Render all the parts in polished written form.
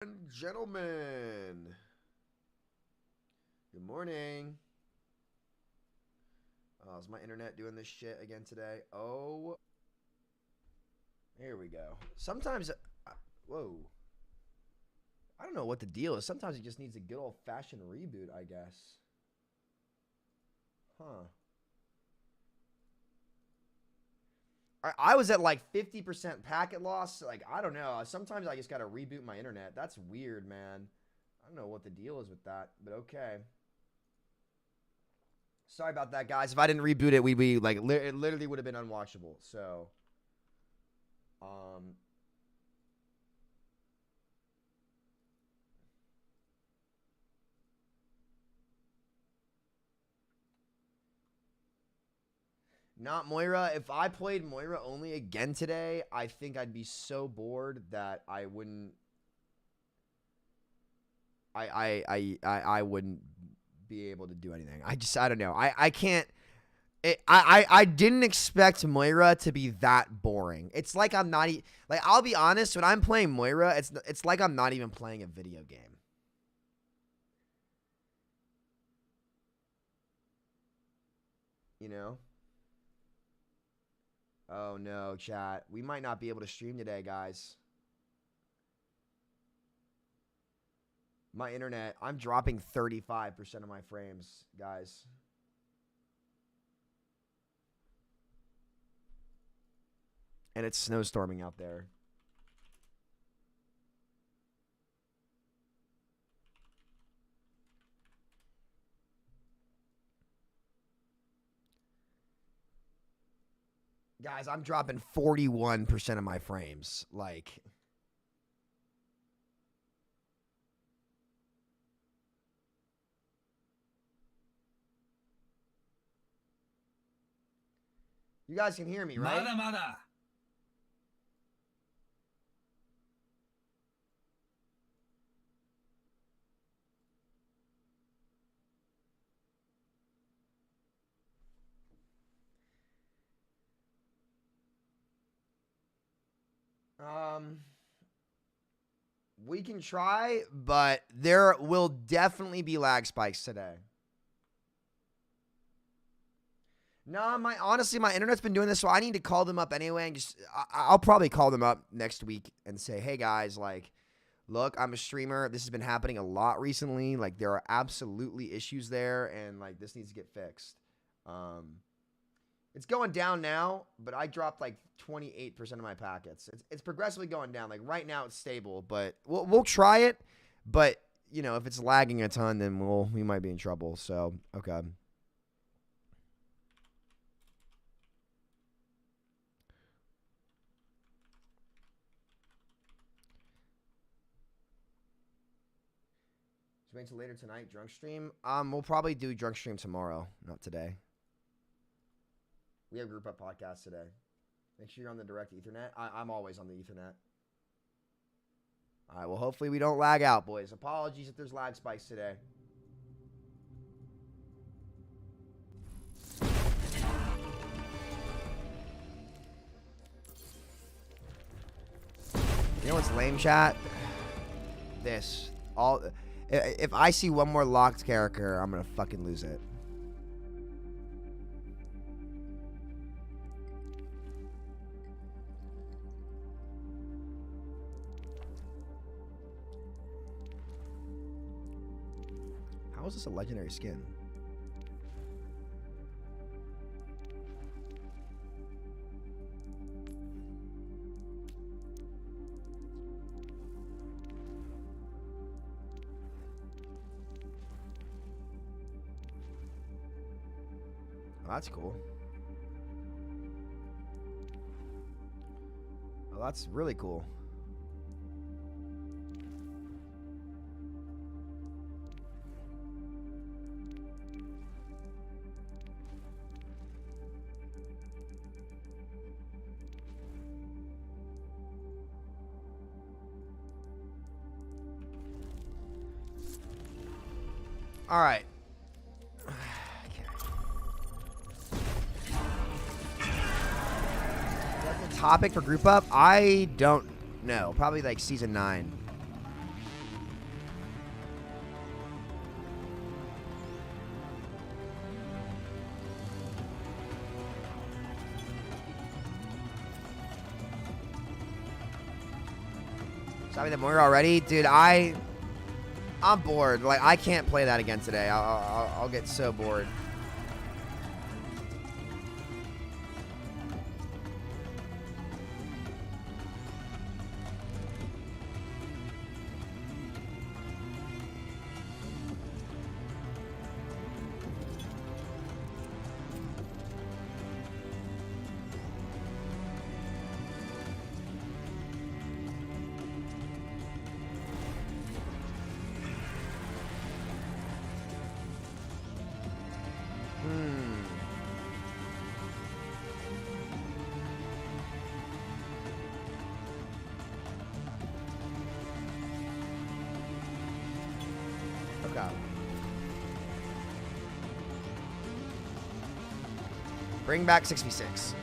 And gentlemen, good morning. Is my internet doing this shit again today? Oh, here we go. Sometimes, whoa, I don't know what the deal is. Sometimes it just needs a good old-fashioned reboot, I guess. Huh. I was at like 50% packet loss. Like, I don't know. Sometimes I just got to reboot my internet. That's weird, man. I don't know what the deal is with that, but okay. Sorry about that, guys. If I didn't reboot it, we'd be like, it literally would have been unwatchable. So, um, not Moira. If I played Moira only again today, I think I'd be so bored that I wouldn't. I wouldn't be able to do anything. I don't know. I can't. I didn't expect Moira to be that boring. It's like I'm not like, I'll be honest, when I'm playing Moira, it's like I'm not even playing a video game. You know? Oh no, chat. We might not be able to stream today, guys. My internet, I'm dropping 35% of my frames, guys. And it's snowstorming out there. Guys, I'm dropping 41% of my frames. Like, you guys can hear me, right? Mada. We can try, but there will definitely be lag spikes today. No, honestly, my internet's been doing this, so I need to call them up anyway, and I'll probably call them up next week and say, hey guys, like, look, I'm a streamer. This has been happening a lot recently. Like, there are absolutely issues there, and like, this needs to get fixed. It's going down now, but I dropped like 28% of my packets. It's progressively going down. Like, right now it's stable, but we'll try it. But you know, if it's lagging a ton, then we might be in trouble. So okay. Just wait until later tonight. Drunk stream. We'll probably do drunk stream tomorrow, not today. We have group up podcast today. Make sure you're on the direct Ethernet. I'm always on the Ethernet. All right, well, hopefully we don't lag out, boys. Apologies if there's lag spikes today. You know what's lame, chat? This. If I see one more locked character, I'm going to fucking lose it. How is this a legendary skin? Oh, that's cool. Oh, that's really cool. All right. Topic for group up? I don't know. Probably like season 9. Sorry that Moira already, dude. I'm bored. Like I can't play that again today. I'll get so bored. Okay. Bring back 6v6.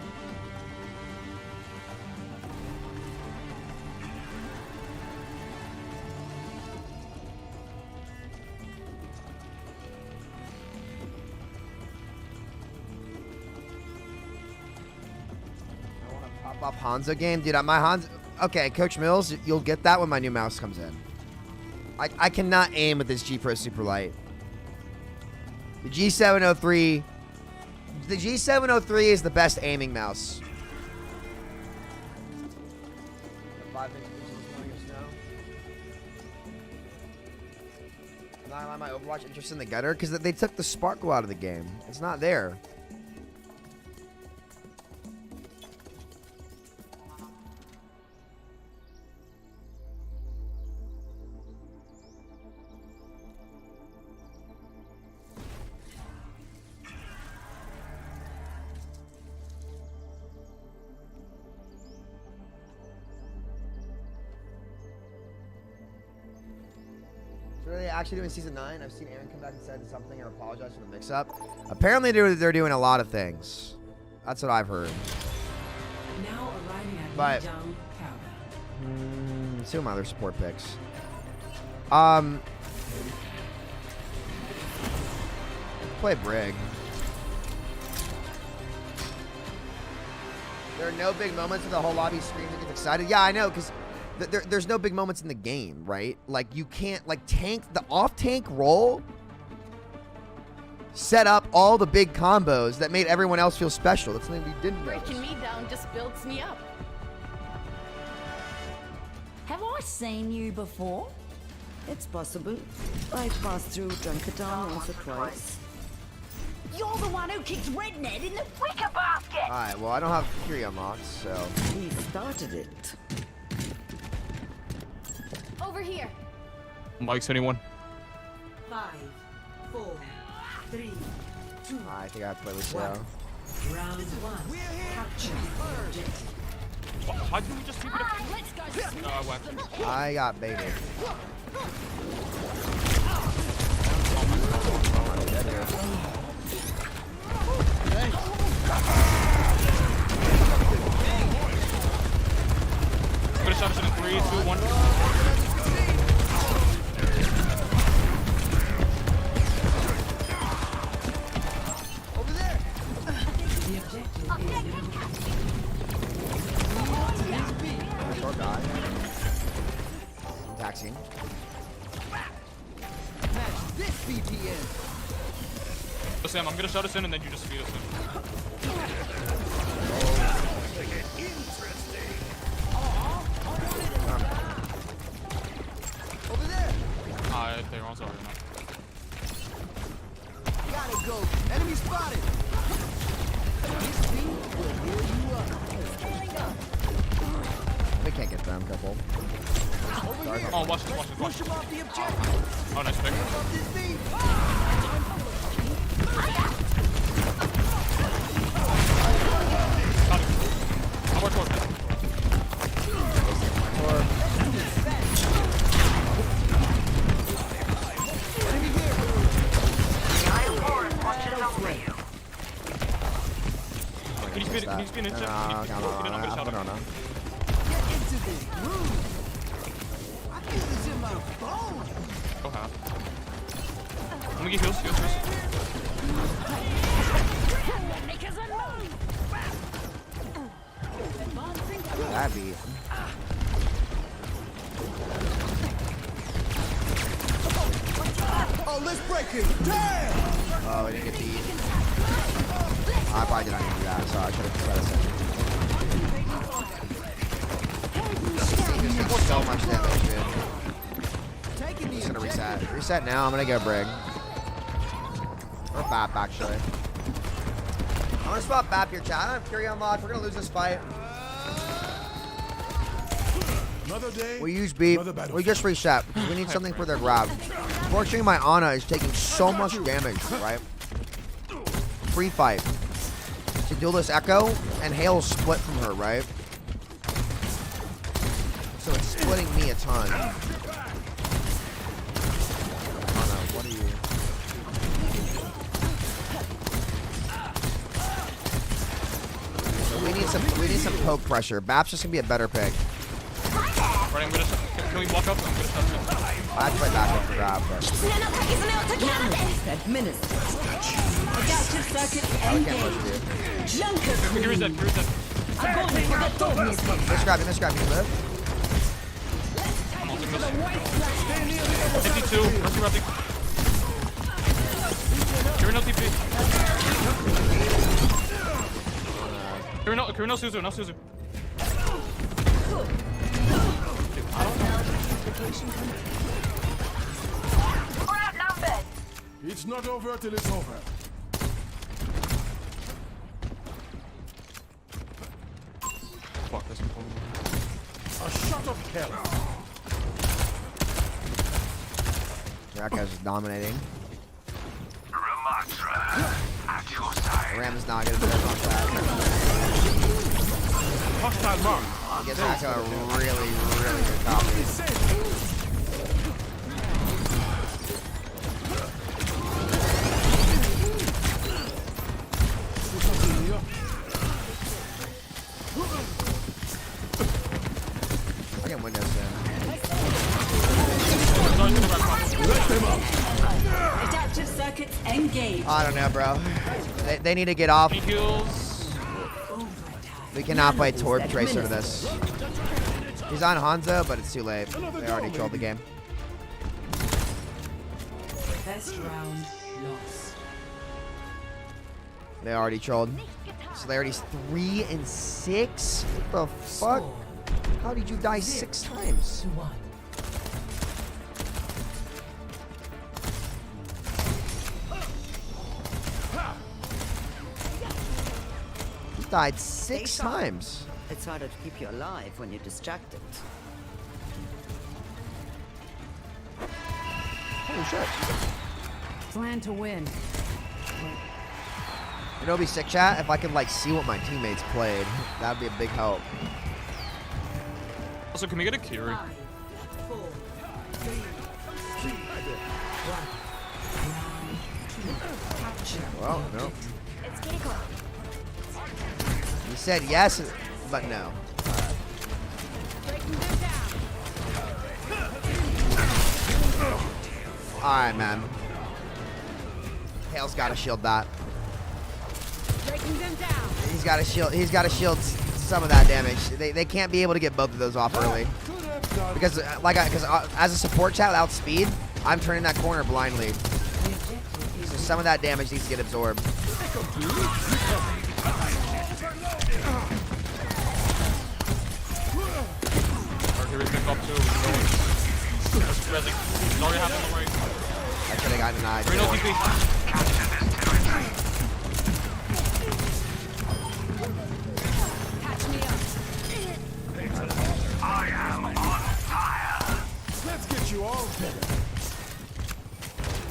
Up Hanzo game, dude. My Hanzo. Okay, Coach Mills, you'll get that when my new mouse comes in. I cannot aim with this G Pro Super Light. The G703. The G703 is the best aiming mouse. 5 inches of snow. I'm not gonna lie, my Overwatch interest in the gutter because they took the sparkle out of the game. It's not there. So are they actually doing season 9? I've seen Aaron come back and said something and apologize for the mix-up. Apparently they're doing a lot of things. That's what I've heard. Now arriving at But some other support picks. Play Brig. There are no big moments where the whole lobby screams and gets excited. Yeah, I know, because there's no big moments in the game, right? Like, you can't, like, the off-tank role set up all the big combos that made everyone else feel special. That's something we didn't know. Breaking me down just builds me up. Have I seen you before? It's possible. I've passed through Dunkertown once or twice. You're the one who kicked Rednet in the wicker basket! Alright, well, I don't have Fury unlocked, so... He started it. Over here. Mike's anyone? 5, 4, 3, 2, I think I have to play Lucio. round 1. Capture the objective. Why didn't we just keep it up? Let's go. No, I whacked. I got baited. Good shot in 3, 2, 1. The objective is now Short guy. Taxing. So Sam, I'm gonna shut us in and then you just feed us in. They're also already not. Gotta go. Enemy spotted. This speed will heal you up. We can't get them, couple. Oh, watch this, watch this, watch Push this. him off the objective. Oh, nice pick. Up this beat. Got it. How much more? Can you speed it? Can you speed it? No, I'm gonna shout no, it. no. Get into this groove. I feel this in my bones. Go half. Let me get heals, heals. That beat. breaking. Damn! Oh, we didn't get the eat. I probably did not need to do that, so I should have tried to send it. So much damage, dude. Taking the Just gonna objective. reset. Reset now. I'm gonna go Brig. Or Bap, actually. I'm gonna spot Bap here, chat. I don't have Fury unlocked. We're gonna lose this fight. Another day. We use beat. another battle. We just reset because we need something for their grab. Unfortunately, my Ana is taking so much damage, right? Free fight. To Duelist Echo and Hail split from her, right? So it's splitting me a ton. Ana, what are you? So we need some poke pressure. Bap's just gonna be a better pick. Right, I'm gonna. Can we walk up? I'm gonna shut him. I have to play back up for grab, but Administered. Adaptive circuits I can't engaged. push you. Junkers Here is that. Here is that. Misgrab, you live? I'm ulting this. 52. Mercy routing. Here no TP. Here no Suzu. No Suzu. It's not over till it's over. Fuck this. A shot of hell. Jackass is dominating. Ram is not gonna do that on that. Hostile mark. Gives Echo a really good copy. I can win this soon. Adaptive circuits engaged. I don't know, bro. They need to get off. He heals. We cannot play Torb Tracer to this. He's on Hanzo, but it's too late. They already trolled the game. Best round lost. They already trolled. So they already 3 and 6? What the fuck? How did you die 6 times? 1. You died 6 times. It's harder to keep you alive when you're distracted. Holy shit. Plan to win. You know, it'd be sick, chat, if I could like see what my teammates played. That'd be a big help. Also, can we get a Kiri? 5, 4, 3, 2, 1. Round 2. Capture. Well, no. It's getting close. You said yes, but no. Alright, man. Hale's gotta shield that. He's gotta shield some of that damage. They can't be able to get both of those off early. Because as a support chat without speed, I'm turning that corner blindly. So some of that damage needs to get absorbed. Kiri's pick up too. He's already half on the right. I could have gotten denied. Here no TP. Let's get you all together.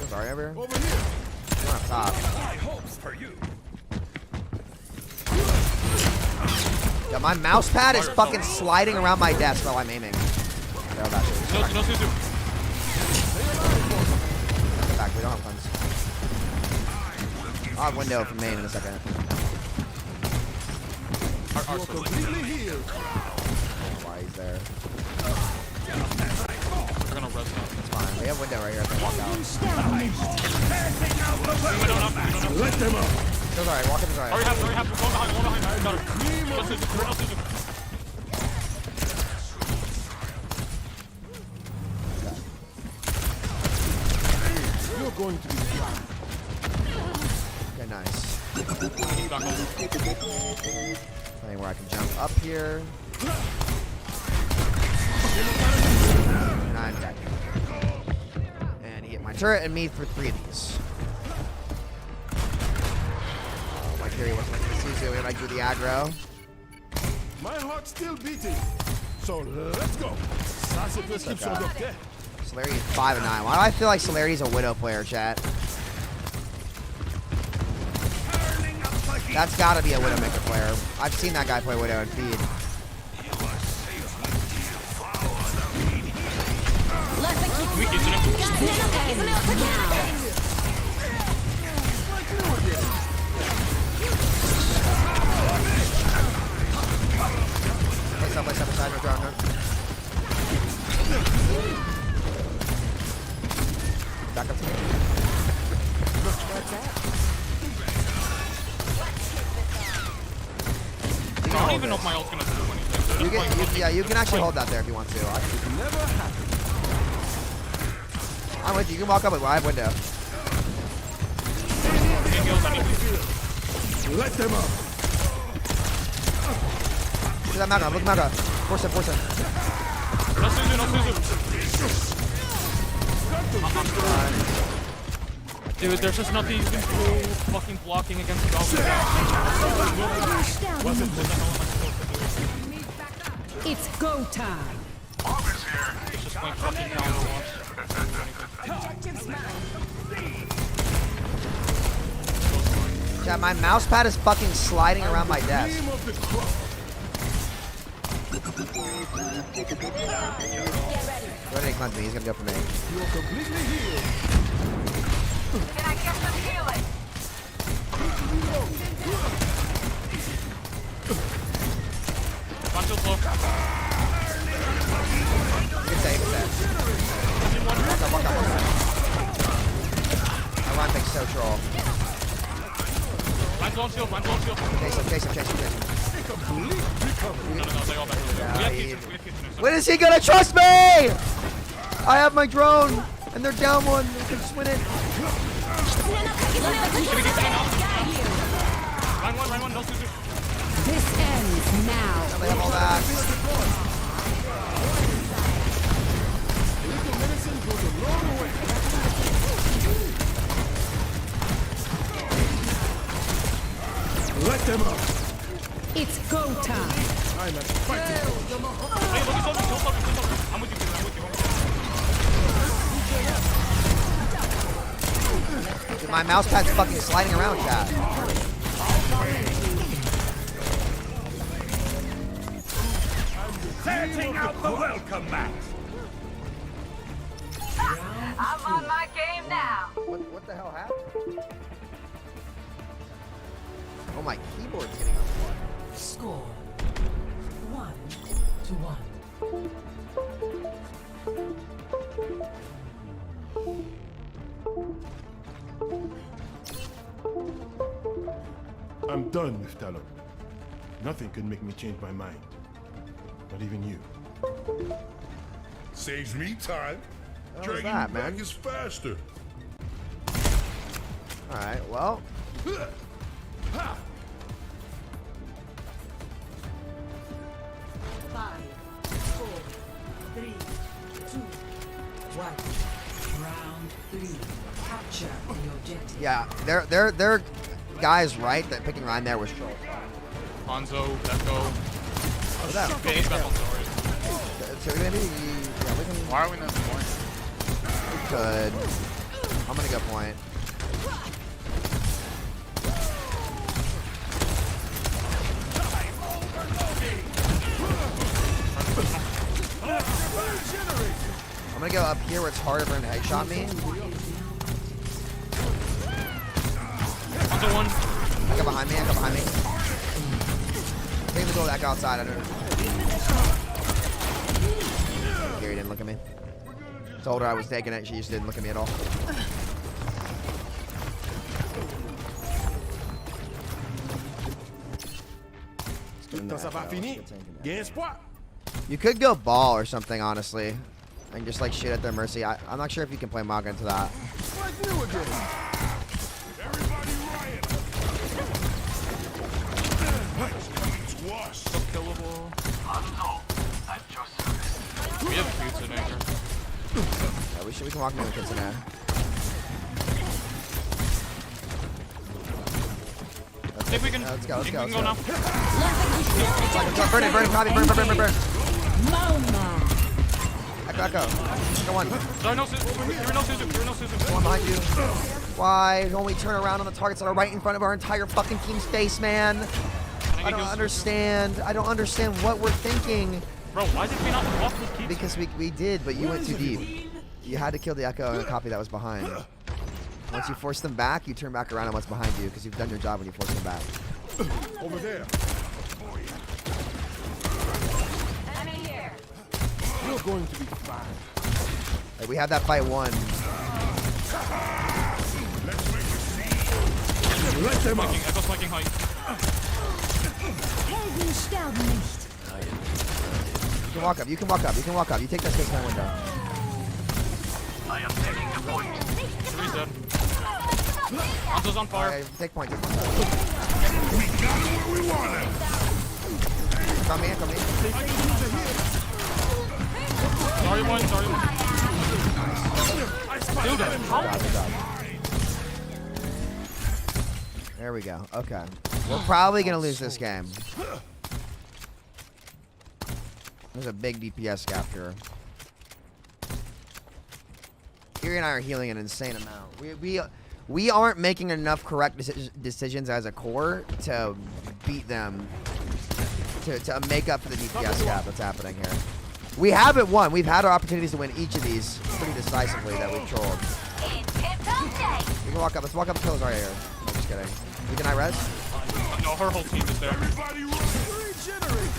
Sorry, over here. Over here. You're on top. Yeah, my mouse pad is fucking sliding around my desk while I'm aiming. Fail that shit. No Suzu. Get back, we don't have guns. I'll have window from main in a second. You're completely healed. Why he's there. We're gonna res now. It's fine. We have window right here. I can walk out. Let them up. It's alright, walk in the right. Already half. One behind. Got her. No Suzu. No Suzu. You're going to be fine. Okay, nice. He's back over. Playing where I can jump up here. And I'm dead. And he hit my turret and me for 3 of these. Oh, my theory wasn't like this easy when I do the aggro. My heart's still beating. So let's go. Sassafras keeps us up there. Celerity is 5 and 9. Why do I feel like Celerity's a Widow player, chat? That's gotta be a Widowmaker player. I've seen that guy play Widow and feed. Place up beside no drone, no. Back up to me. I don't even know if my ult's gonna do anything. Yeah, you can actually hold that there if you want to. Never happened. I'm with you. You can walk up with live window. Let them up. Look at that Maga. Look at Maga. Force him, force him. No Suzu, no Suzu. Dude, there's just nothing you can do fucking blocking against the dog. It's go time. It's just playing fucking Overwatch. Yeah, my mouse pad is fucking sliding around my desk. Name of the crop. Go ahead and cleanse me. He's gonna go for me. You're completely healed. Can I get some healing? Bunch of low. You can save it there. Walk up, walk up, walk up. My line thing's so troll. Mine's on shield, mine's on shield. Chase him. No, they all back. We have kitchens, we have kitchens. When is he gonna trust me? I have my drone, and they're down one. I can just win it. Line one, no Suzu. This ends now. They have all that. Little medicine goes a long way. Let them up. It's go time. I'm at fighting. Hey, look, he's on me, don't focus. I'm with you. Dude, my mouse pad's fucking sliding around, chat. Setting out the welcome mat. I'm on my game now. What the hell happened? Oh, my keyboard's getting unplugged. Score 1-1. I'm done with Talon. Nothing can make me change my mind. Not even you. Saves me time. What was Dragging that, you man? back is faster. Alright, well. Ha! 5, 4, 3, 2, 1. Round 3. Capture the objective. Yeah, they're guys right that picking Ryan there was troll. Hanzo, Echo. What's that? Yeah, he's back on story. So maybe, yeah, we can. Why are we not scoring? We could. I'm gonna go point. I'm gonna go up here where it's harder for him to headshot me. Hanzo one. I got behind me. Take the goal back outside. I don't know. Gary didn't look at me. Told her I was taking it. She just didn't look at me at all. Quand ça va finir, il y a espoir. You could go ball or something, honestly, and just like shit at their mercy. I'm not sure if you can play Maga into that. like new again. Everybody riot. It's worse. So killable. We have cutes in anger. Yeah, we can walk into the kitchen now. I think we can. Let's go. We can go now. Burn it, copy, burn. Mama. Echo. Go on. Sorry, no Suzu. You're no Suzu. One behind you. Why don't we turn around on the targets that are right in front of our entire fucking team's face, man? I don't understand. I don't understand what we're thinking. Bro, why did we not walk with keeps? Because we did, but you went too deep. You had to kill the Echo and copy that was behind. Once you force them back, you turn back around on what's behind you because you've done your job when you force them back. Over there. Enemy here. You're going to be fine. Like, we have that fight won. Let them up. Echo's flanking height. Helden sterben nicht. You can walk up. You take that space window. Three's dead. Hanzo's on fire. Okay, take point. We got him where we want him. Come in. Sorry one. Dude, Good job. There we go. Okay. We're probably going to lose this game. There's a big DPS gap here. Kiri and I are healing an insane amount. We aren't making enough correct decisions as a core to beat them, to make up for the DPS gap that's happening here. We haven't won. We've had our opportunities to win each of these pretty decisively that we've trolled. We can walk up. Let's walk up the kills right here. No, just kidding. We can I-res? no, her whole team is there. Everybody regenerate.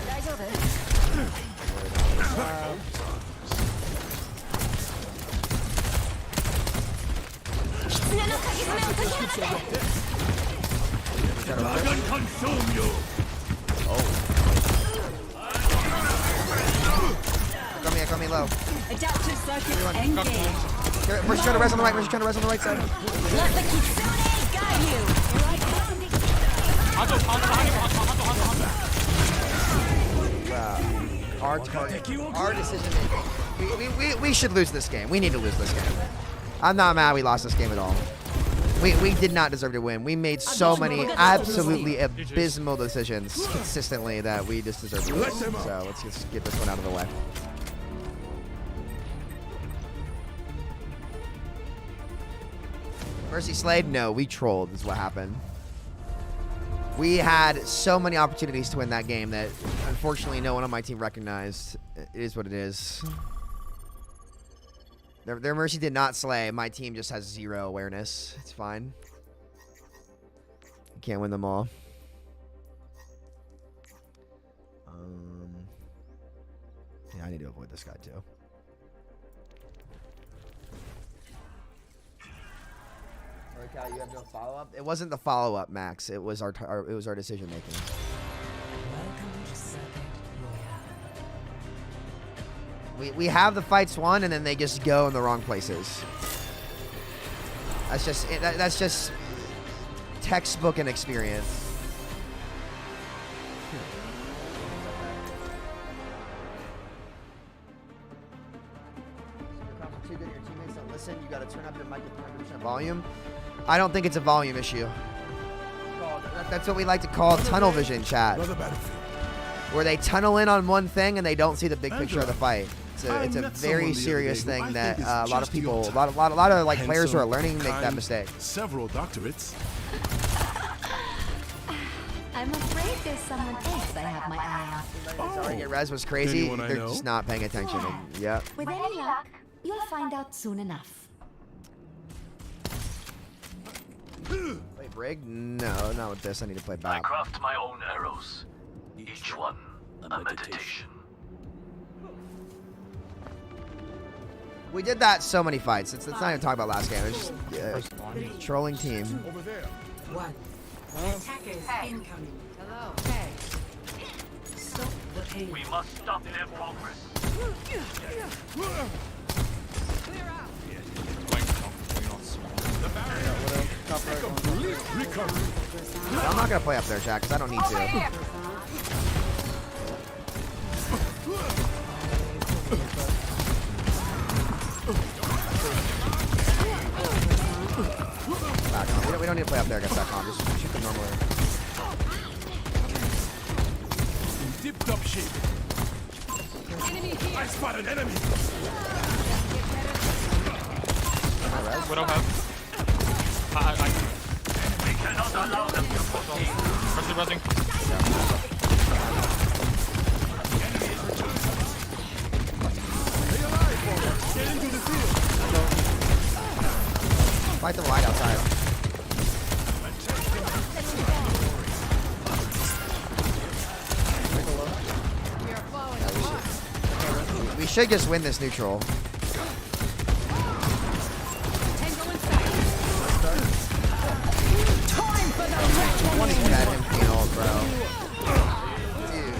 Dragon consume you. Come here, low. Adaptive circuit Got engaged. Here, we're just trying to res on the right. We're just trying to res on the right side. Let the Kitsune guide you. Hanzo. Our decision making. We should lose this game. We need to lose this game. I'm not mad we lost this game at all. We did not deserve to win. We made so many absolutely abysmal decisions consistently that we just deserve to lose. So let's just get this one out of the way. Mercy Slade? No, we trolled is what happened. We had so many opportunities to win that game that unfortunately no one on my team recognized. It is what it is. Their Mercy did not slay. My team just has zero awareness. It's fine. You can't win them all. Yeah, I need to avoid this guy too. Okay, you have no follow-up? It wasn't the follow-up, Max. It was our decision making. We have the fights won, and then they just go in the wrong places. That's just textbook and experience. Too good, your teammates don't listen. You got to turn up your mic at 100% volume. I don't think it's a volume issue. That's what we like to call tunnel vision, chat. Where they tunnel in on one thing and they don't see the big picture of the fight. It's a very serious thing that a lot of people, a lot of like players who are learning make that mistake. Several doctorates. I'm afraid there's someone else I have my eye on. Target res was crazy. Anyone I They're know? just not paying attention. And, yep. With any luck, you'll find out soon enough. Wait, Brig? No, not with this. I need to play I back. craft my own arrows, each one a meditation. We did that so many fights. Let's not even talk about last game. It's just trolling team. Over there. One. Attackers incoming. Hello. Hey. Stop the pain. We must stop their progress. Flank, no, not small. I'm not gonna play up there, Jack, because I don't need to. Back on. We don't need to play up there against that con. Just shoot them normally. Dipped up shape. I spot an enemy. Widow have. We cannot allow them to proceed. Rushing. Stay alive, boys. Get into the field. Fight them wide outside. We should just win this neutral. One is dead and penal, bro. Dude.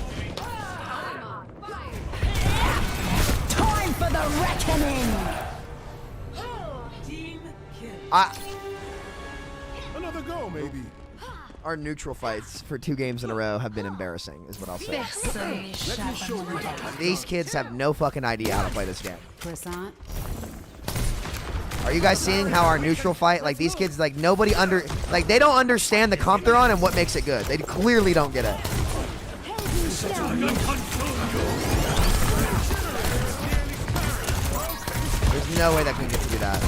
Time for the reckoning! Another go, maybe. Our neutral fights for 2 games in a row have been embarrassing, is what I'll say. Let me show you. These kids have no fucking idea how to play this game. Croissant. Are you guys seeing how our neutral fight, like these kids, like nobody they don't understand the comp they're on and what makes it good. They clearly don't get it. There's no way that can get to do that.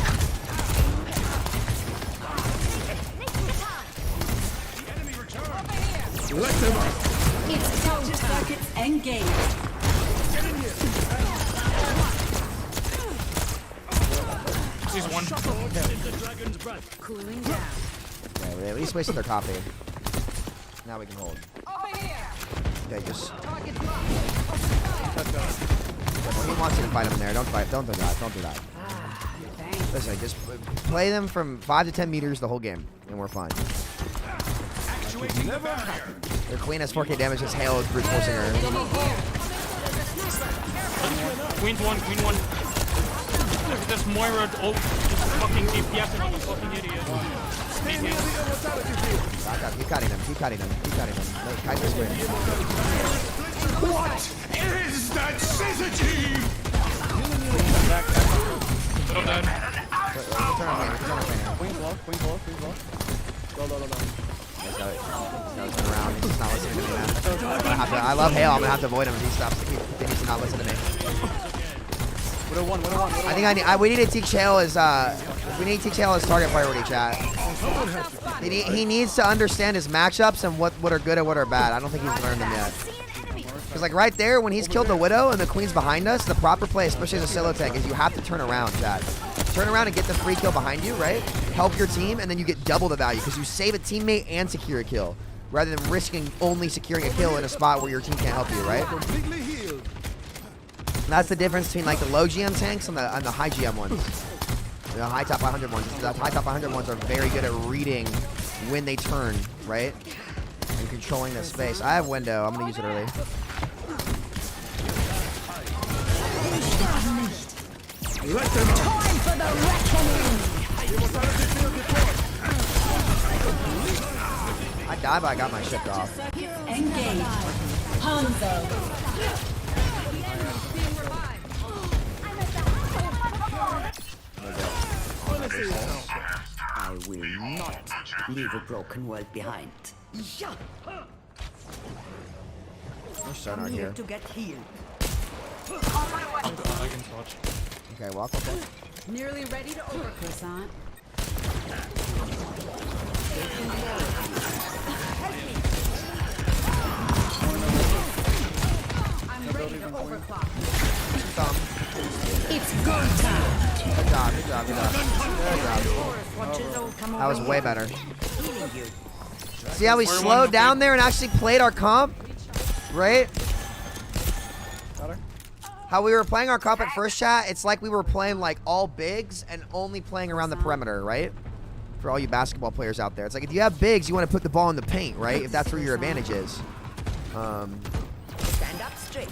Let them up. It's go circuits engaged. He's one. Cooling down. Yeah, we at least wasted their copy. Now we can hold. Okay, just. Well, he wants you to fight him in there. Don't fight. Don't do that. Don't do that. Listen, just play them from 5 to 10 meters the whole game, and we're fine. Their queen has 4k damage. His hail is brute forcing her. Queen's one. Look at this Moira. Oh, just fucking DPS and I'm a fucking idiot. Back up. Keep cutting them. Keep cutting them. Keep cutting them. Kite this way. What is that syzygy? Little dead. Turn on me. Turn on me now. Queen's low. Low. He's gotta turn around. He's just not listening to me, man. I love Hale. I'm gonna have to avoid him if he stops. He continues to not listen to me. Widow one. I think we need to teach Hale his target priority, chat. He needs to understand his matchups and what are good and what are bad. I don't think he's learned them yet. Because like right there, when he's killed the Widow and the Queen's behind us, the proper play, especially as a solo tank, is you have to turn around, chat. Turn around and get the free kill behind you, right? Help your team, and then you get double the value because you save a teammate and secure a kill, rather than risking only securing a kill in a spot where your team can't help you, right? Completely healed. That's the difference between like the low GM tanks and the high GM ones. The high top 100 ones. The high top 100 ones are very good at reading when they turn, right? And controlling the space. I have window. I'm gonna use it early. Let them up. Time for the reckoning! I died, but I got my shift off. Engage. Hanzo. I will not leave a broken world behind. There's sonar I'm here here. to get healed. I can touch. Okay, walk okay. Nearly ready to over Croissant. I'm ready to overclock. Thumb. It's go time. Good job, good job, good job. Good job. Watches all come That was over way here. better. Healing you. See how we We're slowed one- down there and actually played our comp? Right? How we were playing our comp at first, chat, it's like we were playing like all bigs and only playing around the perimeter, right? For all you basketball players out there. It's like if you have bigs, you want to put the ball in the paint, right? If that's where your advantage is. Stand up straight.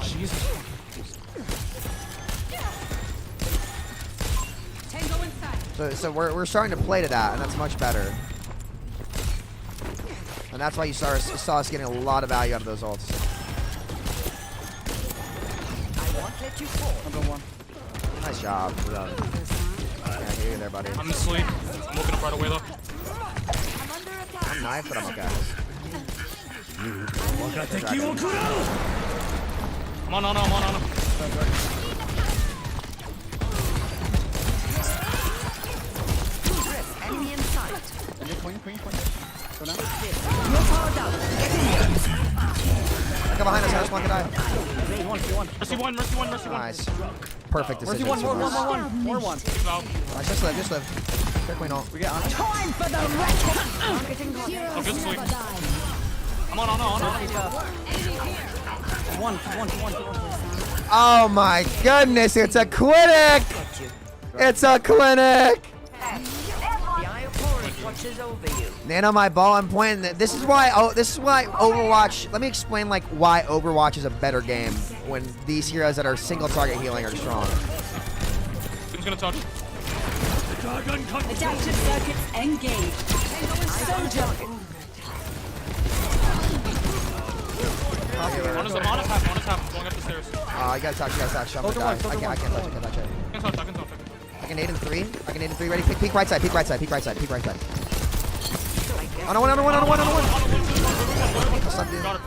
Jesus. Tango inside. So we're starting to play to that, and that's much better. that's why you saw us getting a lot of value out of those ults. I won't let you fall. Number one. Nice job. Yeah, I hear you there, buddy. I'm asleep. I'm woken up right away though. I'm knife, but I'm okay. I'm on. Enemy in sight. Queen. Go down. You're powered up. I come behind us. I just want to die. Mercy one. Nice. Perfect decision. Mercy one. More one. He's out. Nice. Just live. Check queen ult. We get on. Time for the record. I'm good sleep. I'm on. One. Oh my goodness! It's a clinic. It's a clinic. The Eye of Horus watches over you. Nano, my ball. I'm pointing. This is why. Oh, this is why Overwatch. Let me explain like why Overwatch is a better game when these heroes that are single target healing are strong. Who's gonna touch? Adaptive circuits engaged. Soldier. On his half. Going up the stairs. You gotta touch. I'm gonna die. I can't touch it. I can touch. I can nade in three. Ready? Peek right side. Peek right side. On a one. Got her.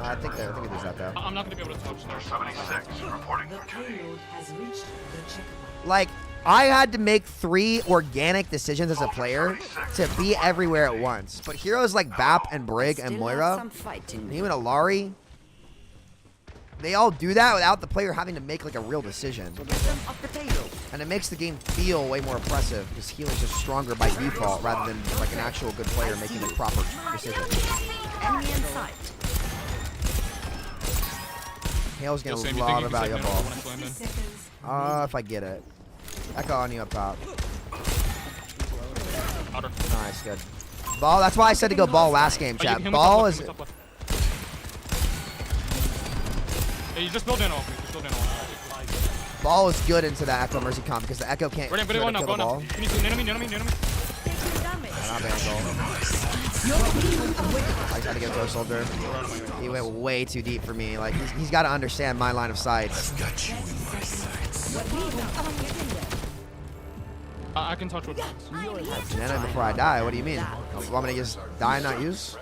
I think we lose that though. I'm not gonna be able to touch. 76 reporting The payload has reached the checkpoint. Like, I had to make 3 organic decisions as a player to be everywhere at once. But heroes like Bap and Brig and Still have Moira, some fight in and me. even Alari, they all do that without the player having to make like a real decision. Get them off the payload. And it makes the game feel way more oppressive because healing's just stronger by default rather than like an actual good player making the proper decision. Enemy in sight. Hale's getting Sam, a you lot think of you can value save ball. when I slam in? Seconds. If I get it. Echo on you up top. Got her. Nice, good. Ball, that's why I said to go ball last game, Oh, you chat. can hit me Ball top is... left, hit me top left. Hey, you just build in all. Ball is good into that Echo Mercy comp because the Echo can't Ready, try to go now. kill the ball. You need to nano me. Not bad goal. I tried to get Pro Soldier. He went way too deep for me. Like, he's got to understand my line of sight. I can touch with things. Nano before I die. What do you mean? You want me to just die and not use?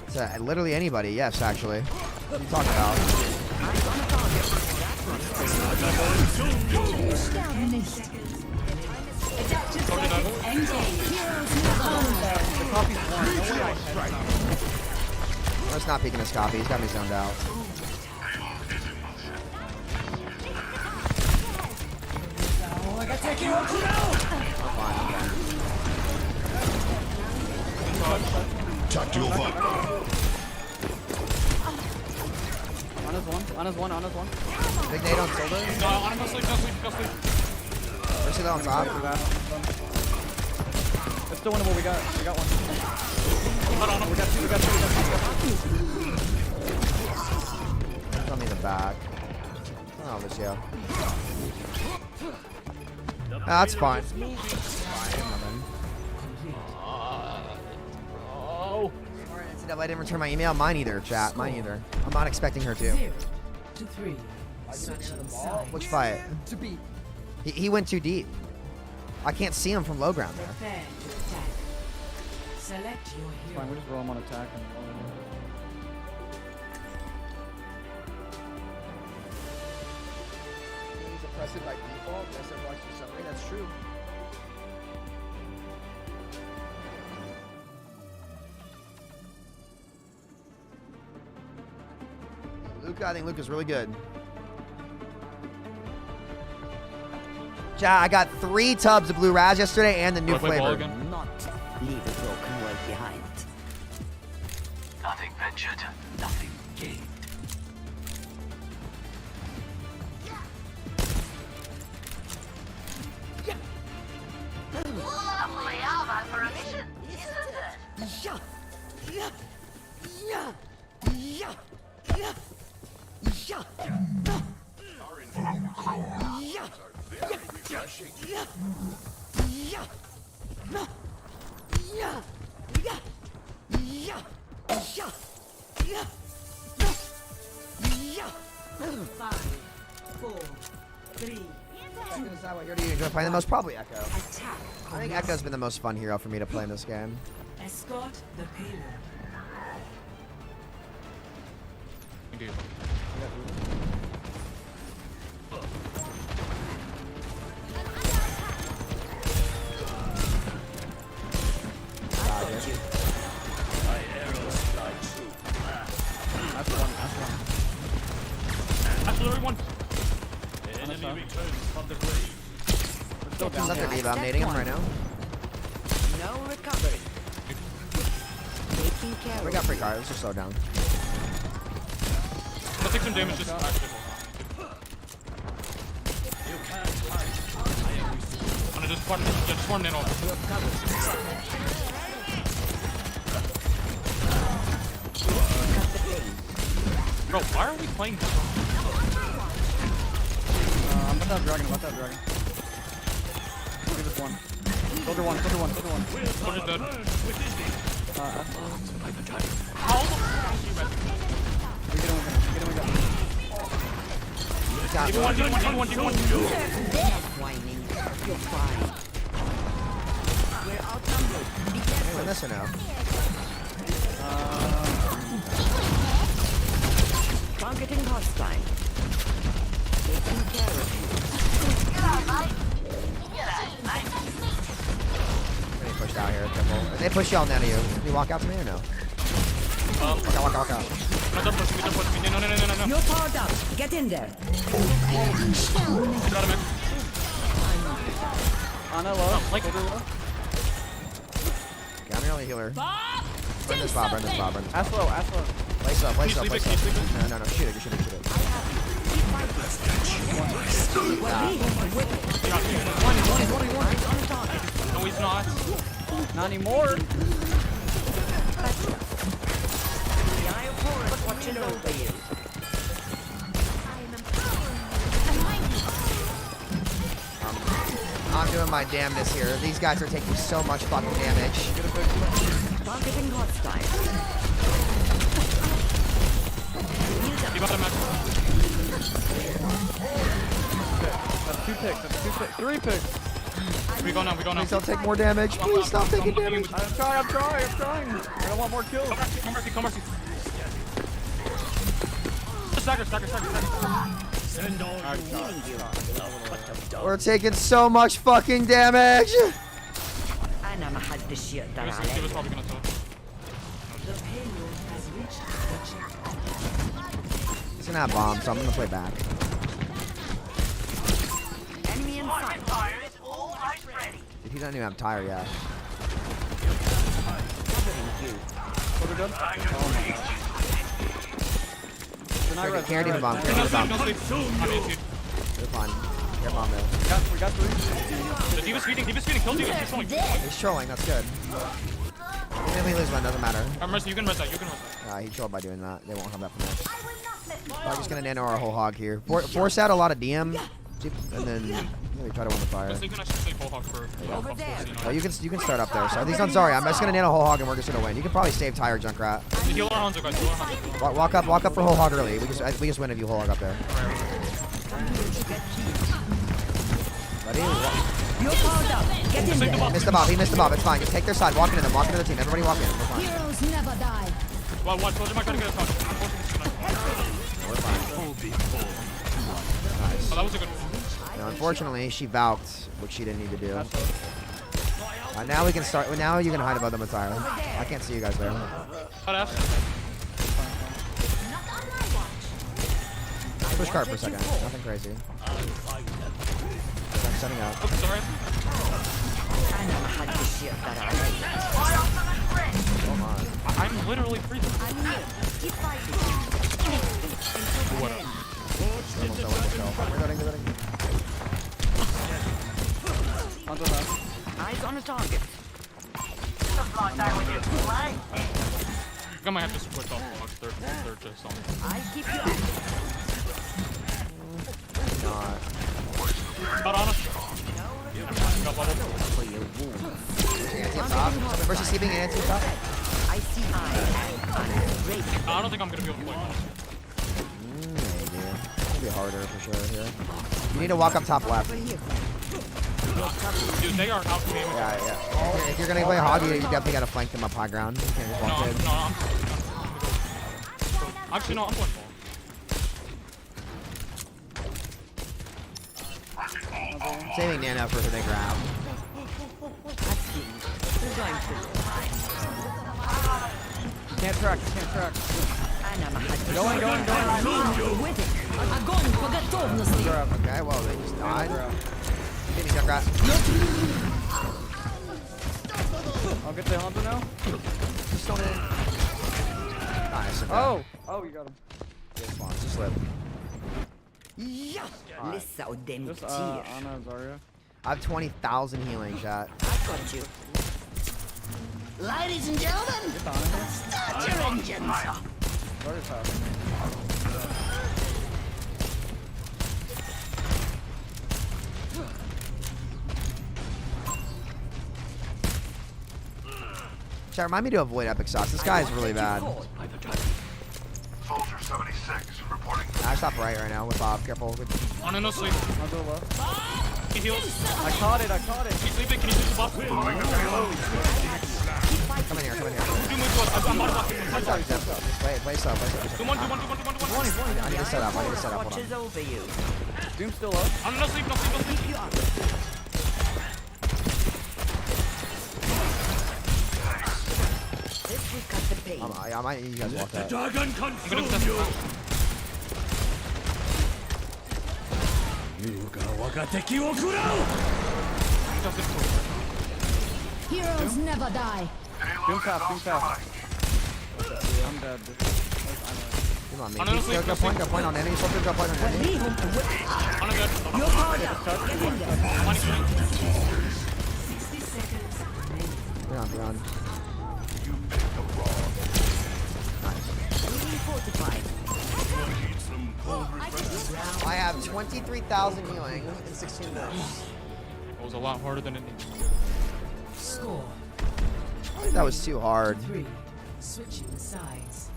It's literally anybody. Yes, actually. What are you talking about? Let's not peeking this copy. He's got me zoned out. Tactical fire. On his one. Big nade on Soldier. No, on him, go sleep. Mercy though on top. Let's do one of what we got. We got one. Hold on. We got two. Tell me in the back. Oh, this yeah. That's fine. Oh. NCAA didn't return my email. Mine either, chat. Mine either. I'm not expecting her to. 0 to 3. Switching sides. Which fight? He went too deep. I can't see him from low ground there. Prepare to attack. Select your hero. Fine, we just roll him on attack. And He's oppressive by default. Yes, I watched the summary. That's true. Luca, I think Luca's really good. Chat, I got 3 tubs of bluerazz yesterday and the new Wanna play ball flavor. again? Not leave a broken world behind. Nothing ventured, nothing gained. Lovely armor for a mission, isn't it? 4, 3, I can decide what hero do you enjoy playing the most? Probably Echo. attack. I think Echo's been the most fun hero for me to play in this game. Escort the payload. Indeed. Absolutely one. Enemy returns from the grave. Still down there. I'm nading him right now. No recovery. Taking care We of got free cards. Let's just slow down. I'll take some damage just actually. You can't hide. I'm gonna just farm in over. Bro, why are we playing this? I'm about to have dragon, Give us one. Soldier one. Soldier's dead. How the fuck is he red? We get him. Got Even one. whining. You're fine. We're outnumbered. Be careful. win this or no? Targeting hostile. Taking care of you. Getting pushed out here. Careful. They push y'all now to you. Can you walk out to me or no? Walk out. No. You're powered up. Get in there. Got him in. Ana low. Like, Yeah, I'm your only healer. Burn this Bob. Ass low. Place up. Can you sleep it? No. Shoot it. No, he's not. Not anymore. The eye of Horus watching over you. I'm doing my damnedest here. These guys are taking so much fucking damage. Targeting hostile. He got him in. That's 2 picks. 3 picks. We go now. Please don't take more damage. Please stop taking damage. I'm trying. I don't want more kills. Come mercy. Stagger. Send all We're taking so much fucking damage. أنا ما حدش يقدر He was علي. probably gonna tell. The payload has reached the checkpoint. He's gonna have bombs, so I'm gonna play back. Enemy in sight. If he doesn't even have tire yet. Covering you. Soldier good. Can't even bomb. Don't sleep. I'm in, dude. You're fine. Get bomb though. We got 3. The Diva's feeding. Kill Diva. He's trolling. He's trolling. That's good. Even if we lose one, doesn't matter. Mercy, you can res that. He trolled by doing that. They won't have that for next. I'm just gonna nano our whole hog here. Force out a lot of DM, and then we try to win the fire. You can actually say full hog for. Over there. Oh, you can start up there. So at least I'm sorry. I'm just gonna nano whole hog and we're just gonna win. You can probably save tire, Junkrat. Heal our Hanzo, guys. Walk up for whole hog early. We just win if you whole hog up there. Ready? You're powered up. Get in there. He missed the mob. It's fine. Just take their side. Walk into them. Walk into the team. Everybody walk in. We're fine. Heroes never die. Well, one soldier might try to get us out. We're fine. Nice. Oh, that was a good one. Now, unfortunately, she valked, which she didn't need to do. Now we can start. Now you can hide above them entirely. I can't see you guys there. Push cart for a second. Nothing crazy. I'm setting up. Oops, sorry. أنا ما حدش يقدر علي. Come on. I'm literally freezing. Eyes on a target. I might have to switch off Hog's third to song. I keep you up. Not. Got on us. Got bubble. For your wounds. Anti up top. Versus sleeping and anti up top. I see eyes. I don't think I'm gonna be able to play. Maybe. be harder for sure here. You need to walk up top left. Dude, they are out damage. Yeah. If you're gonna play hog, you definitely gotta flank them up high ground. You can't just walk in. Actually, no, I'm going ball. Saving Nana for the big round. Can't track, can't track. Going. Огонь по готовности. Okay, well they just died. Give me Junkrat. I'll get the hunter now. Nice. Okay. Oh, you got him. Good spawn. Just slip. Lissa och dem Just tier. Ana Zarya. I have 20,000 healing, chat. I got you. Ladies and gentlemen, Get Ana here. start your engines. Zarya's out. Chat, remind me to avoid epic sauce. This guy is really bad. Soldier 76 reporting. I stop right now with Bob. Careful. On no sleep. I'll go left. He heals. I caught it. He's sleeping. Can you do the buff? Come in here. Do move to us. I'm out of buff. Play sub. Do one. I need to set up. Hold Watches on. over you. Doom's still up. On no sleep. This will cut the pain. I might need you guys to walk out. I'm gonna test it. Heroes never die. Doom fast. I'm dead. Come on, On no man. sleep. Go point on enemy. Soldier, go point on enemy. On a good. Beyond. I have 23,000 healing in 16 minutes. It was a lot harder than it needed. Score I think that was too hard. 3. Switching sides.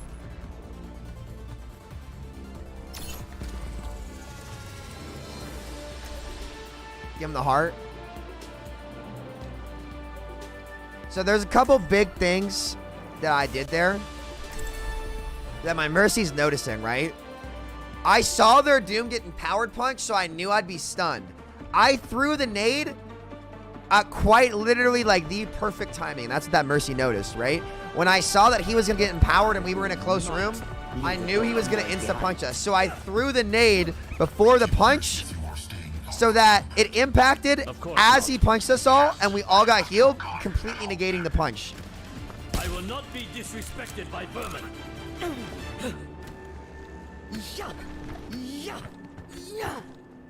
Give him the heart. So there's a couple big things that I did there that my Mercy's noticing, right? I saw their Doom getting powered punched, so I knew I'd be stunned. I threw the nade at quite literally like the perfect timing. That's what that Mercy noticed, right? When I saw that he was gonna get empowered and we were in a close room, I knew he was gonna insta-punch us. So I threw the nade before the punch so that it impacted as he punched us all and we all got healed, completely negating the punch. I will not be disrespected by vermin.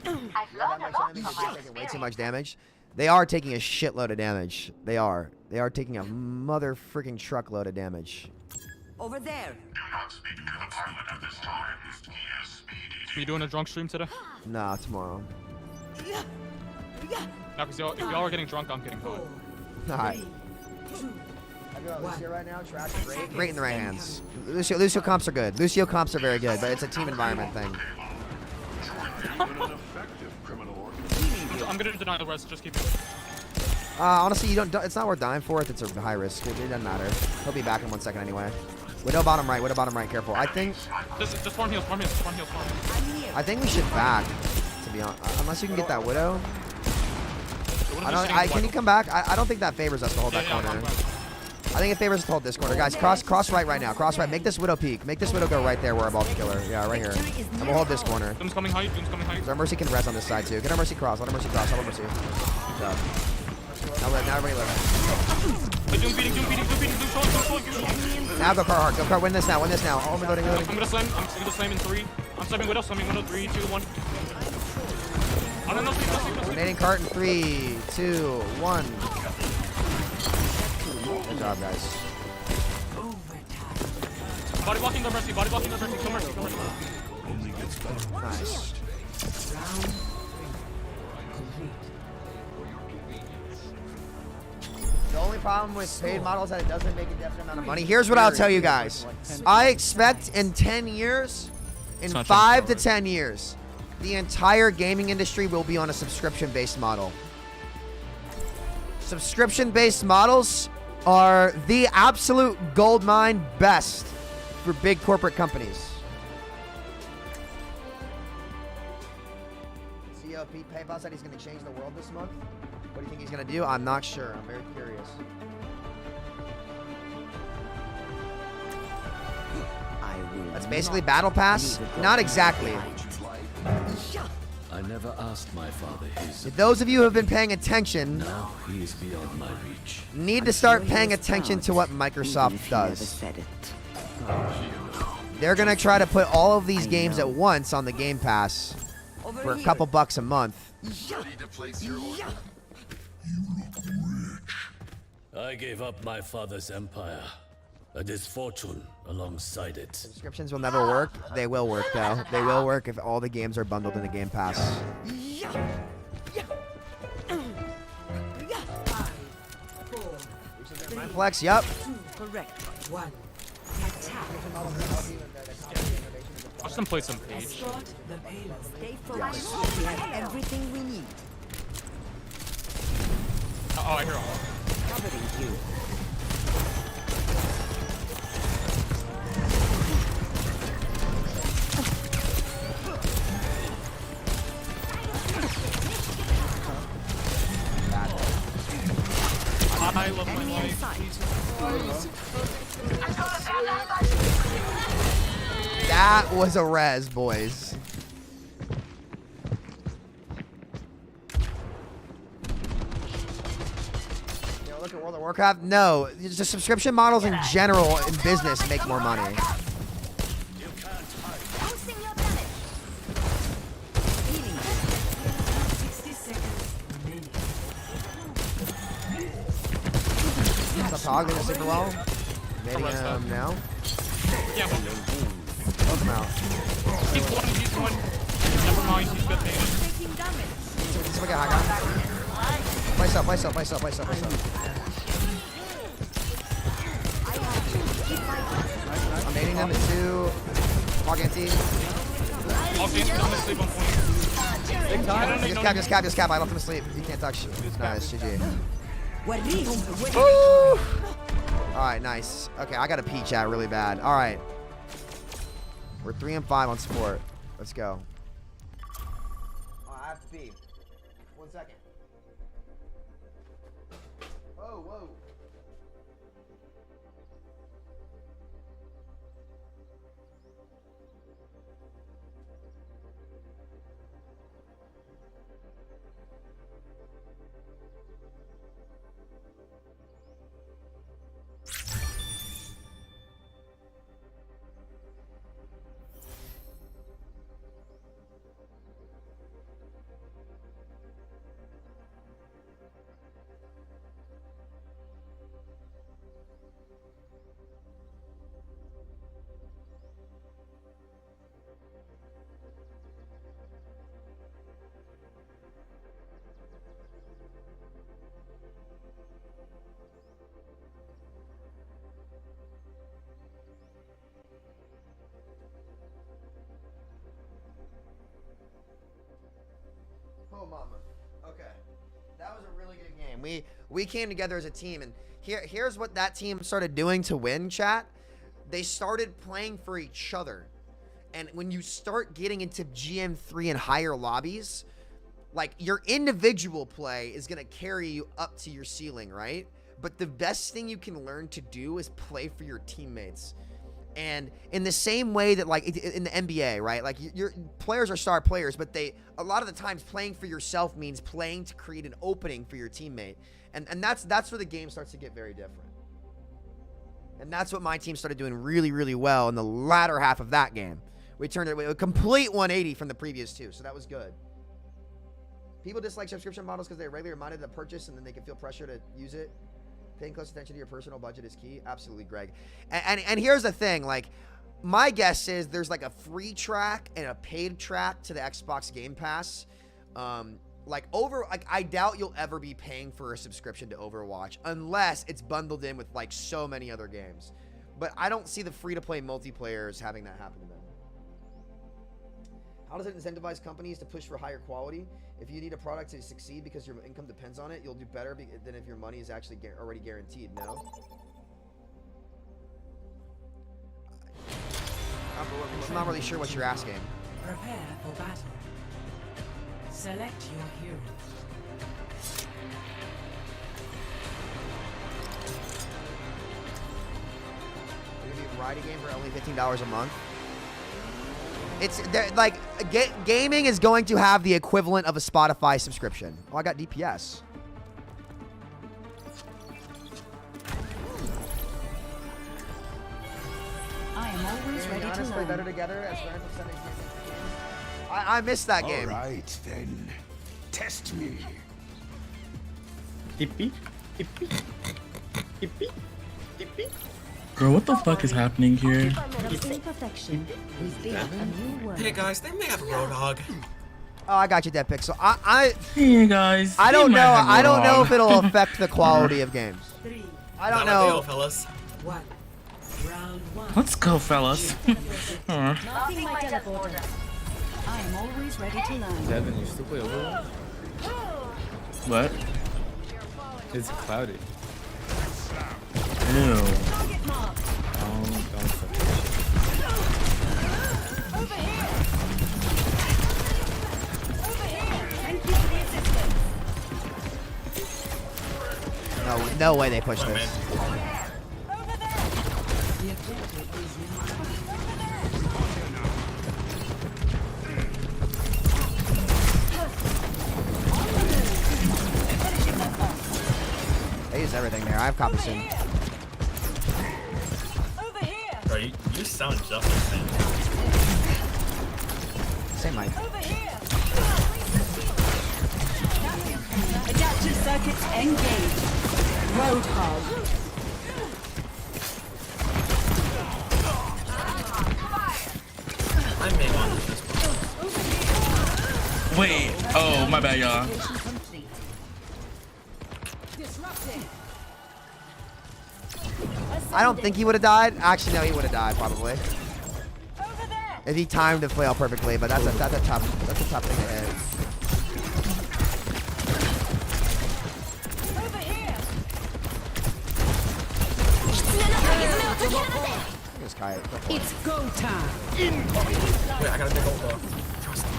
I've learned a lot from my Taking way too experience. much damage. They are taking a shitload of damage. They are. They are taking a mother freaking truckload of damage. Over there. Are you doing a drunk stream today? Nah, tomorrow. No, because if y'all are getting drunk, I'm getting caught. Alright. Lucio right now, trash great in the right hands. Lucio comps are good. Lucio comps are very good, but it's a team environment thing. I'm gonna deny the rest. Just keep it. Honestly, it's not worth dying for if it's a high risk. It doesn't matter. He'll be back in 1 second anyway. Widow bottom right, careful. I think Just farm heals. I think we should back, to be honest. Unless you can get that Widow. Can you come back? I don't think that favors us to hold that corner. I think it favors us to hold this corner. Guys, cross right now. Cross right. Make this Widow peek. Make this Widow go right there where we're about to kill her. Yeah, right here. And we'll hold this corner. Doom's coming high. Our Mercy can res on this side too. Get our Mercy cross. Let our Mercy cross. Help our Mercy. Good job. Now everybody live. Doom beating. Now go car hard. Go car. Win this now. Oh, reloading. I'm gonna slam. I'm gonna slam in 3. I'm slamming Widow. 3, 2, 1. I don't know. Sleep. Nading cart in 3, 2, 1. Good job, guys. Body blocking the Mercy. Kill Mercy. Nice. The only problem with paid models is that it doesn't make a definite amount of money. Here's what I'll tell you guys. I expect in 10 years, in 5 to 10 years, The entire gaming industry will be on a subscription-based model. Subscription-based models are the absolute goldmine best for big corporate companies. CEO Pete PayPal said he's going to change the world this month. What do you think he's going to do? I'm not sure. I'm very curious. That's basically Battle Pass? Not exactly. I never asked my father his. Those of you who have been paying attention Now he is beyond my reach. need to start paying attention to what Microsoft does. Said it. They're going to try to put all of these games at once on the Game Pass for a couple bucks a month. Ready to place your order? I gave up my father's empire, and his fortune alongside it. Subscriptions will never work. They will work, though. They will work if all the games are bundled in the Game Pass. Flex, yup. Correct. One. Attack. Watch them play some Page. Escort the payload. Stay focused. We have everything we need. Oh, I hear all. Covering you. I love my life. That was a res, boys. You know, look at World of Warcraft. No, the subscription models in general in business make more money. Boosting your damage. 60 seconds remaining. What's up, Hog? Doing super well. Maybe now. Yeah, well, Both them out. he's one. Never mind, he's good thing. Taking damage. Let's see if I get Hog on. Place up. I'm baiting them at 2. Hog anti. Okay, I'm gonna sleep on point. Big time. Just cap. I left him asleep. He can't touch. Nice, GG. Alright, nice. Okay, I got to peach out really bad. Alright. We're 3 and 5 on support. Let's go. Oh, I have to pee. 1 second. Whoa. Oh, mama. Okay. That was a really good game. We came together as a team, and here's what that team started doing to win, chat. They started playing for each other. And when you start getting into GM3 and higher lobbies, like, your individual play is going to carry you up to your ceiling, right? But the best thing you can learn to do is play for your teammates. And in the same way that, like, in the NBA, right? Like, your players are star players, but a lot of the times playing for yourself means playing to create an opening for your teammate. And that's where the game starts to get very different. And that's what my team started doing really, really well in the latter half of that game. We turned it a complete 180 from the previous 2, so that was good. People dislike subscription models because they're regularly reminded to purchase and then they can feel pressure to use it. Paying close attention to your personal budget is key. Absolutely, Greg. And here's the thing, like, my guess is there's like a free track and a paid track to the Xbox Game Pass. I doubt you'll ever be paying for a subscription to Overwatch unless it's bundled in with like so many other games. But I don't see the free-to-play multiplayers having that happen to them. How does it incentivize companies to push for higher quality? If you need a product to succeed because your income depends on it, you'll do better than if your money is actually already guaranteed. No. I'm not really sure what you're asking. Prepare for battle. Select your hero. You're gonna be a variety game for only $15 a month. It's like gaming is going to have the equivalent of a Spotify subscription. Oh, I got DPS. I am always ready to Honestly, learn. better together as friends of Sunday games. I missed that game. All right, then. Test me. Hippie, hippie, hippie, hippie. Bro, what the fuck is happening here? Imperfection. We build a new world. Hey guys, they may have a Roadhog. Oh, I got you, Dead Pixel. Hey guys. I don't they might know. have I don't know wrong. if it'll affect the quality of games. 3, I don't Not a deal, know. fellas. 1. Round 1. Let's go, fellas. Huh. Nothing my teleporter. I am always ready to learn. Devin, you still play Overwatch? What? It's cloudy. Ew. Don't fuck that shit. No way they push Come on, this. man. The objective is They use everything there. I have copy soon. Bro, you sound just the same. Same mic. Adaptive circuits engaged. Roadhog. I may want this one. Wait. Oh, my bad, y'all. I don't think he would have died. Actually, no, he would have died probably. If he timed the flail perfectly, but that's a tough thing to hit. This guy. It's go time. Wait, I gotta take over. Trust me.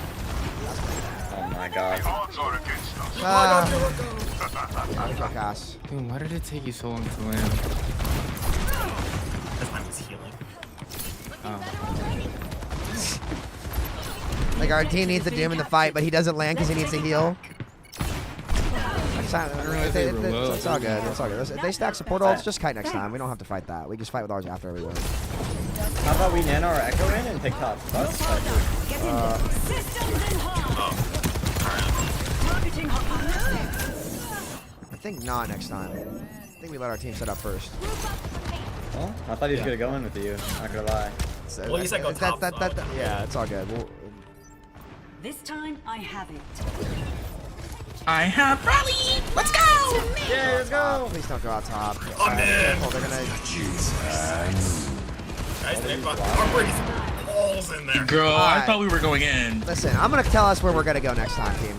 Oh my god. Fuck ass. Dude, why did it take you so long to land? That's why he's healing. Like our team needs to doom in the fight, but he doesn't land because he needs to heal. It's all good. It's all good. If they stack support ults, just kite next time. We don't have to fight that. We just fight with ours after every win. How about we nano our echo in and pick top? Systems in hard. Targeting hard. I think not next time. I think we let our team set up first. Oh, I thought he was gonna go in with you. Not gonna lie. So Well, he said go top, so- yeah, it's all good. This time I have it. I have rally. Let's go. Yeah, let's go. Please don't go out top. Oh, man. Oh, they're gonna. Guys, they've got Harper's balls in there. Girl, I Alright. thought we were going in. Listen, I'm gonna tell us where we're gonna go next time, team.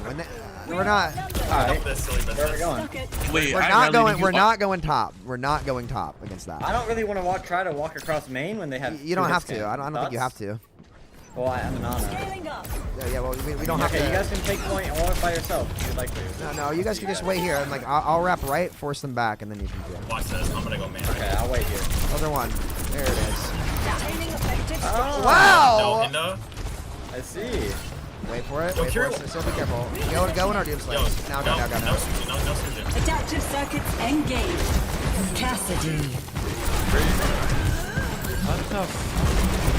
We're not. Alright. This silly business. Where are we going? Wait, We're I'd not rather going. you- We're not going top. We're not going top against that. I don't really want to try to walk across main when they have. You don't have to. I don't think you have to. Well, I am an honor. Scaling up. Yeah. Well, we don't have Okay, to. you guys can take point and walk by yourself if you'd like to. No. You guys can just wait here and like I'll wrap right, force them back, and then you can do it. Watch this. I'm gonna go man. Okay, I'll wait here. Other one. There it is. Attaining effective. Oh, Wow. No. I see. Wait for it. Yo, Wait for Kirill. it. So be careful. Go in our doom Yo, slays. Now. no Suji. Adaptive circuits engaged. Cassidy. What the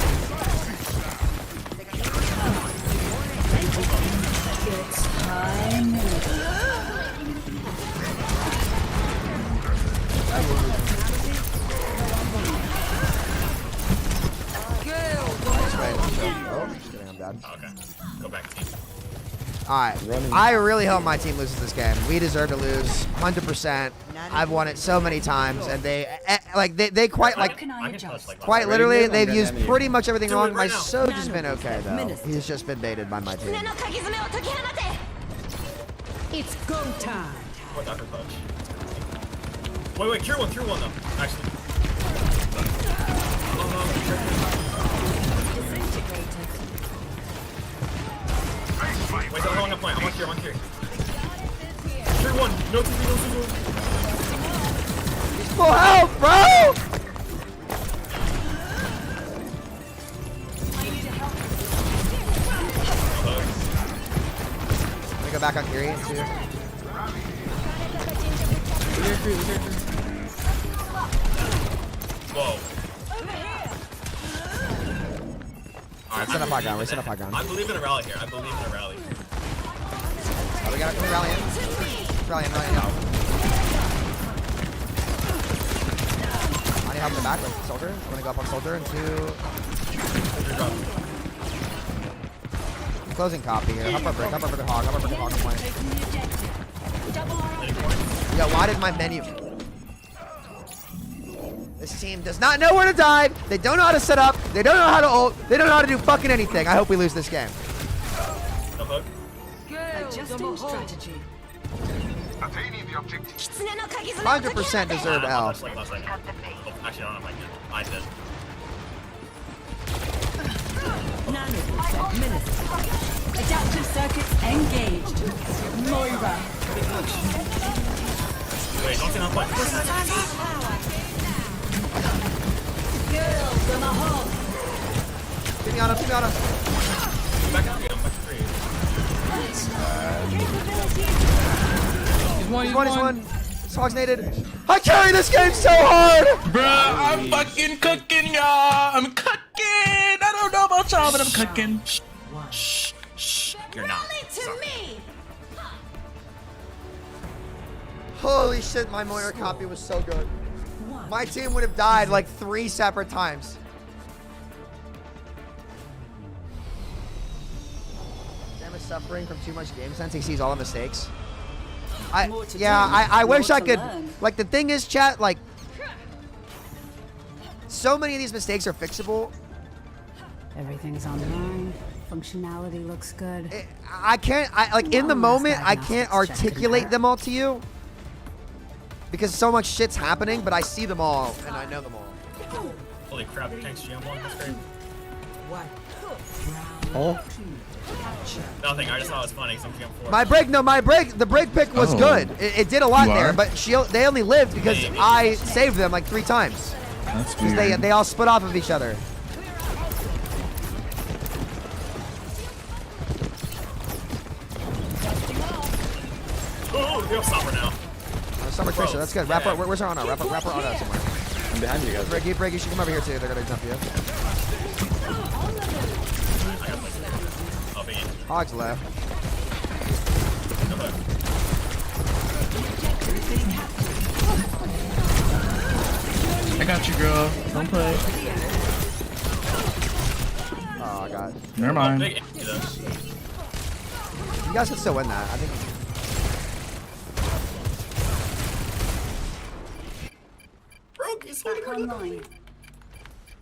It's time. Just kidding, I'm dead. Okay. Go back team. Alright. I really hope my team loses this game. We deserve to lose. 100%. I've won it so many times, and they quite quite literally, they've used pretty much everything wrong. My Soja's been okay though. He's just been baited by my team. It's go time. What Dr. Punch? Wait, cure one though. Actually. Wait, I'm on point. I'm on cure. Cure one. No TP, no TP. Full health, bro! Let me go back on Kiri too. Whoa. Alright, set up high ground. We set up high ground. I believe in a rally here. Oh, We got to rally in. Rally in. I need help in the back with Soldier. I'm gonna go up on Soldier into closing copy here. Hop over the hog. Yo, why did my menu? This team does not know where to dive. They don't know how to set up. They don't know how to ult. They don't know how to do fucking anything. I hope we lose this game. Adjusting strategy. 100% deserve L. Actually, I don't know if I can. I did. Adaptive circuits engaged. Moira. Wait, don't get on point. Girls on the hog. Give me on. Back to three. He's one. He's one. Hog's naded. I carry this game so hard! Bruh, I'm fucking cooking, y'all. I'm cooking. I don't know about y'all, but I'm cooking. Shh. You're not. Holy shit, my Moira copy was so good. My team would have died like 3 separate times. Sam is suffering from too much game sense. He sees all the mistakes. I wish I could. Like, the thing is, chat, like, so many of these mistakes are fixable. Everything's online. Functionality looks good. In the moment, I can't articulate them all to you. Because so much shit's happening, but I see them all, and I know them all. Holy crap, tanks GM1, that's great. Oh. Nothing, I just thought it was funny because I'm GM4. The break pick was good. It did a lot there, but they only lived because I saved them like 3 times. That's weird. They all split off of each other. Oh, we have Summer now. Summer Trisha, that's good. Wrap her, where's her Ana? Wrap her Ana somewhere. I'm behind you guys. Break, you should come over here too. They're gonna jump you. Hog's left. I got you, girl. Don't play. Oh, I got it. Never mind. You guys can still win that. I think.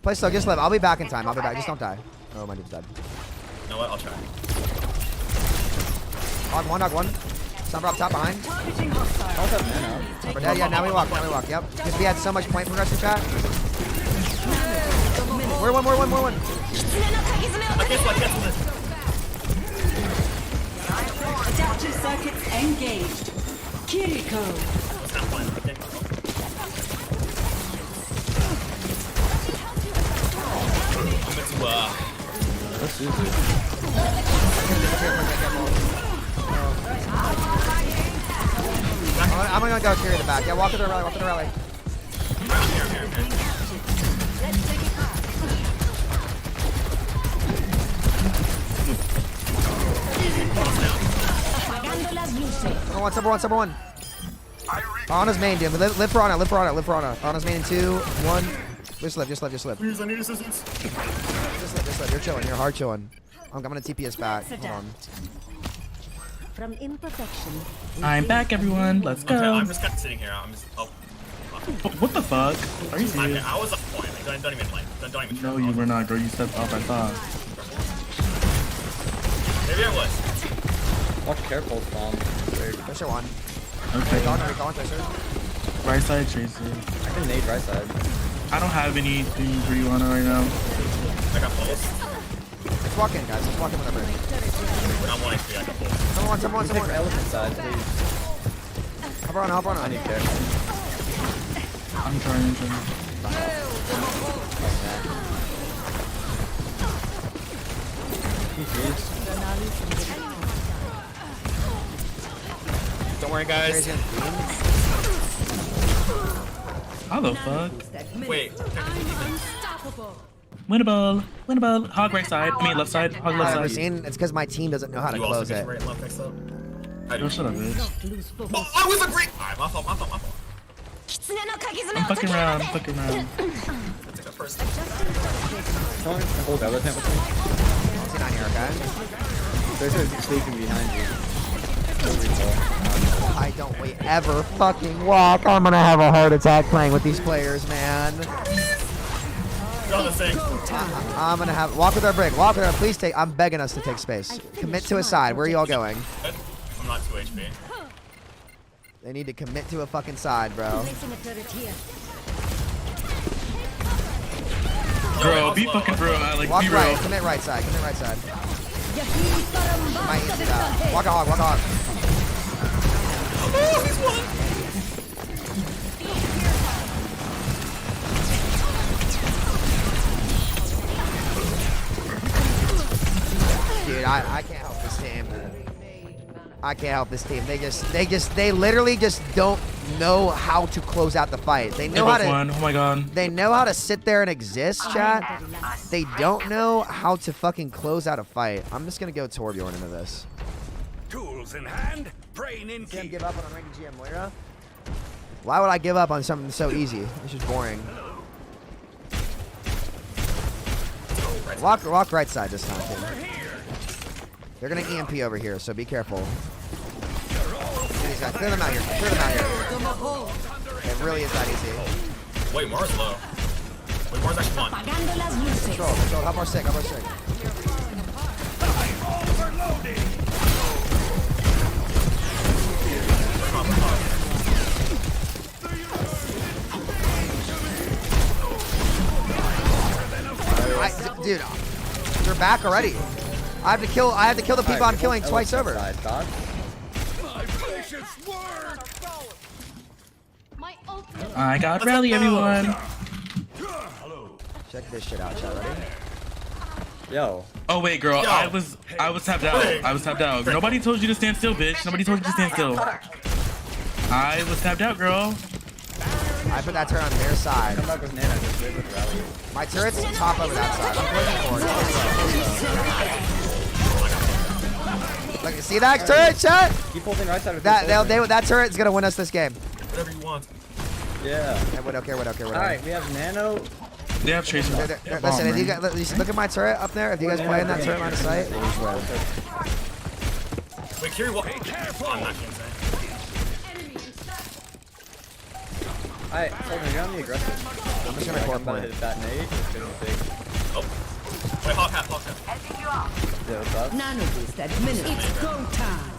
Play slow, just live. I'll be back in time. I'll be back. Just don't die. Oh, my dude's dead. You know what? I'll try. Hog one. Summer up top behind. Yeah, now we walk. Yep. Because we had so much point progression, chat. More one. Adaptive circuits engaged. Kiriko. Let's use it. I'm gonna go carry the back. Yeah, walk to the rally. Number one. Ana's main, dude. Live for Ana. Ana's main in 2, 1. Just live. Please, I need assistance. Just live. You're chilling. You're hard chilling. I'm gonna TP us back. Hold on. From imperfection. I'm back, everyone. Let's go. Okay, I'm just kind of sitting here. I'm just. Oh. What the fuck? Are you serious? I was off point. Like, don't even. No, you were not, girl. You stepped off, I thought. Maybe I was. Watch careful, Tom. Tracer one. Okay. Recon, Tracer. Right side, Tracer. I can nade right side. I don't have anything for you on it right now. I got pulse. Let's walk in, guys. Let's walk in with everybody. We're not 1 HP. I got pulse. Someone. Take the elephant side, please. Hop on. I need care. I'm trying. Don't worry, guys. How the fuck? Wait. Winnable. Hog right side. I mean left side. Hog left I've side. seen. It's because my team doesn't know how to You also close get it. right and left next up. I do. Oh, shut up, bitch. Oh, I was a great. Alright, my fault. I'm fucking around. I took a first. Someone hold elephant with me. Sit down here, okay? There's sleeping behind you. I don't ever fucking walk. I'm gonna have a heart attack playing with these players, man. You're on the same. I'm gonna have walk with our brick. Walk with our. Please take. I'm begging us to take space. Commit to a side. Where are y'all going? I'm not 2 HP. They need to commit to a fucking side, bro. Girl, be fucking real. Like, Walk be right. real. Commit right side. Might into that. Walk a hog. Oh, he's one. Dude, I can't help this team. They literally just don't know how to close out the fight. They know how to. Oh my god. They know how to sit there and exist, chat. They don't know how to fucking close out a fight. I'm just gonna go Torbjorn into this. Tools in hand, brain in Can't key. give up on a ranked GM Moira. Why would I give up on something so easy? It's just boring. Walk right side this time, too. They're gonna EMP over here, so be careful. These guys, clear them out here. It really is that easy. Wait, Mars low. Wait, Mars actually won. Control. Help our sick. Dude, they're back already. I have to kill the people I'm killing twice over. I got rally, everyone. Check this shit out, chat. Ready? Yo. Oh wait, girl. I was tapped out. Nobody told you to stand still, bitch. Nobody told you to stand still. I was tapped out, girl. I put that turret on their side. Come back with Nana. Just wait with rally. My turret's top over that side. I'm pushing forward. Look, see that turret, chat? Keep holding right side with That turret's gonna win us this game. Whatever you want. Yeah. We don't care. Alright, we have Nano. They have Tracer. Listen, if you guys look at my turret up there. If you guys play in that turret line of sight, they just win. Wait, Kiri, what? Oh, I'm not gonna say. Alright, Soldier, you're on the aggressive. I'm just gonna core I'm about to point. hit that nade. It's gonna be big. Oh. Wait, Hawk half. Yeah, what's up? Nano boost administered. It's go time.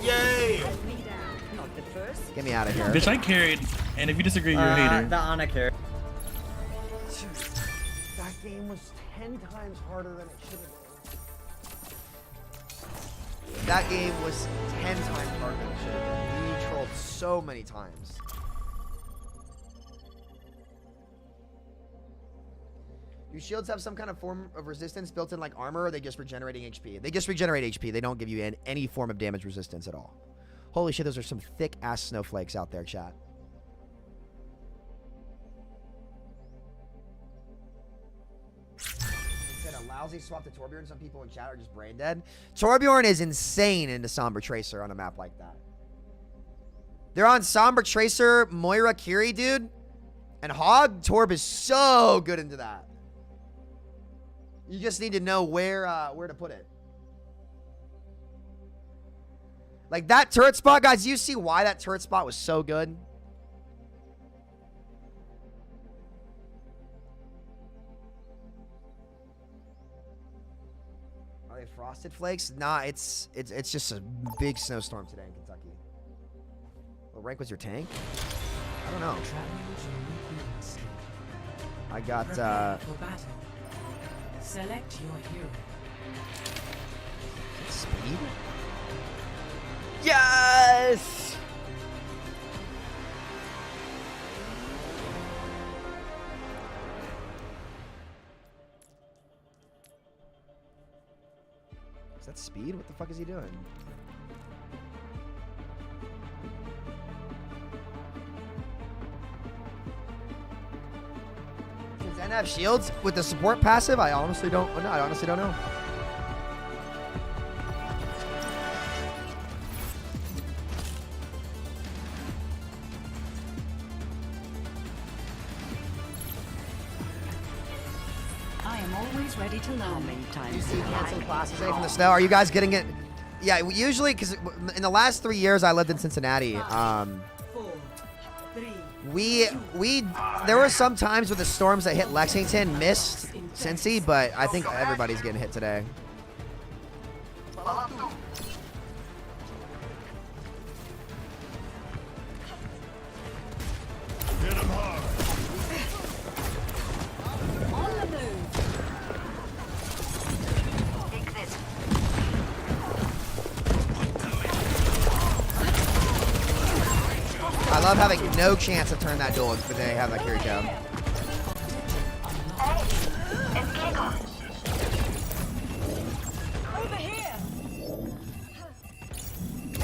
Yay! Get me out of here. Bitch, I carried. And if you disagree, you're a hater. The Ana carry. That game was 10 times harder than it should have been. That game was 10 times harder than it should have been. We trolled so many times. Do shields have some kind of form of resistance built in like armor, or are they just regenerating HP? They just regenerate HP. They don't give you any form of damage resistance at all. Holy shit, those are some thick-ass snowflakes out there, chat. Said a lousy swap to Torbjorn. Some people in chat are just brain dead. Torbjorn is insane into Somber Tracer on a map like that. They're on Somber Tracer, Moira Kiri, dude. And Hog Torb is so good into that. You just need to know where to put it. Like that turret spot, guys, you see why that turret spot was so good? Are they frosted flakes? Nah, it's just a big snowstorm today in Kentucky. What rank was your tank? I don't know. I got Select your hero. speed. Yes! Is that speed? What the fuck is he doing? Does Zen have shields with the support passive? I honestly don't know. I honestly don't know. I am always ready to learn. Many times You see cancel classes today from the snow. Are you guys getting it? Yeah, usually, because in the last 3 years I lived in Cincinnati, 4, 3, there were some times with the storms that hit Lexington missed Cincy, but I think everybody's getting hit today. On the move. I love having no chance to turn that duel if they have that carry down. Over here.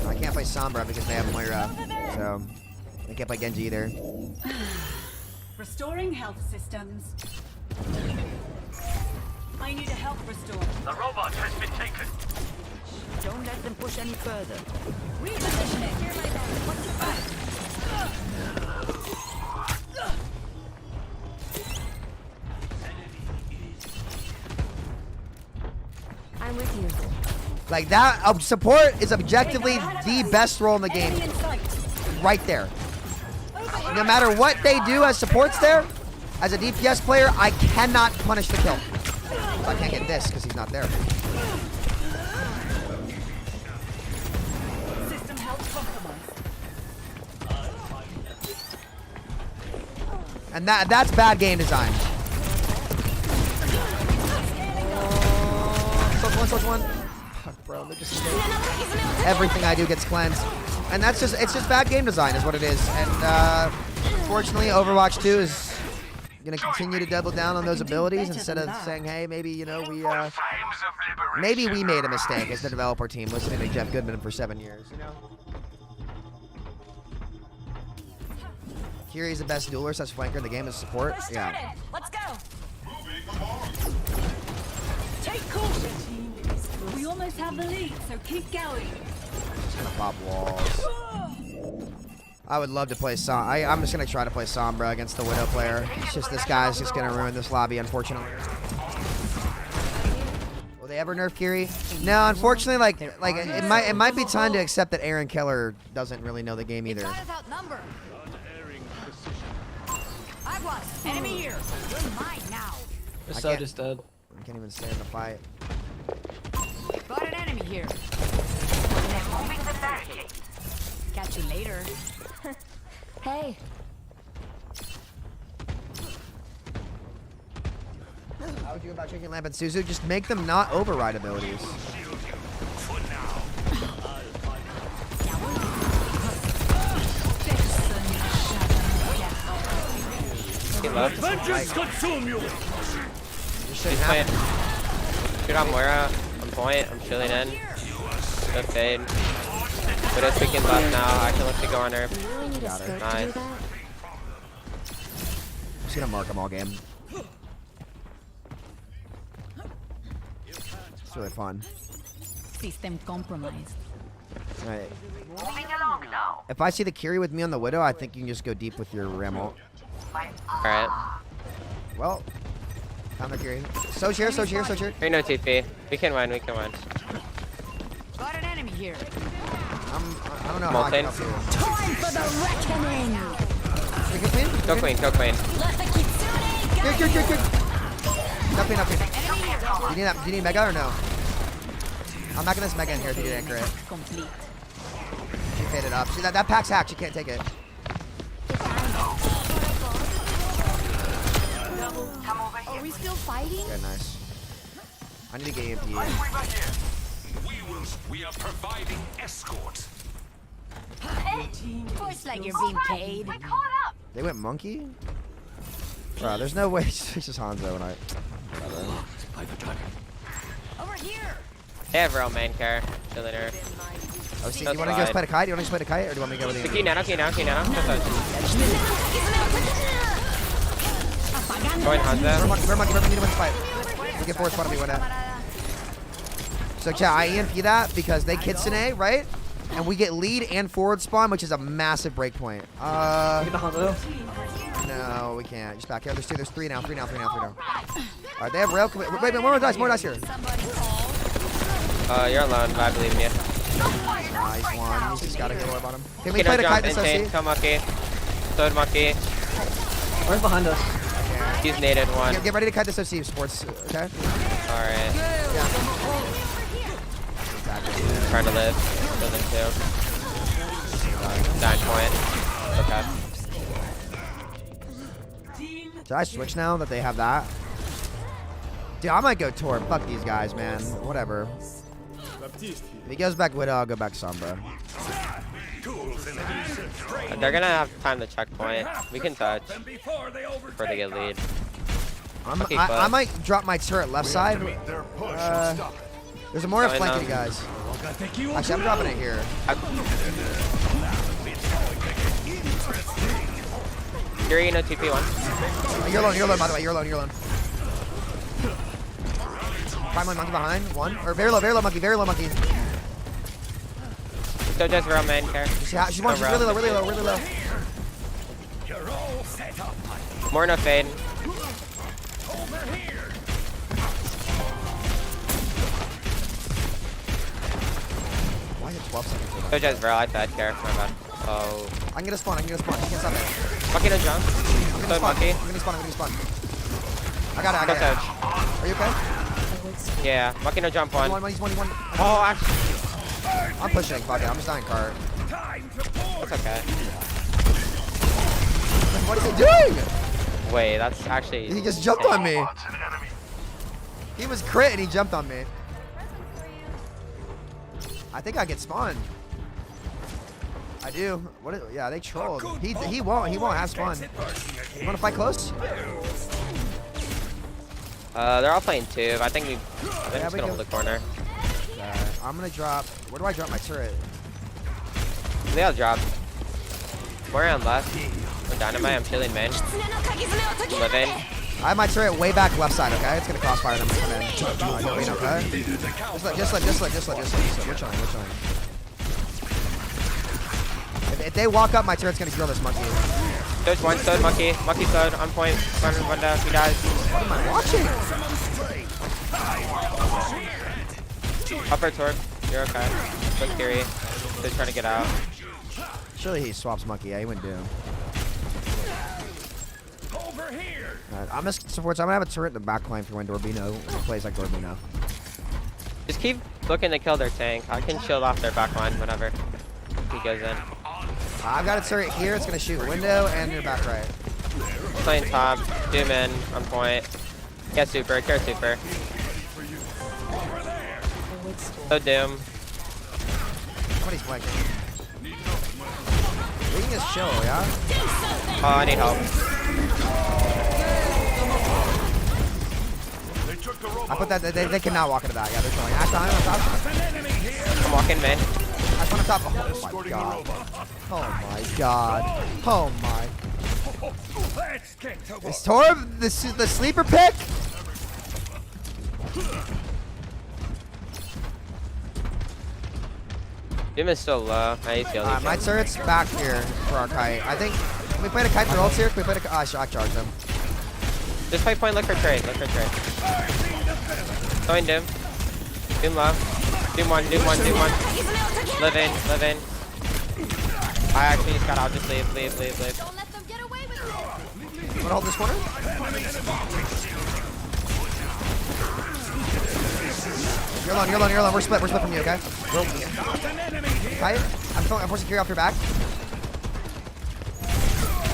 I can't play Sombra because they have Moira, so I can't play Genji either. Restoring health systems. I need a health restore. The robot has been taken. Don't let them push any further. Reposition it. Here, my guard. What's your back? I'm with you. Like that, support is objectively the best role in the game, Enemy in sight. right there. No matter what they do as supports there, as a DPS player, I cannot punish the kill. So I can't get this because he's not there. System health compromised. And that's bad game design. Source one. Fuck, bro. They're just everything I do gets cleansed. And it's just bad game design is what it is. And unfortunately, Overwatch 2 is gonna continue to double down on those abilities instead of saying, hey, maybe, you know, maybe we made a mistake as the developer team listening to Jeff Goodman for 7 years, you know? Kiri's the best dueler / flanker in the game as support. Yeah. Let's go. Take caution. We almost have the lead, so keep going. Just gonna pop walls. I would love to play I'm just gonna try to play Sombra against the Widow player. It's just this guy's just gonna ruin this lobby, unfortunately. Will they ever nerf Kiri? No, unfortunately, like it might be time to accept that Aaron Keller doesn't really know the game either. I've lost. Enemy here. You're mine now. Just I so can't- just dead. I can't even stay in the fight. Got an enemy here. Catch you later. Hey, How would you go about changing Lamp and Suzu? Just make them not override abilities. He left. Vengeance consume you! He's playing. Shoot on Moira. On point. I'm chilling in. Go fade. Widow's peeking left now. I can look to go on her. Got her. Nice. Just gonna mark them all game. It's really fun. System compromised. Alright. If I see the Kiri with me on the Widow, I think you can just go deep with your Ram ult. Alright. Well, I'm not curious. Soch here, Soch here, Soch here. We no TP. We can win, we can win. Got an enemy here. I don't know how I can help you. Time for the reckoning! We can queen? Go queen, go queen. Good. Nothing. Do you need mega or no? I'm not gonna mega in here if you did anchor it. Complete. She faded up. See that pack's hacked, she can't take it. Are we still fighting? Okay, nice. I need to get EMP. We are providing escort. Voice like you're being paid. We caught up. They went monkey? Bro, there's no way it's just Hanzo when I... Whatever. Over here. They have real main care. Chilling her. Oh, see, you want to go play the kite? You want to play the kite, or do you want me to go with The the key nano. Going Hanzo. We're monkey, we need to win the fight. We get forward spot if we win it. So, chat, I EMP that because they Kitsune, right? And we get lead and forward spawn, which is a massive break point. No, we can't. Just back here. There's two. There's three now. Three now. Alright, they have rail. Wait, more dice here. You're alone, but I believe in you. Nice one. He's just got to go up on him. Can we Key play no the kite jump, this insane. OC? Come monkey. Third monkey. One's behind us. He's naded one. Get ready to kite this OC sports, okay? Alright. Trying to live. Building 2. 9 point. Okay. Should I switch now that they have that? Dude, I might go Tor. Fuck these guys, man. Whatever. If he goes back Widow, I'll go back Sombra. They're gonna have time to checkpoint. We can touch before they get lead. I might drop my turret left side. There's a more flanking you guys. Actually, I'm dropping it here. You're no TP one. You're alone, by the way. You're alone. Prime monkey behind. One. Or very low monkey. So just real main care. She's really low. More no fade. Why is it 12 seconds? So just real, I fed care. My bad. Oh. I can get a spawn. You can't stop it. Monkey no jump. Third monkey. I'm gonna spawn. I got it. Are you okay? Yeah. Monkey no jump one. He's one. Oh, actually. I'm pushing. Fuck it. I'm just dying cart. That's okay. What is he doing? Wait, that's actually... He just jumped on me. He was crit and he jumped on me. I think I get spawned. I do. Yeah, they trolled. He won't have spawn. You wanna fight close? They're all playing 2. I think they're just gonna hold the corner. I'm gonna drop. Where do I drop my turret? They all dropped. We're on left. We're dynamite. I'm chilling main. Living. I have my turret way back left side, okay? It's gonna crossfire them. Come in. Okay? Just let. We're chilling. If they walk up, my turret's gonna kill this monkey. There's one third monkey. Monkey third on point. Running one down. He dies. What am I watching? Upper torp. You're okay. Quick theory. They're trying to get out. Surely he swaps monkey. Yeah, he went doom. I'm gonna support. So I'm gonna have a turret in the back line for when Dorbino plays like Dorbino. Just keep looking to kill their tank. I can shield off their back line whenever he goes in. I've got a turret here. It's gonna shoot window and your back right. Playing top. Doom in. On point. Get super. Care super. So doom. Somebody's flanking. We can just chill, yeah? Oh, I need help. I put that. They cannot walk into that. Yeah, they're chilling. Ash behind on top. I'm walking main. Ash on top. Oh my god. Oh my. Is Torb the sleeper pick? Doom is still low. I need to My turret's back here for our kite. I think Can we play the kite for ults here? Can we play the... I shock charge them. Just play point, look for trade, look for trade. Going Doom. Doom low. Doom one. Live in. I actually just got out, just leave. Don't let them get away with it. Wanna hold this corner? You're alone. We're split from you, okay? Kite. I'm forcing Kiri off your back.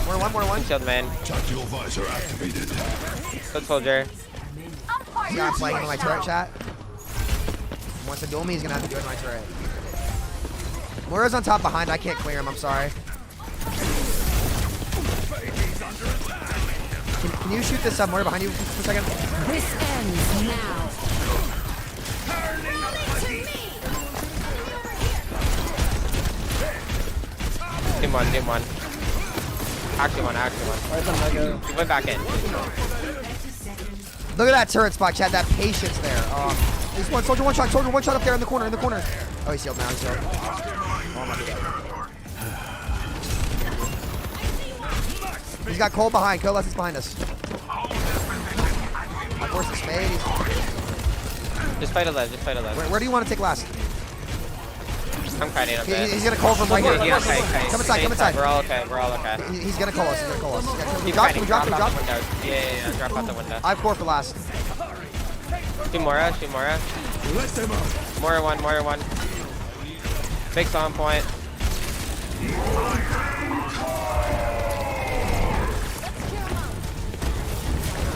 More one. Shield man. Tactical visor activated. Good soldier. Yeah, I'm playing in my turret chat. Wants to duel me, he's gonna have to do it in my turret. Moira's on top behind, I can't clear him, I'm sorry. Can you shoot this Moira behind you for a second? This ends now. Team one. Actually one. Where's the mega? He went back in. Look at that turret spot, Chad, that patience there. There's one, soldier one shot up there in the corner. Oh, he's healed now, he's healed. Oh my God. He's got Cole behind, Coalesce is behind us. I forced the spade. Just fight a ledge. Where do you want to take last? I'm kiting a bit. He's gonna call from right here. Come inside. We're all okay. He's gonna call us. Can we drop? Drop out the window. Yeah, drop out the window. I have core for last. Shoot Moira. Moira one. Big on point.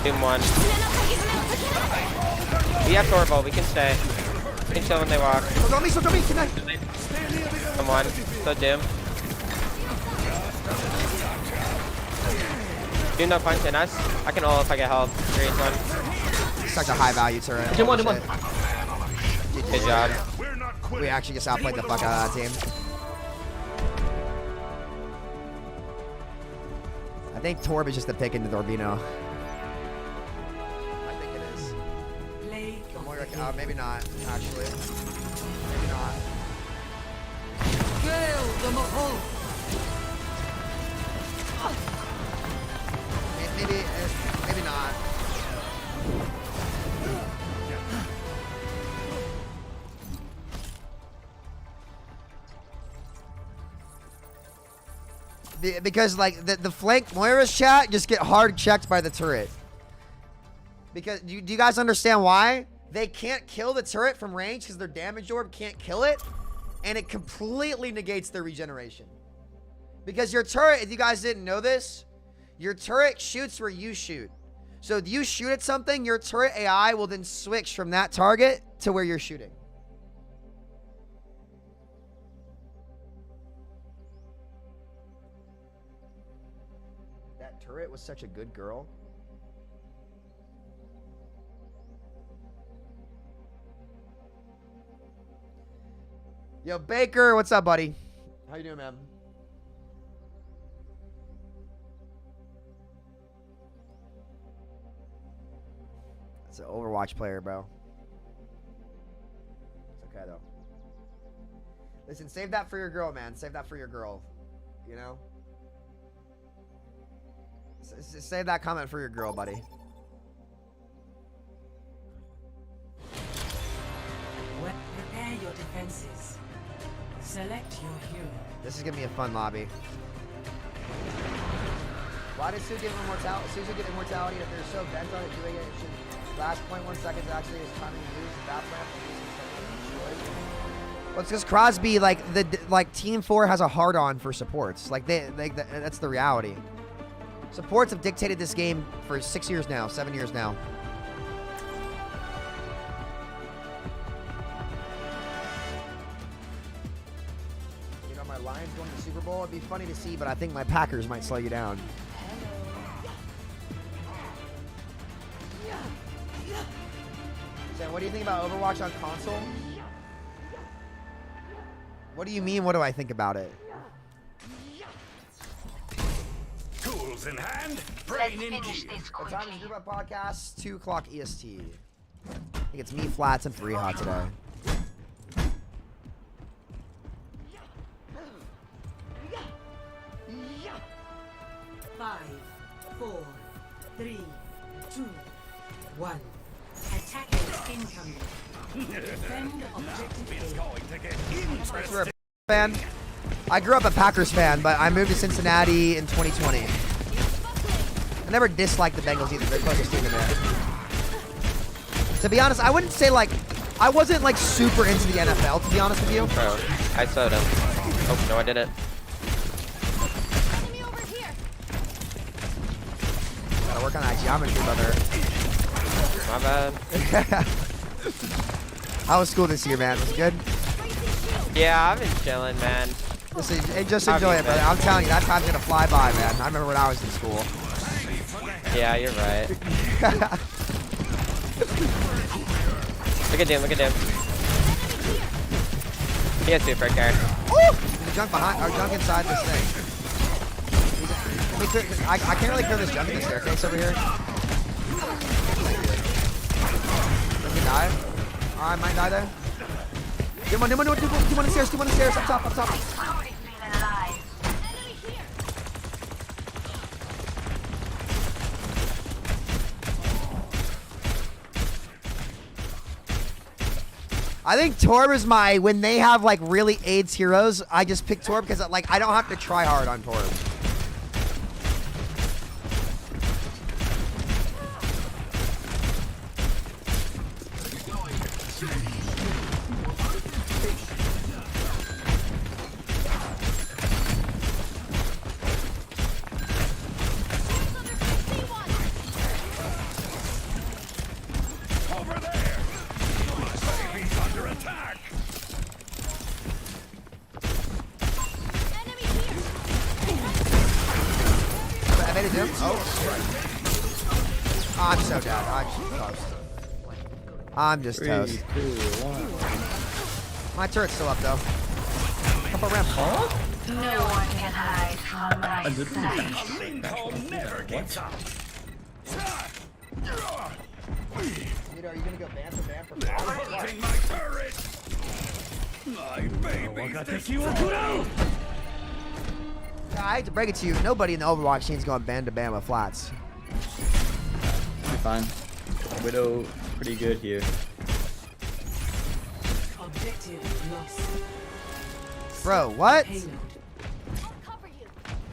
Doom one. We have Torval, we can stay. We can chill when they walk. So me, connect. Come on, so Doom. Doom no punch in us. I can ult if I get help. 3 1. Such a high value turret. Doom one. Good job. We actually just outplayed the fuck out of that team. I think Torb is just the pick into Dorbino. I think it is. Maybe not, actually. Maybe not. Maybe not. Because like the flank Moira's chat just get hard checked by the turret. Because do you guys understand why? They can't kill the turret from range because their damage orb can't kill it, and it completely negates their regeneration. Because your turret, if you guys didn't know this, your turret shoots where you shoot. So if you shoot at something, your turret AI will then switch from that target to where you're shooting. That turret was such a good girl. Yo, Baker, what's up, buddy? How you doing, man? That's an Overwatch player, bro. It's okay, though. Listen, save that for your girl, man. Save that for your girl. You know? Save that comment for your girl, buddy. Prepare your defenses. Select your hero. This is gonna be a fun lobby. Why did Sue give immortality? Suzu give immortality if they're so bent on it doing it. It should last 0.1 seconds actually is time to use that plan. Well, it's because Crosby, like Team 4 has a hard on for supports. That's the reality. Supports have dictated this game for 6 years now, 7 years now. You know, my Lions going to the Super Bowl, it'd be funny to see, but I think my Packers might slow you down. Sam, what do you think about Overwatch on console? What do you mean, what do I think about it? Tools in hand, Let's finish this What time is quickly. Group Up Podcast? 2 o'clock EST. I think it's me, Flats, and Fariha today. 5, 4, 3, 2, 1. Attackers incoming. Defend objective A. Fan. I grew up a Packers fan, but I moved to Cincinnati in 2020. I never disliked the Bengals either. They're the closest team to me. To be honest, I wouldn't say like I wasn't like super into the NFL. To be honest with you. Bro, I sewed him. Oh no, I didn't. Gotta work on that geometry, brother. My bad. How was school this year, man? Was it good? Yeah, I've been chilling, man. Just enjoy it, brother. I'm telling you, that time's gonna fly by, man. I remember when I was in school. Yeah, you're right. Look at him, look at him. He has super care. There's a junk behind, or junk inside this thing. I can't really clear this junk in the staircase over here. Does he die? Oh, I might die there. Do one on the stairs, up top. I think Torb is when they have like really AIDS heroes, I just pick Torb because like I don't have to try hard on Torb. I'm so dead. I'm just toast. 3, 2, 1. My turret's still up though. Up a ramp. No one can hide from my sight. Never gets up. Samito, are you gonna go ban for Hunting my turret. My baby. I hate to break it to you, nobody in the Overwatch scene's going ban to ban with flats. Be fine. Widow, pretty good here. Objective lost. Bro, what?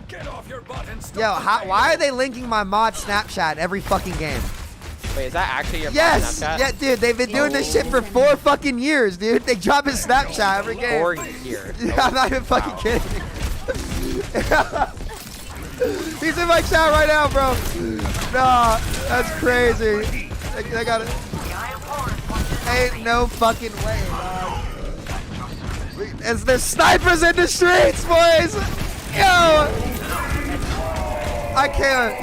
Get off your butt and stop. Yo, why are they linking my mod Snapchat every fucking game? Wait, is that actually your Yes! Snapchat? Yeah, dude, they've been doing this shit for 4 fucking years, dude. They drop his Snapchat every game. 4 years. I'm not even fucking kidding. He's in my chat right now, bro. Nah, that's crazy. They got it. Ain't no fucking way, dog. There's snipers in the streets, boys. Yo, I can't.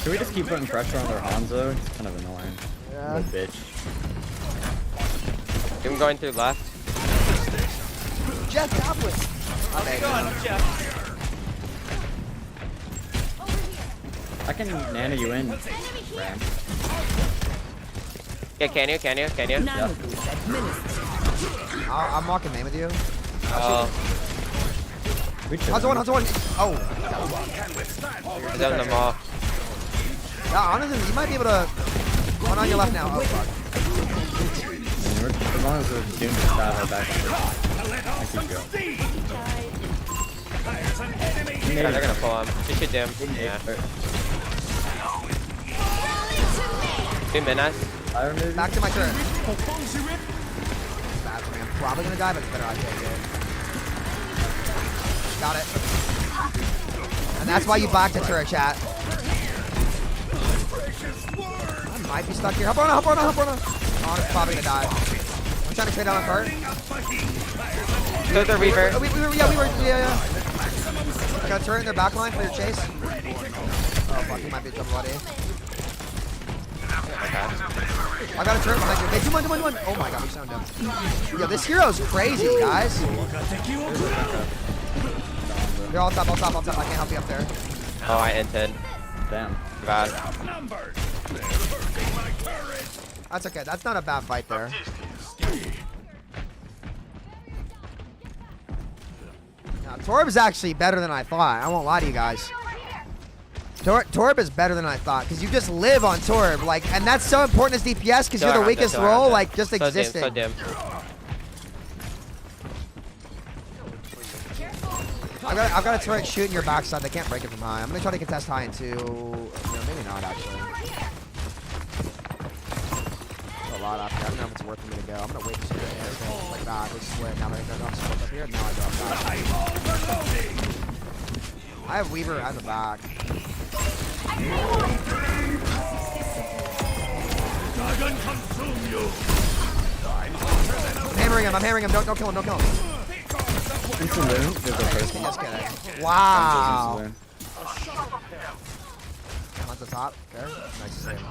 Should we just keep putting pressure on their Hanzo? It's kind of annoying. Yeah. Little bitch. I'm going through left. Jeff Goblin. I can nano you in, Ram. Yeah, can you? Yeah. I'm walking main with you. Hanzo one. Oh. I zoned them all. Yeah, honestly, you might be able to. One on your left now. Oh, fuck. As long as we're doing this battle back on I keep going. Yeah, they're gonna pull him. You should dim. Yeah. 2 minutes. Back to my turret. Bad for me. I'm probably gonna die, but it's better I take it. Got it. And that's why you back to turret, chat. I might be stuck here. Hop on. Oh, I'm probably gonna die. I'm trying to trade out on cart. Go the Reaver. We were. Got a turret in their back line for your chase. Oh, fuck, he might be in trouble, buddy. I got a turret behind you. Hey, do one. Oh my god, we sound dumb. Yo, this hero's crazy, guys. You're all top. I can't help you up there. Oh, I entered. Damn. Bad. That's okay. That's not a bad fight there. No, Torb is actually better than I thought. I won't lie to you guys. Torb is better than I thought because you just live on Torb, like, and that's so important as DPS because you're the weakest role, like, just existing. So dim. I've got a turret shooting your backside. They can't break it from high. I'm gonna try to contest high into. No, maybe not actually. A lot up here. I don't know if it's worth for me to go. I'm gonna wait for it. Like that. They split. Now they're not split up here. Now I drop that. I have Weaver at the back. I'm hammering him. Don't kill him. Don't kill him. Just kidding. Wow. I'm at the top. Okay. Nice to see him.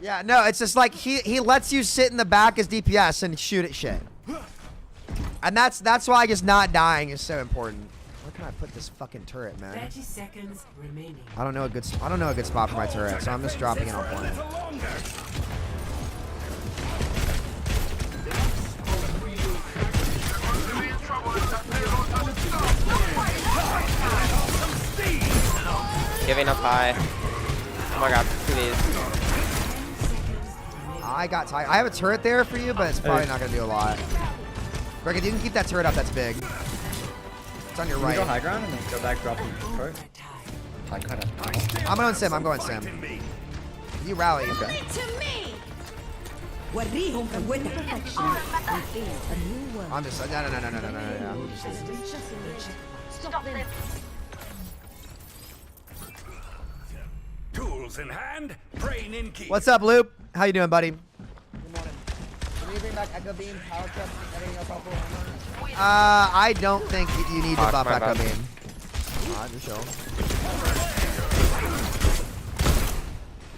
Yeah, no, it's just like he lets you sit in the back as DPS and shoot at shit. And that's why just not dying is so important. Where can I put this fucking turret, man? 30 seconds remaining. I don't know a good spot for my turret, so I'm just dropping it on point. Giving up high. Oh my god, please. I got tired. I have a turret there for you, but it's probably not gonna do a lot. Greg, if you can keep that turret up, that's big. It's on your right. Can we go high ground and then go back dropping turret? I'm going Sim. I'm going Sim. You rally. Okay. I'm just no. Stop them. Tools in hand, brain in key. What's up, Loop? How you doing, buddy? Good morning. Can you bring back Echo Beam, Power Trap, everything else helpful? I don't think you need to buff Echo Beam. Just show.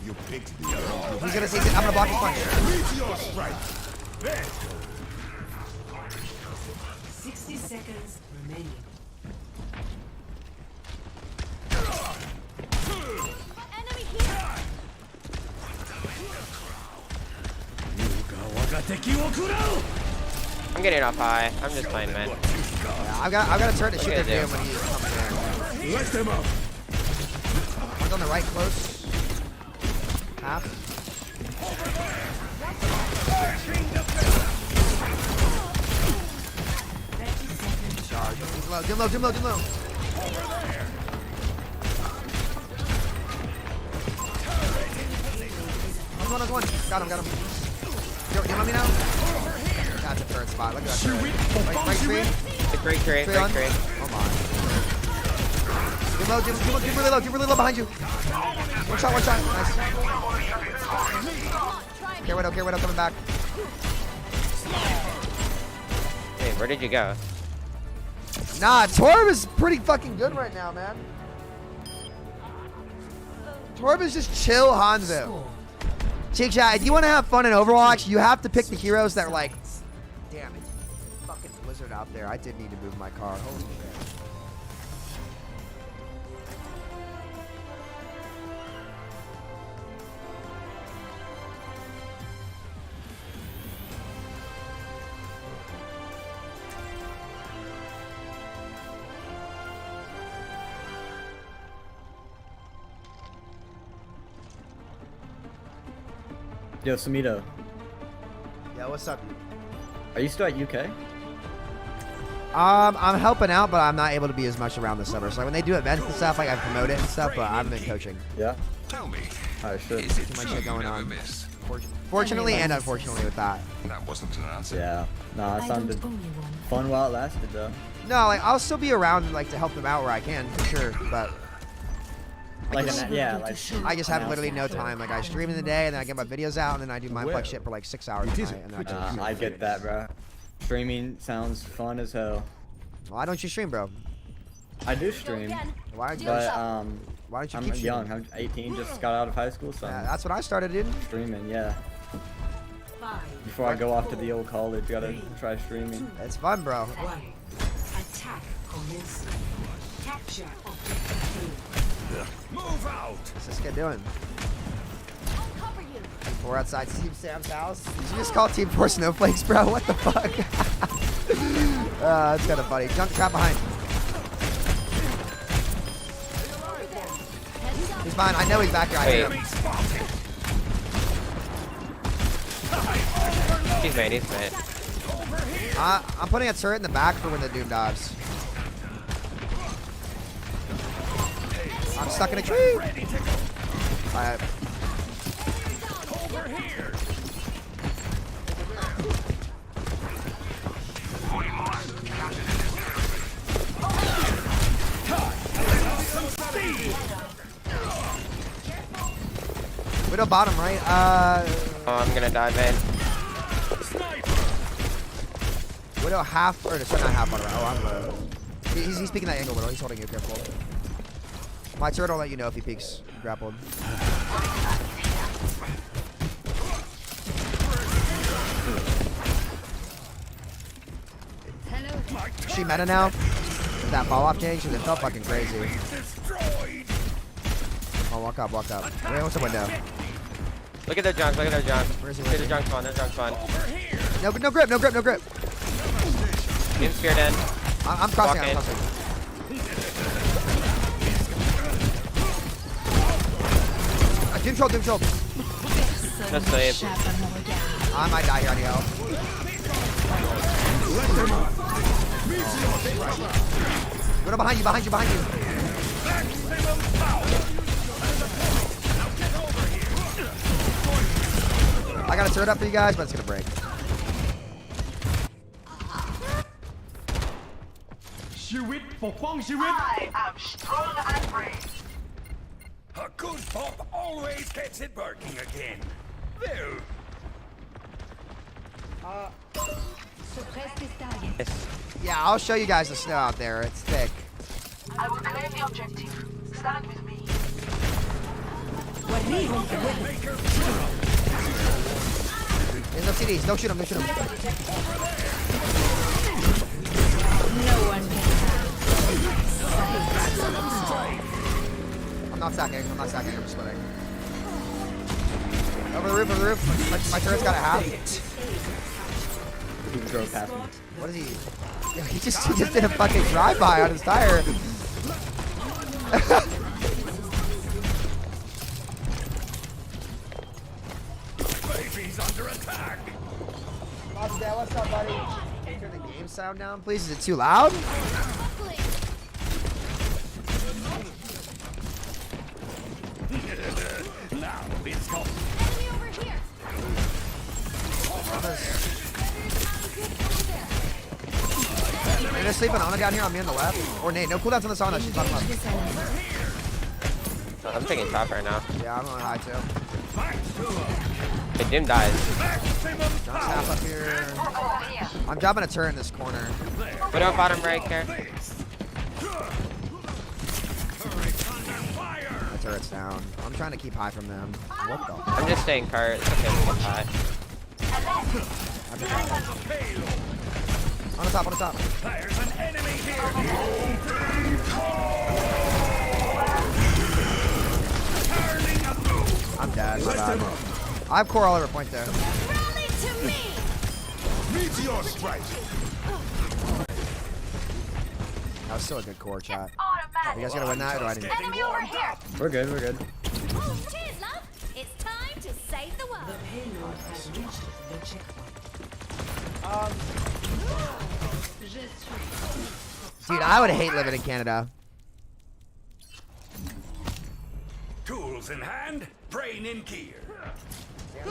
You picked me. He's gonna see. I'm gonna block his punch. 60 seconds remaining. I'm getting off high. I'm just playing mid. Yeah, I've got a turret to shoot at him when he comes in. Let them up. One's on the right, close. Half. Charge. He's low. Dim low. There's one. Got him. You want me now? That's a third spot. Look at that turret. Right tree. The great trade. Oh my. Give really low behind you. One shot. Nice. Care Widow coming back. Hey, where did you go? Nah, Torb is pretty fucking good right now, man. Torb is just chill Hanzo. Cheek chat, if you want to have fun in Overwatch, you have to pick the heroes that are like, damn it, fucking blizzard out there. I did need to move my car. Holy shit. Yo, Samito. Yeah, what's up? Are you still at UK? I'm helping out, but I'm not able to be as much around the summer. So like, when they do events and stuff, like I promote it and stuff, but I haven't been coaching. Yeah. Tell me, I should. is it Too much true shit you going never on. miss? Fortunately and unfortunately with that. That wasn't an answer. Yeah. Nah, it sounded fun while it lasted, though. No, like I'll still be around, like to help them out where I can, for sure. But Like, I just have literally no time. Like I stream in the day, and then I get my videos out, and then I do Mindfuck shit for like 6 hours a night. And then I get that, bro. Streaming sounds fun as hell. Why don't you stream, bro? I do stream, Why don't you? but Why don't you I'm keep young. streaming? I'm 18, just got out of high school, so Yeah, I'm that's what I started, dude. streaming. Yeah. 5, Before I go off to the old college, gotta try streaming. It's fun, bro. 1. Attack commencing. Capture objective. Move out. What's this kid doing? 4 outside Team Sam's house. Did you just call Team 4 snowflakes, bro? What the fuck? That's kind of funny. Junk trap behind. He's fine. I know he's back here. I hear him. He's made, he's made. I'm putting a turret in the back for when the Doom dives. I'm stuck in a tree. Alright. Widow bottom, right? Oh, I'm gonna die, man. Widow half, or sorry, not half bottom. Oh, I'm he's peeking that angle, Widow. He's holding you, careful. My turret will let you know if he peeks grappled. Is she meta now? With that fall off change? Because it felt fucking crazy. Oh, walk up, walk up. Wait, what's the window? Look at their junk, look at their junk. Where's he? See the junk spawn, their junk spawn. No grip, no grip, no grip. Team speared in. I'm crossing, I'm crossing. Doom troll, doom troll. No save. I might die here, I need help. Widow behind you, behind you, behind you. I got a turret up for you guys, but it's gonna break. I am strong and brave. A good pop always gets it working again. Well. Yeah, I'll show you guys the snow out there. It's thick. I will claim the objective. Stand with me. There's no CDs. Don't shoot him, don't shoot him. No one can I'm not stacking, I'm not stacking, I'm just splitting. Over the roof, over the roof. My turret's got a half. He drove past me. What is he? Yo, he just did a fucking drive-by on his tire. Baby's under attack. What's up, buddy? Can you turn the game sound down, please? Is it too loud? Now it's gone. They're sleeping Ana down here on me on the left. Or Nate, no cooldowns on this Ana. She's bottom left. I'm taking top right now. Yeah, I'm on high too. The Doom dies. John Staff up here. I'm dropping a turret in this corner. Widow bottom right here. The turret's down. I'm trying to keep high from them. What the? I'm just staying cart. It's okay to get high. On the top, on the top. There's an enemy here. I'm dead. My bad. I have core all over point there. Meteor strike. That was still a good core chat. You guys gonna win that or do I need? Enemy over here. We're good, we're good. Cheers, love. It's time to save the world. Dude, I would hate living in Canada. Tools in hand, brain in gear.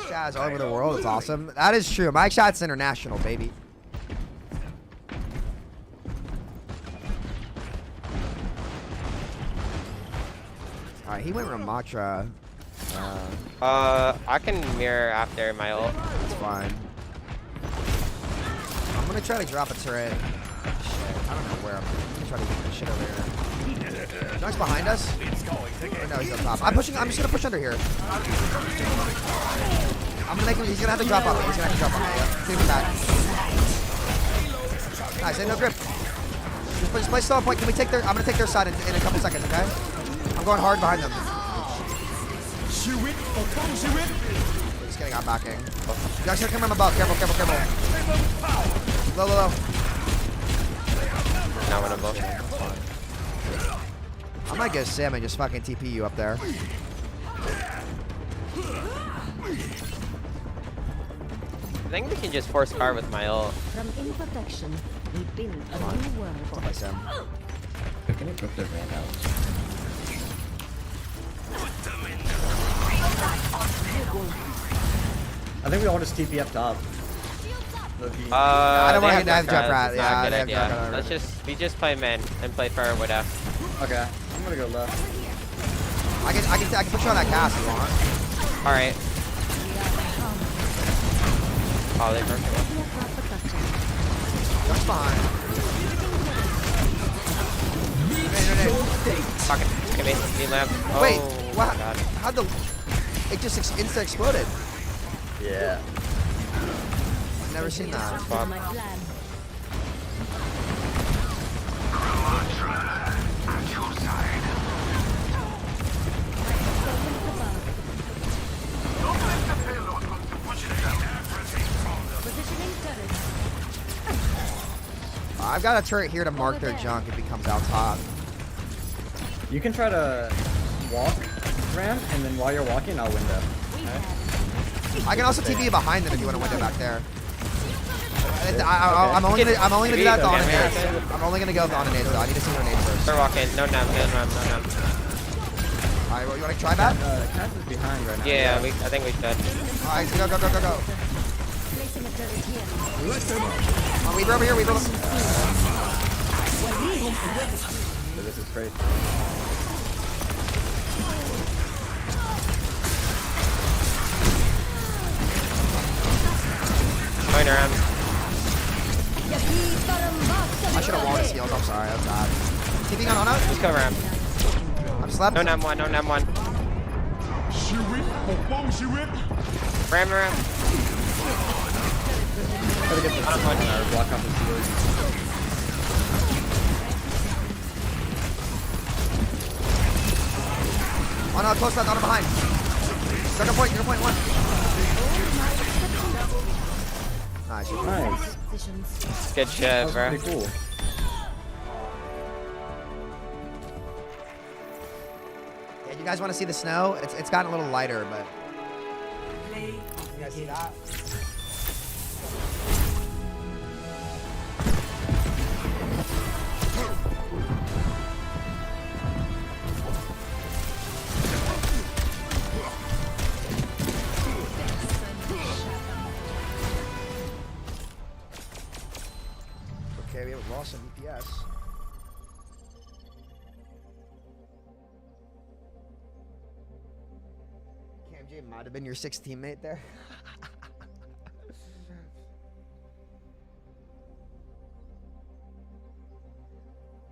Shots all over the world. It's awesome. That is true. Mike Shot's international, baby. Alright, he went Ramatra. I can mirror after my ult. It's fine. I'm gonna try to drop a turret. Shit, I don't know where. I'm gonna try to get this shit over here. Junk's behind us. Or no, he's up top. I'm just gonna push under here. I'm gonna make him. He's gonna have to drop on me. He's gonna have to drop on me. Yeah. Take him back. Nice. Ain't no grip. Just play slow point. Can we take their? I'm gonna take their side in a couple seconds. Okay. I'm going hard behind them. Just kidding, I'm backing. You guys are coming above. Careful, careful, careful. Low, low, low. Not winnable. I might go Sim and just fucking TP you up there. I think we can just force car with my ult. From imperfection, we build a new world. Go by Sim. Can you put their van out? I think we all just TP up top. I don't want to they get have jump rat. Bluerazz. It's not Yeah, a good they have idea. jump rat. We just play mid and play for Widow. Okay, I'm gonna go left. I can put you on that cast if you want. Alright. Oh, they broke it. Jump's behind. Fucking give me lamp. Oh, Wait, what? my God. How'd the... It just insta exploded. Yeah. I've never seen that. Fuck. I've got a turret here to mark their junk if he comes out top. You can try to walk ramp, and then while you're walking, I'll window. Okay? I can also TP you behind them if you want to window back there. I'm only gonna do that on a nade. I'm only gonna go on a nade though. I need to see your nade first. They're walking. No nap, no nap, no nap. Alright, well, you wanna try that? Cass is behind right now. Yeah, I think we should. Alright, go, go, go, go, go. Oh, Weaver over here, Weaver. So this is crazy. Going around. I should have walled his heals. I'm sorry, that's bad. TPing on Ana? Just go around. I'm slept. No nap one, no nap one. Ram around. Try to get this block off his shield. Oh no, close left, Ana behind. Second point, one. Nice. Nice. Good That shit, was bro. pretty cool. Yeah, you guys want to see the snow? It's gotten a little lighter, but you guys see that? Okay, we have lost some EPS. KMJ might have been your sixth teammate there.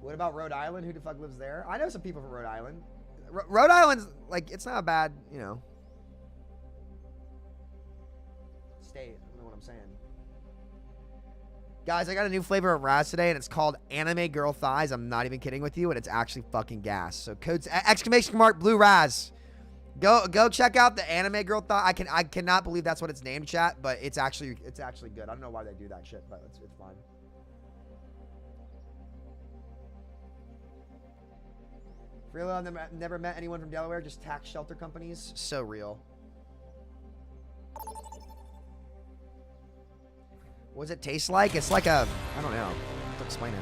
What about Rhode Island? Who the fuck lives there? I know some people from Rhode Island. Rhode Island's like, it's not a bad, you know, state. I don't know what I'm saying. Guys, I got a new flavor of Raz today, and it's called Anime Girl Thighs. I'm not even kidding with you, and it's actually fucking gas. So codes exclamation mark blue Raz. Go check out the Anime Girl Thigh. I cannot believe that's what it's named, chat, but it's actually good. I don't know why they do that shit, but it's fine. Really, I've never met anyone from Delaware, just tax shelter companies. So real. What does it taste like? It's like a, I don't know. I'll explain it.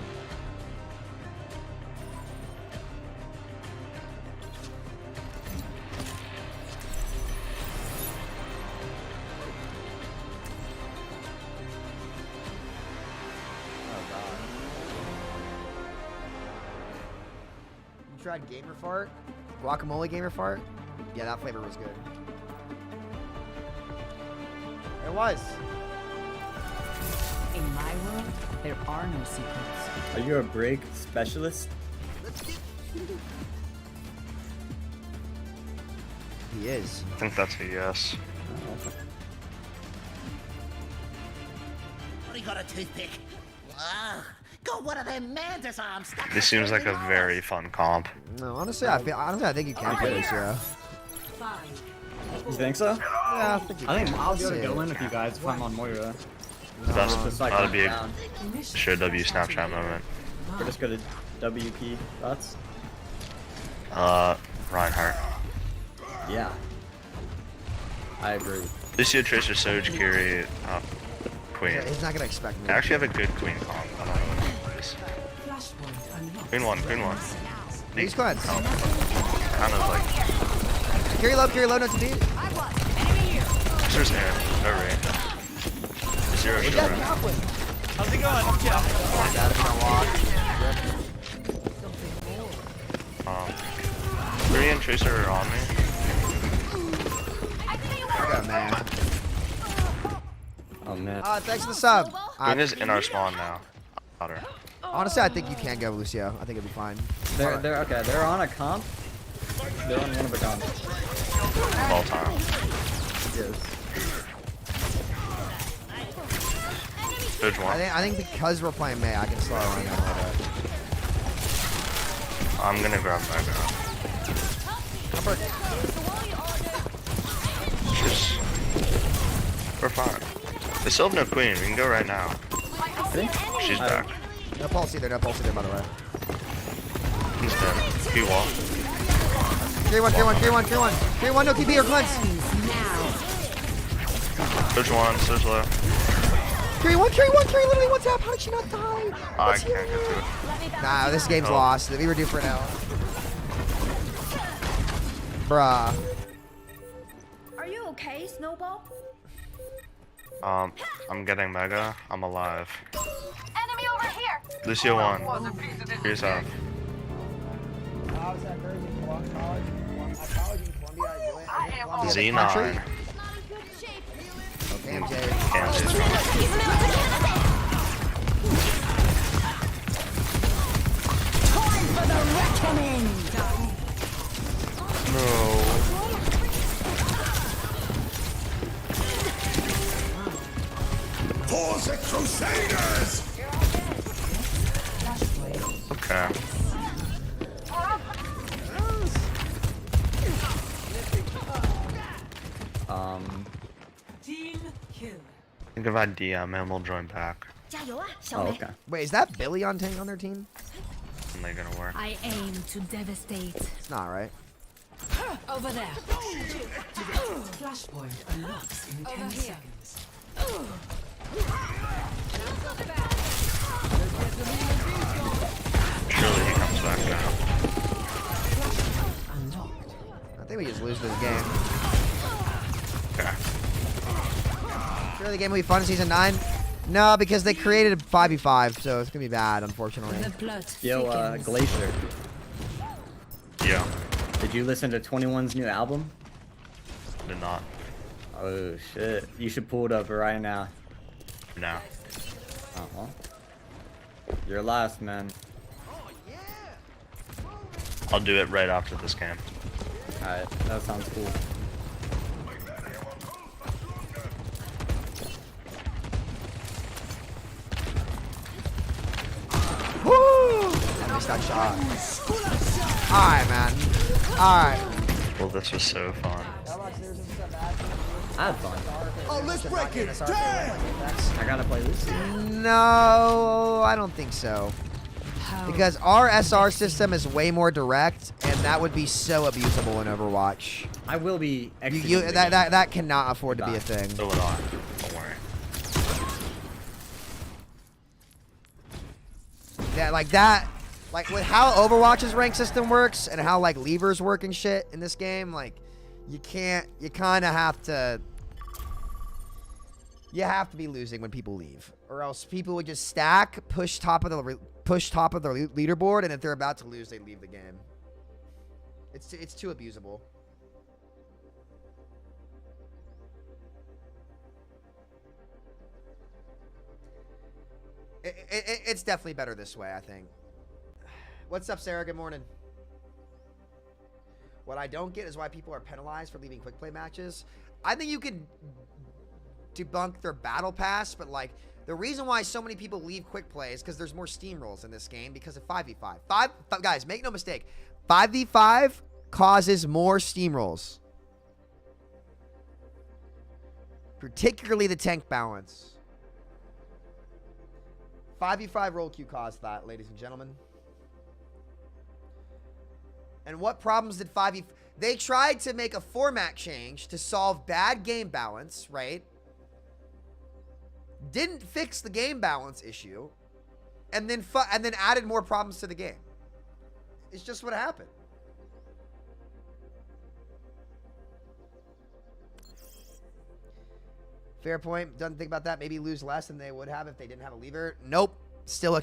Oh god. You tried Gamer Fart? Guacamole Gamer Fart? Yeah, that flavor was good. It was. In my world, there are no secrets. Are you a break specialist? He is. I think that's a yes. Oh, okay. What, you got a toothpick? Got one of them mantis arms stuck. This seems like a very fun comp. No, honestly, I think you can play this hero. 5, You think so? Yeah, I think I'll be able to see. go in with you guys if I'm on Moira. That's Just like that'd be a down. sure W Snapchat moment. We're just gonna WP. Thoughts? Reinhardt. Yeah. I agree. Lucio, Tracer, Surge, Kiri, Queen. Yeah, he's not gonna expect me. I actually have a good Queen comp. I don't know what it is. Queen 1, Queen 1. These cards. Oh. Kind of like. Carry low, no to beat. Tracer's air. No range. Zero shield. How's it going? Three and Tracer are on me. I got man. Oh man. Thanks for the sub. Queen is in our spawn now. Got her. Honestly, I think you can go Lucio. I think it'll be fine. They're okay. They're on a comp. They're on one of the comps. Of all time. Yes. Surge 1. I think because we're playing May, I can slow her down a little bit. I'm gonna grab my guy. Just. We're fine. They still have no Queen. We can go right now. She's back. No pulse either, by the way. He's dead. He wall. Carry one, no TP or cleanse. Surge 1, Surge low. Carry one, literally one tap. How did she not die? I can't get through it. Nah, this game's lost. We were due for an L. Bruh. Are you okay, Snowball? I'm getting Mega. I'm alive. Enemy over here. Lucio 1. Here's out. Z9. Okay, MJ. Time for the reckoning. No. For the Crusaders! Okay. Team kill. I think if I DM him, we'll join back. Oh, okay. Wait, is that Billy on their team? And they're gonna work. I aim to devastate. It's not, right? Over there. Flashpoint unlocks in 10 seconds. Surely he comes back now. I think we just lose this game. Okay. Sure, the game will be fun in season 9. No, because they created a 5v5, so it's gonna be bad, unfortunately. Yo, Glacier. Yeah. Did you listen to 21's new album? Did not. Oh shit. You should pull it up right now. No. Uh-huh. You're last, man. I'll do it right after this game. Alright, that sounds cool. Woo! I missed that shot. Alright, man. Alright. Well, this was so fun. I had fun. Oh, let's break it! Damn! I gotta play this. No, I don't think so. Because our SR system is way more direct, and that would be so abusable in Overwatch. I will be that cannot afford to be a thing. So would I. Don't worry. Yeah, like with how Overwatch's rank system works and how like levers work and shit in this game, like you kind of have to. You have to be losing when people leave, or else people would just stack, push top of the leaderboard, and if they're about to lose, they leave the game. It's too abusable. It's definitely better this way, I think. What's up, Sarah? Good morning. What I don't get is why people are penalized for leaving quick play matches. I think you could debunk their battle pass, but like the reason why so many people leave quick play is because there's more steamrolls in this game because of 5v5. Guys, make no mistake, 5v5 causes more steamrolls. particularly the tank balance. 5v5 roll queue caused that, ladies and gentlemen. And what problems did 5v... They tried to make a format change to solve bad game balance, right? Didn't fix the game balance issue, and then added more problems to the game. It's just what happened. Fair point. Doesn't think about that. Maybe lose less than they would have if they didn't have a lever. Nope. Still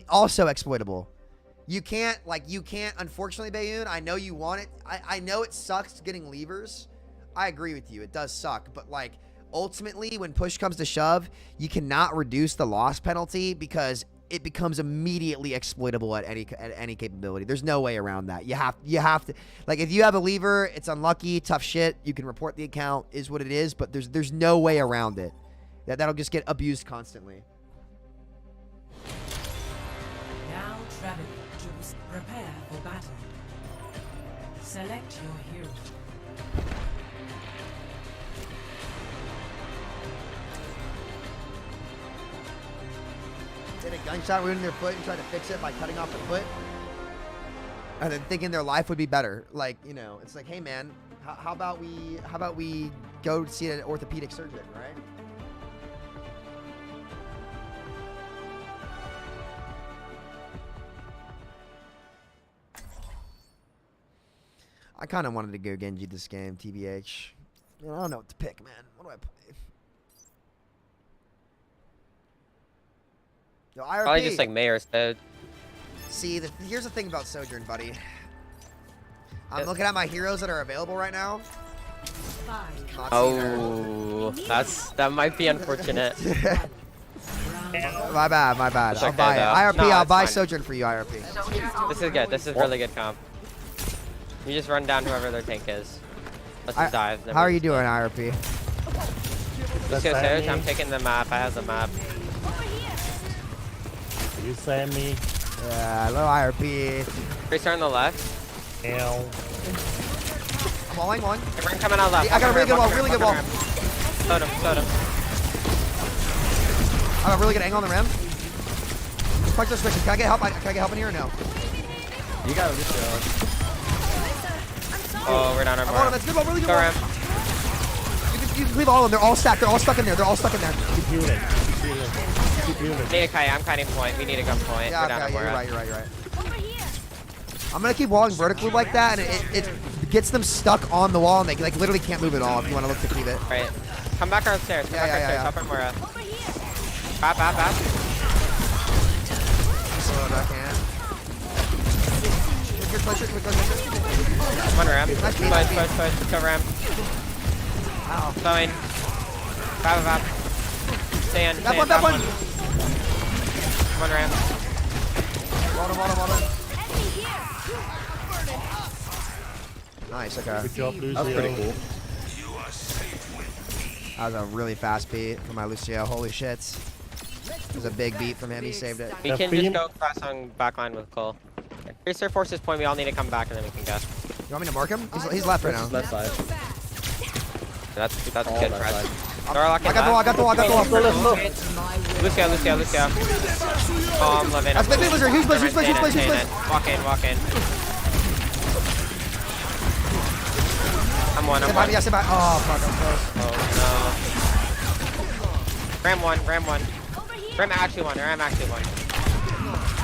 also exploitable. You can't, unfortunately, Bayoon, I know you want it. I know it sucks getting levers. I agree with you. It does suck. But, like, ultimately, when push comes to shove, you cannot reduce the loss penalty because it becomes immediately exploitable at any capability. There's no way around that. You have to, like, if you have a lever, it's unlucky, tough shit. You can report the account, is what it is, but there's no way around it. That'll just get abused constantly. Now traveling to prepare for battle. Select your hero. Did a gunshot wound in their foot and tried to fix it by cutting off the foot, and then thinking their life would be better. Like, you know, it's like, hey man, how about we go see an orthopedic surgeon, right? I kind of wanted to go Genji this game, TBH. I don't know what to pick, man. What do I play? Yo, IRP. Probably just like Mayor's Code. See, here's the thing about Sojourn, buddy. I'm looking at my heroes that are available right now. Oh, that might be unfortunate. My bad. It's I'll okay, buy it. though. IRP, No, I'll it's buy fine. Sojourn for you, IRP. This is good. This is really good comp. You just run down whoever their tank is. Let's just dive. How are you doing, IRP? Let's go, Serge. I'm taking the map. I have the map. You send me. Yeah, hello, IRP. Tracer on the left. Hell. I'm walling one. Everyone coming out left. I got a really good wall, really good wall. Soda him. I have a really good angle on the rim. Fuck those switches. Can I get help? Can I get help in here or no? You got this, Oh, we're down our I'm on bar. him. That's good wall, really good Go wall. ram. You can leave all of them. They're all stacked. They're all stuck in there. They're all stuck in there. Keep healing. Keep healing. Need a kite. I'm kiting point. We need a gun point. Yeah, We're down okay, our you're right. I'm gonna keep walling vertically like that, and it gets them stuck on the wall, and they like literally can't move at all. If you want to look to keep it. Right. Come back upstairs. Come back upstairs. Up and Mora. Bap. Slow it back in. Good push. One ram. Nice beat, Push. Go ram. Ow. Going. Bap. Stay in. That one. One ram. Water. Nice, okay. Good job, Lucio. That was pretty cool. That was a really fast beat from my Lucio. Holy shit. It was a big beat from him. He saved it. We can just go cross on backline with Cole. Tracer forces point. We all need to come back and then we can go. You want me to mark him? He's left right now. Left side. That's good All for left us. side. I got the wall. Lucio. Oh, I'm living. That's big blizzard. Huge blizzard. Walk in. I'm one. Stay by. Oh, fuck. I'm close. Oh, no. Ram one. Ram actually one.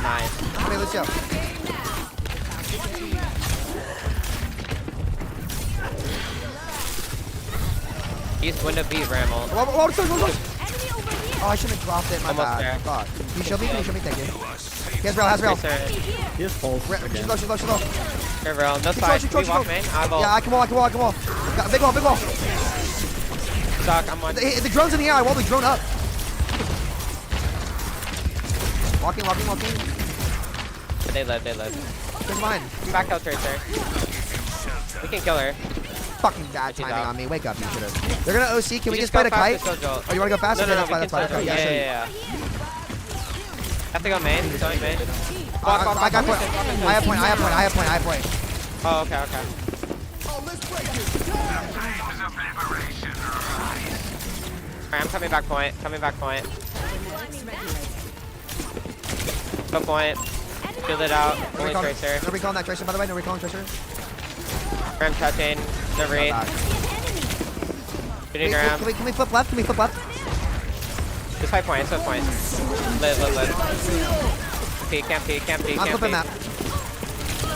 Nice. Hey, Lucio. He's window B, Ramel. Oh, I shouldn't have dropped it. My Almost bad. there. God. Can you show me? Thank you. He has rail. He has pulse again. She's low. Here, Rail. No side. Control. We walk main. Eyeball. Yeah, I can wall. Got a big wall. Stuck. I'm one. The drone's in the air. I walled the drone up. Walking. They live. Here's mine. Come back out, Tracer. We can kill her. Fucking bad She's timing out. on me. Wake up, you should've. They're gonna OC. Can we just go fight a kite? fast to Sojo. Oh, you wanna go fast? No, Okay, we that's fine. can Sojo. Yeah, sure. Yeah. Have to go main. He's going main. I got point. I have point. Oh, okay. Alright, I'm coming back point. Coming back point. Go point. Fill it out. Only tracer. No recalling that tracer, by the way. No recalling tracer. Ram touching. No read. Shooting Ram. Can we flip left? Can we flip left? Just 5 points. 5 points. Live. Peek, can't peek. I'm flipping map.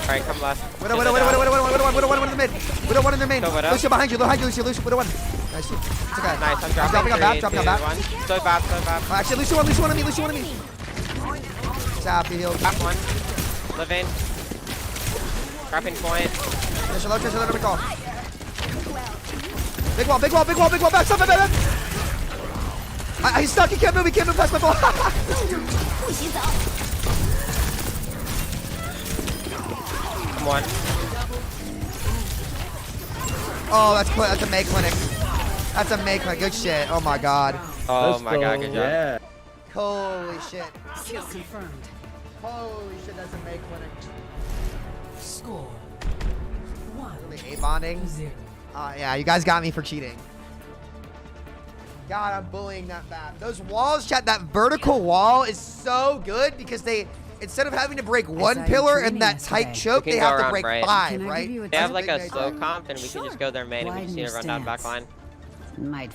Alright, come left. Widow one in the mid. Widow one in their main. Lucio behind you, Lucio, Widow one. Nice. It's okay. Nice, I'm dropping on back, dropping on back. Slow back. Actually, Lucio one on me. Zap, he healed. Back one. Living. Dropping point. Tracer, let him recall. Big wall, back, stop, back. He's stuck, he can't move past my ball. Come on. Oh, that's a May clinic. That's a May clinic. Good shit. Oh my god. Oh my god, good job. Yeah. Holy shit. Kill confirmed. Holy shit, that's a May clinic. Score 1. Really A-bonding? 0. Yeah, you guys got me for cheating. God, I'm bullying that map. Those walls, chat, that vertical wall is so good because they, instead of having to break one pillar and that tight choke, they have to break 5, right? They have like a slow comp, and we can just go their main, and we just need to run down back line.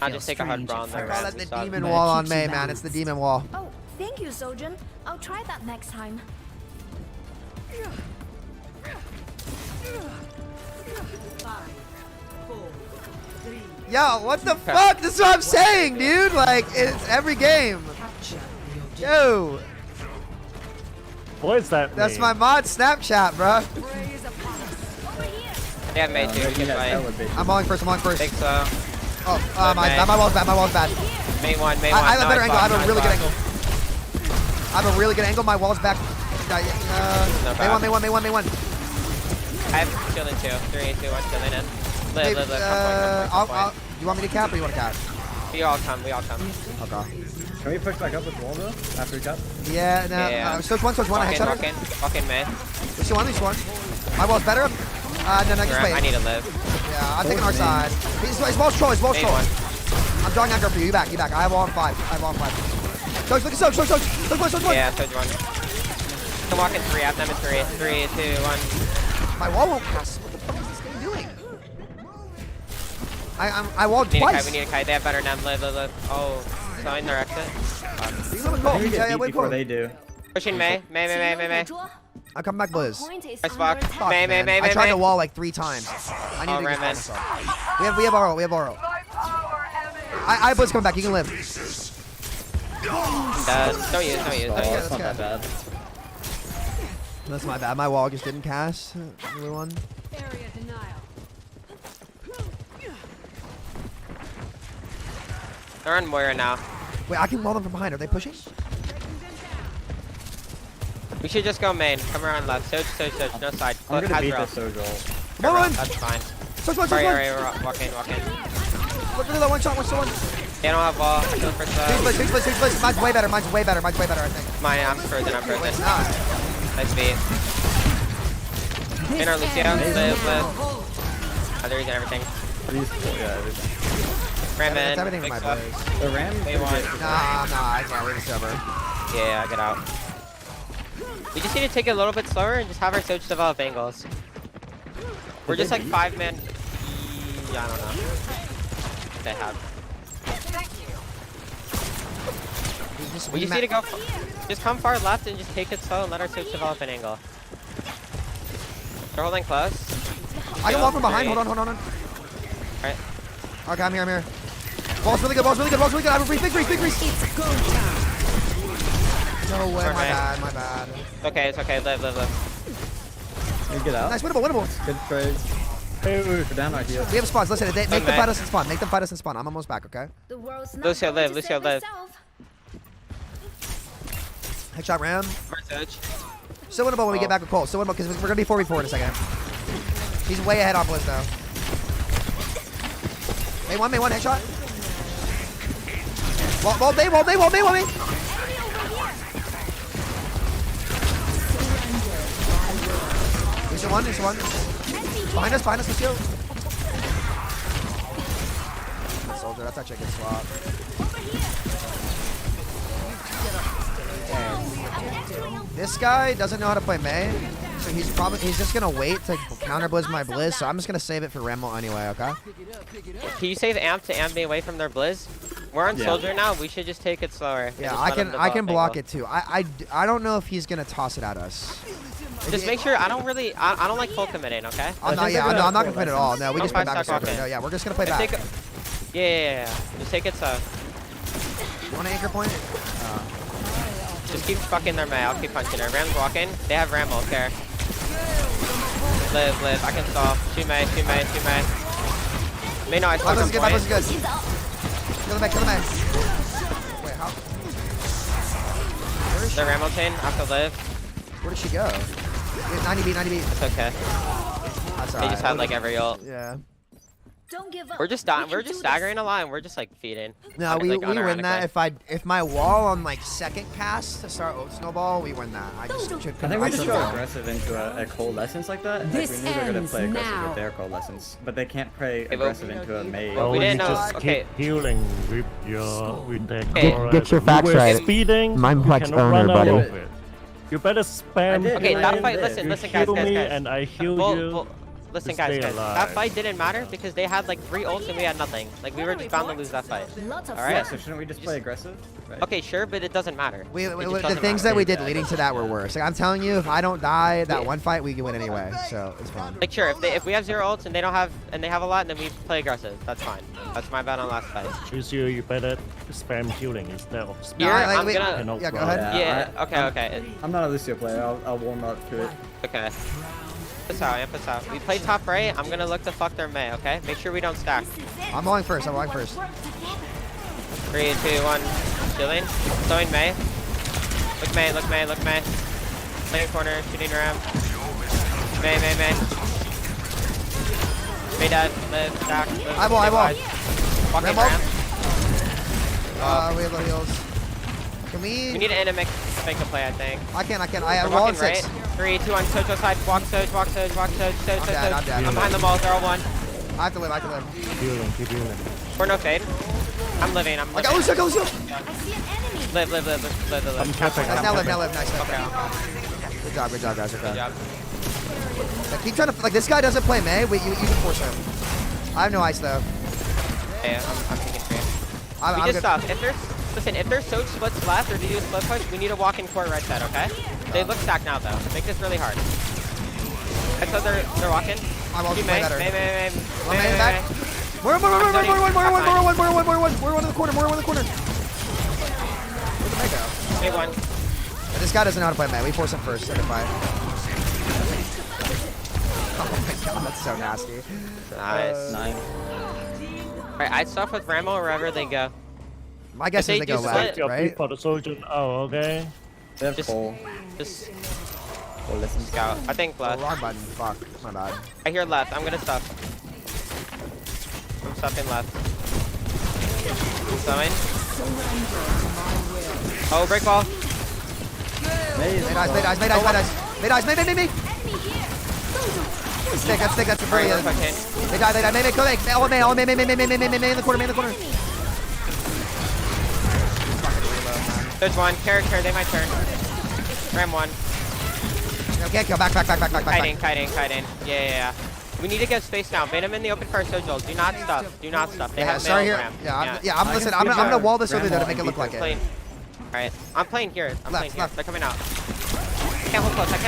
I'll just take a hard brawl on their I call that the demon wall on May, man. It's the demon wall. Oh, thank you, Sojin. I'll try that next time. 5, 4, 3. Yo, what the fuck? This is what I'm saying, dude. Like, it's every game. Yo. What is that? That's my mod Snapchat, bro. Yeah, mate, too. We can play. I'm falling first. Think so. Oh, my wall's bad. Main one. I have a better angle. I have a really good angle. I have a really good angle. My wall's back. May one. I have chilling 2. 3, 2, 1, chilling in. Live. Come point. You want me to cap or you want to cap? We all come. Okay. Can we push back up with wall though? After we cap? Yeah, no. Yeah. Switch one. I headshot her. Walking May. Lucio one. My wall's better. No, just wait. I need to live. Yeah, I'm taking our side. His wall's troll. I'm drawing anchor for you. You back. I have wall on 5. Look at Soch. Look, Yeah, Soch 1. Come walk in 3. I have them in 3. 3, 2, 1. My wall won't pass. What the fuck is this game doing? I walled twice. We need a kite. They have better nem. Live. Oh, selling their exit. Before they do. Pushing May. I'll come back, Blizz. Nice fuck. May. I tried the wall like 3 times. I need to get this. We have Oro. I Blizz coming back. You can live. Don't use. It's not that bad. That's my bad. My wall just didn't cast. Everyone. Area denial. They're on Moira now. Wait, I can wall them from behind. Are they pushing? We should just go main. Come around left. Soch. No side. I'm gonna beat this this Sojol. Come on. That's fine. Soch one. Walk in. Look at that one shot. They don't have wall. I go for Please. Mine's way better, I think. Mine, I'm frozen. Nice beat. In our Lucio. Live. Other reason, everything. Ram in. It's everything in my stuff. place. The Ram? They want. Nah, I can't leave this over. Yeah, get out. We just need to take it a little bit slower and just have our Soch develop angles. We're just like 5-man. Yeah, I don't know. They have. We just need to go. Just come far left and just take it slow and let our Soch develop an angle. They're holding close. I can walk from behind. Hold on. Alright. Okay, I'm here. Wall's really good. I have a free. Big freeze. No way. My bad. It's okay. Live. You get out. Nice, winnable. Good trade. We're down our heels. We have spawns. Listen, make them fight us and spawn. I'm almost back, okay? Lucio live. Headshot Ram. Still winnable when we get back with Cole. Still winnable because we're going to be 4v4 in a second. He's way ahead on Blizz though. May one headshot. Wall me. There's one. Behind us, let's go. Soldier, that's actually a good swap. This guy doesn't know how to play Mei, so he's just gonna wait to counter blizz my blizz. So I'm just gonna save it for Remo anyway. Okay. Can you save amp to amp me away from their blizz? We're on soldier now. We should just take it slower. Yeah, I can block it too. I don't know if he's gonna toss it at us. Just make sure. I don't like full committing. Okay. I'm not gonna commit at all. No, we just play back. No, yeah, we're just gonna play back. Yeah. Just take it slow. Want an anchor point? Just keep fucking their Mei. I'll keep punching her. Ram's walking. They have Ram ult care. Live. I can stall. Shoot Mei. Mei, no, I stuck on point. That was good. Kill the Mei. Wait, how? Where is she? The Ram ult chain. I have to live. Where did she go? 90 beat. It's okay. That's They just had like every ult. Yeah. Don't give up. We're just staggering a lot and we're just like feeding. No, we win that if my wall on like second cast to start ult snowball, we win that. I think we just go aggressive into a coldescence like that. This like we knew they were gonna play aggressive now. with their coldescence, but they can't play aggressive into a Mei. We didn't know. Just Okay. keep healing with their Get your facts right. Speeding. Mind you flex cannot owner, run out buddy. of it. You better spam. Okay, that fight. You Listen, heal guys. me and I heal you. Listen, to guys. stay That alive. fight didn't matter because they had like 3 ults and we had nothing. Like we were just bound to lose that fight. Lots of All right. Yeah, so shouldn't we just play aggressive? Right. Okay, sure, but it doesn't matter. The things that we did leading to that were worse. Like I'm telling you, if I don't die that one fight, we can win anyway. So it's fine. Like sure, if we have 0 ults and they don't have and they have a lot, then we play aggressive. That's fine. That's my bet on last fight. Choose you better spam healing instead of spam. Here, I'm gonna. Yeah, go ahead. Yeah. Okay. I'm not a Lucio player. I'll warm up to it. Okay. Amp us out. We play top right. I'm gonna look to fuck their Mei, okay? Make sure we don't stack. I'm going first. 3, 2, 1. Chilling. Throwing Mei. Look Mei. Playing corner, shooting Ram. Mei. Mei dead. Live, stack. Eyeball. Walking Ram ult. Ram. We have low heals. Can we? We need to make a play, I think. I I have We're wall walking at 6. right. 3, 2, 1. Sojo side. Walk Soj. I'm dead. I'm behind the wall. They're all 1. I have to live. Keep healing. We're no fade. I'm living. I got Lucio. I see an enemy. Live. I'm capping. Now live. Nice. Okay. Good job, guys. Okay. Good job. Yeah, keep trying to like this guy doesn't play Mei. You can force him. I have no ice though. Yeah, I'm taking 3. I'm We just good. stop. If there's Soj splits left or do you split push, we need to walk in core right side, okay? They look stacked now though. Make this really hard. I saw they're walking. I'm also Mei. Mei back. More one in the corner. Where'd the Mei go? Mei 1. Yeah, this guy doesn't know how to play Mei. We force him first. Second fight. Oh my god, that's so nasty. Nice. 9. Alright, I'd start with Ramo wherever they go. My guess is they go left, right? For the soldier. Oh, okay. They have Cole. Just listen. scout. I think left. Wrong button. Fuck. My bad. I hear left. I'm gonna stuff. I'm stuffing left. Summon. Oh, break ball. Mei dies. Stick, that's a pretty. They die. Mei, go back. All Mei in the corner. There's 1. Carry. They might turn. Ram 1. Okay, go back. Kiting. Yeah. We need to get space now. Bait him in the open first, Sojol. Do not stuff. They have sorry mail here. Ram. I'm gonna wall this over there to make it look like it. Alright, I'm playing here. Left. They're coming out. I can't hold close. I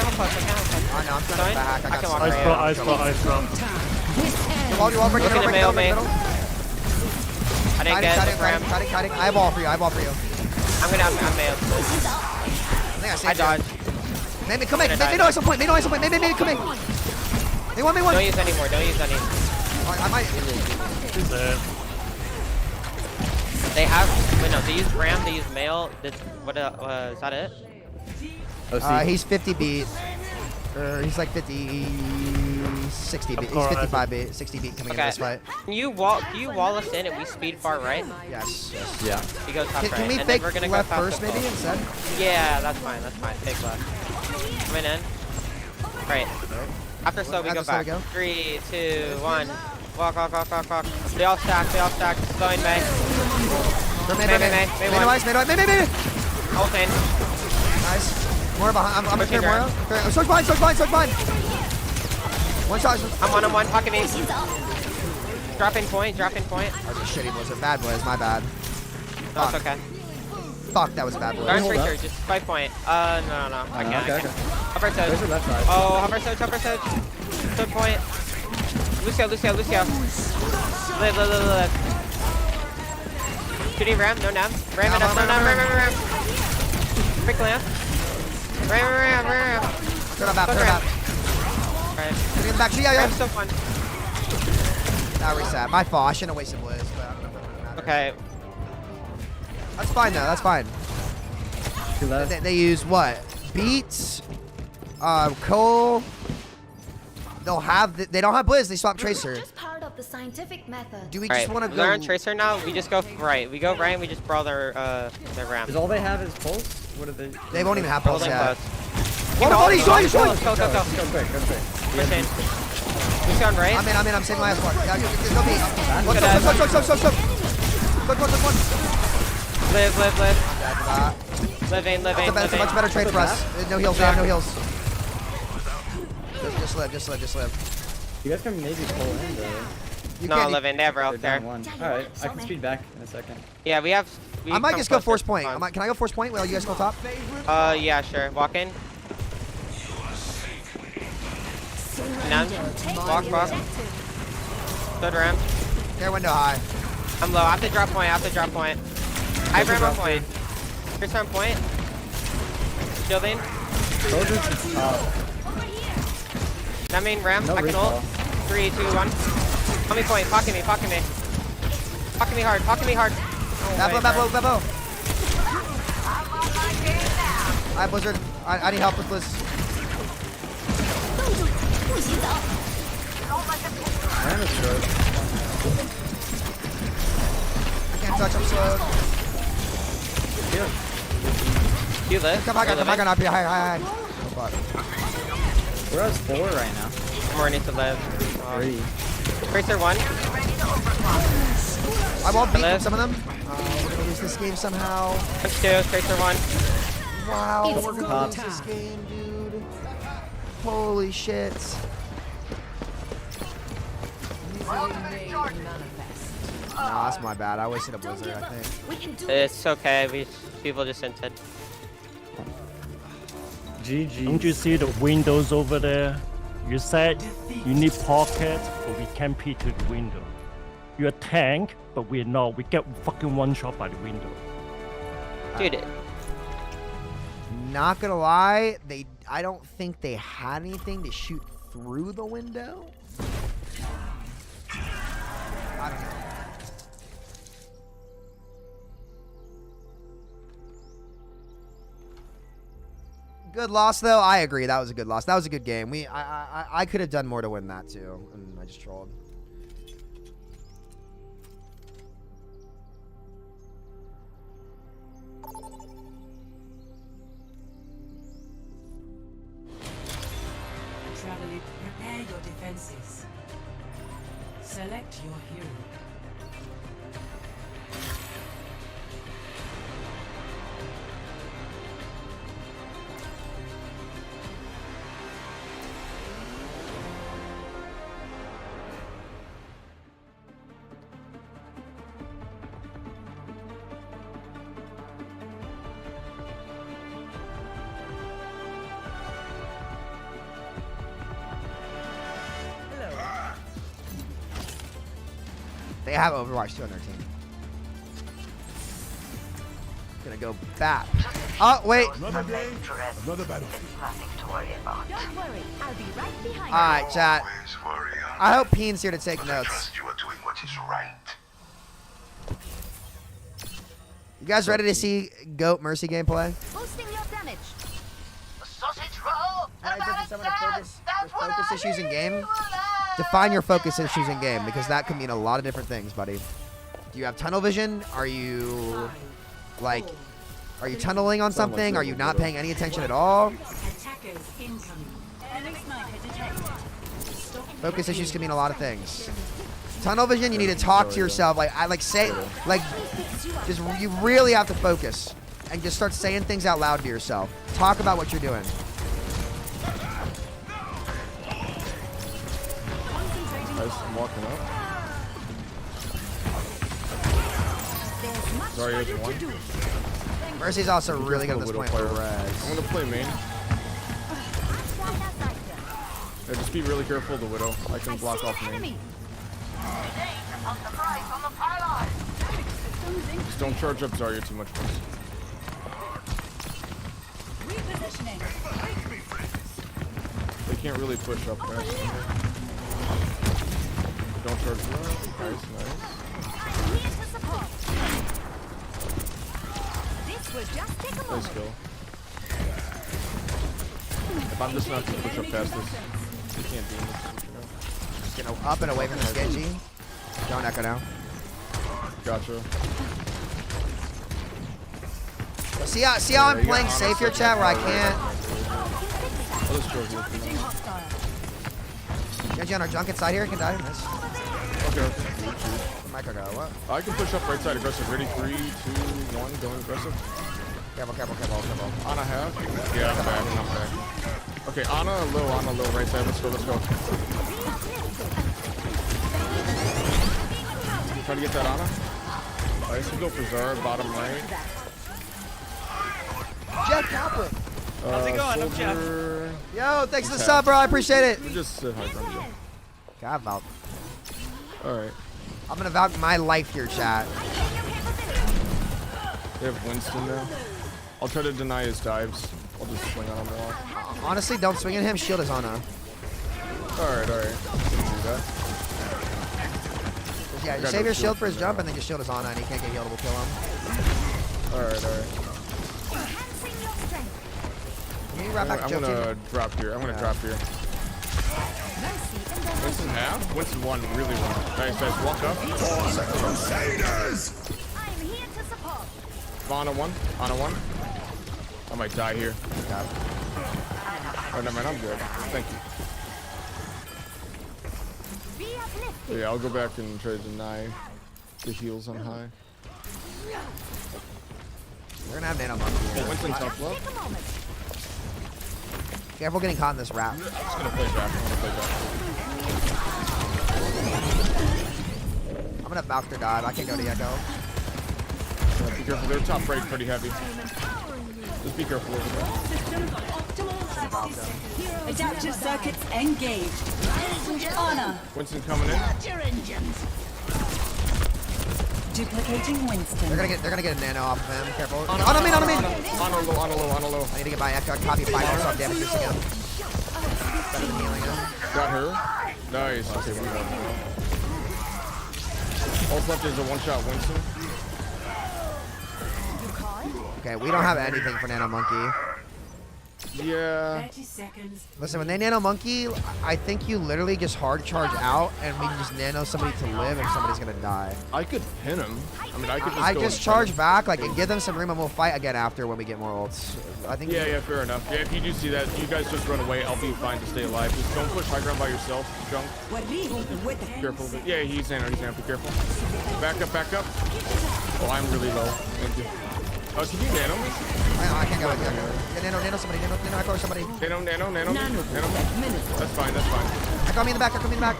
know, I'm trying to back. I can walk Ice right draw. Wall, break Looking it to mail me. middle. I didn't get it. Ram. Kiting. Eyeball for you. I'm mailed. I dodged. Maybe come back. Maybe no ice point. Maybe come in. They want me one. Don't use any more. I might. They have. Wait, no. They use Ram. They use mail. What? Is that it? He's 50 beat. He's like 50, 60 beat. He's 55 beat, 60 beat coming into this fight. Do you wall us in and we speed far right? Yes. Yeah. He goes top right. Can we and fake then we're gonna left go first maybe instead? Yeah, that's fine. Fake left. Coming in. Right. After slow we go back. 3, 2, 1. Walk. They all stack. Slowing Mei. May. Ult in. Nice. More behind. I'm Pushing clear her. Moro. Sword blind. One shot. I'm 1-on-1. Pocket me. Drop in point. That was a shitty blizzard. Bad Blizz. My bad. No, it's okay. Fuck, that was a bad Blizz. Dark Tracer, just 5 point. No. I can't. Okay. Upper Surge. Where's the left side? Oh, Upper Surge. Third point. Lucio. Live. Shooting Ram, no nav. Ram it up, no nav. Ram. Quick lamp. Ram. Turn up. Alright. Get in the back. Yeah. Ram's so fun. That reset. My fault. I shouldn't have wasted Blizz, but I don't know if it really matters. Okay. That's fine though. That's fine. Two left. They use what? Beats, Cole. They don't have Blizz. They swap Tracer. Just part of the scientific method. Do we just want to go? They're on Tracer now. We just go right. We go right and we just brawl their Ram. Is all they have is pulse? What are they? They won't even have Pulse yet. Go. He's going. Go quick. Push in. Lucio on right. I'm saving my ass part. Yeah, go beat. One. Live. That's a much better trade for us. No heals. They have no heals. Just live. You guys can maybe pull in though. No, live in. They have They're Ralph there. down one. Alright, I can speed back in a second. Yeah, we have. I might just go force point. Can I go force point while you guys go top? Yeah, sure. Walk in. None. Walk. Third Ram. Air window high. I'm low. I have to drop point. High Ram on point. Chris on point. Shielding. That main Ram. No I can ult. 3, 2, 1. Call me point. Pocket me. Pocket me hard. Bad blow. I have Blizzard. I need help with Blizz. Ram is short. I can't touch. I'm slow. You live. Come back on up here. Hi. Oh, fuck. We're at 4 right now. More need to live. 3. Tracer 1. I won't beat some of them. We're gonna lose this game somehow. Punch 2. Tracer 1. Wow, we're gonna lose this game, dude. Holy shit. Nah, that's my bad. I wasted a Blizzard, I think. It's okay. People just sent it. GG. Don't you see the windows over there? You said you need pocket, but we can't peek to the window. You're a tank, but we're not. We get fucking one shot by the window. Dude. Not gonna lie, I don't think they had anything to shoot through the window. I don't know. Good loss though. I agree. That was a good loss. That was a good game. I could have done more to win that too, and I just trolled. Traveler, prepare your defenses. Select your hero. They have Overwatch 2 on their team. Gonna go back. Oh, wait. Another day, another battlefield. Don't worry, I'll be right behind Alright, chat. I hope Peen's here to take notes. You are doing what is right. You guys ready to see GOAT Mercy gameplay? Boosting your damage. Sausage roll. Focus issues in game? Define your focus issues in game, because that could mean a lot of different things, buddy. Do you have tunnel vision? Are you tunneling on something? Are you not paying any attention at all? Attackers incoming. Enemy sniper detected. Focus issues can mean a lot of things. Tunnel vision, you need to talk to yourself. Like, say, like, just, you really have to focus. And just start saying things out loud to yourself. Talk about what you're doing. Nice, I'm walking up. Sorry, here's one. Mercy's also really good at this point. I'm gonna play main. Yeah, just be really careful of the Widow. I can block off main. Just don't charge up Zarya too much. They can't really push up there. Don't charge up. Nice, nice. Nice kill. If I'm just not gonna push up past this, you can't do this. Just get up and away from the Genji. Don't echo now. Gotcha. See how I'm playing safe here, chat, where I can't. I'll just go here. Genji on our junket side here can die. Nice. Okay. Micro go. What? I can push up right side aggressive. Ready? 3, 2, 1. Going aggressive. Careful, careful, careful, careful. Ana half. Yeah, I'm back. I'm back. Okay, Ana low, right side. Let's go, let's go. Try to get that Ana. Nice, we go for Zara, bottom right. Jeff Kaplan. How's it going? I'm Jeff. Yo, thanks for the sub, bro. I appreciate it. We just sit high ground. God, Valk. Alright. I'm gonna Valk my life here, chat. They have Winston there. I'll try to deny his dives. I'll just swing on him a lot. Honestly, don't swing at him. Shield is on him. Alright, alright. Do that. Yeah, just save your shield for his jump, and then your shield is on, and he can't get healed. We'll kill him. Alright, alright. Can you wrap back I'm gonna drop here. I'm gonna drop here. Winston half? Winston 1, really 1. Nice, nice. Walk up. Crusaders! Ana 1. Ana 1. I might die here. Oh, never mind. I'm good. Thank you. Yeah, I'll go back and try to deny the heals on high. We're gonna have nano monkey. Winston tough love. Careful getting caught in this wrap. I'm just gonna play back. I'm gonna Valk their dive. I can't go to Echo. Yeah, be careful. They're top right pretty heavy. Just be careful over there. Adaptive circuits engaged. Ana. Winston coming in. Duplicating Winston. They're gonna get a nano off of him. Careful. Ana On me. low, Ana low. I need to get my Echo. Copy 5 more so damage this again. Better than healing him. Got her. Nice. Okay, one more. Ult left is a one-shot Winston. Okay, we don't have anything for Nano Monkey. Yeah. 30 seconds. Listen, when they Nano Monkey, I think you literally just hard charge out and we can just Nano somebody to live and somebody's gonna die. I could pin him. I mean, I could just I go just and charge pin him. back, like, and give them some room and we'll fight again after when we get more ults. I think. Yeah, fair enough. Yeah, if you do see that, you guys just run away. I'll be fine to stay alive. Just don't push high ground by yourself, Junk. Careful. Yeah, he's in. Be careful. Back up. Oh, I'm really low. Thank you. Oh, can you nano? I can't go. Yeah, nano somebody. Nano Echo or somebody. Nano. That's fine. Echo me in the back.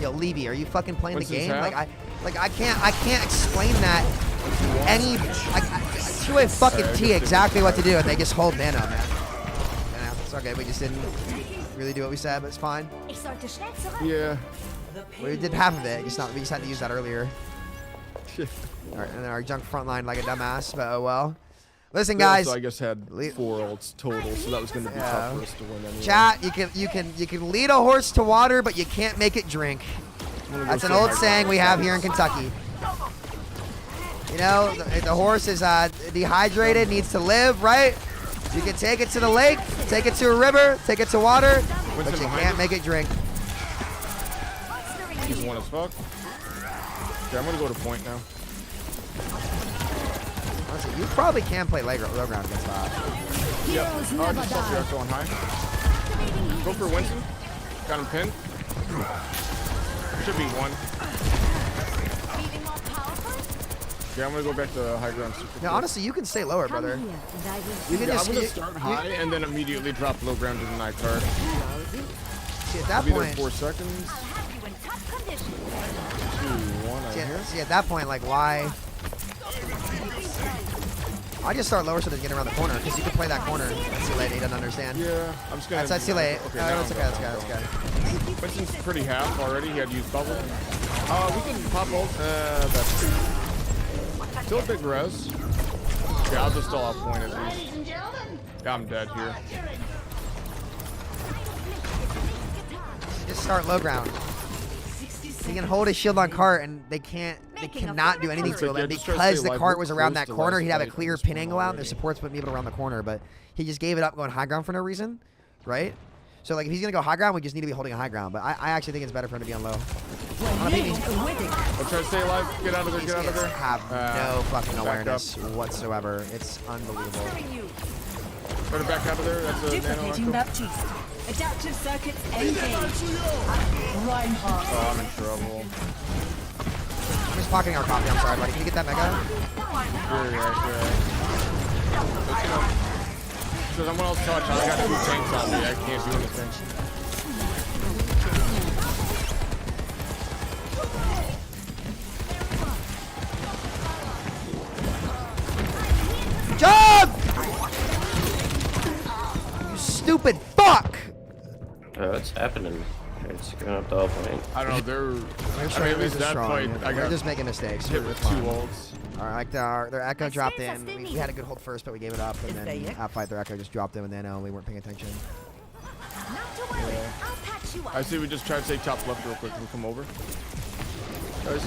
Yo, Levy, are you fucking playing the game? Half? I can't explain that to a fucking T exactly what to do, and they just hold Nano, man. Yeah, it's okay. We just didn't really do what we said, but it's fine. Yeah. We did half of it. We just had to use that earlier. All right, and then our Junk frontline like a dumbass, but oh well. Listen, guys. So I guess had 4 ults total, so that was going to be tough for us to win anyway. Chat, you can lead a horse to water, but you can't make it drink. That's an old saying we have here in Kentucky. You know, the horse is dehydrated, needs to live, right? You can take it to the lake, take it to a river, take it to water, but you can't make it drink. He's one as fuck. Okay, I'm gonna go to point now. Honestly, you probably can play low ground against that. Yep. Just stop here, going high. Go for Winston. Got him pinned. Should be one. Yeah, I'm gonna go back to high ground. Now, honestly, you can stay lower, brother. You can just I'm gonna start high and then immediately drop low ground to the night card. See, at that I'll be point, there 4 seconds. 2, 1, I hear. see, at that point, like, why? I just start lower so they can get around the corner because you can play that corner. That's too late. He doesn't understand. Yeah, I'm just gonna. That's too late. Okay, That's okay. That's okay. That's okay. Winston's pretty half already. He had used bubble. We can pop ult. That's still a big res. Okay, I'll just stall out point at least. Yeah, I'm dead here. Just start low ground. He can hold his shield on cart, and they cannot do anything to him. And because the cart was around that corner, he'd have a clear pin angle out, and their supports wouldn't be able to round the corner. But he just gave it up going high ground for no reason, right? So like if he's gonna go high ground, we just need to be holding a high ground. But I actually think it's better for him to be on low. I'm trying to stay alive. Get out of there. Get out of there. Have no fucking awareness whatsoever. It's unbelievable. Try to back out of there. That's a Duplicating Baptiste. Adaptive circuits engaged. Reinhardt. Oh, I'm in trouble. I'm just pocketing our copy. I'm sorry, buddy. Can you get that mega? Because I'm else touch. I got 2 tanks on me. I can't do anything. Jump! You stupid fuck! What's happening? It's going up the whole point. I don't know. They're at least that fight. They're just making mistakes. Hit with 2 ults. All right, their echo dropped in. We had a good hold first, but we gave it up, and then that fight, their echo just dropped in, and then we weren't paying attention. I see. We just try to take top left real quick. We'll come over, guys.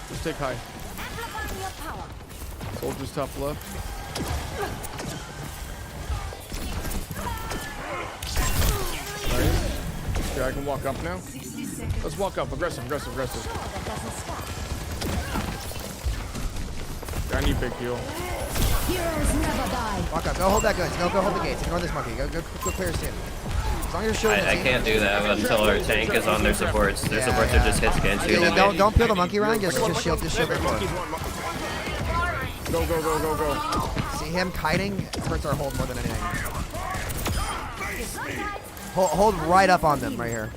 Just take high. Soldiers top left. Nice. Okay, I can walk up now. Let's walk up. Aggressive. I need big heal. Heroes never die. Walk up. Go hold that gun. Go hold the gates. Ignore this monkey. Go clear his team. As long as you're showing I can't do that until our tank is on their supports. Their supports are just hits against you. Don't peel the monkey around. Just shield their core. Go. See him kiting hurts our hold more than anything. Hold right up on them right here.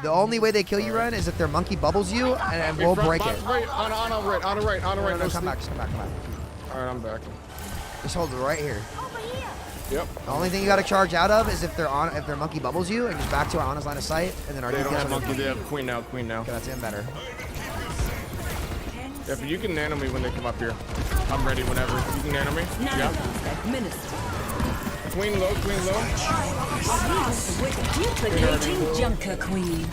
The only way they kill you, Ren, is if their monkey bubbles you, and we'll break it. Right, on a right. No, come back. Alright, I'm back. Just hold it right here. Yep. The only thing you gotta charge out of is if their monkey bubbles you, and just back to our honest line of sight, and then our They don't have monkey, they have queen now. Okay, that's even better. Yeah, but you can nano me when they come up here. I'm ready whenever. You can nano me. Yeah. Queen low. Duplicating Junker Queen.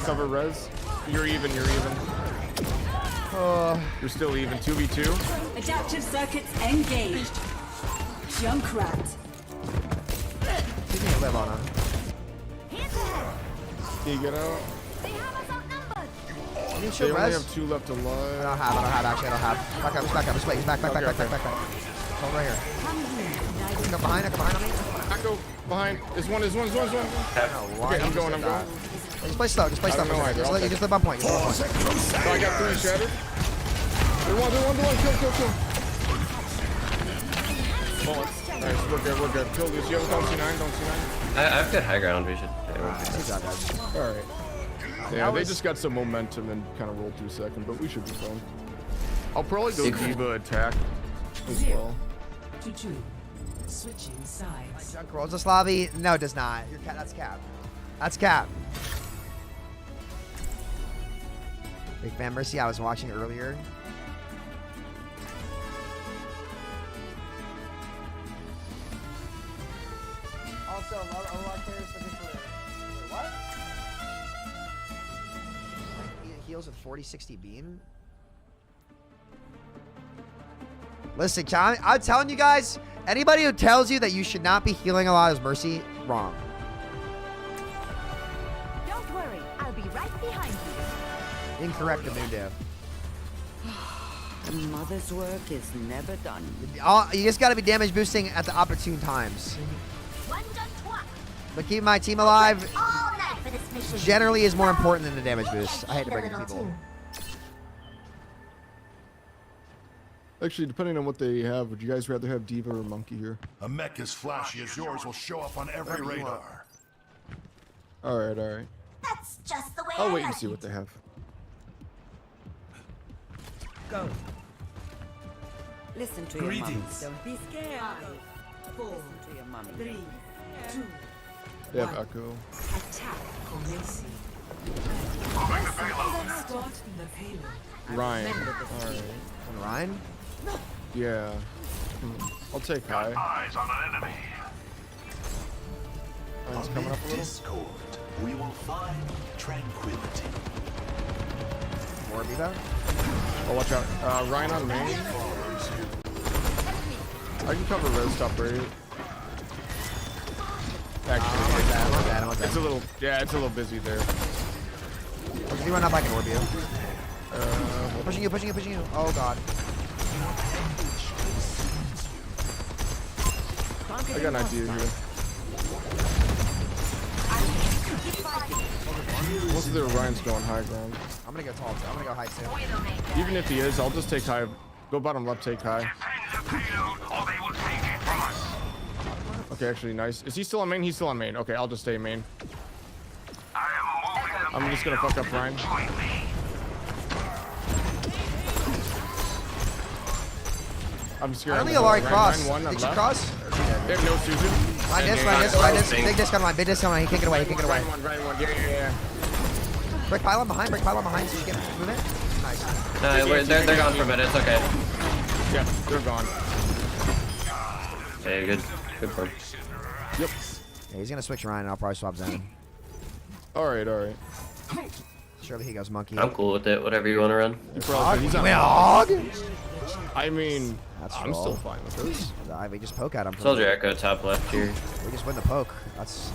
Cover res. You're even. You're still even. 2v2. Adaptive circuits engaged. Junkrat. You can live on him. Can you get out? They only have 2 left alive. I don't have. Back up. Just wait. He's back. Hold right here. Come behind on me. Echo behind. There's one. Okay, I'm going. Just play slow. Just live on point. So I got 3 shattered. They're one. Kill. Nice, we're good. Kill this. You have don't see 9. I've got high ground. We should. Alright. Yeah, they just got some momentum and kind of rolled through second, but we should be fine. I'll probably go Diva attack as well. 2-2. Switching sides. Junk rolls a Slavi. No, it does not. That's cap. Big fan Mercy, I was watching earlier. Also, Overwatch players looking for what? Heals with 40-60 beam. Listen, I'm telling you guys, anybody who tells you that you should not be healing a lot as Mercy, wrong. Don't worry, I'll be right behind you. Incorrect, the new dev. A mother's work is never done. You just got to be damage boosting at the opportune times. But keeping my team alive generally is more important than the damage boost. I hate to break it to people. Actually, depending on what they have, would you guys rather have Diva or Monkey here? A mech as flashy as yours will show up on every radar. Alright, alright. That's just the way I'll wait and see what they have. Go. Listen to your mummy. Don't be scared. 4. Listen to your mummy. 3, 2. They have Echo. Attack commencing. Start the payload. Ryan. Alright. Ryan? Yeah. I'll take Kai. Eyes on an enemy. Ryan's coming up a little. Discord, we will find tranquility. More Viva? Oh, watch out. Ryan on main. I can cover res top right. Actually, it's a little, yeah, it's a little busy there. If you run up, I can orb you. Pushing you. Oh god. I got an idea here. Most of their Ryan's going high ground. I'm gonna go tall too. I'm gonna go high too. Even if he is, I'll just take high. Go bottom left, take high. Okay, actually, nice. Is he still on main? He's still on main. Okay, I'll just stay main. I'm just gonna fuck up Ryan. I'm scared. I don't think Alari crossed. Did she cross? They have no Susan. Mine this. Big disc on mine. He can't get away. Ryan one. Yeah. Break pylon behind. So she can move it. Nice. No, they're gone for a minute. It's okay. Yeah, they're gone. Hey, good form. Yep. Yeah, he's gonna switch Ryan and I'll probably swap zone. Alright. Surely he goes monkey. I'm cool with it. Whatever you want to run. He's on hog? I mean, that's I'm still fine with this. We just poke at him. Soldier Echo top left here. We just win the poke. That's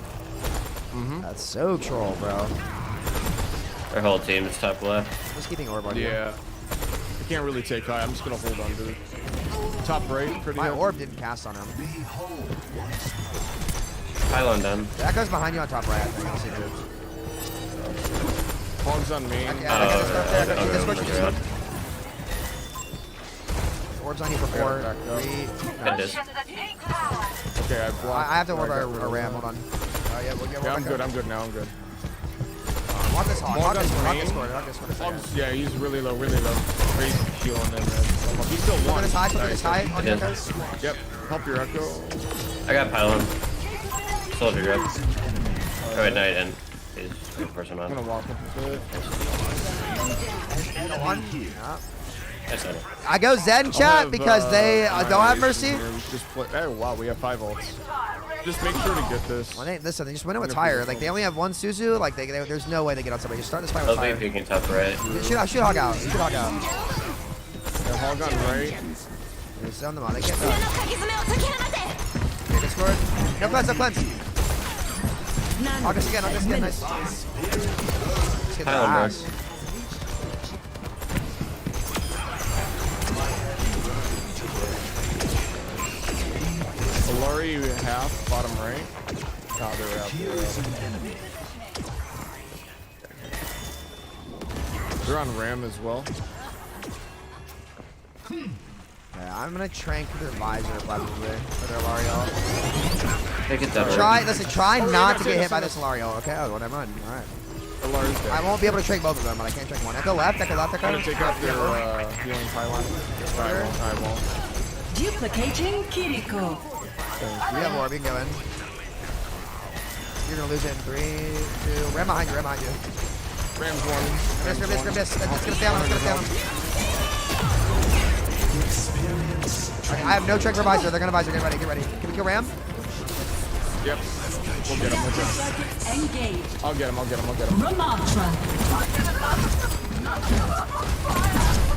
so troll, bro. Our whole team is top left. Just keeping orb on you. Yeah. I can't really take high. I'm just gonna hold on to it. Top right, pretty My good. orb didn't cast on him. Pylon done. That goes behind you on top right, I think. I'll see it. Hogs on me. Orbs on you for 4, 3. Nice. Okay, I blocked. I have to orb our ram. Hold on. Yeah, I'm good now. I'm good. Walk this hog. Walk this one. Yeah, he's really low. Crazy healing in there. He's still one. Look at his high. On your echoes. Yep. Help your echo. I got pylon. Soldier grab. Go at night and he's good person on. I'm gonna walk up a bit. One. I go Zen chat because they don't have mercy. Oh wow, we have 5 ults. Just make sure to get this. Well, listen, they just win it with Tyre. Like they only have 1 Suzu. Like there's no way they get on somebody. Just start this fight with Tyre. They'll be peeking top right. Shoot hog out. Shoot hog out. They're hog on right. They send them out. They can't. Okay, Discord. No cleanse. Hog us again. Nice. Let's get the ass. Alari half, bottom right. Oh, they're out. They're on ram as well. Yeah, I'm gonna trank their visor probably for their Lariel. Take it down. Try not to get hit by this Lariel, okay? Oh, whatever. Alright. I won't be able to trank both of them, but I can trank one. Echo left. I'm gonna take out their healing pylon. I won't. Duplicating Kiriko. We have orb, you can go in. You're gonna lose it in 3, 2. Ram behind you. Ram's one. Miss. Let's get down. Okay, I have no trick for visor. They're gonna visor. Get ready. Can we kill Ram? Yep. We'll get him. Engage. I'll get him. Ramatra.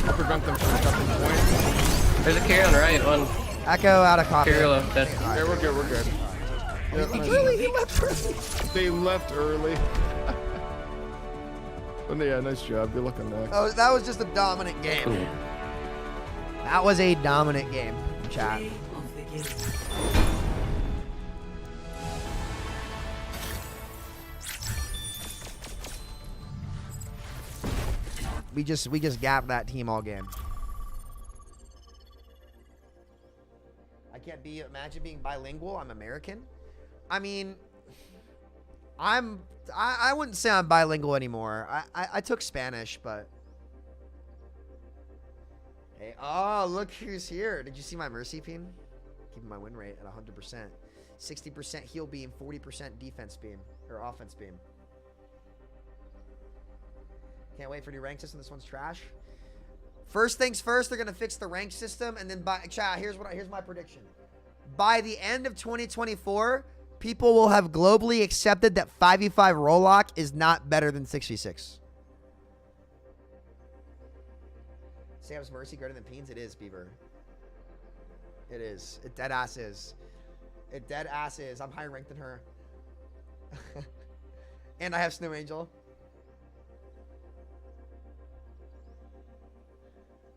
I'll prevent them from jumping point. There's a carry on the right. One. Echo out of copy. Carry left. Yeah, we're good. He left early. They left early. But yeah, nice job. Good looking, Nick. Oh, that was just a dominant game. That was a dominant game, chat. We just gapped that team all game. I can't imagine being bilingual. I'm American. I mean, I wouldn't say I'm bilingual anymore. I took Spanish, but hey, oh, look who's here. Did you see my mercy ping? Keeping my win rate at 100%. 60% heal beam, 40% defense beam or offense beam. Can't wait for new rank system. This one's trash. First things first, they're gonna fix the rank system, and then chat. Here's my prediction. By the end of 2024, people will have globally accepted that 5v5 Rollock is not better than 6v6. Sam's mercy greater than Peen's? It is, Beaver. It is. It dead ass is. It dead ass is. I'm higher ranked than her. And I have Snow Angel.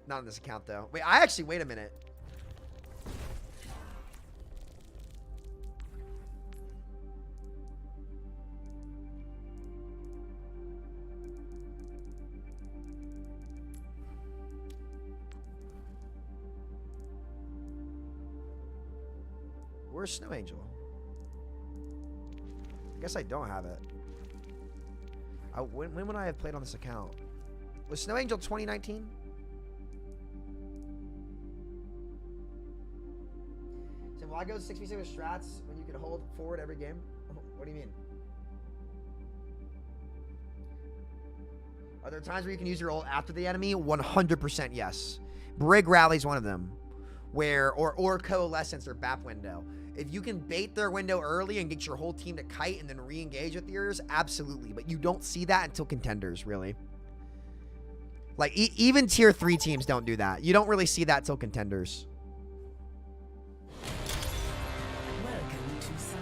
Not on this account, though. Wait, wait a minute. Where's Snow Angel? I guess I don't have it. When would I have played on this account? Was Snow Angel 2019? So why go 6v6 with strats when you can hold forward every game? What do you mean? Are there times where you can use your ult after the enemy? 100% yes. Brig Rally's one of them. Or Coalescence or BAP window. If you can bait their window early and get your whole team to kite and then re-engage with yours, absolutely. But you don't see that until contenders, really. Like, even tier 3 teams don't do that. You don't really see that until contenders. Welcome to Summer.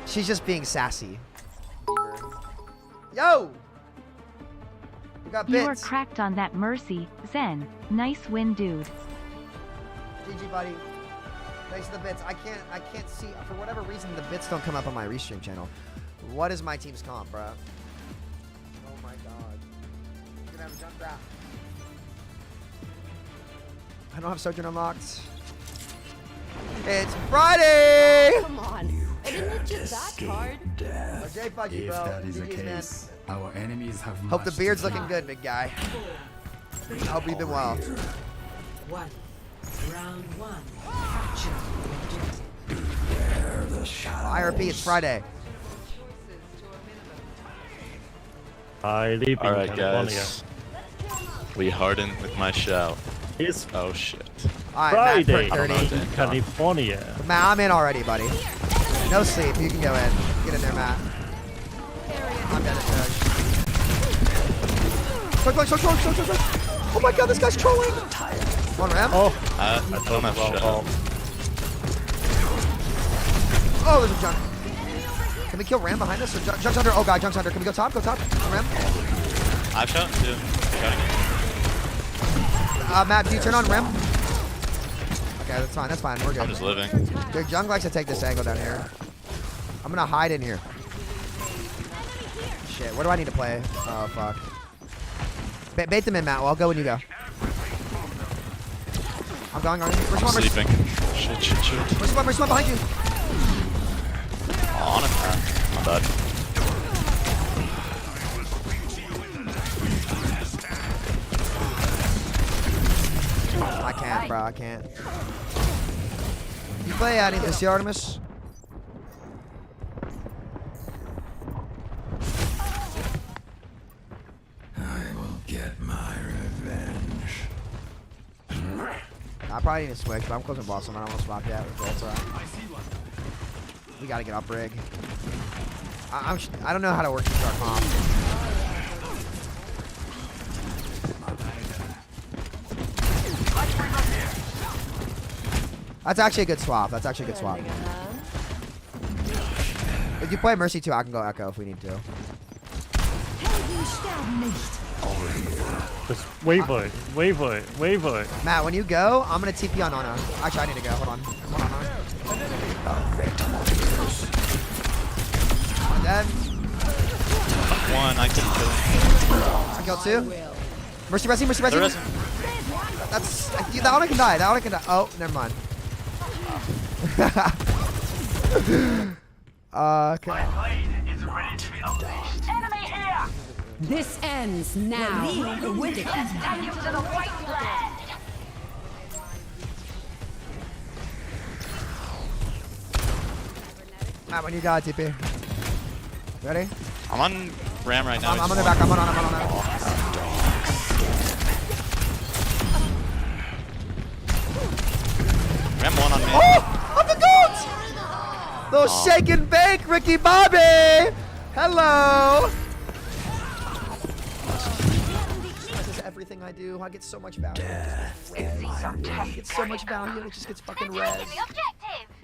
She's just being sassy. Yo! We got bits. You are cracked on that mercy, Zen. Nice win, dude. GG, buddy. Thanks for the bits. I can't see, for whatever reason, the bits don't come up on my restream channel. What is my team's comp, bro? Oh my god. We're gonna have a jump draft. I don't have Sojourn unlocked. It's Friday! Come on. Isn't it just that hard? Jay, fuck you, bro. That is the GG's, case, man. our enemies have Hope the much beard's to looking good, big guy. I hope you've been well. One. Round one. Capture the objective. IRP, it's Friday. I live in Alright, California. guys. We harden with my shout. It's oh shit. Alright, Friday Matt, in California. Matt, I'm in already, buddy. No sleep. You can go in. Get in there, Matt. I'm dead at judge. Choke. Oh my god, this guy's trolling. One ram. Oh, I don't have shout. Oh, there's a junk. Can we kill Ram behind us? Or Junk's under. Oh god, Junk's under. Can we go top? Go top. Ram. I've shot too. Shouting. Matt, do you turn on Ram? Okay, that's fine. That's fine. We're good. I'm just living. Dude, Junk likes to take this angle down here. I'm gonna hide in here. Shit, where do I need to play? Oh, fuck. Bait them in, Matt. Well, I'll go when you go. I'm going. Where's I'm one? sleeping. Shit. Where's one behind you? On it, man. I'm dead. I can't, bro. I can't. You play any of this, Artemis? I will get my revenge. I probably need to switch, but I'm closing boss, so I don't want to swap yet. That's alright. We gotta get up rig. I don't know how to work this dark comp. That's actually a good swap. That's actually a good swap. If you play Mercy too, I can go Echo if we need to. Just wait for it. Wait for it. Wait for it. Matt, when you go, I'm gonna TP on Ana. Actually, I need to go. Hold on. Hold on. I'm dead. One, I can kill him. I killed two. Mercy, Mercy, Mercy, Mercy. That's that Ana can die. That Ana can die. Oh, never mind. Okay. This ends now. Let's take you to the white land. Matt, when you got TP. Ready? I'm on Ram right now. I'm on their back. I'm on. Ram one on me. Oh! I'm the goat! Little shake and bake, Ricky Bobby! Hello! This is everything I do. I get so much value. I get so much value. It just gets fucking red.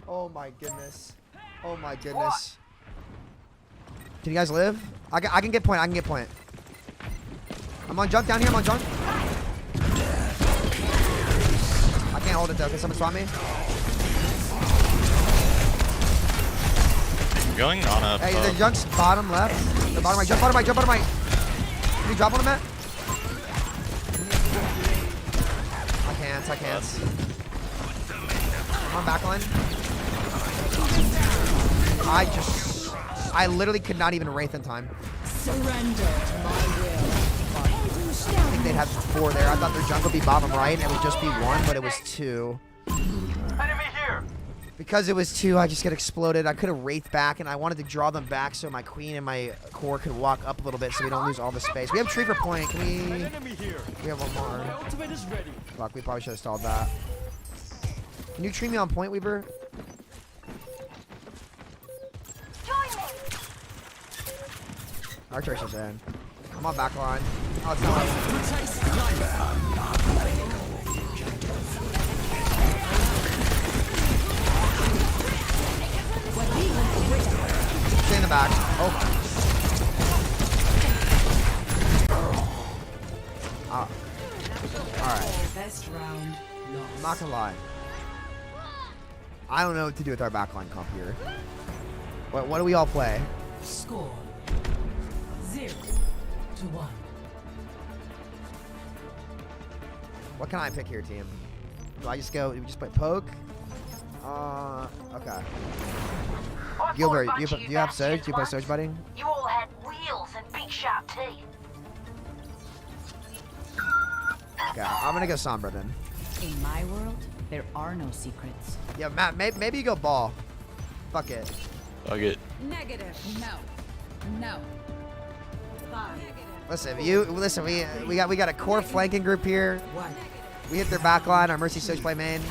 Oh my goodness. Oh my goodness. Can you guys live? I can get point. I can get point. I'm on junk down here. I'm on junk. I can't hold it though. Can someone swap me? I'm going on a. Hey, the junk's bottom left. The bottom right. Jump bottom right. Jump bottom right. Can you drop on him, Matt? I can't. I'm on backline. I literally could not even wraith in time. Surrender to my will. I think they'd have 4 there. I thought their junk would be bottom right and it would just be 1, but it was 2. Enemy here. Because it was 2, I just get exploded. I could have wraithed back, and I wanted to draw them back so my queen and my core could walk up a little bit so we don't lose all the space. We have tree for point. Can we? We have one more. Fuck, we probably should have stalled that. Can you tree me on point, Weaver? Our church is in. I'm on back line. Oh, it's not. Stay in the back. Oh. Alright. I'm not gonna lie. I don't know what to do with our backline comp here. What do we all play? Score 0-1. What can I pick here, team? Do I just go? Do we just play poke? Okay. Gilbert, do you have Surge? Do you play Surge, buddy? You all had wheels and big sharp teeth. Okay, I'm gonna go Sombra then. In my world, there are no secrets. Yeah, Matt, maybe you go ball. Fuck it. Fuck it. Negative. No. Listen, we got a core flanking group here. We hit their back line. Our Mercy Surge play main.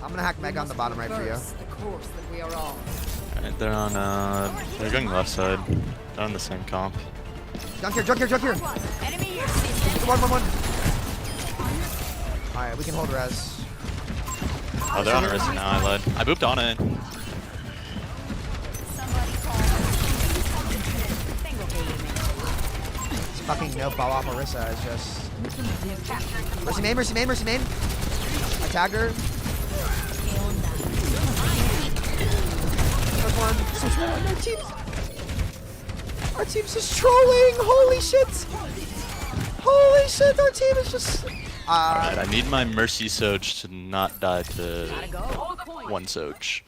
I'm gonna hack Meg on the bottom right for you. Alright, they're on they're going left side. They're on the same comp. Junk here. One. Alright, we can hold res. Oh, they're on a res now. I led. I booped on it. It's fucking no ball off Marissa. It's just Mercy main. I tagged her. Our team's just trolling. Holy shit, our team is just. Alright, I need my Mercy Soch to not die to one Soch.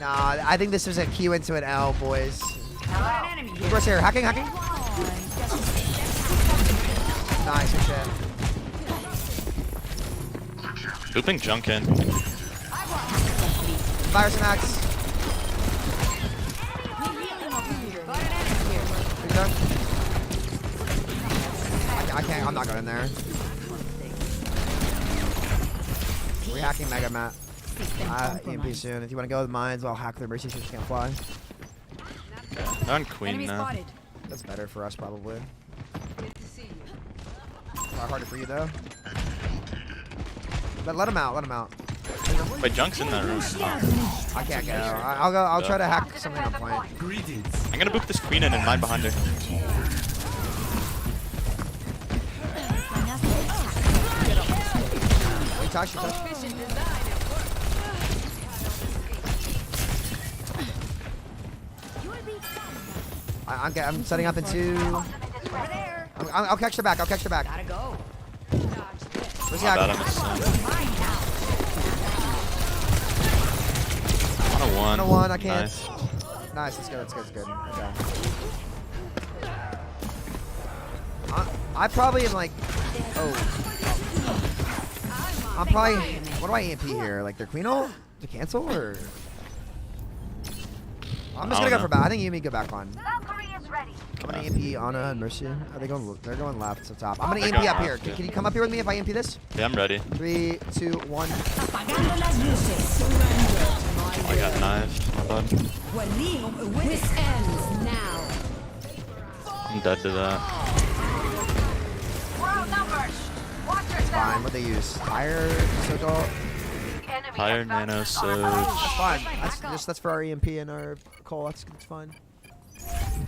Nah, I think this was a Q into an L, boys. Where's here? Hacking. Nice, good shit. Booping junk in. Fire smacks. I can't. I'm not going in there. We're hacking Mega Mat. EMP soon. If you want to go with mines, I'll hack their Mercy so she can't fly. They're on Queen now. That's better for us, probably. try harder for you though. But let him out. Let him out. Wait, Junk's in that room. I can't go. I'll go. I'll try to hack something on point. I'm gonna boop this queen in and mine behind her. You touch. I'm setting up into. I'll catch the back. I'll catch the back. Gotta go. Where's the Bad, I hack? missed some. 101. 101. I can't. Nice. Nice. That's good. That's good. That's good. Okay. I probably am like. Oh. I'm probably. What do I EMP here? Like their queen ult to cancel or? I'm just gonna go for back. I think you need to go back on. I'm gonna EMP Ana and Mercy. Are they going? They're going left to top. I'm gonna EMP up here. Can you come up here with me if I EMP this? Yeah, I'm ready. 3, 2, 1. Oh, I got knifed. My bad. This ends now. I'm dead to that. Fine. What they use? Fire, Soto. Fire, nano, surge. Fine. That's for our EMP and our Cole. That's fine.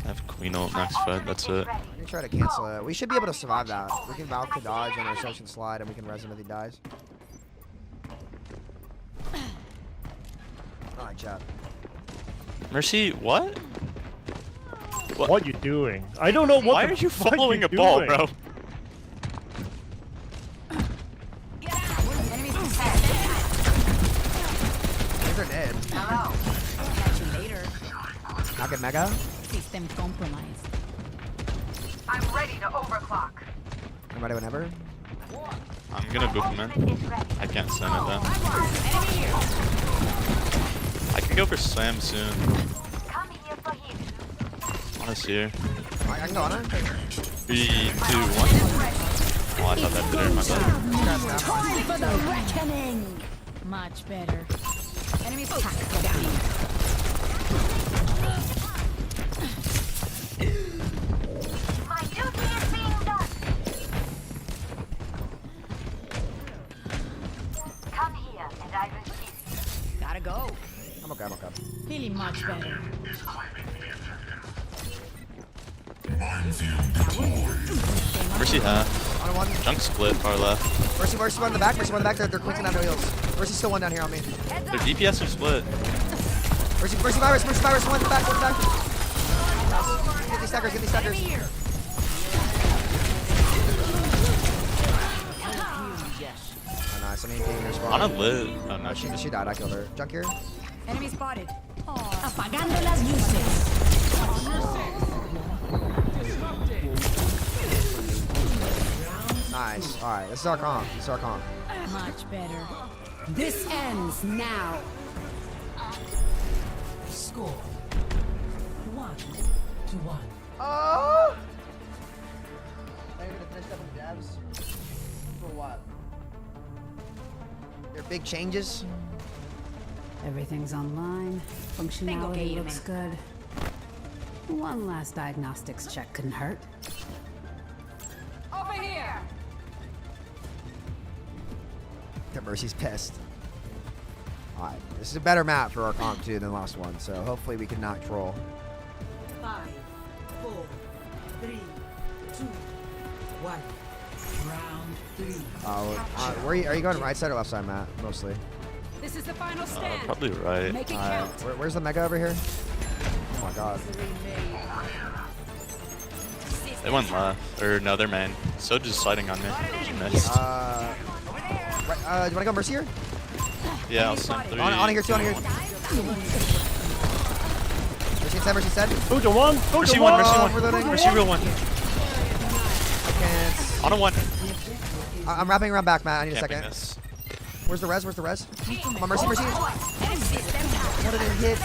I have queen ult next fight. That's it. I'm gonna try to cancel it. We should be able to survive that. We can Valk the dodge and our Surge can slide, and we can res him if he dies. Alright, chat. Mercy, what? What are you doing? I don't know what. Why are you following a ball, bro? These are dead. Catch you later. Knock it mega. System compromised. I'm ready to overclock. I'm ready whenever. I'm gonna boop him in. I can't send it though. I can go for slam soon. Ana's here. I can go on it. 3, 2, 1. Oh, I thought that did her. My bad. Time for the reckoning. Much better. Enemies attack down. My duty is being done. Come here and I will see. Gotta go. I'm okay. Feeling much better. Mercy half. On one. Junk split, far left. Mercy one in the back. Mercy one in the back. They're clinking out no heals. Mercy's still one down here on me. Their DPS are split. Mercy virus. One in the back. Get these stackers. Oh, nice. I'm EMPing their spawn. Ana lit. Oh, no, She died. I killed her. Junk here. Enemy spotted. Apagando las luces. Nice. Alright, this is our comp. Much better. This ends now. Score 1-1. Oh! Are you gonna finish up with jabs? For what? There are big changes. Everything's online. Functionality looks good. One last diagnostics check couldn't hurt. Over here. That Mercy's pissed. Alright, this is a better map for our comp too than the last one, so hopefully we can not troll. 5, 4, 3, 2, 1. Round 3. Where are you going, right side or left side, Matt? Mostly. This is the final stand. Probably right. Make it count. Where's the mega over here? Oh my god. They went left. Or no, they're main. So just sliding on me. She missed. Do you wanna go Mercy here? Yeah, I'll send 3. On here. Mercy said. Go to one. Mercy one. Reloading. Mercy real one. I can't. On a 1. I'm wrapping around back, Matt. I need a Camping second. this. Where's the res? Come on, Mercy. What did it hit?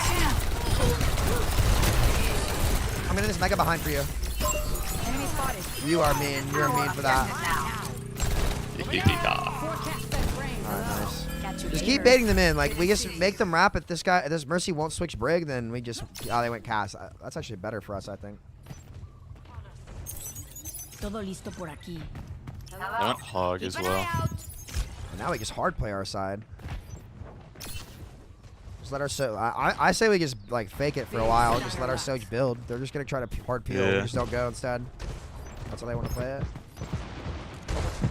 I'm getting this mega behind for you. You are mean for that. Alright, nice. Just keep baiting them in. Like, we just make them rap. If this Mercy won't switch Brig, then we just... Oh, they went cast. That's actually better for us, I think. Todo listo por aquí. I went hog as well. And now we just hard play our side. Just let our I say we just like fake it for a while. Just let our Soch build. They're just gonna try to hard peel. We just don't go instead. That's how they want to play it.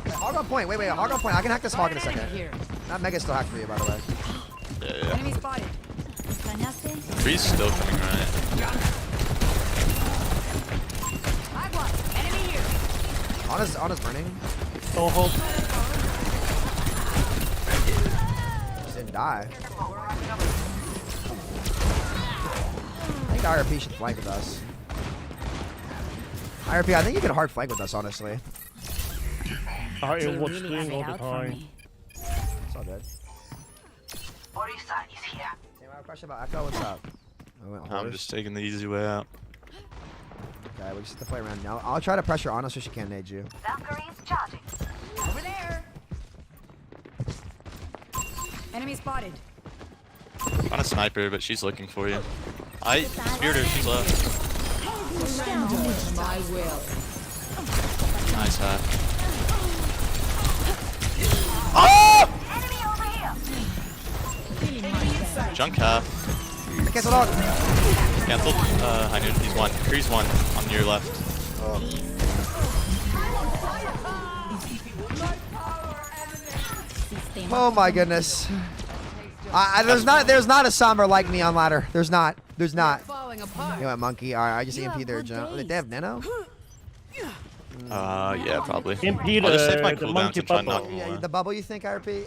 Hey, hog on point. Wait. Hog on point. I can hack this hog in a second. That Mega's still hacked for you, by the way. Yeah. Enemy spotted. Free's still coming right. Enemy here. Ana's burning. Oh, hold. Just didn't die. I think IRP should flank with us. IRP, I think you can hard flank with us, honestly. I am what's doing all the time. It's all good. Orisa is here. Hey, I have a question about Echo. What's up? I'm just taking the easy way out. Okay, we just have to play around now. I'll try to pressure Ana so she can't nade you. Valkyrie's charging. Over there. Enemy spotted. On a sniper, but she's looking for you. I speared her, she's left. My will. Nice hack. Oh! Enemy over here. Junk half. Cancel dog. Cancelled. I knew he's one. Kree's one on your left. Oh my goodness. There's not a Somber like me on ladder. There's not. You know what, monkey? Alright, I just EMP'd their jump. Did they have nano? Yeah, probably. EMP'd I'll just save my the cooldowns monkey and try and knock bubble. more. Yeah, the bubble, you think, IRP?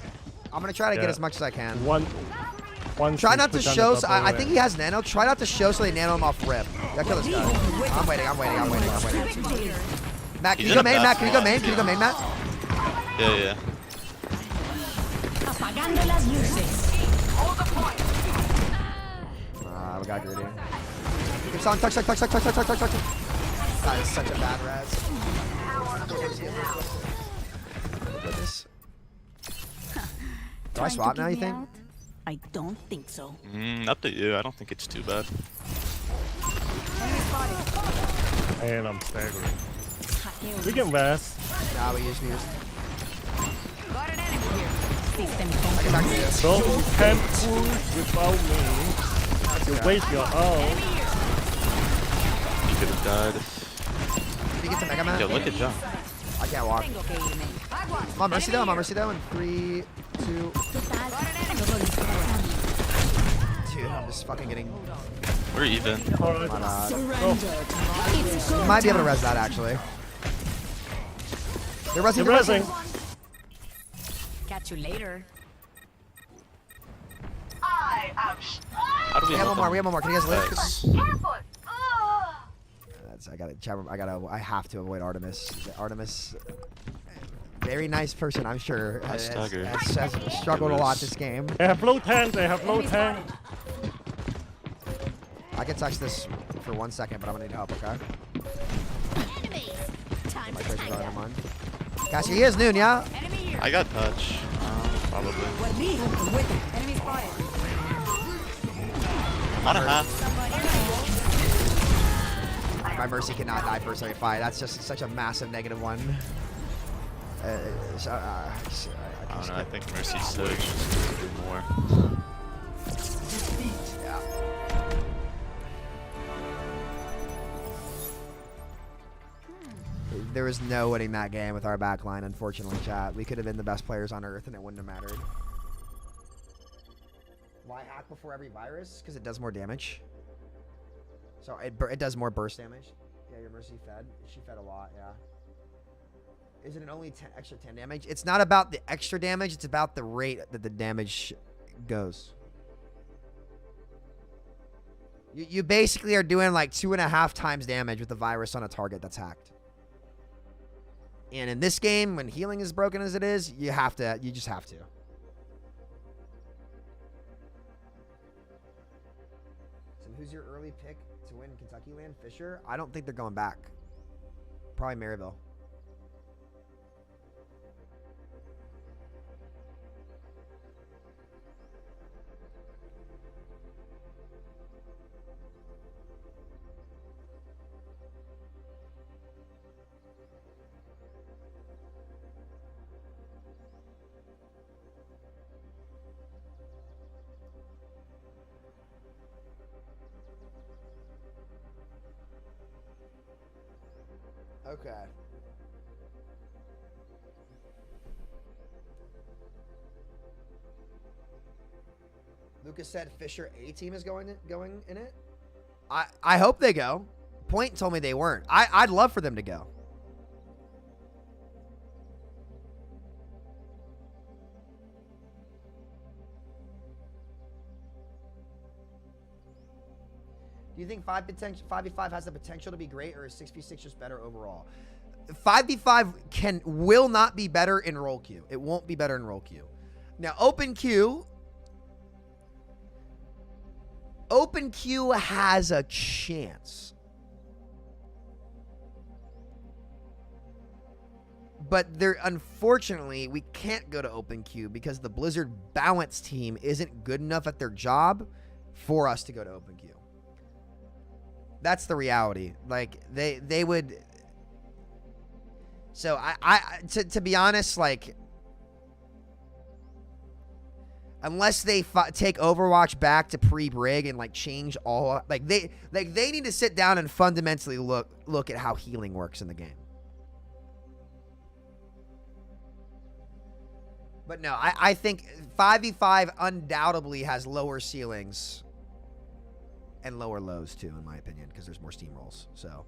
I'm gonna try to get as much as I can. One Try not to put down show. the I bubble, think he has nano. Try not to show so they nano him off rip. Yeah, kill this guy. I'm waiting. Matt, can you go main? Matt, can you go main? Can you go main, Matt? Yeah. Apagando las luces. We got greedy. Keep on touch. That is such a bad res. Do I swap now, you think? I don't think so. Up to you. I don't think it's too bad. And I'm staggering. We can rest. Nah, we used. Got an enemy here. I get back to you. So you can't push without me. You waste your own. You could have died. Did you get to Mega Man? Yo, look at John. I can't walk. I'm on Mercy though. In 3, 2. Dude, I'm just fucking getting. We're even. You might be able to res that actually. They're resing. Catch you later. How do We have one more. Can you guys live? Careful. I have to avoid Artemis. Artemis, very nice person, I'm sure. Has struggled a lot this game. They have low tank. I can touch this for 1 second, but I'm gonna need help. Okay. My tracer's on him on. Cassie, he is noon, yeah. I got touch. Probably. Enemy spotted. On a half. My Mercy cannot die first every fight. That's just such a massive -1. I don't know. I think Mercy's so should do more. Yeah. There was no winning that game with our backline, unfortunately, chat. We could have been the best players on Earth and it wouldn't have mattered. Why hack before every virus? Because it does more damage. So it does more burst damage. Yeah, your Mercy fed. She fed a lot, yeah. Is it an only extra 10 damage? It's not about the extra damage. It's about the rate that the damage goes. You basically are doing like 2.5 times damage with the virus on a target that's hacked. And in this game, when healing is broken as it is, you just have to. So who's your early pick to win Kentucky Land? Fisher? I don't think they're going back. Probably Maryville. Okay. Lucas said Fisher A team is going in it. I hope they go. Point told me they weren't. I'd love for them to go. Do you think 5v5 has the potential to be great, or is 6v6 just better overall? 5v5 will not be better in role queue. It won't be better in role queue. Now, open queue has a chance. But unfortunately, we can't go to open queue because the Blizzard balance team isn't good enough at their job for us to go to open queue. That's the reality. Like they would. So to be honest, like, unless they take Overwatch back to pre-Brig and like change all, like they need to sit down and fundamentally look at how healing works in the game. But no, I think 5v5 undoubtedly has lower ceilings and lower lows too, in my opinion, because there's more steamrolls. So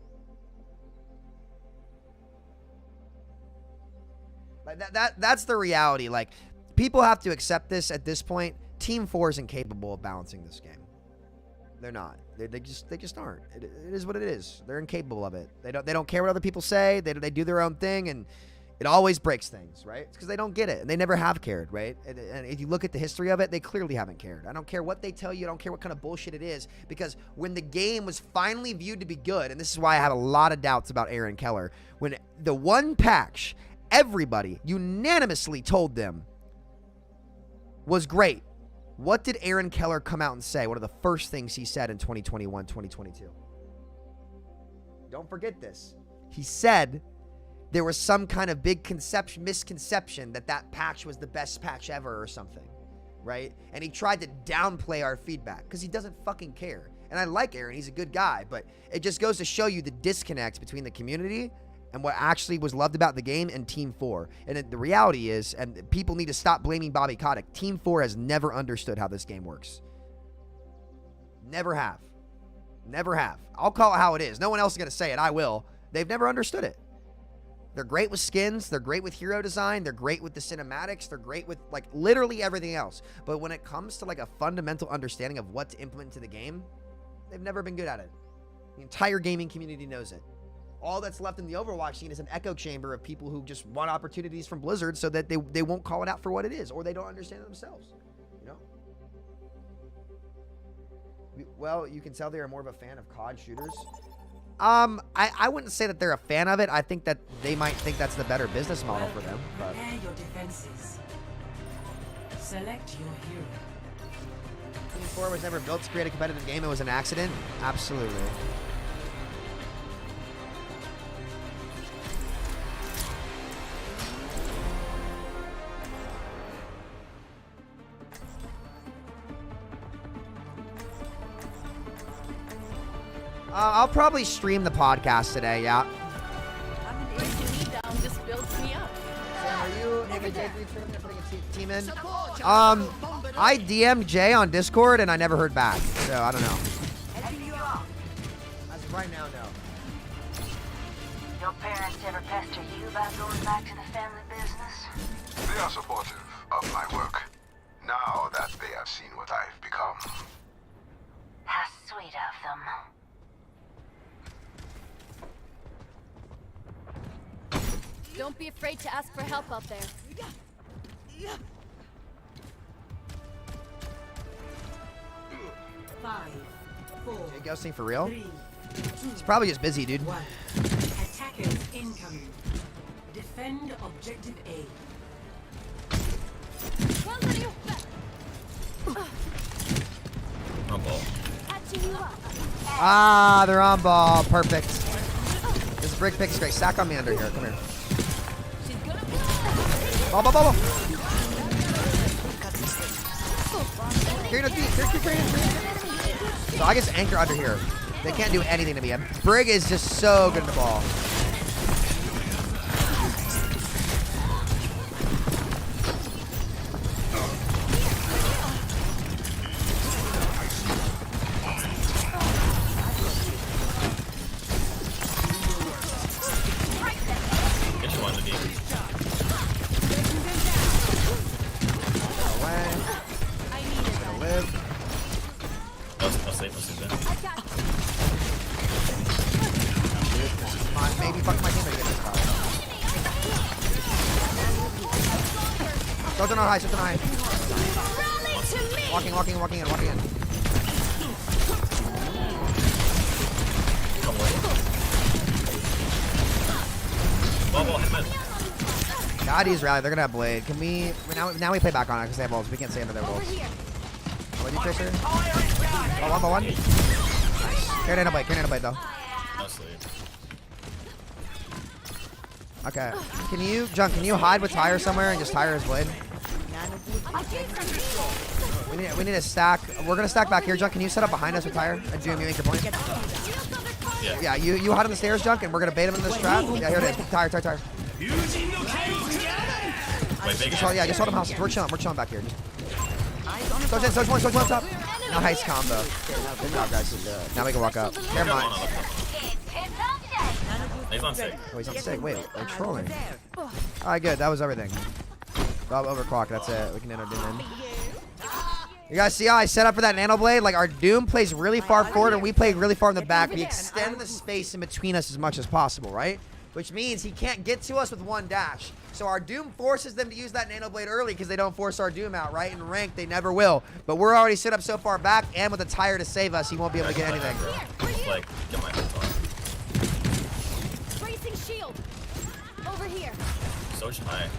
like that's the reality. Like, people have to accept this at this point. Team 4 is incapable of balancing this game. They're not. They just aren't. It is what it is. They're incapable of it. They don't care what other people say. They do their own thing, and it always breaks things, right? It's because they don't get it, and they never have cared, right? And if you look at the history of it, they clearly haven't cared. I don't care what they tell you. I don't care what kind of bullshit it is, because when the game was finally viewed to be good, and this is why I have a lot of doubts about Aaron Keller, when the one patch everybody unanimously told them was great, what did Aaron Keller come out and say? One of the first things he said in 2021, 2022. Don't forget this. He said there was some kind of big misconception that patch was the best patch ever or something, right? And he tried to downplay our feedback because he doesn't fucking care. And I like Aaron. He's a good guy. But it just goes to show you the disconnect between the community and what actually was loved about the game and Team 4. And the reality is, and people need to stop blaming Bobby Kotick, Team 4 has never understood how this game works. Never have. Never have. I'll call it how it is. No one else is going to say it. I will. They've never understood it. They're great with skins. They're great with hero design. They're great with the cinematics. They're great with, like, literally everything else. But when it comes to, like, a fundamental understanding of what to implement into the game, they've never been good at it. The entire gaming community knows it. All that's left in the Overwatch scene is an echo chamber of people who just want opportunities from Blizzard so that they won't call it out for what it is, or they don't understand it themselves. You know? Well, you can tell they are more of a fan of COD shooters. I wouldn't say that they're a fan of it. I think that they might think that's the better business model for them. But prepare your defenses. Select your hero. Team 4 was never built to create a competitive game. It was an accident. Absolutely. I'll probably stream the podcast today, yeah. Just builds me up. Are you putting a team in? I DM'd Jay on Discord and I never heard back, so I don't know. As of right now, no. Your parents ever pester you about going back to the family business? They are supportive of my work, now that they have seen what I've become. How sweet of them. Don't be afraid to ask for help out there. Jay ghosting for real? He's probably just busy, dude. Attackers incoming. Defend objective A. On ball. Ah, they're on ball. Perfect. This brick pick is great. Stack on me under here. Come here. Ball, ball, ball, ball. So I guess anchor under here. They can't do anything to me. Brig is just so good in the ball. on the beam. Away. He's gonna live. No sleep then. Come on, maybe fuck my teammate against this power. Something on high, something on high. Walking in. Come on. Bubble, hitman. God, he's rally. They're gonna have blade. Can we now we play back on it because they have wolves. We can't stay under their wolves. What do you Tracer? Oh, one. Nice. Carry in a blade though. No sleep. Okay. Can you hide with Tyre somewhere and just Tyre his blade? We need a stack. We're gonna stack back here, Junk. Can you set up behind us with Tyre? And Doom, you make your point. Yeah, you hide on the stairs, Junk, and we're gonna bait him in this trap. Yeah, here it is. Tyre. Wait, Just hold him hostage. We're chilling back here. Soach one top. Nice combo. Good job, guys. Now we can walk up. Never mind. He's on sick. Oh, he's on sick. Wait, they're trolling. Alright, good. That was everything. Overclock. That's it. We can enter Doom in. You guys see how I set up for that nano blade? Like, our Doom plays really far forward and we play really far in the back. We extend the space in between us as much as possible, right? Which means he can't get to us with one dash. So our Doom forces them to use that nano blade early because they don't force our Doom out, right? In rank, they never will. But we're already set up so far back, and with a Tyre to save us, he won't be able to get anything. Like, get my hands on. Bracing shield. Over here. So high.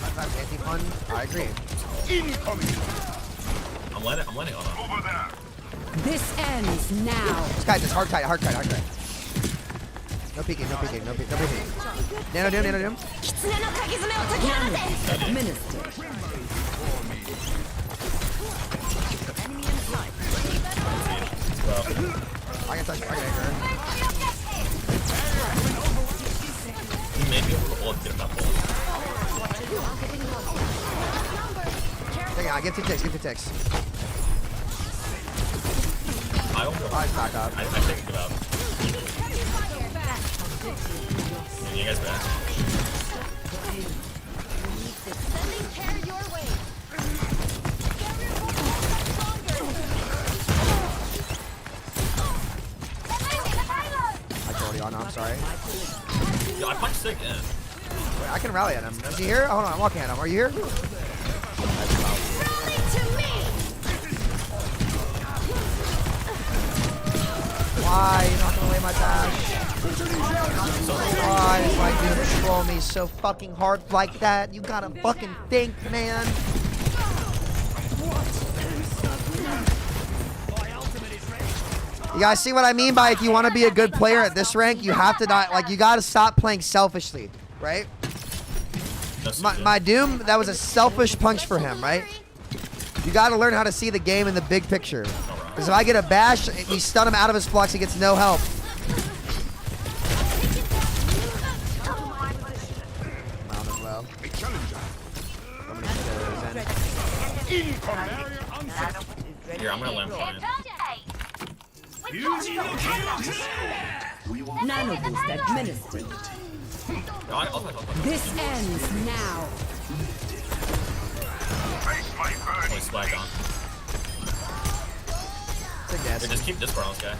Anti-fun. I agree. I'm letting on. Over there. This ends now. This guy's just hard kite. No peeking. Nano Doom. Administered. I can touch. I can anchor. He made me able to get that ball. Yeah, get 2 ticks. I back up. I think it up. You guys back? I'm sorry. Yo, I punched sick in. Wait, I can rally at him. Is he here? Hold on, I'm walking at him. Are you here? Why are you knocking away my dash? Why does my dude troll me so fucking hard like that? You gotta fucking think, man. You guys see what I mean by if you want to be a good player at this rank, you have to not, like, you gotta stop playing selfishly, right? My Doom, that was a selfish punch for him, right? You gotta learn how to see the game in the big picture. Because if I get a bash, we stun him out of his flux, he gets no help. Here, I'm gonna land fine. Nano boost administered. This ends now. Only swag on. Here, just keep Discord on this guy.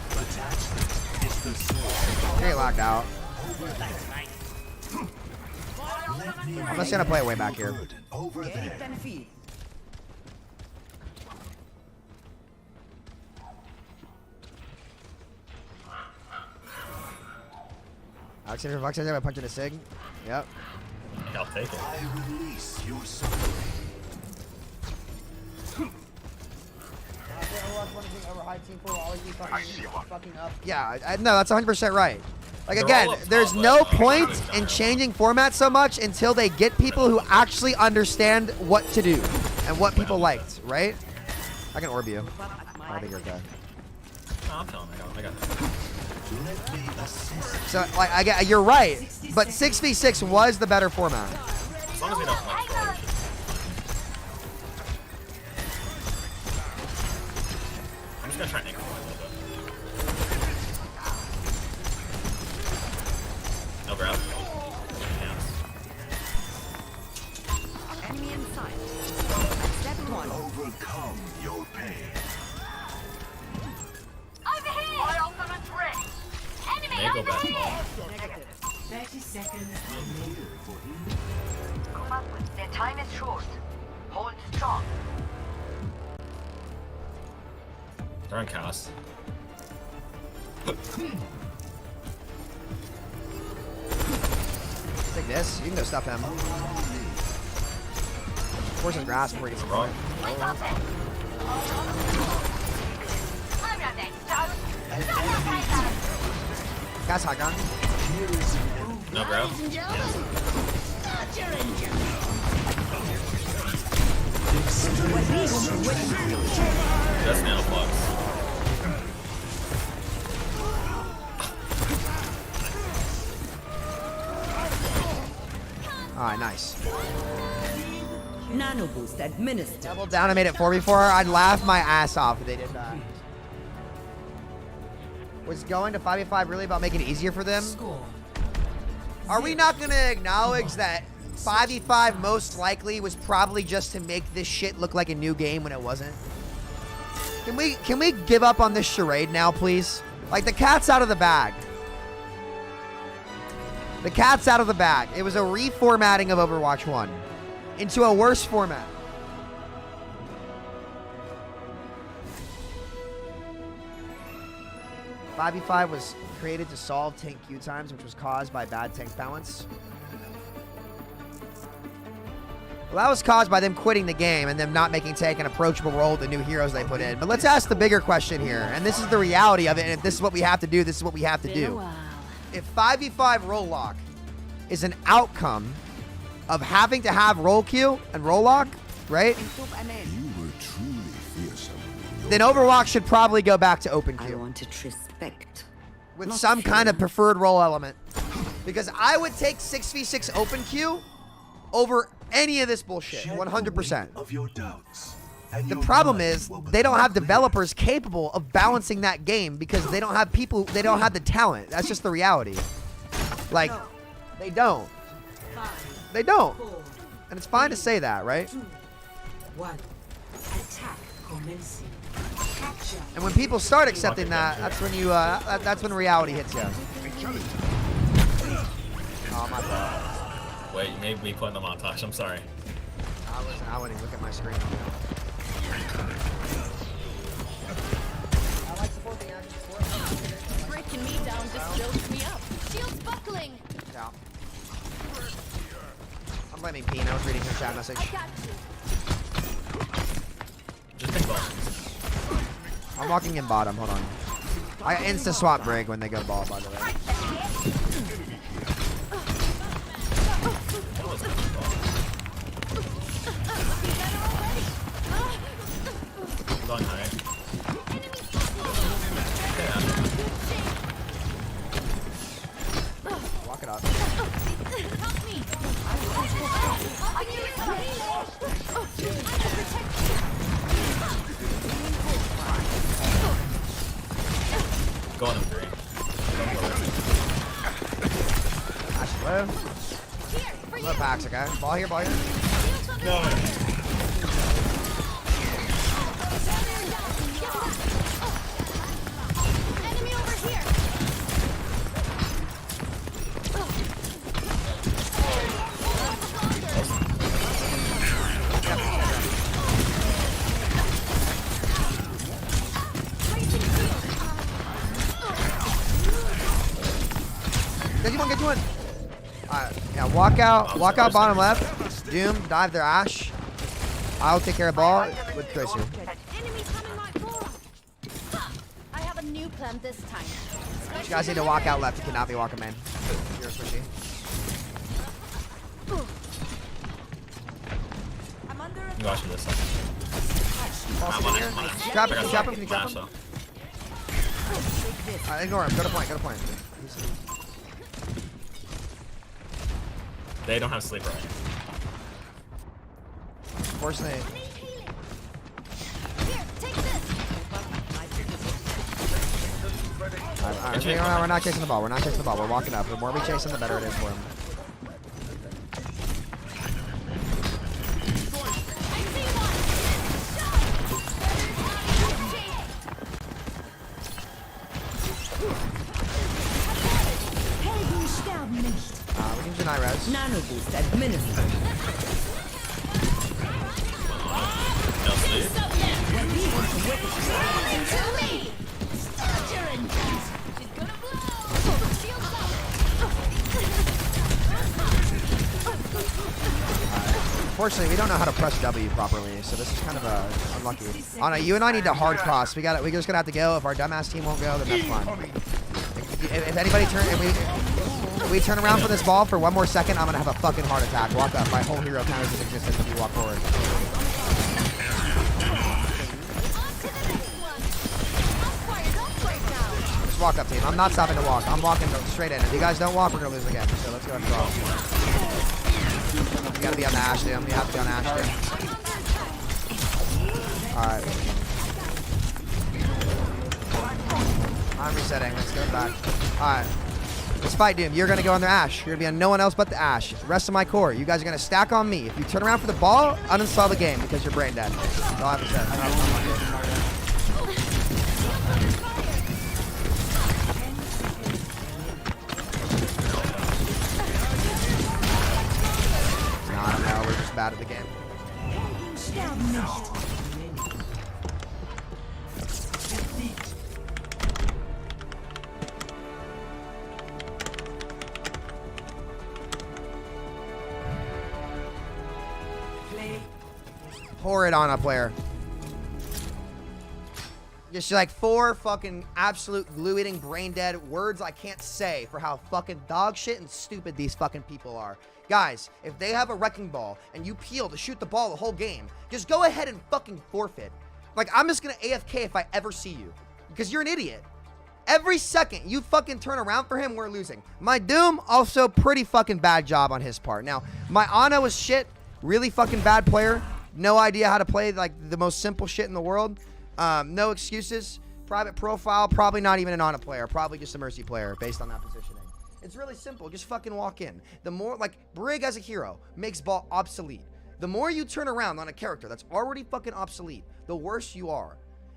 Get locked out. I'm just gonna play it way back here. Alexander, I punch in a sig. Yep. I'll take it. Yeah, no, that's 100% right. Like, again, there's no point in changing formats so much until they get people who actually understand what to do and what people liked, right? I can orb you. I think you're okay. I'm telling you, I got this. So, like, you're right, but 6v6 was the better format. As long as we don't like troll, we should. I'm just gonna try and anchor a little bit. No grab. Yes. time. Step one. Overcome your pain. Over here! My ultimate's ready! Enemy Mango over back here! Negative. 30 seconds. Come up with their time is short. Hold strong. They're on cast. Take this. You can go stuff him. Force his grass before he gets wrong. Cast hot gun. No, bro. That's nanoplugs. Alright, nice. Nano boost administered. Double down and made it 4v4. I'd laugh my ass off if they did that. Was going to 5v5 really about making it easier for them? Are we not going to acknowledge that 5v5 most likely was probably just to make this shit look like a new game when it wasn't? Can we give up on this charade now, please? Like, the cat's out of the bag. The cat's out of the bag. It was a reformatting of Overwatch 1 into a worse format. .5v5 was created to solve tank queue times, which was caused by bad tank balance. Well, that was caused by them quitting the game and them not making tank an approachable role with the new heroes they put in. But let's ask the bigger question here, and this is the reality of it, and if this is what we have to do, this is what we have to do. If 5v5 roll lock is an outcome of having to have roll queue and roll lock, right? You were truly fearsome. Then Overwatch should probably go back to open queue. I want it respect. With some kind of preferred role element. Because I would take 6v6 open queue over any of this bullshit. 100%. Of your doubts. The problem is they don't have developers capable of balancing that game because they don't have people, they don't have the talent. That's just the reality. Like, they don't. They don't. And it's fine to say that, right? 1. Attack commencing. Capture. And when people start accepting that, that's when you, that's when reality hits you. Oh, my bad. Wait, you made me put in the montage. I'm sorry. I wouldn't even look at my screen. Breaking me down just builds me up. Shields buckling. Yeah. I'm blaming Peen. I was reading her chat message. Just think ball. I'm walking in bottom. Hold on. I insta swap Brig when they go ball, by the way. Going high. Walk it up. Going in 3. I should live. Low packs, okay? Ball here, ball here. No. Enemy over here. Get you one. Alright, yeah, walk out bottom left. Doom, dive their Ash. I'll take care of ball with Tracer. Enemy coming my forum. I have a new plan this time. You guys need to walk out left. You cannot be walking main. You're swishy. I'm watching this one. I'm on it. Trap him, can you trap him? Alright, ignore him. Go to point. They don't have sleeper. Force nade. Alright, we're not chasing the ball. We're walking up. The more we chase him, the better it is for him. Nano boost administered. Unfortunately, we don't know how to press W properly, so this is kind of unlucky. Anna, you and I need to hard cross. We're just gonna have to go. If our dumbass team won't go, then that's fine. If anybody if we turn around for this ball for one more second, I'm gonna have a fucking heart attack. Walk up. My whole hero counters his existence if you walk forward. Just walk up, team. I'm not stopping to walk. I'm walking straight in. If you guys don't walk, we're gonna lose again. So let's go and draw. You gotta be on the Ash, dude. You have to be on Ash, dude. Alright. I'm resetting. Let's go back. Alright. Let's fight, Doom. You're gonna go on the Ash. You're gonna be on no one else but the Ash. The rest of my core. You guys are gonna stack on me. If you turn around for the ball, uninstall the game because you're brain dead. That's all I have to say. No, we're just bad at the game. Horrid on a player. Just like 4 fucking absolute glue-eating, brain-dead words I can't say for how fucking dog shit and stupid these fucking people are. Guys, if they have a wrecking ball and you peel to shoot the ball the whole game, just go ahead and fucking forfeit. Like, I'm just gonna AFK if I ever see you. Because you're an idiot. Every second you fucking turn around for him, we're losing. My Doom, also pretty fucking bad job on his part. Now, my Ana was shit. Really fucking bad player. No idea how to play like the most simple shit in the world. No excuses. Private profile, probably not even an Ana player. Probably just a Mercy player based on that positioning. It's really simple. Just fucking walk in. The more, like, Brig as a hero makes ball obsolete. The more you turn around on a character that's already fucking obsolete, the worse you are.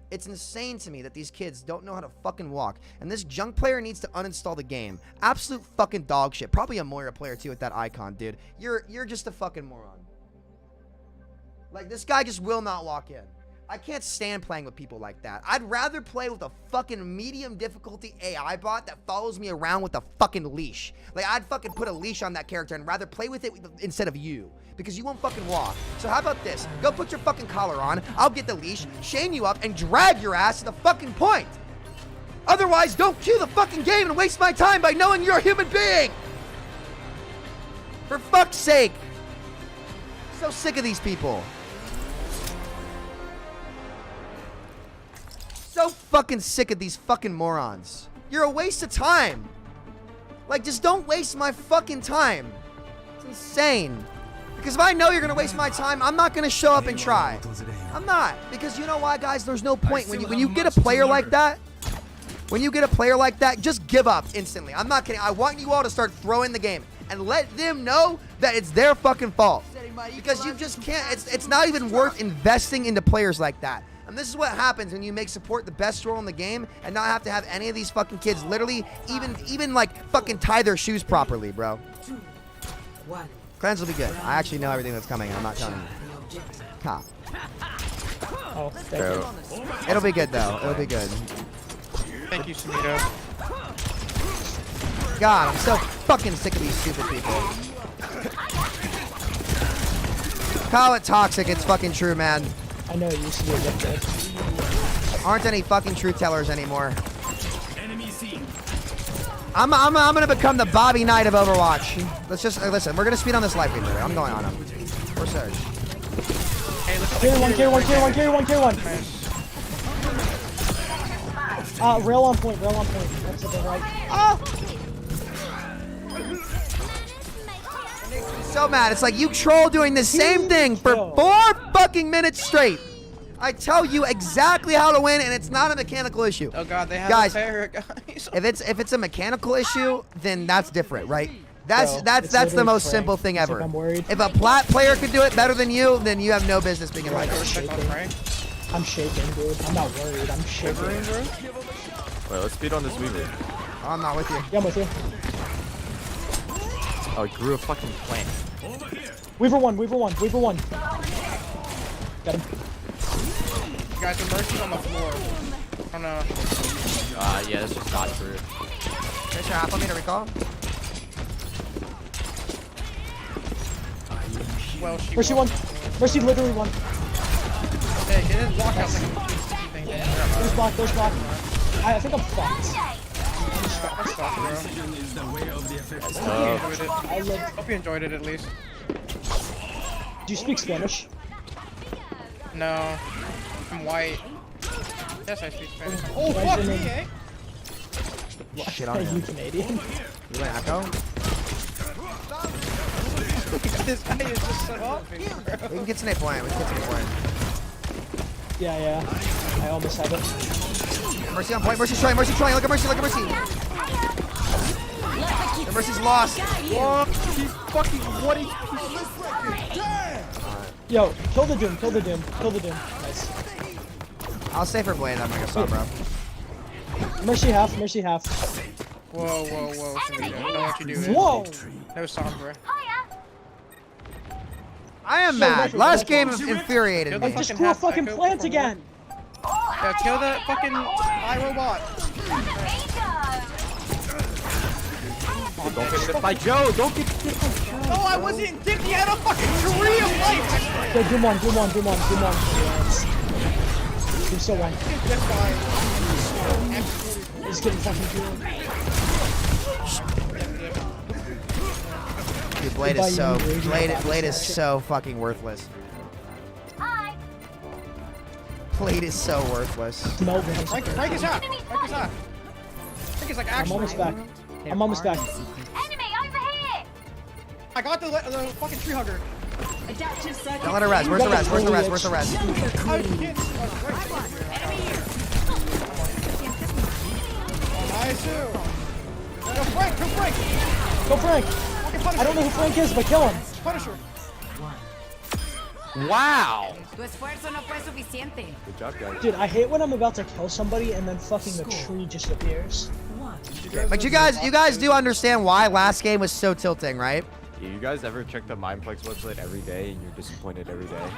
It's insane to me that these kids don't know how to fucking walk. And this junk player needs to uninstall the game. Absolute fucking dog shit. Probably a Moira player too with that icon, dude. You're just a fucking moron. Like, this guy just will not walk in. I can't stand playing with people like that. I'd rather play with a fucking medium difficulty AI bot that follows me around with a fucking leash. Like, I'd fucking put a leash on that character and rather play with it instead of you. Because you won't fucking walk. So how about this? Go put your fucking collar on. I'll get the leash, chain you up, and drag your ass to the fucking point. Otherwise, don't cue the fucking game and waste my time by knowing you're a human being. For fuck's sake. So sick of these people. So fucking sick of these fucking morons. You're a waste of time. Like, just don't waste my fucking time. It's insane. Because if I know you're gonna waste my time, I'm not gonna show up and try. I'm not. Because you know why, guys? There's no point when you get a player like that. When you get a player like that, just give up instantly. I'm not kidding. I want you all to start throwing the game and let them know that it's their fucking fault. Because you just can't. It's not even worth investing into players like that. And this is what happens when you make support the best role in the game and not have to have any of these fucking kids literally even like fucking tie their shoes properly, bro. 2, 1. Clans will be good. I actually know everything that's coming and I'm not telling you. Ha. Oh, thank you. It'll be good though. It'll be good. Thank you, Samito. God, I'm so fucking sick of these stupid people. Call it toxic, it's fucking true, man. I know it used to be addictive. Aren't any fucking truth tellers anymore. I'm gonna become the Bobby Knight of Overwatch. Let's just listen. We're gonna speed on this life reader. I'm going on him. Or Surge. Hey, let's K1. Rail on point. That's the right. So mad. It's like you troll doing the same thing for 4 fucking minutes straight. I tell you exactly how to win, and it's not a mechanical issue. Oh god, they have guys, a pair, guys. If it's a mechanical issue, then that's different, right? That's the most simple thing ever. If a plat player could do it better than you, then you have no business being in my game. I'm shaking, dude. I'm not worried. I'm shivering, bro. Wait, let's speed on this weaver. I'm not with you. Yeah, I'm with you. Oh, it grew a fucking plant. Weaver one. Got him. Guys, the Mercy's on the floor. Oh no. Yeah, that's just not true. There's your half on me to recall. Well, she Mercy one. Mercy literally one. Hey, get his walk out. There's block. I think I'm fucked. Hope you enjoyed it at least. Do you speak Spanish? No. I'm white. Yes, I speak Spanish. Oh, Why is fuck your me, name- eh? Shit on Are him. you Canadian? You want Echo? This guy is just so off. We can get Snake point. Yeah. I almost have it. Mercy on point. Mercy's trying. Look at Mercy. The Mercy's lost. Whoa, he's fucking what? Yo, kill the Doom. Nice. I'll stay for Blade. I'm gonna go bro. Mercy half. Whoa. Samito. Know what you do. Whoa! No Sombra. I am mad. Last game infuriated me. I just grew a fucking plant again. Yeah, kill the fucking iRobot. Don't get hit by Joe. Don't get hit by Joe. No, I wasn't. He had a fucking tree of life. Yo, Doom one. Doom still one. He's getting fucking killed. Dude, Blade is so fucking worthless. Blade is so worthless. Frank is out. Frank is like actually. I'm almost back. Enemy over here! I got the fucking tree hugger. Don't let her res. Where's the res? Nice. Go Frank. I don't know who Frank is, but kill him. Punisher. Wow. Tu esfuerzo no fue suficiente. Good job, guys. Dude, I hate when I'm about to kill somebody and then fucking the tree just appears. But you guys do understand why last game was so tilting, right? Yeah, you guys ever check the Mindplex website every day and you're disappointed every day?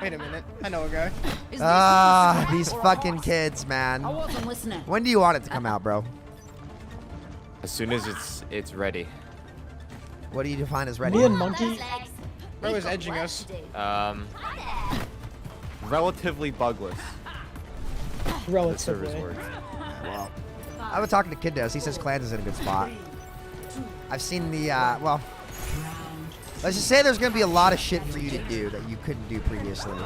Wait a minute. I know a guy. These fucking kids, man. When do you want it to come out, bro? As soon as it's ready. What do you define as ready? Me and Monkey. Bro is edging us. Relatively bugless. Relatively. Wow. I was talking to Kiddos. He says Clans is in a good spot. I've seen the well. Let's just say there's gonna be a lot of shit for you to do that you couldn't do previously,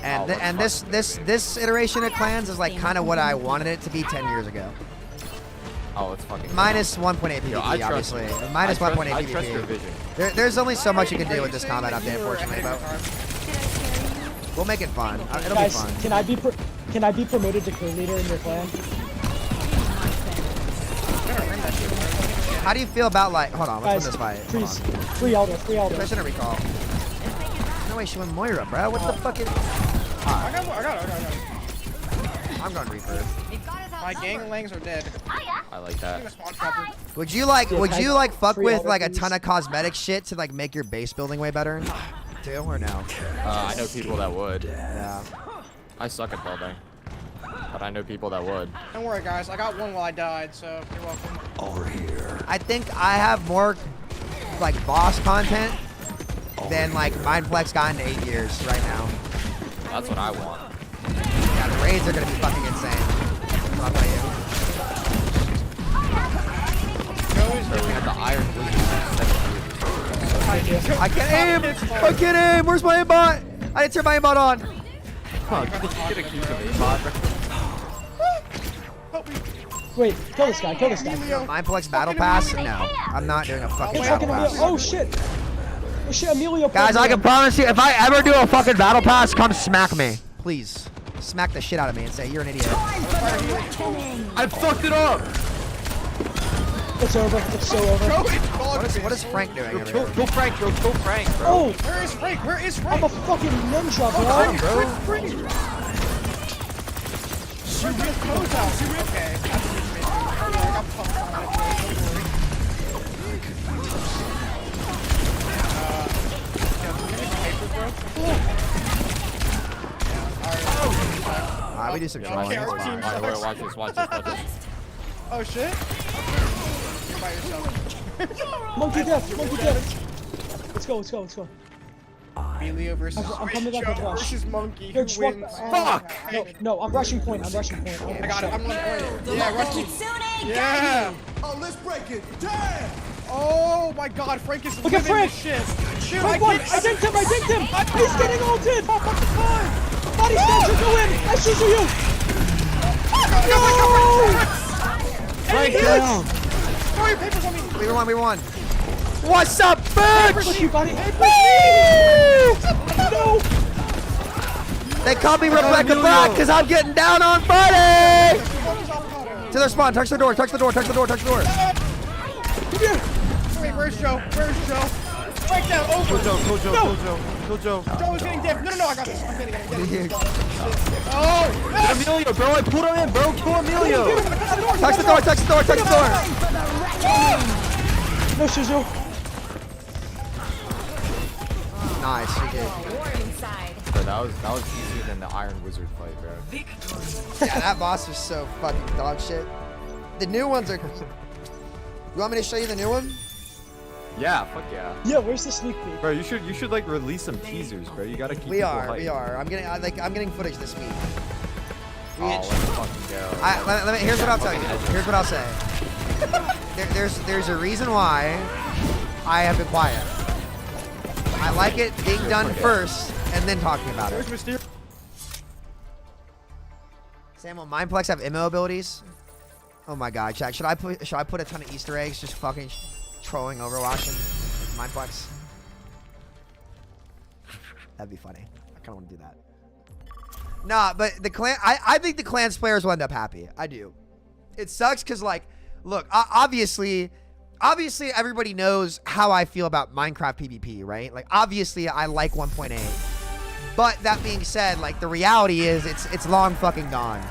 and this iteration of Clans is like kind of what I wanted it to be 10 years ago. Oh, it's fucking minus 1.8 PvP, obviously. Minus 1.8 I trust your PvP. vision. There's only so much you can do with this combat update, unfortunately, but we'll make it fun. It'll Guys, be fun. can I be promoted to crew leader in your clan? How do you feel about like? Hold on, let's Guys, win this fight. Free Elder. I shouldn't recall. No way, she went Moira, bro. What the fuck is? I got it. I'm going Reaper. My ganglangs are dead. I like that. Would you like fuck with like a ton of cosmetic shit to like make your base building way better? Too or no? I know people that would. Yeah. I suck at building, but I know people that would. Don't worry, guys. I got one while I died, so you're welcome. Over here. I think I have more like boss content than like Mindflex got in 8 years right now. That's what I want. Yeah, the raids are gonna be fucking insane. I'll tell you. So we had the Iron I can't aim! Where's my aimbot? I didn't turn my aimbot on. Get accused of aimbot. Wait, kill this guy. Mindflex battle pass? No, I'm not doing a fucking battle pass. Oh shit! Oh shit, Emilio. Guys, I can promise you, if I ever do a fucking battle pass, come smack me, please. Smack the shit out of me and say you're an idiot. I fucked it up. It's over. It's so over. What is Frank doing? Go Frank, bro. Go Frank, bro. Oh, Where is Frank? I'm a fucking ninja, bro. Shoot his toes out. Okay. me do some Yeah, trolling. watch, It's fine. wait, watch this, watch this, watch this. Oh shit. You're by yourself. Monkey death, monkey death. Let's go, let's go, let's go. Emilio versus I'm coming back with rush. versus Monkey. Yo, Who wins? Fuck! No, I'm rushing point, I'm rushing point. I got it. I'm on point. Yeah, rush me. Yeah. Oh, let's break it. Damn. Oh my God, Frank is Look at living Frank. this shit. Dude, Frank won! I dinked him, I dinked him! He's getting ulted! Body snatcher, go in! I shoot you! No! Right down. Throw your papers on me. We won. What's up, bitch? Fuck you, buddy. No. They call me Rebecca Black because I'm getting down on Friday. To their spawn. Touch the door. Touch the door. Touch the door. Touch the door. Wait, where's Joe? Where's Joe? Right down. Over. Kill Joe. Joe is getting dipped. No, I got this. I'm getting it. Oh! Yes. Emilio, bro, I pulled him in, bro. Kill Emilio. Touch the door. Touch the door. Touch the door. No, Shizu. Nice. You did. Bro, that was easier than the Iron Wizard fight, bro. Yeah, that boss was so fucking dog shit. The new ones are. You want me to show you the new one? Yeah, fuck yeah. Yeah, where's the sneak peek? Bro, you should like release some teasers, bro. You gotta keep We people are. hyped. I'm getting footage this week. Oh, let's fucking go. Let me, here's what I'll tell you. Here's what I'll say. There's a reason why I have been quiet. I like it being done first and then talking about it. Sam, will Mindplex have MO abilities? Oh my God, Jack. Should I put a ton of Easter eggs just fucking trolling Overwatch and Mindplex? That'd be funny. I kind of want to do that. Nah, but the clan. I think the clans players will end up happy. I do. It sucks because, like, look, obviously everybody knows how I feel about Minecraft PvP, right? Like, obviously I like 1.8. But that being said, like, the reality is it's long fucking gone.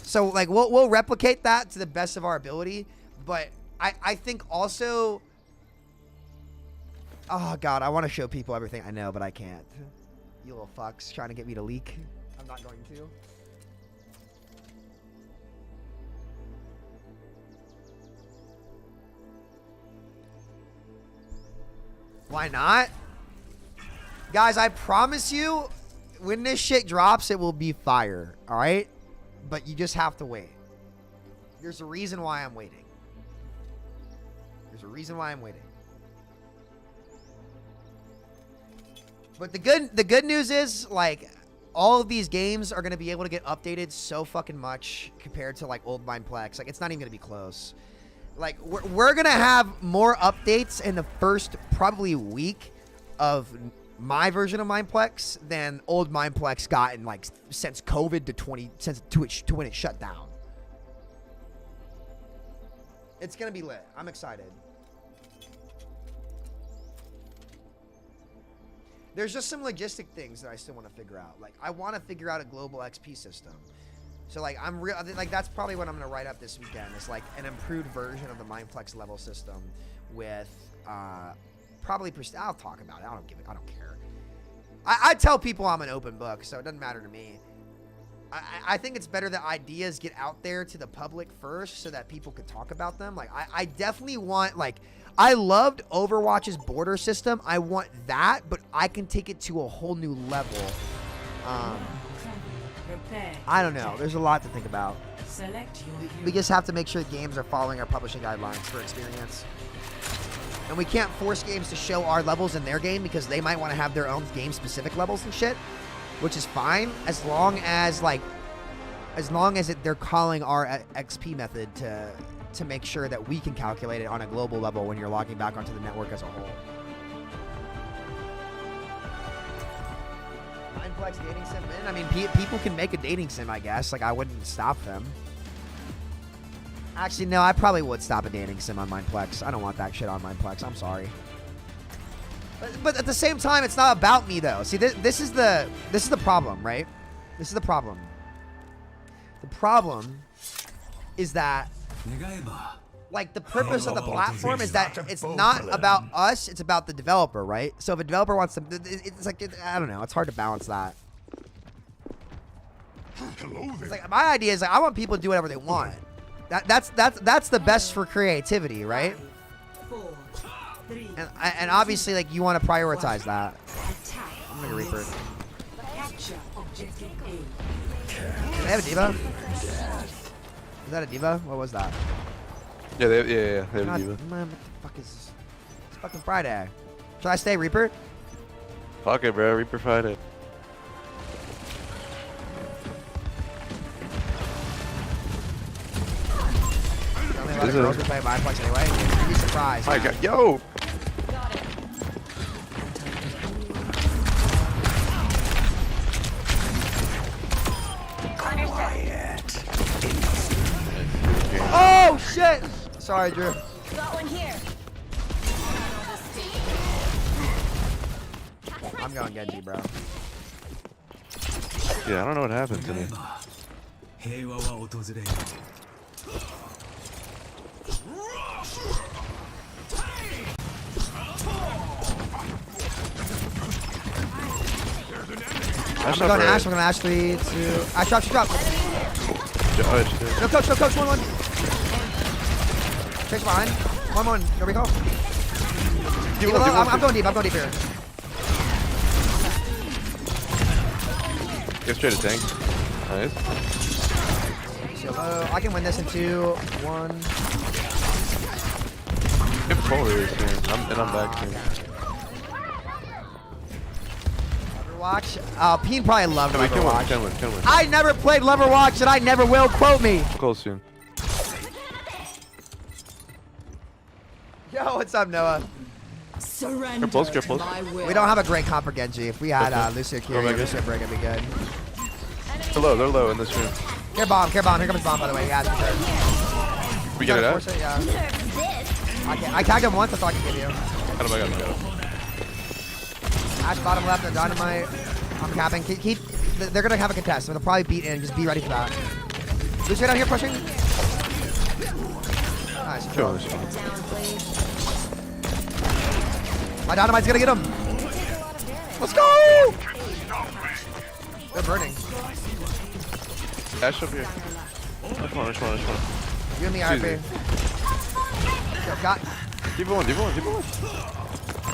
So like we'll replicate that to the best of our ability, but I think also, oh God, I want to show people everything I know, but I can't. You little fucks trying to get me to leak. I'm not going to. Why not? Guys, I promise you, when this shit drops, it will be fire, all right? But you just have to wait. There's a reason why I'm waiting. There's a reason why I'm waiting. But the good news is, like, all of these games are going to be able to get updated so fucking much compared to, like, old Mindplex. Like, it's not even going to be close. Like, we're going to have more updates in the first probably week of my version of Mindplex than old Mindplex got in, like, since COVID to when it shut down. It's going to be lit. I'm excited. There's just some logistic things that I still want to figure out. Like, I want to figure out a global XP system. So, like, that's probably what I'm going to write up this weekend. It's like an improved version of the Mindplex level system with, probably, I'll talk about it. I don't care. I tell people I'm an open book, so it doesn't matter to me. I think it's better that ideas get out there to the public first so that people could talk about them. Like, I definitely want, like, I loved Overwatch's border system. I want that, but I can take it to a whole new level. I don't know. There's a lot to think about. We just have to make sure games are following our publishing guidelines for experience. And we can't force games to show our levels in their game because they might want to have their own game-specific levels and shit, which is fine as long as they're calling our XP method to make sure that we can calculate it on a global level when you're logging back onto the network as a whole. Mindplex dating sim, man. I mean, people can make a dating sim, I guess. Like, I wouldn't stop them. Actually, no, I probably would stop a dating sim on Mindplex. I don't want that shit on Mindplex. I'm sorry. But at the same time, it's not about me, though. See, this is the problem, right? This is the problem. The problem is that, like, the purpose of the platform is that it's not about us, it's about the developer, right? So if a developer wants to, it's like, I don't know, it's hard to balance that. It's like my idea is like I want people to do whatever they want. That's the best for creativity, right? And obviously like you want to prioritize that. I'm gonna Reaper. Do they have a diva? Is that a diva? What was that? Yeah, they have a diva. Man, what the fuck is this? It's fucking Friday. Should I stay Reaper? Fuck it, bro. Reaper Friday. This girls can play Mindflex anyway. You'd be surprised. My God, yo! Oh shit! Sorry, Drew. Got one here. I'm going Genji, bro. Yeah, I don't know what happened to me. I'm going Ash. We're going Ash 3, 2. Ash drop, she dropped. No coach, 1-1. Chase behind. 1-1. Here we go. I'm going deep here. Get straight to tank. Nice. I can win this in 2, 1. Get forward soon. I'm back soon. Overwatch. Peen probably loved Overwatch. Can win. I never played Overwatch and I never will. Quote me. Close soon. Yo, what's up, Noah? Surrender. Cripples. We don't have a great comp for Genji. If we had Lucio Curie, Lucio Brick, it'd be good. They're low in this room. Care bomb. Here comes bomb, by the way. Yeah, for sure. We get it out? Yeah. I tagged him once, that's all I can give you. Got him. Ash bottom left, the dynamite. I'm capping. Keep. They're gonna have a contest, so they'll probably beat in. Just be ready for that. Lucio down here pushing. Nice. Sure. My dynamite's gonna get him. Let's go! They're burning. Ash up here. Which one? You and me, RP. Got. Keep on.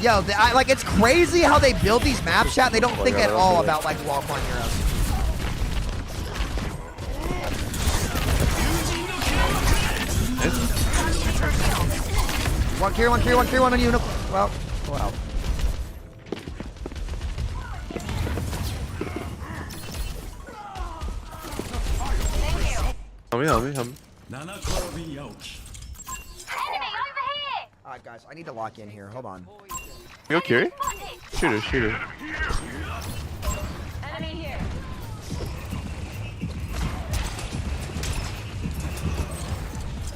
Yo, like it's crazy how they build these maps, chat. They don't think at all about like wall point heroes. One clear on you. Well. Help me. Alright, guys, I need to lock in here. Hold on. Go, Curie. Shoot her. Enemy here.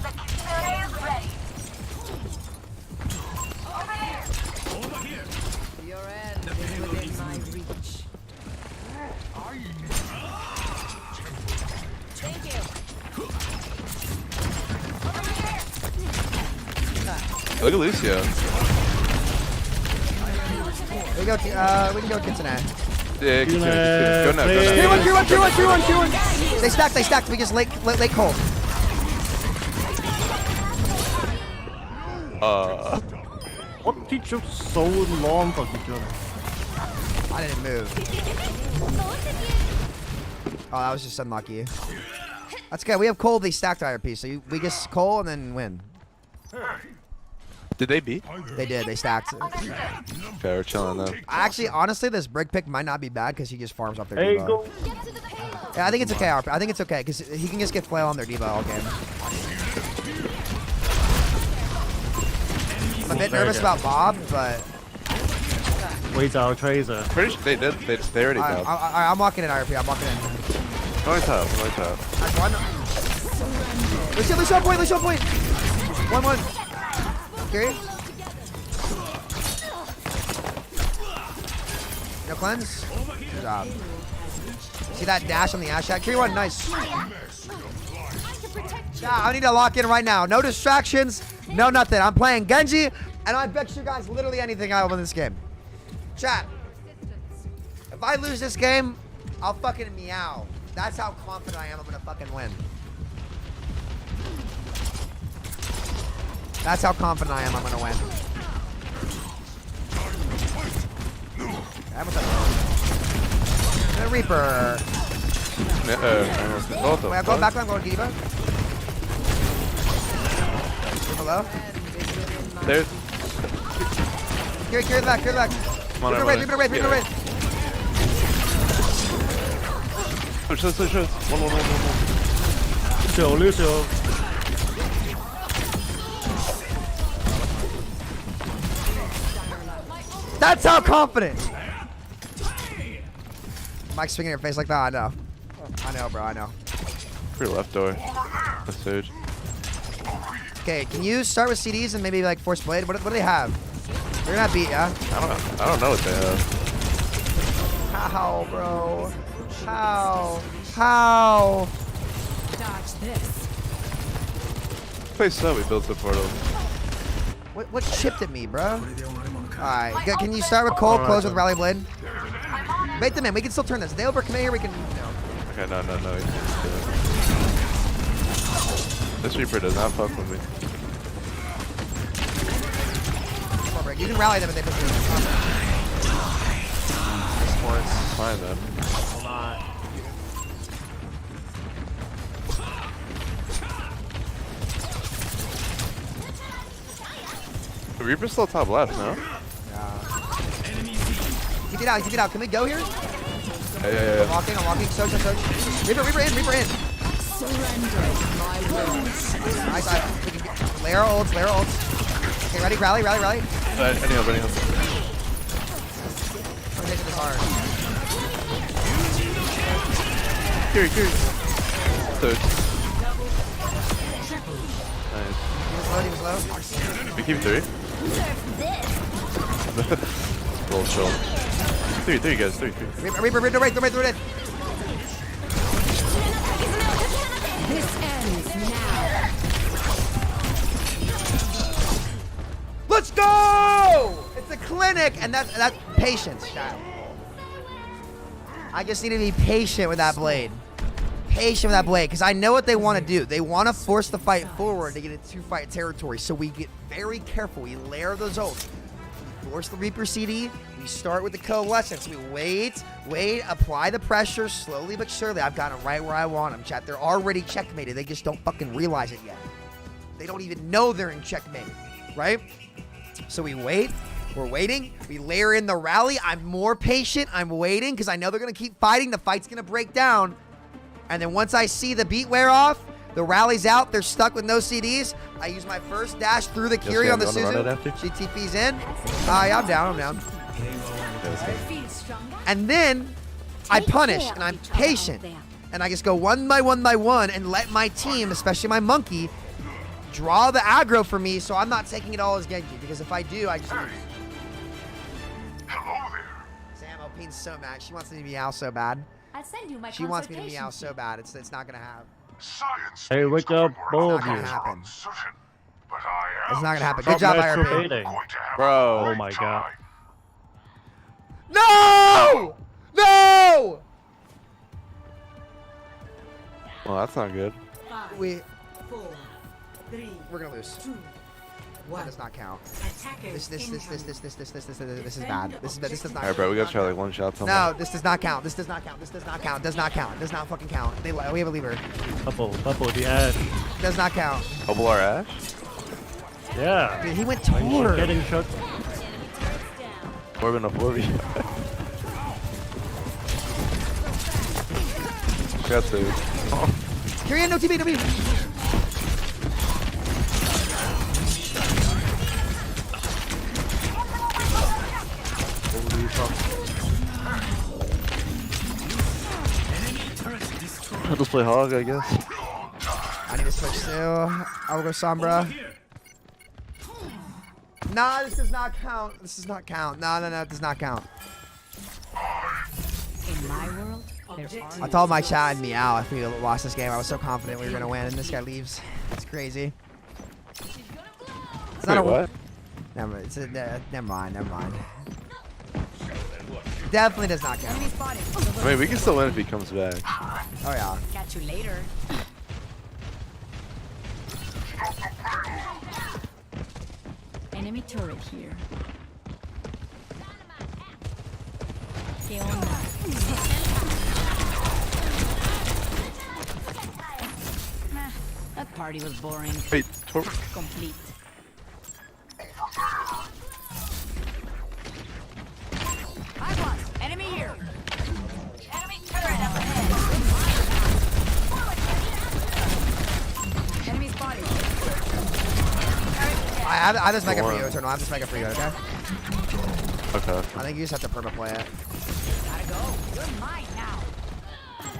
The Kitsune is ready. Over here. Your end is within my reach. Thank you. Look at Lucio. We can go Kitsune. Yeah, Go now. Q1. They stacked. We just late cold. What took you so long for Kitchen? I didn't move. Oh, that was just unlucky. That's good. We have Cole. They stacked IRP, so we just Cole and then win. Did they beat? They did. They stacked. Okay, we're chilling though. Actually, honestly, this brick pick might not be bad because he just farms off their Hey, Diva. go. Yeah, I think it's okay, RP. I think it's okay because he can just get flail on their Diva all game. I'm a bit nervous about Bob, but... Where's our Tracer? Pretty sure they did. They already died. I'm walking in, RP. I'm walking in. Going top. That's one. Lucio point. 1-1. Curie? No cleanse? Good job. See that dash on the Ash shot? Curie 1, nice. Yeah, I need to lock in right now. No distractions, no nothing. I'm playing Genji, and I bet you guys literally anything I will win this game. Chat, if I lose this game, I'll fucking meow. That's how confident I am I'm gonna fucking win. That's how confident I am I'm gonna win. That was a Reaper. Wait, I'm going back. I'm going Diva. Hello? There's. Clear the back. Come on, Reaper raid. Push. One. Lucio. That's how confident. Mike's swinging your face like that. I know, bro. I know. Pretty left door. The Sage. Okay, can you start with CDs and maybe like Force Blade? What do they have? They're gonna beat, yeah? I don't know what they have. How, bro? How? Dodge this. Play sub, we built the portal. What chipped at me, bro? Alright, can you start with Cole, close with Rally Blade? Bait them in, we can still turn this. If they overcommit here, we can, Okay, no. This Reaper does not fuck with me. You can rally them if they push you. Sports. Fine, then. Hold on. The Reaper's still top left, no? Yeah. Keep it out. Can we go here? Yeah. I'm walking. Soch. Reaper in. Surrender my will. Nice. We can get layer ults. Okay, ready? Rally. Any help. I'm taking this hard. Here. Third. Nice. He was low. We keep 3. Roll chill. 3 guys. 3. Reaper, right. This ends now. Let's go! It's a clinic, and that's patience, child. I just need to be patient with that blade. Because I know what they want to do. They want to force the fight forward to get into 2-fight territory, so we get very careful. We layer those ults. We force the Reaper CD. We start with the Coalescence. We wait, apply the pressure slowly but surely. I've got them right where I want them, chat. They're already checkmated. They just don't fucking realize it yet. They don't even know they're in checkmate, right? So we wait. We're waiting. We layer in the rally. I'm more patient. I'm waiting because I know they're going to keep fighting. The fight's going to break down. And then once I see the beat wear off, the rally's out. They're stuck with no CDs. I use my first dash through the Curie on the Suzu. She TP's in. Yeah, I'm down. And then I punish, and I'm patient. And I just go one by one and let my team, especially my monkey, draw the aggro for me so I'm not taking it all as Genji. Because if I do, I just lose. Hello there. Sam Alpine's so mad. She wants me to meow so bad. I'll send you my She wants me to meow so bad. It's not gonna happen. Science. Hey, wake up, both of you. It's not gonna happen. But I am. It's not gonna happen. Good job, IRP. Bro. Oh my god. No! Well, that's not good. We're gonna lose. That does not count. This is bad. This does not. Alright, bro, we gotta try like one shot. No, this does not count. This does not count. Does not fucking count. We have a lever. Bubble, the Ash. Does not count. Bubble our Ash? Yeah. Dude, he went toward. Getting shot. More than a 4v. Got to. Carry in, no TP. I'll just play Hog, I guess. I need to switch too. I'll go Sombra. Nah, this does not count. No, it does not count. In my world, I told my chat and meow if we lost this game. I was so confident we were gonna win, and this guy leaves. It's crazy. It's not Wait, what? Never mind. Definitely does not count. Enemy spotted. I mean, we can still win if he comes back. Oh yeah. Catch you later. Enemy turret here. ¿Qué onda? That party was boring. Wait, Complete. I was. Enemy here. Enemy turret up ahead. Enemy spotted. I have this mega for you, Eternal. I have this mega for you, okay? Okay. I think you just have to perma play it. Gotta go. You're mine now.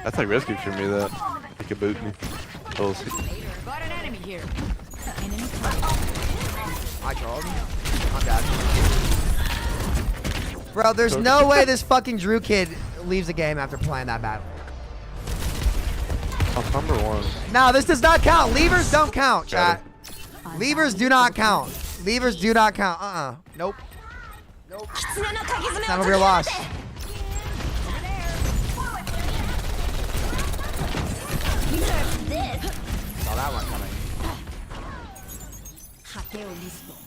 That's like risky for me that he could boot me. We'll see. Got an enemy here. Enemy I trolled. I'm dead. Bro, there's no way this fucking Drew kid leaves the game after playing that bad. Oh, number 1. No, this does not count. Levers don't count, chat. Levers do not count. Levers do not count. Nope. Nope. It's not a real loss. Saw that one coming.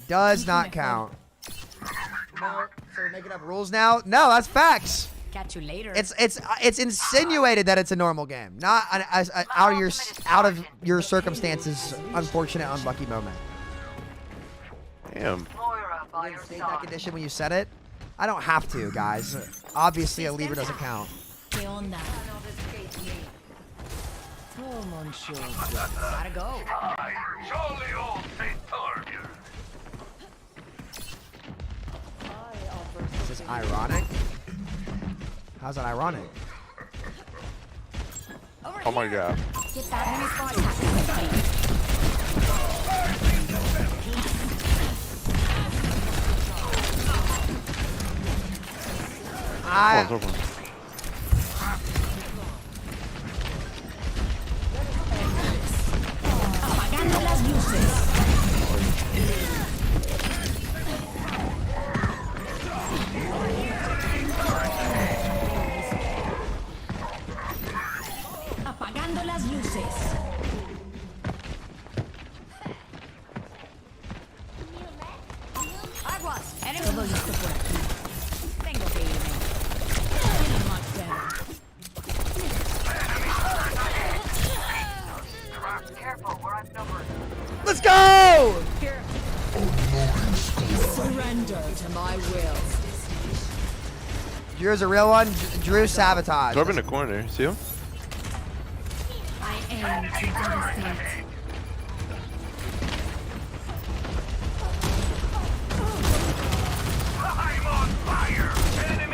Does not count. No, so we're making up rules now? No, that's facts. Catch you later. It's insinuated that it's a normal game, not an out of your circumstances unfortunate unlucky moment. Damn. You didn't state that condition when you said it. I don't have to, guys. Obviously, a lever doesn't count. ¿Qué onda? Gotta go. Is this ironic? How's that ironic? Oh my god. Get that enemy spotted. Oh, it's open. Apagando las luces. Apagando las luces. Aguas. Todo listo por aquí. Tengo que irme. Much better. Careful, we're outnumbered. Let's go! Surrender to my will. Drew's a real one. Drew sabotage. Torb in the corner. See him? I aim to devastate.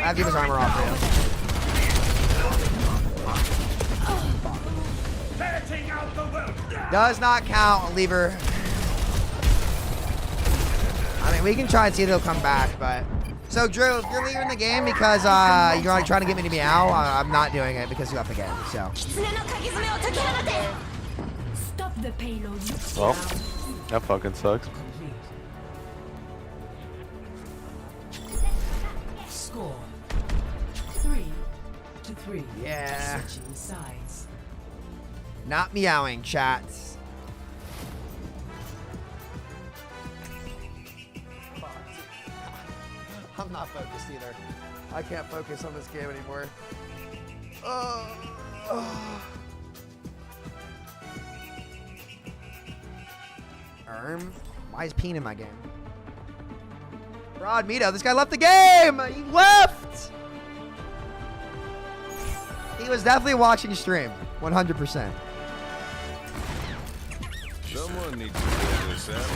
I have to keep his armor off, man. Does not count, lever. I mean, we can try and see if they'll come back, but... So, Drew, if you're leaving the game because you're like, trying to get me to meow, I'm not doing it because you left the game, so... Stop the payload. Well, that fucking sucks. Score 3-3. Yeah. Switching sides. Not meowing, chats. I'm not focused either. I can't focus on this game anymore. Why is Peen in my game? Rod Mito, this guy left the game! He left! He was definitely watching stream. 100%. Someone needs to figure this out.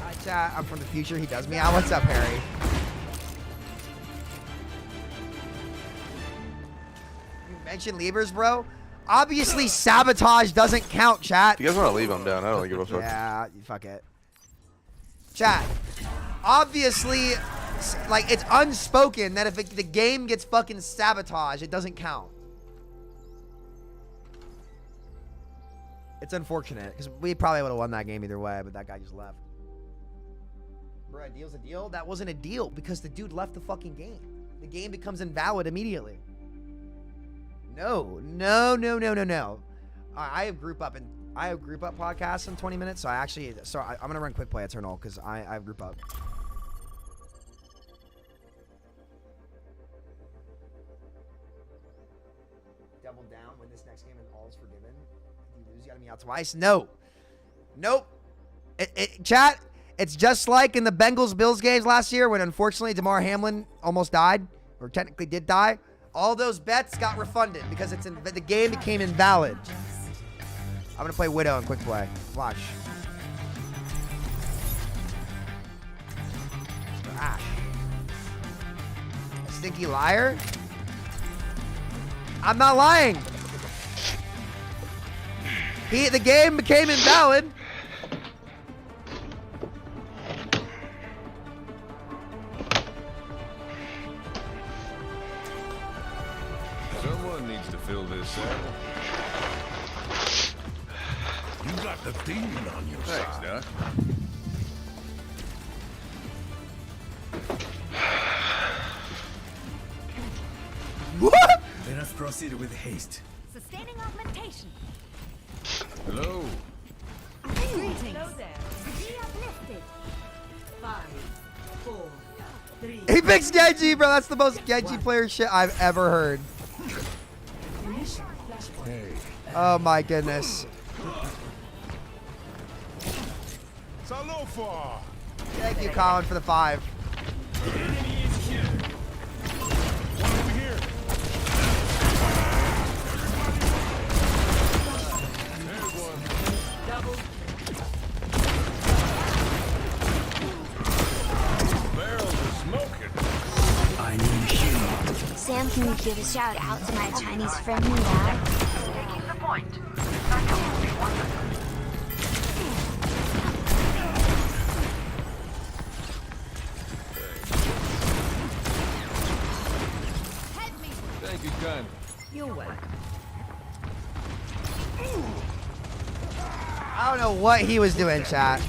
Hi, chat. I'm from the future. He does meow. What's up, Harry? You mentioned levers, bro. Obviously, sabotage doesn't count, chat. If you guys want to leave, I'm down. I don't give a fuck. Yeah, fuck it. Chat. Obviously, like, it's unspoken that if the game gets fucking sabotaged, it doesn't count. It's unfortunate, because we probably would have won that game either way, but that guy just left. Bruh. a deal's a deal. That wasn't a deal because the dude left the fucking game. The game becomes invalid immediately. No. I have group up podcasts in 20 minutes. So I'm gonna run quick play Eternal because I have group up. Double down, win this next game and all is forgiven. If you lose, you gotta be out twice. No. Nope. Chat, it's just like in the Bengals-Bills games last year when unfortunately Damar Hamlin almost died, or technically did die. All those bets got refunded because the game became invalid. I'm gonna play Widow in quick play. Watch. Ash. A stinky liar? I'm not lying. The game became invalid. Someone needs to fill this saddle. You got the demon on your side. Doc. What? Let us proceed with haste. Sustaining augmentation. Hello. Greetings. Hello there. Be uplifted. 5, 4, 3. He picks Genji, bro. That's the most Genji player shit I've ever heard. Hey. Oh my goodness. Salofa. Thank you, Colin, for the 5. Sam, can you give a shout out to my Chinese friend Meow? Taking the point. Thank you, Gun. You're welcome. I don't know what he was doing, chat.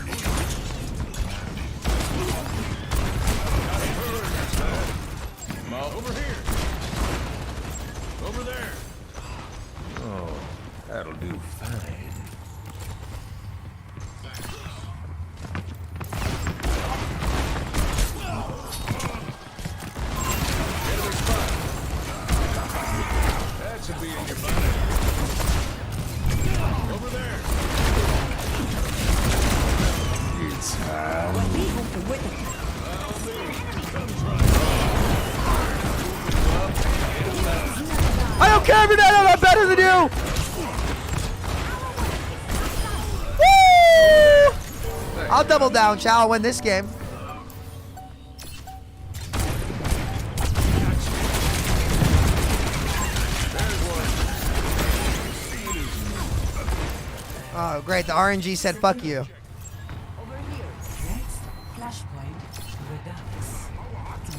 Over here. Over there. Oh, that'll do fine. That should be in your body. Over there. It's I don't care if you're not, I'm better than you! Woo! I'll double down, Chow. I'll win this game. Oh, great. The RNG said fuck you.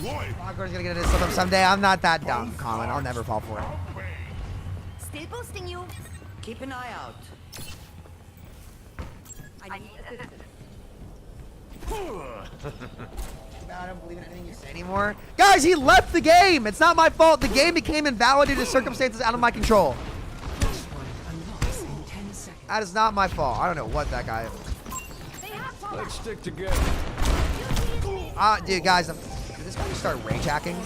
Hogwarts gonna get into slip up someday. I'm not that dumb, Colin. I'll never fall for it. Still boosting you. Keep an eye out. I need assistance. I don't believe in anything you say anymore. Guys, he left the game. It's not my fault. The game became invalid due to circumstances out of my control. That is not my fault. I don't know what that guy is. Let's stick together. Dude, guys, did this guy just start rage hacking?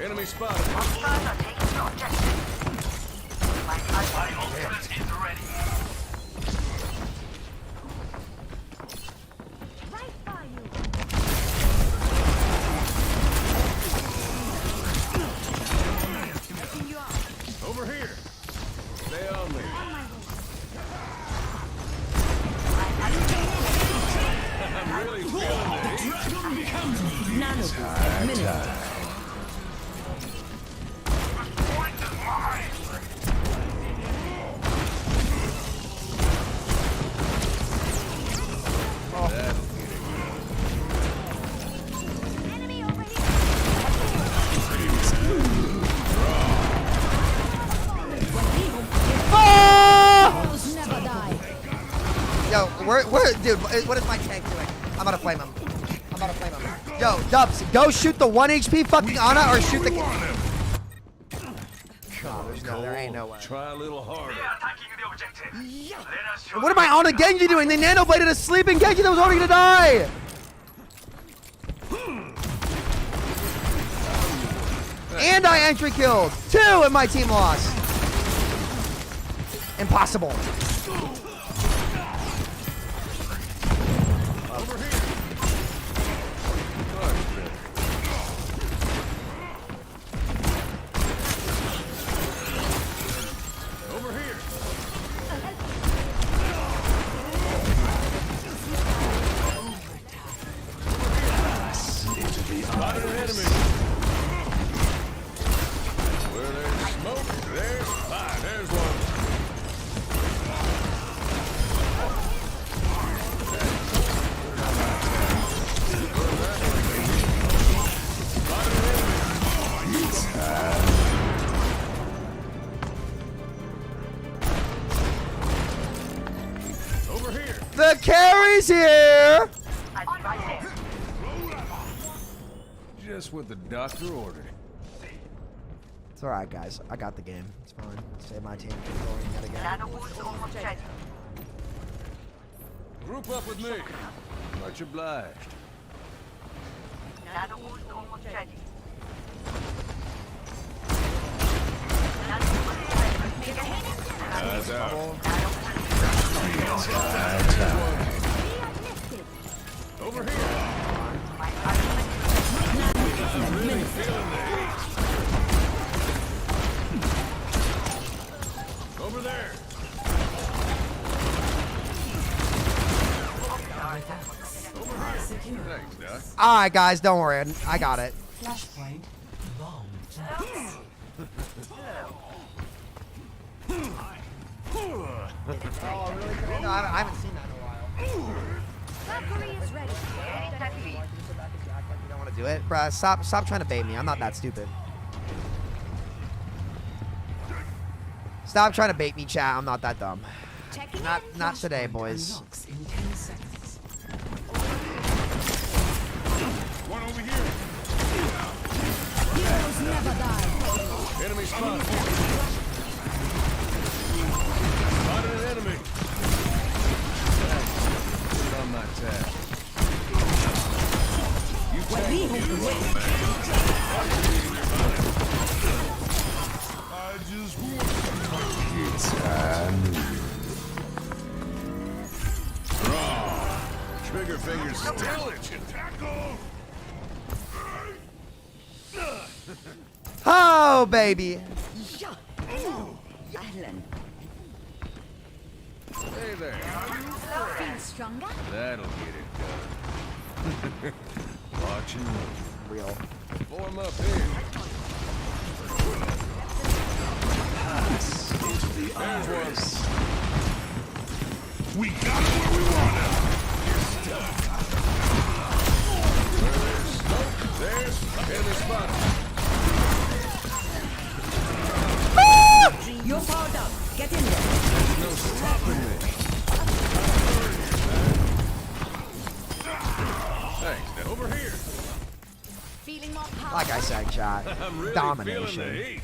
Enemy spotted. Hostiles are taking the objective. My ultimate is ready. Right by you. Over here. Stay on me. I'm really feeling it. Where, dude? What is my tank doing? I'm about to flame him. Yo, Dubs, go shoot the 1 HP fucking Ana or shoot the. There ain't no way. Try a little harder. What am I on a Genji doing? They nanobladed a sleeping Genji that was already gonna die. And I entry killed 2 and my team lost. Impossible. The carry's here! Just what the doctor ordered. It's alright, guys. I got the game. It's fine. Save my team from going yet again. Group up with me. Much obliged. Over here. Over there. Thanks, Doc. Alright, guys, don't worry. I got it. Flashpoint bombed. Oh, really? No, I haven't seen that in a while. Valkyrie is ready. You don't want to do it? Bruh, stop trying to bait me. I'm not that stupid. Stop trying to bait me, chat. I'm not that dumb. Not today, boys. In 10 seconds. One over here. Heroes never die. Enemy spotted. Spotted an enemy. Put it on my tab. You take it. I just want it's Trigger fingers still itching. Tackle. Oh, baby. Hey there. Feel stronger? That'll get it done. Watching real. Form up here. There's one. We got it where we want it. There's enemy spotted. You're powered up. Get in there. There's no stopping me. Thanks. Now over here. Feeling more power. Like I said, chat. I'm really Domination. feeling the heat.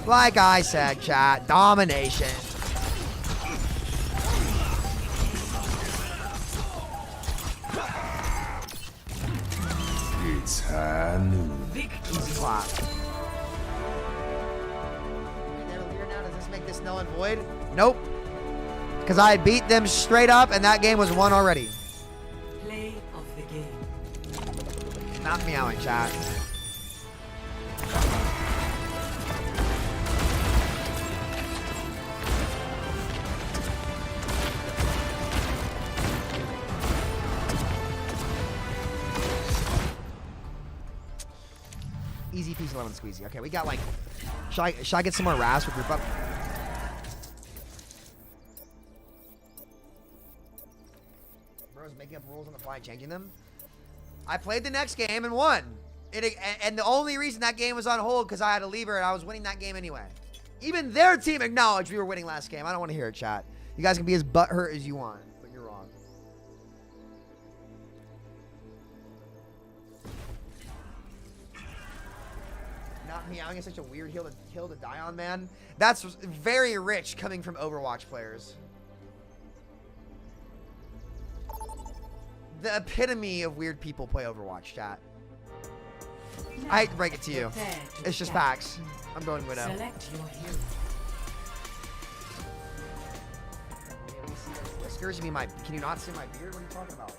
Like I said, chat. Domination. It's high noon. Clap. Does this make this null and void? Nope. Because I beat them straight up, and that game was won already. Play of the game. Not meowing, chat. Easy peasy lemon squeezy. Okay, we got like. Should I get some more Raz with group up? Bro's making up rules on the fly and changing them. I played the next game and won. And the only reason that game was on hold because I had to leave her and I was winning that game anyway. Even their team acknowledged we were winning last game. I don't want to hear it, chat. You guys can be as butthurt as you want, but you're wrong. Not meowing is such a weird hill to die on, man. That's very rich coming from Overwatch players. The epitome of weird people play Overwatch, chat. I hate to break it to you. It's just facts. I'm going Widow. Select your hero. Whiskers? You mean my... Can you not see my beard? What are you talking about?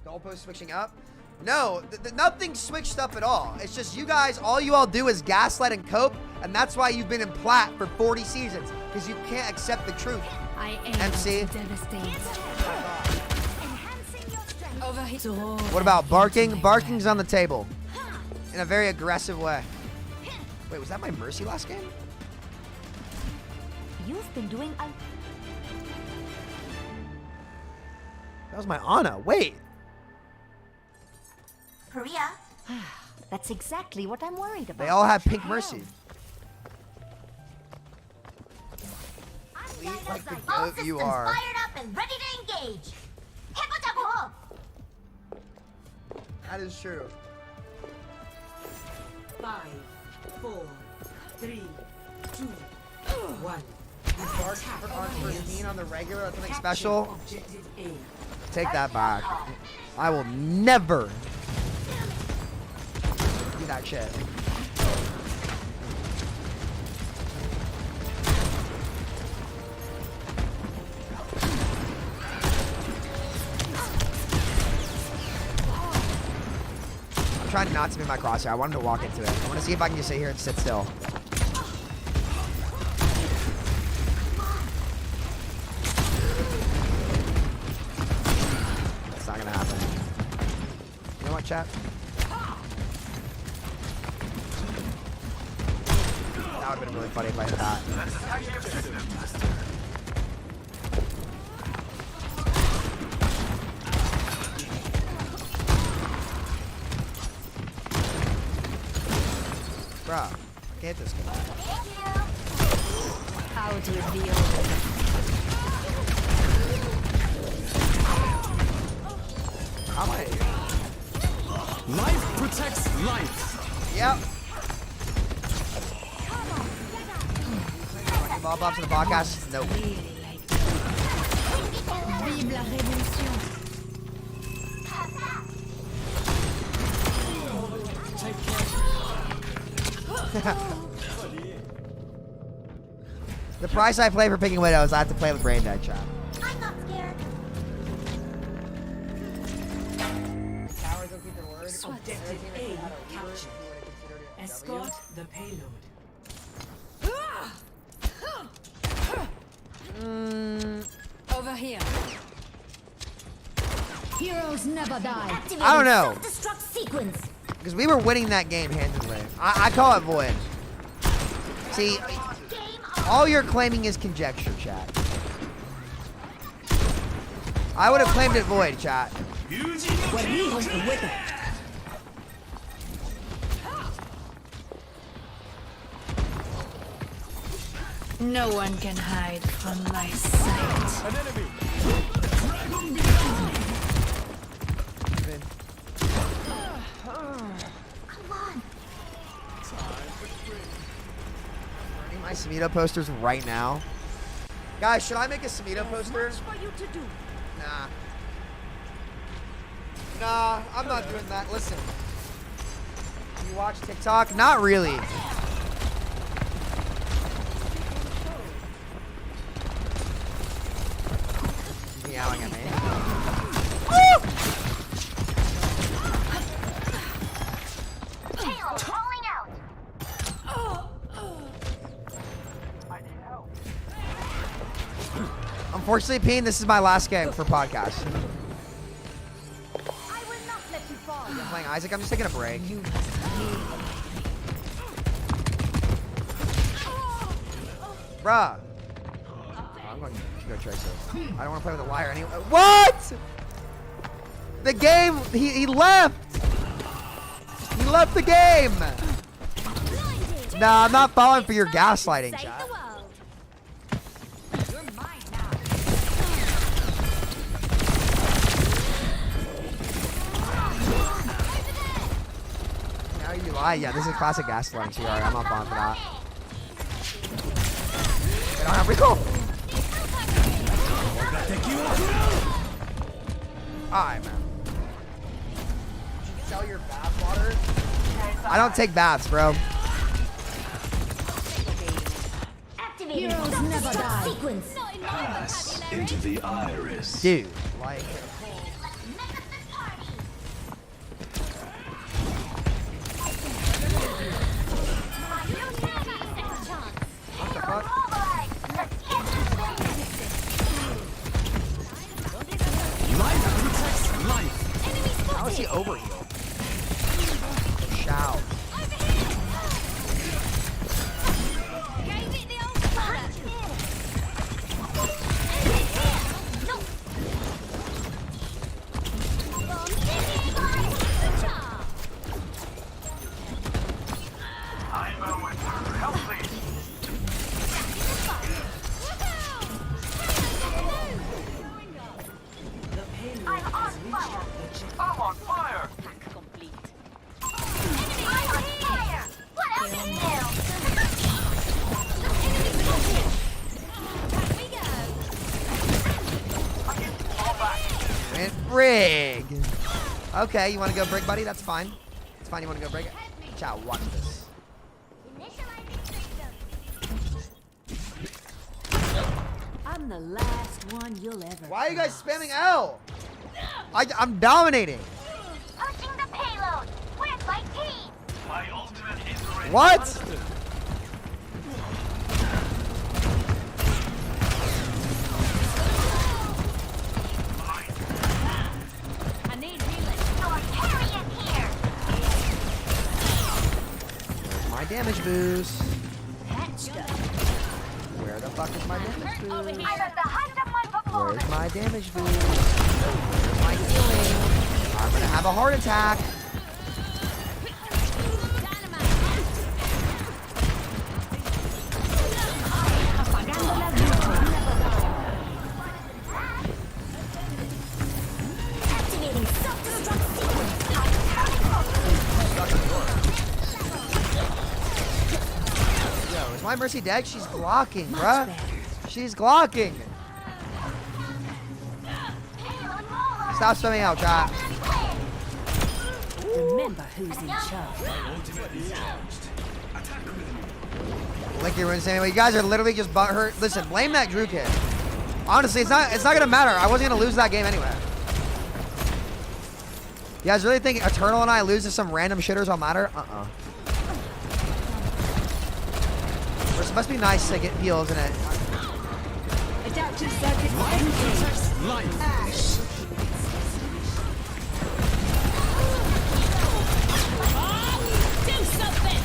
Goalpost switching up? No, nothing switched up at all. It's just you guys, all you all do is gaslight and cope, and that's why you've been in plat for 40 seasons, because you can't accept the truth. MC. What about barking? Barking's on the table. In a very aggressive way. Wait, was that my Mercy last game? You've been doing a... That was my Ana. Wait. Korea? That's exactly what I'm worried about. They all have pink Mercy. Like the goat you are. Fired up and ready to engage. 해보자고. That is true. 5, 4, 3, 2, 1. Bark on 13 on the regular. That's something special. Take that back. I will never do that shit. I'm trying not to be my crosshair. I wanted to walk into it. I want to see if I can just sit here and sit still. That's not gonna happen. You know what, chat? That would have been really funny if I hit that. Bruh, I can't this guy. How do you feel? How am I? Life protects life. Yep. Ball bops in the podcast? Nope. Vive la révolution. The price I play for picking Widow is I have to play with Brain Dead, chat. I'm not scared. Towers don't keep their word. Objective A captured. Escort the payload. Over here. Heroes never die. I don't know. Self-destruct sequence. Because we were winning that game handedly. I call it void. See, all you're claiming is conjecture, chat. I would have claimed it void, chat. No one can hide from my sight. An enemy. Come on. Burning my Samito posters right now. Guys, should I make a Samito poster? For you to do. Nah. Nah, I'm not doing that. Listen. You watch TikTok? Not really. Meowing at me. Payload rolling out. Unfortunately, Peen, this is my last game for podcast. I will not let you fall. I'm playing Isaac. I'm just taking a break. Bruh. I'm going to go Tracer. I don't want to play with a liar anyway. What? The game. He left. He left the game. Nah, I'm not falling for your gaslighting, chat. Now you lie. Yeah, this is classic gaslighting, CR. I'm not falling for that. Get on, recall. Alright, man. Did you sell your bath water? I don't take baths, bro. Heroes never die. Pass into the iris. Dude, like. What the fuck? Life protects life. How is he overheal? Shout. Rig. Okay, you want to go break, buddy? That's fine. It's fine. You want to go break it? Chow, watch this. I'm the last one you'll ever. Why are you guys spamming L? I'm dominating. Pushing the payload. Where's my team? My ultimate is ready. What? I need healing. Your carry is here. Where's my damage boost? Patched up. Where the fuck is my damage boost? I'm at the height of my performance. Where's my damage boost? Where's my healing? I'm gonna have a heart attack. Activating self-destruct sequence. Yo, is my Mercy dead? She's blocking, bruh. She's glocking. Stop spamming out, chat. Remember who's in charge. Lick your runes anyway. You guys are literally just butthurt. Listen, blame that Drew kid. Honestly, it's not gonna matter. I wasn't gonna lose that game anyway. You guys really think Eternal and I lose to some random shitters on ladder? We're supposed to be nice to get heals in it. Adaptive circuit engaged. Life. Do something.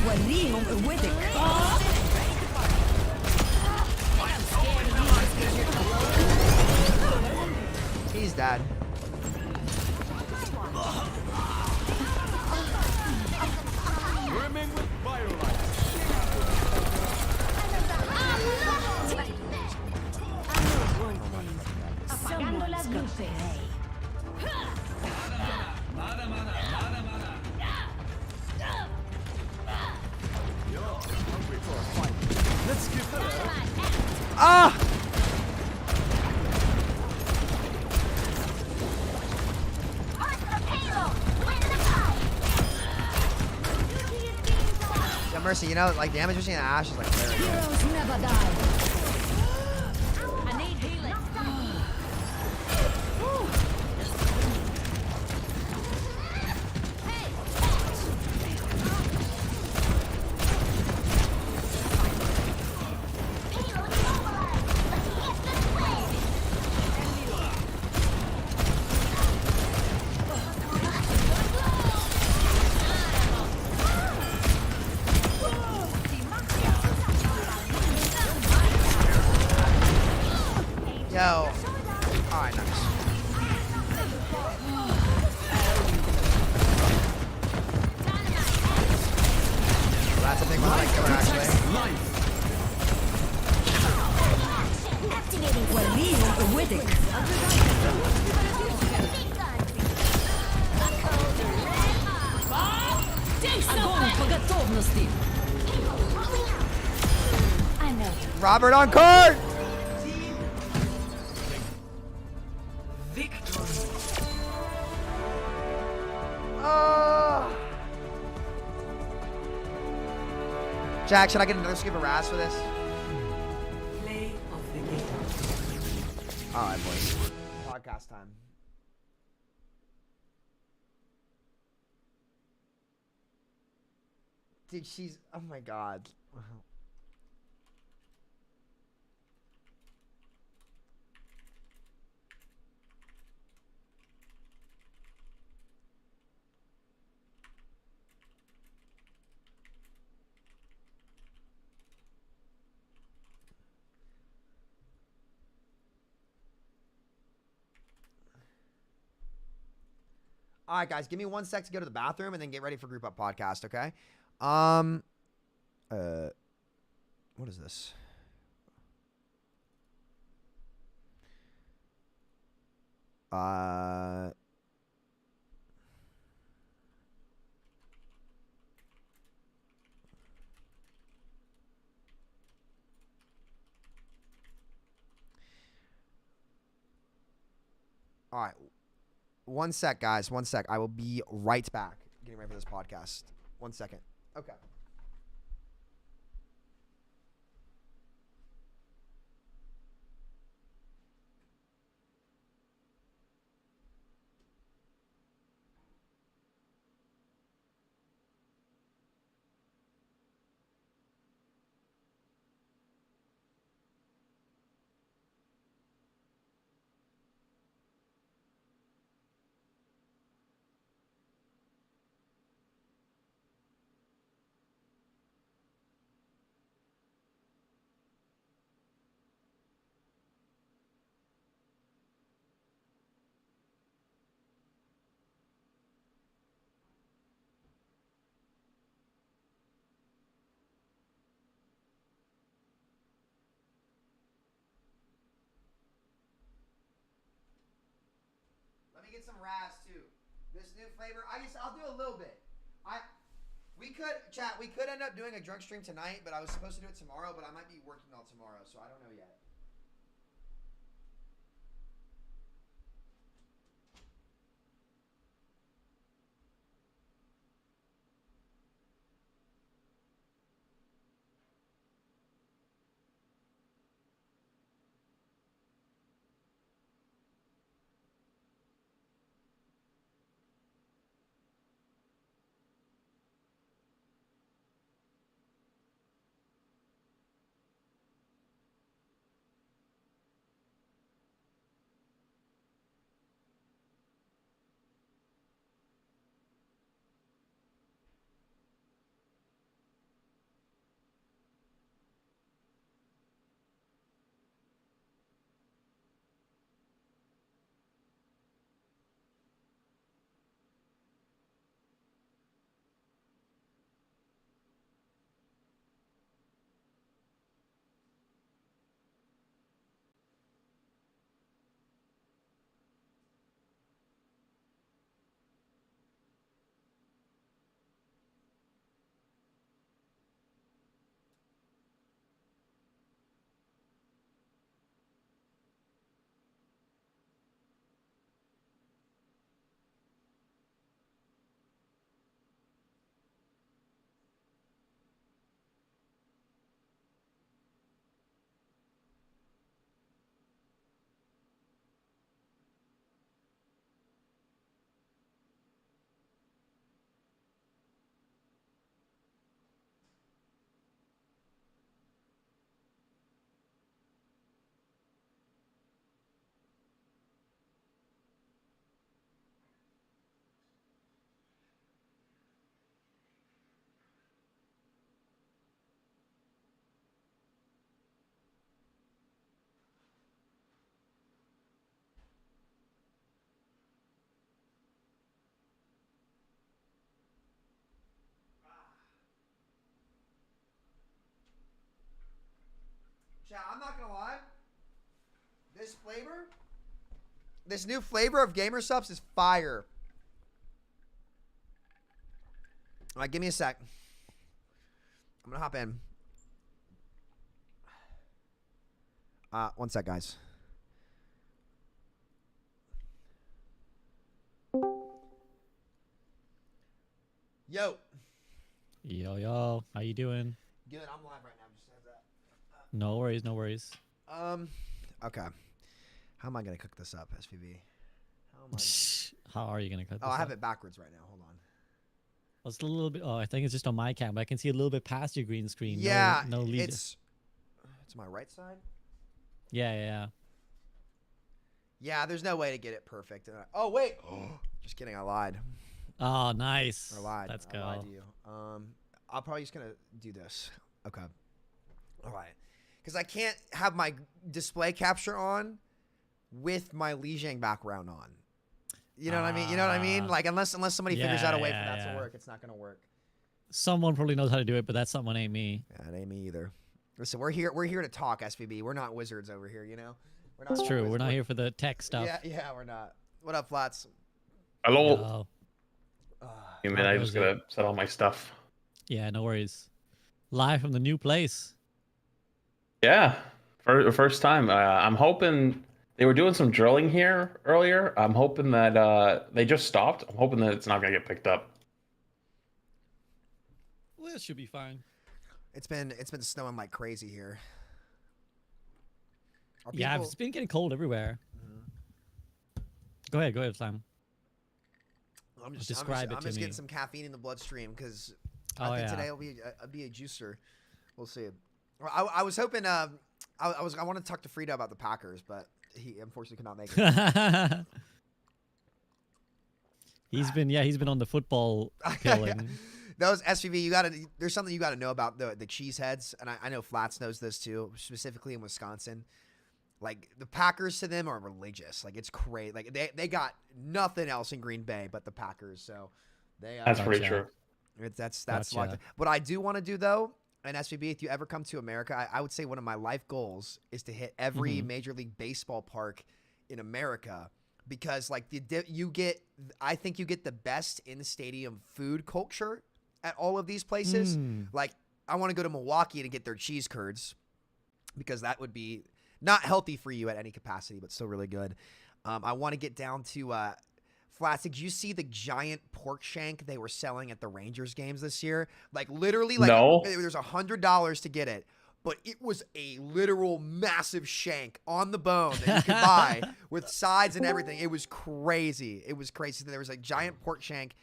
وليهم قوتك. He's dead. Brimming with firelight. Apagando las luces. Let's give her. Ah! Yeah, Mercy, you know, like damage machine and Ash is like very good. Heroes never die. I need healing. I know. Robert on court! Jack, should I get another scoop of Raz for this? Play of the game. All right, boys. Podcast time. Dude, she's... Oh, my God. All right, guys, give me 1 sec to go to the bathroom and then get ready for group up podcast, okay? What is this? All right. 1 sec, guys. 1 sec. I will be right back. Getting ready for this podcast. 1 second. Okay. Let me get some Raz too. This new flavor, I'll do a little bit. We could end up doing a drunk stream tonight, but I was supposed to do it tomorrow, but I might be working all tomorrow, so I don't know yet. Chat, I'm not gonna lie. This new flavor of Gamer Subs is fire. All right, give me a sec. I'm gonna hop in. One sec, guys. Yo. Yo, how you doing? Good, I'm live right now. Just said that. No worries, no worries. Okay. How am I gonna cook this up, SVB? How are you gonna cook this I have up? it backwards right now. Hold on. Well, it's a little bit. Oh, I think it's just on my cam, but I can see a little bit past your green screen. Yeah, no lead. it's my right side. Yeah. Yeah, there's no way to get it perfect. Oh wait, just kidding. I lied. Oh, nice. I lied. Let's I go. lied to you. I'm probably just gonna do this. Okay. All right. Because I can't have my display capture on with my Lijiang background on. You know what I mean? You know what I mean? Like unless somebody figures out a way for that to work, it's not gonna work. Someone probably knows how to do it, but that someone ain't me. Yeah, it ain't me either. Listen, we're here to talk, SVB. We're not wizards over here, you know? We're not It's true. We're not here for the tech stuff. Yeah, we're not. What up, Flats? Yo. Hello. You mean I just gotta set all my stuff? Yeah, no worries. Live from the new place. Yeah, first time. I'm hoping they were doing some drilling here earlier. I'm hoping that they just stopped. I'm hoping that it's not gonna get picked up. Well, it should be fine. It's been snowing like crazy here. Yeah, it's been getting cold everywhere. Go ahead, Sam. I'm just me. getting some caffeine in the bloodstream because Oh, I think yeah. today will be a juicer. We'll see. I was hoping I want to talk to Frida about the Packers, but he unfortunately could not make it. He's been on the football killing. Those SVB, there's something you gotta know about the cheeseheads, and I know Flats knows this too, specifically in Wisconsin. Like the Packers to them are religious. Like it's crazy. Like they got nothing else in Green Bay but the Packers. So they That's pretty true. That's Gotcha. like what I do want to do though. And SVB, if you ever come to America, I would say one of my life goals is to hit every Major League Baseball park in America, because like I think you get the best in stadium food culture at all of these places. Like I want to go to Milwaukee to get their cheese curds, because that would be not healthy for you at any capacity, but still really good. I want to get down to Flats. Did you see the giant pork shank they were selling at the Rangers games this year? Like literally, like No. there's $100 to get it, but it was a literal massive shank on the bone that you could buy with sides and everything. It was crazy. It was crazy. There was a giant pork shank,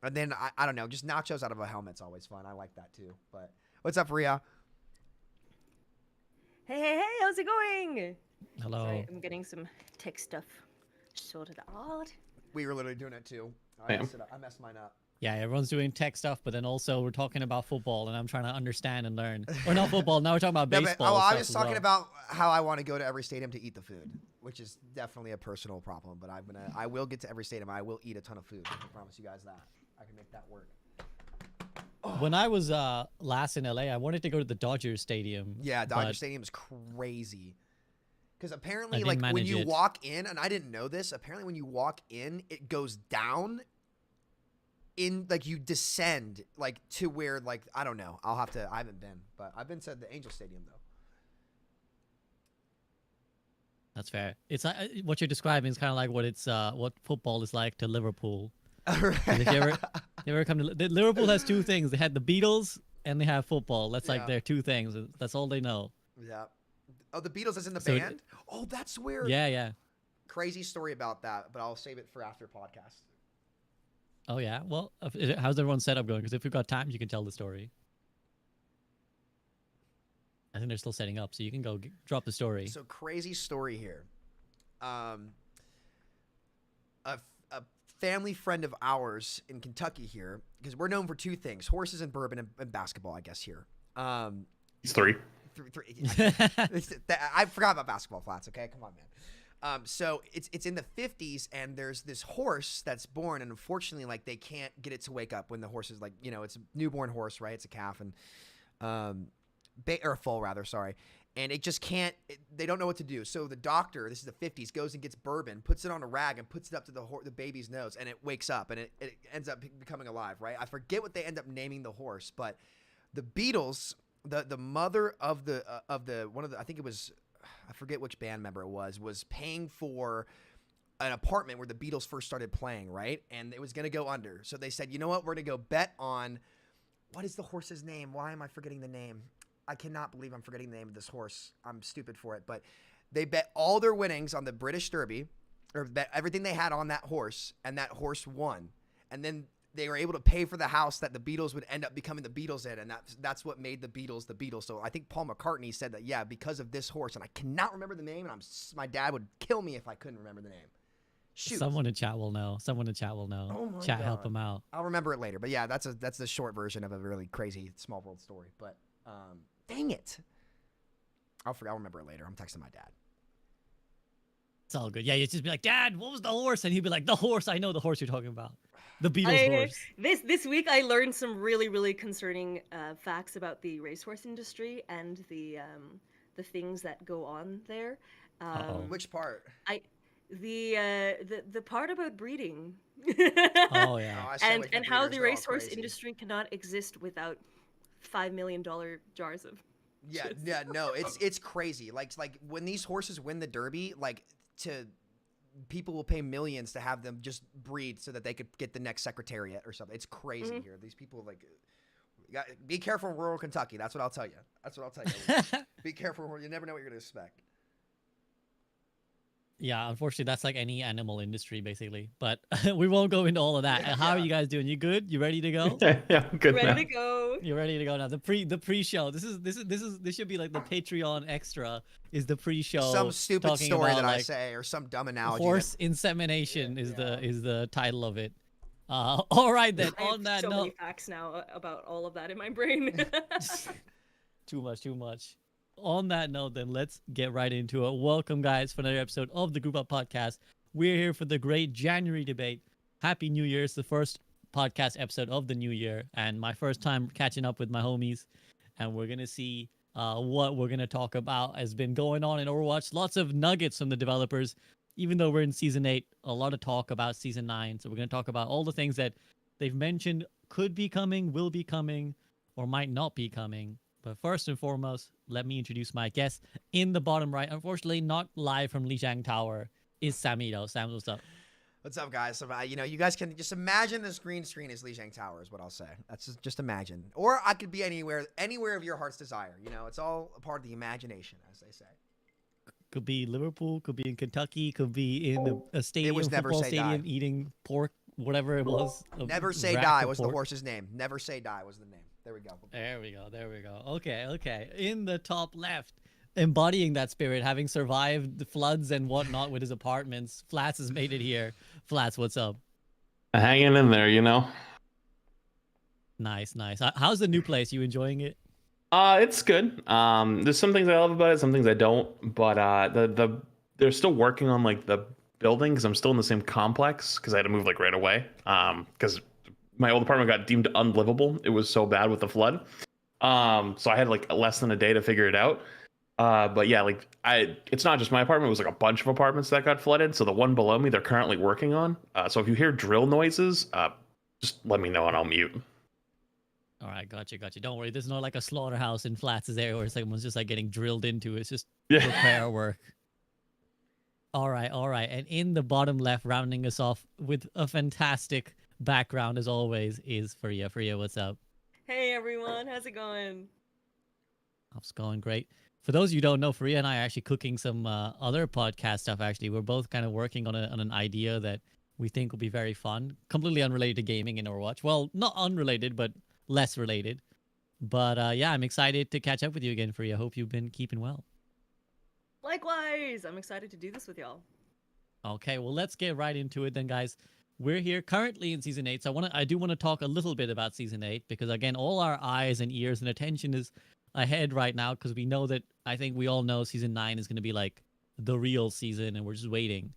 and then I don't know, just nachos out of a helmet's always fun. I like that too. But what's up, Rhea? Hey, how's it going? Hello. Sorry, I'm getting some tech stuff sorted out. We were literally doing it too. I messed mine up. Yeah, everyone's doing tech stuff, but then also we're talking about football, and I'm trying to understand and learn. Or not football. Now we're talking about baseball. I was talking about how I want to go to every stadium to eat the food, which is definitely a personal problem. But I will get to every stadium. I will eat a ton of food. I promise you guys that. I can make that work. When I was last in LA, I wanted to go to the Dodgers Stadium. Yeah, Dodger Stadium is crazy. Because apparently, I like didn't when you manage it. walk in, and I didn't know this, apparently when you walk in, it goes down in, like you descend, like to where, like, I don't know. I haven't been, but I've been to the Angel Stadium though. That's fair. It's what you're describing is kind of like what football is like to Liverpool. If you ever come to Liverpool has two things. They had the Beatles and they have football. That's like their two things. That's all they know. Yeah. Oh, the Beatles is in the So band? Oh, that's weird. Yeah. Crazy story about that, but I'll save it for after podcast. Oh yeah. Well, how's everyone's setup going? Because if we've got time, you can tell the story. I think they're still setting up, so you can go drop the story. So crazy story here. A family friend of ours in Kentucky here, because we're known for two things: horses and bourbon and basketball, I guess here. It's three. I forgot about basketball, Flats. Okay, come on, man. So it's in the 50s, and there's this horse that's born, and unfortunately, like they can't get it to wake up when the horse is like, it's a newborn horse, right? It's a calf, and or a foal rather, sorry. and it just can't. They don't know what to do. So the doctor, this is the 50s, goes and gets bourbon, puts it on a rag, and puts it up to the baby's nose, and it wakes up, and it ends up becoming alive. Right? I forget what they end up naming the horse, but the Beatles, the mother of the one of the, I think it was, I forget which band member it was paying for an apartment where the Beatles first started playing, right? And it was going to go under. So they said, you know what? We're going to go bet on, what is the horse's name? Why am I forgetting the name? I cannot believe I'm forgetting the name of this horse. I'm stupid for it. But they bet all their winnings on the British Derby, or bet everything they had on that horse, and that horse won. And then they were able to pay for the house that the Beatles would end up becoming the Beatles in, and that's what made the Beatles the Beatles. So I think Paul McCartney said that, yeah, because of this horse, and I cannot remember the name, and my dad would kill me if I couldn't remember the name. Shoot. Someone in chat will know. Oh my chat, God. Help him out. I'll remember it later. But yeah, that's the short version of a really crazy small world story. But dang it, I'll remember it later. I'm texting my dad. It's all good. Yeah, you just be like, Dad, what was the horse? And he'd be like, the horse. I know the horse you're talking about. The Beatles horse. This week I learned some really concerning facts about the racehorse industry and the things that go on there. Which part? The part about breeding. Oh yeah. And how the racehorse industry cannot exist without $5 million jars of. Yeah, no, it's crazy. Like when these horses win the Derby, people will pay millions to have them just breed so that they could get the next secretariat or something. It's crazy here. These people be careful in rural Kentucky. That's what I'll tell you. Be careful. You never know what you're gonna expect. Yeah, unfortunately, that's like any animal industry, basically. But we won't go into all of that. How are you guys doing? You good? You ready to go? Yeah, I'm good. Ready to go. You're ready to go now. The pre-show. This should be like the Patreon extra. Is the pre-show? Some stupid story about, that I say, or some dumb analogy. Horse insemination is the title of it. All right then. I On have that so note, many facts now about all of that in my brain. Too much. On that note, then let's get right into it. Welcome, guys, for another episode of the Group Up Podcast. We're here for the great January debate. Happy New Year! It's the first podcast episode of the new year, and my first time catching up with my homies. And we're gonna see what we're gonna talk about has been going on in Overwatch. Lots of nuggets from the developers. Even though we're in season 8, a lot of talk about season 9. So we're gonna talk about all the things that they've mentioned could be coming, will be coming, or might not be coming. But first and foremost, let me introduce my guest. In the bottom right, unfortunately not live from Lijiang Tower, is Samito. Sam, what's up? What's up, guys? So, you guys can just imagine this green screen is Lijiang Tower is what I'll say. That's just imagine. Or I could be anywhere of your heart's desire. It's all a part of the imagination, as they say. Could be Liverpool, could be in Kentucky, could be in a stadium, it was Never football Say stadium, Die. eating pork, whatever it was. Never Say Die was the horse's name. Never Say Die was the name. There we go. There we go. Okay. In the top left, embodying that spirit, having survived the floods and whatnot with his apartments, Flats has made it here. Flats, what's up? Hanging in there, Nice. How's the new place? You enjoying it? It's good. There's some things I love about it, some things I don't. But they're still working on like the building because I'm still in the same complex because I had to move like right away. Because my old apartment got deemed unlivable. It was so bad with the flood. So I had like less than a day to figure it out. But yeah, it's not just my apartment. It was like a bunch of apartments that got flooded. So the one below me, they're currently working on. So if you hear drill noises, just let me know and I'll mute. All right, gotcha. Don't worry. There's not like a slaughterhouse in Flats' area where someone's just like getting drilled into. It's just repair work. All right. And in the bottom left, rounding us off with a fantastic background as always, is Faria. Faria, what's up? Hey everyone, how's it going? It's going great. For those of you who don't know, Faria and I are actually cooking some other podcast stuff. Actually, we're both kind of working on an idea that we think will be very fun, completely unrelated to gaming in Overwatch. Well, not unrelated, but less related. But yeah, I'm excited to catch up with you again, Faria. Hope you've been keeping well. Likewise, I'm excited to do this with y'all. Okay, well, let's get right into it then, guys. We're here currently in Season 8, so I do want to talk a little bit about Season 8, because, again, all our eyes and ears and attention is ahead right now, because we know that, I think we all know Season 9 is going to be, like, the real season, and we're just waiting.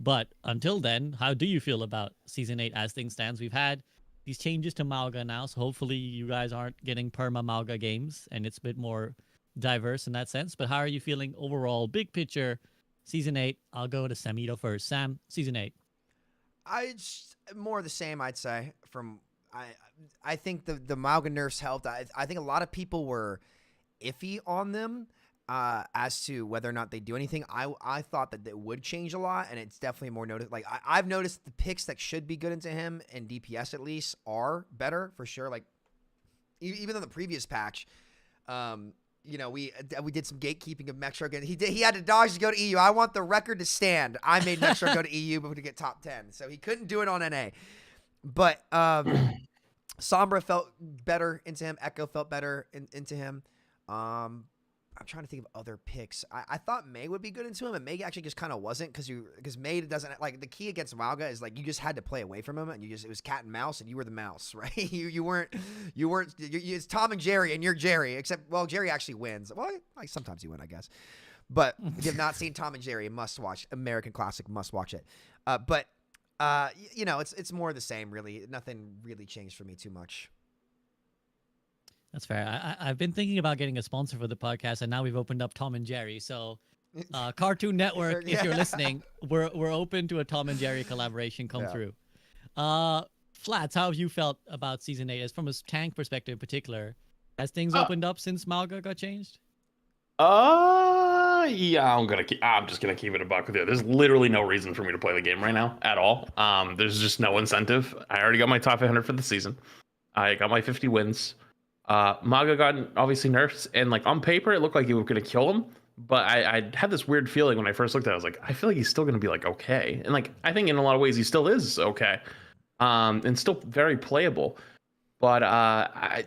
But until then, how do you feel about Season 8 as things stands? We've had these changes to Malga now, so hopefully you guys aren't getting perma Malga games, and it's a bit more diverse in that sense. But how are you feeling overall, big picture, season 8? I'll go to Samito first. Sam, season 8. More of the same, I'd say. I think the Mauga nerfs helped. I think a lot of people were iffy on them as to whether or not they do anything. I thought that it would change a lot, and it's definitely more noticed. Like I've noticed the picks that should be good into him, and DPS at least, are better for sure. Like even though the previous patch, you know, we did some gatekeeping of Metro. He had to dodge to go to EU. I want the record to stand. I made Metro go to EU before to get top 10, so he couldn't do it on NA. But Sombra felt better into him. Echo felt better into him. I'm trying to think of other picks. I thought May would be good into him, and May actually just kind of wasn't because May doesn't like the key against Mauga is like you just had to play away from him, and it was cat and mouse, and you were the mouse, right? you weren't. It's Tom and Jerry, and you're Jerry. Except Jerry actually wins. Well, like sometimes you win, I guess. But if you have not seen Tom and Jerry, must watch. American classic, must watch it. But you know, it's more of the same, really. Nothing really changed for me too much. That's fair. I've been thinking about getting a sponsor for the podcast, and now we've opened up Tom and Jerry. So, Cartoon Network, if you're listening, we're open to a Tom and Jerry collaboration come through. Flats, how have you felt about season 8? As from a tank perspective in particular, has things opened up since Mauga got changed? Yeah, I'm just gonna keep it a buck with you. There's literally no reason for me to play the game right now at all. There's just no incentive. I already got my top 800 for the season. I got my 50 wins. Mauga got obviously nerfed, and like on paper it looked like he was gonna kill him, but I had this weird feeling when I first looked at it. I was like, I feel like he's still gonna be like okay, and like I think in a lot of ways he still is okay, and still very playable, but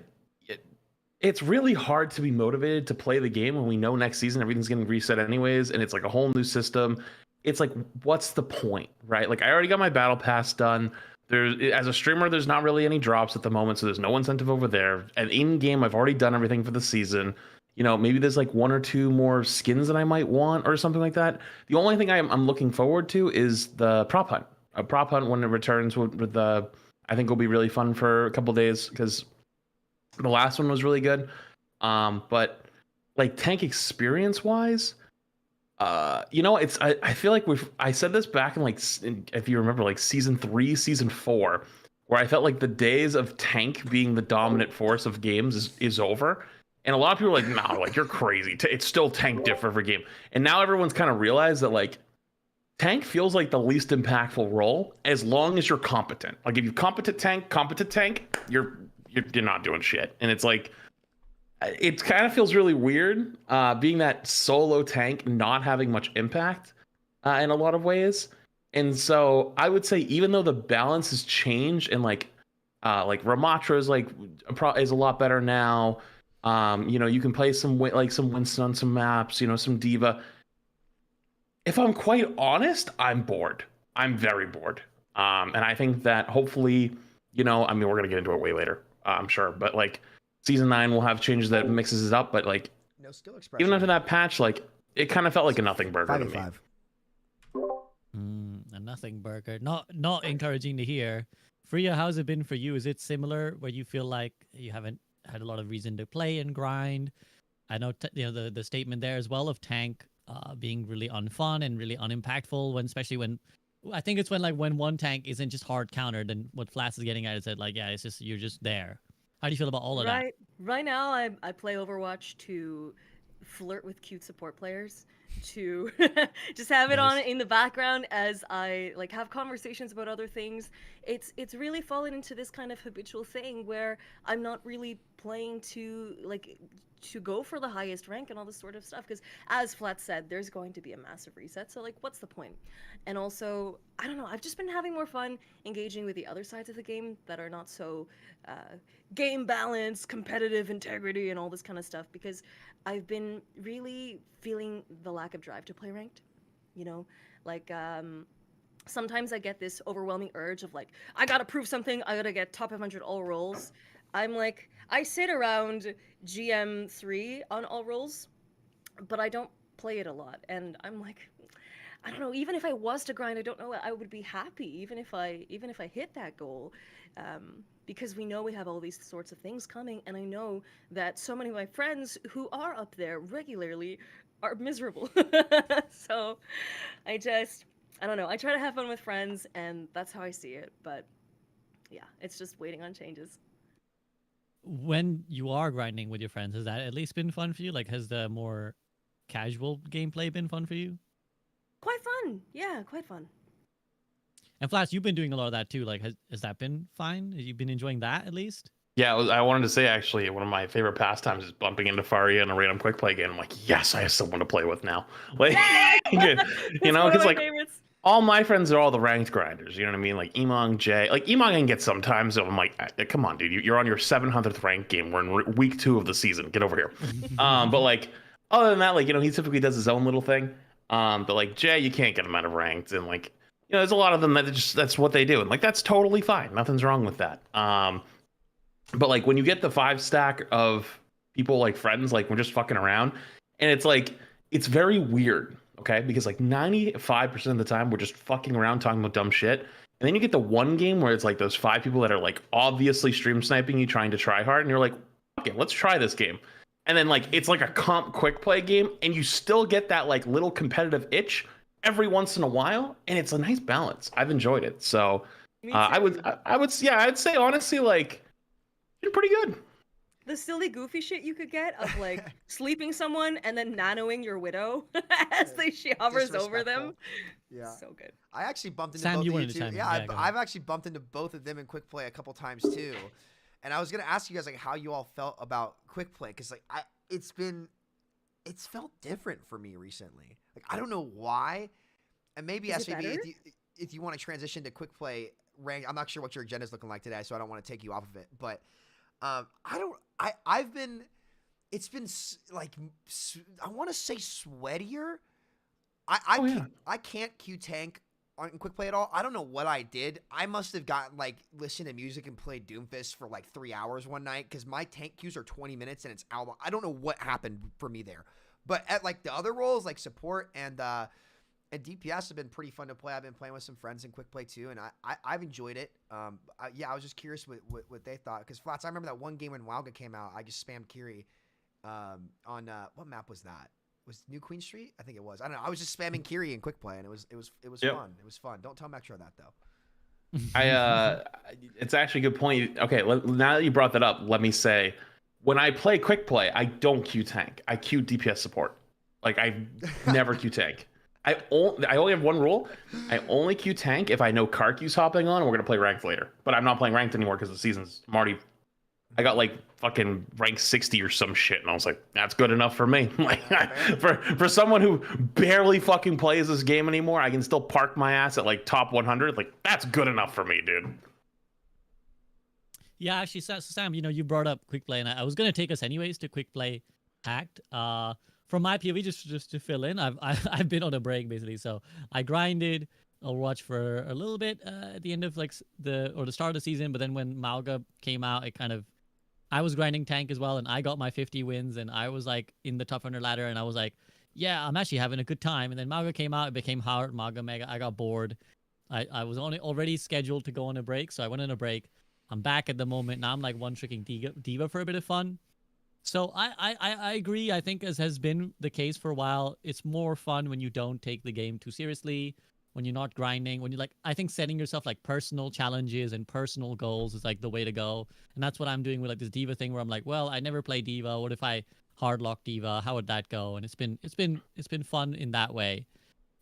it's really hard to be motivated to play the game when we know next season everything's getting reset anyways, and it's like a whole new system. It's like, what's the point, right? Like I already got my battle pass done. As a streamer, there's not really any drops at the moment, so there's no incentive over there. And in game, I've already done everything for the season. You know, maybe there's like 1 or 2 more skins that I might want or something like that. The only thing I'm looking forward to is the prop hunt. A prop hunt when it returns with the, I think will be really fun for a couple days because the last one was really good. But like tank experience wise, you know, I feel like I said this back in like, if you remember, like season 3, season 4, where I felt like the days of tank being the dominant force of games is over. And a lot of people are like, no, like you're crazy. It's still tank diff every game. And now everyone's kind of realized that like tank feels like the least impactful role as long as you're competent. Like if you're competent tank, you're not doing shit. And it's like, it kind of feels really weird being that solo tank, not having much impact in a lot of ways. And so I would say, even though the balance has changed and like Ramatra is a lot better now. You know, you can play some Winston on some maps, you know, some Diva. If I'm quite honest, I'm bored. I'm very bored. And I think that hopefully, you know, I mean, we're gonna get into it way later, I'm sure, but like season 9 will have changes that mixes it up. But like, no skill expression. Even after that patch, like it kind of felt like a nothing burger to me. A nothing burger. Not encouraging to hear. Freya, how's it been for you? Is it similar where you feel like you haven't had a lot of reason to play and grind? I know you know the statement there as well of tank being really unfun and really unimpactful especially when I think it's when one tank isn't just hard countered, and what Flass is getting at is that like, yeah, it's just you're just there. How do you feel about all of that? Right now, I play Overwatch to flirt with cute support players, to just have it on in the background as I like have conversations about other things. It's really fallen into this kind of habitual thing where I'm not really playing to go for the highest rank and all this sort of stuff, because as Flat said, there's going to be a massive reset, so like what's the point? And also, I don't know, I've just been having more fun engaging with the other sides of the game that are not so game balance, competitive integrity, and all this kind of stuff, because I've been really feeling the lack of drive to play ranked, you know? Like, sometimes I get this overwhelming urge of like, I gotta prove something, I gotta get top 500 all rolls. I'm like, I sit around GM3 on all rolls, but I don't play it a lot, and I'm like, I don't know. Even if I was to grind, I don't know. I would be happy even if I hit that goal, because we know we have all these sorts of things coming, and I know that so many of my friends who are up there regularly are miserable. So I don't know. I try to have fun with friends, and that's how I see it. But yeah, it's just waiting on changes. When you are grinding with your friends, has that at least been fun for you? Like, has the more casual gameplay been fun for you? Quite fun. Yeah, quite fun. And Flash, you've been doing a lot of that too. Like, has that been fine? Have you been enjoying that at least? Yeah, I wanted to say actually one of my favorite pastimes is bumping into Faria in a random quick play game. I'm like, yes, I have someone to play with now. Like, you know, because like all my friends are all the ranked grinders. You know what I mean? Like Emong, Jay. Like Emong I can get sometimes. So I'm like, come on, dude, you're on your 700th ranked game. We're in week 2 of the season. Get over here. But like other than that, like, you know, he typically does his own little thing. But like Jay, you can't get him out of ranked, and like, you know, there's a lot of them that that's what they do, and like that's totally fine. Nothing's wrong with that. But like when you get the 5 stack of people like friends, like we're just fucking around, and it's like it's very weird, okay? Because like 95% of the time we're just fucking around talking about dumb shit, and then you get the one game where it's like those 5 people that are like obviously stream sniping you, trying to try hard, and you're like, okay, let's try this game. And then like it's like a comp quick play game, and you still get that like little competitive itch every once in a while, and it's a nice balance. I've enjoyed it. So I would yeah, I'd say honestly like you're pretty good. The silly goofy shit you could get of like sleeping someone and then nanoing your widow as she hovers over them. Yeah, so good. I actually bumped into Sam, both you of wanted you to two. chime in. Yeah, Yeah, I've actually bumped into both of them in quick play a couple times too. And I was gonna ask you guys like how you all felt about quick play, because like it's felt different for me recently. Like I don't know why, and maybe SVB, if you want to transition to quick play rank, I'm not sure what your agenda is looking like today, so I don't want to take you off of it. But it's been like I want to say sweatier. I can't Q tank on quick play at all. I don't know what I did. I must have gotten like listened to music and played Doomfist for like 3 hours one night, because my tank queues are 20 minutes and it's out. I don't know what happened for me there, but at like the other roles like support and DPS have been pretty fun to play. I've been playing with some friends in quick play too, and I've enjoyed it. Yeah, I was just curious what they thought, because Flats, I remember that one game when Wildga came out, I just spammed Kiri on what map was that? Was New Queen Street? I think it was. I don't know. I was just spamming Kiri in quick play, and it was Yep. fun. It was fun. Don't tell Metro that though. It's actually a good point. Okay, now that you brought that up, let me say, when I play quick play, I don't Q tank. I Q DPS support. Like I never Q tank. I only have one rule. I only Q tank if I know Karku's hopping on and we're gonna play ranked later. But I'm not playing ranked anymore because the season's I got like fucking rank 60 or some shit, and I was like, that's good enough for me. Like for someone who barely fucking plays this game anymore, I can still park my ass at like top 100. Like that's good enough for me, dude. Yeah, actually, Sam, you know, you brought up quick play, and I was gonna take us anyways to quick play hacked. From my POV, just to fill in, I've been on a break basically. So I grinded Overwatch for a little bit at the end of like the start of the season, but then when Malga came out, I was grinding tank as well, and I got my 50 wins, and I was like in the top 100 ladder, and I was like, yeah, I'm actually having a good time. And then Malga came out, it became hard, Malga Mega. I got bored. I was already scheduled to go on a break, so I went on a break. I'm back at the moment. Now I'm like one-tricking Diva for a bit of fun. So I agree. I think, as has been the case for a while, it's more fun when you don't take the game too seriously, when you're not grinding, when you're like, I think setting yourself like personal challenges and personal goals is like the way to go. And that's what I'm doing with like this Diva thing, where I'm like, well, I never play Diva. What if I hard lock Diva? How would that go? And it's been fun in that way.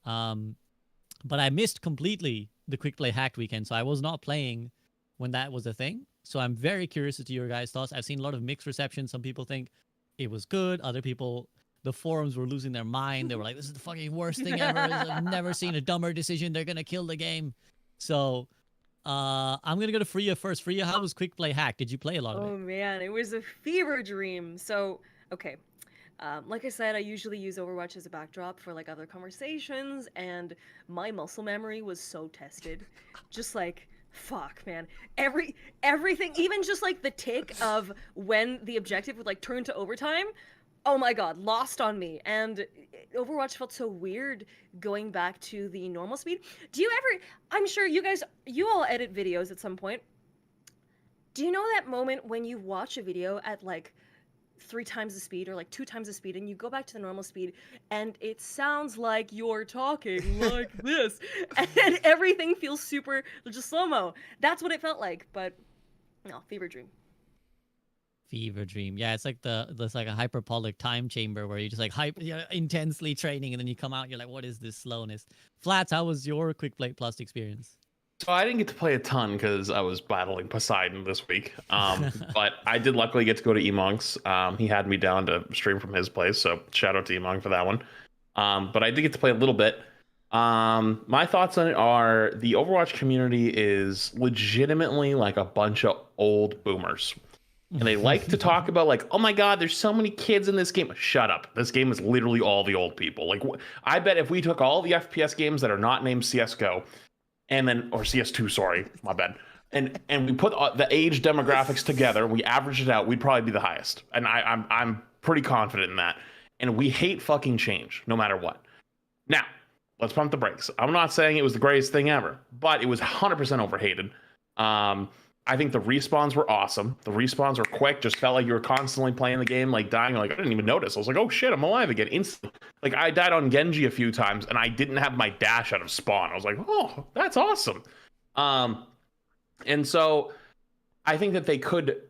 But I missed completely the quick play hacked weekend, so I was not playing when that was a thing. So I'm very curious as to your guys' thoughts. I've seen a lot of mixed reception. Some people think it was good. Other people, the forums were losing their mind. They were like, this is the fucking worst thing ever. I've never seen a dumber decision. They're going to kill the game. So I'm going to go to Freya first. Freya, how was quick play hacked? Did you play a lot of it? Oh man, it was a fever dream. So, okay. Like I said, I usually use Overwatch as a backdrop for like other conversations, and my muscle memory was so tested. Just like, fuck, man. Everything, even just like the tick of when the objective would like turn to overtime, oh my god, lost on me. And Overwatch felt so weird going back to the normal speed. Do you ever, I'm sure you all edit videos at some point. Do you know that moment when you watch a video at like 3 times the speed or like 2 times the speed and you go back to the normal speed and it sounds like you're talking like this and everything feels super just slow-mo? That's what it felt like, but no, fever dream. Fever dream. Yeah, it's like there's like a hyperbolic time chamber where you just like intensely training and then you come out, you're like, what is this slowness? Flats, how was your Quick Play Plus experience? So I didn't get to play a ton because I was battling Poseidon this week. But I did luckily get to go to Emong's. He had me down to stream from his place, so shout out to Emong for that one. But I did get to play a little bit. My thoughts on it are the Overwatch community is legitimately like a bunch of old boomers. And they like to talk about like, oh my god, there's so many kids in this game. Shut up. This game is literally all the old people. Like, I bet if we took all the FPS games that are not named CSGO, and then, or CS2, sorry, my bad. And we put the age demographics together, we averaged it out, we'd probably be the highest. And I'm pretty confident in that. And we hate fucking change, no matter what. Now, let's pump the brakes. I'm not saying it was the greatest thing ever, but it was 100% overhated. I think the respawns were awesome. The respawns were quick, just felt like you were constantly playing the game, like dying. Like, I didn't even notice. I was like, oh shit, I'm alive again. Instantly. Like, I died on Genji a few times, and I didn't have my dash out of spawn. I was like, oh, that's awesome. And so I think that they could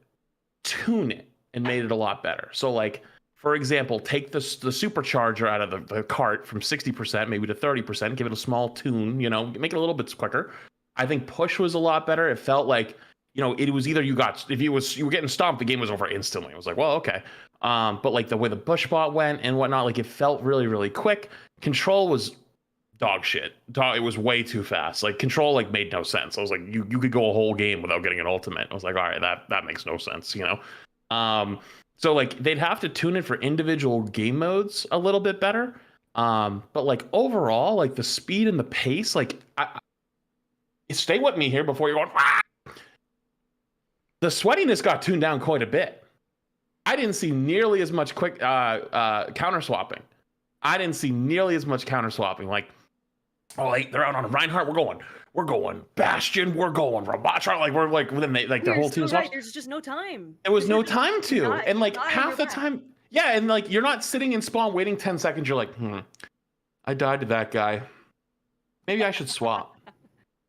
tune it and made it a lot better. So, like, for example, take the supercharger out of the cart from 60% maybe to 30%, give it a small tune, you know, make it a little bit quicker. I think push was a lot better. It felt like, you know, it was either you were getting stomped, the game was over instantly. I was like, well, okay. But like the way the push bot went and whatnot, like it felt really, really quick. Control was dog shit. It was way too fast. Like control like made no sense. I was like, you could go a whole game without getting an ultimate. I was like, all right, that makes no sense, you know? So like they'd have to tune it for individual game modes a little bit better. But like overall, like the speed and the pace, like stay with me here before you're going, ah! The sweatiness got tuned down quite a bit. I didn't see nearly as much quick counter swapping. I didn't see nearly as much counter swapping. Like, oh, like they're out on a Reinhardt. We're going Bastion. We're going Robotron. Like we're like within the whole team. Right. There's just no time. There was no time to, and like half the time, yeah, and like you're not sitting in spawn waiting 10 seconds. You're like, I died to that guy. Maybe I should swap.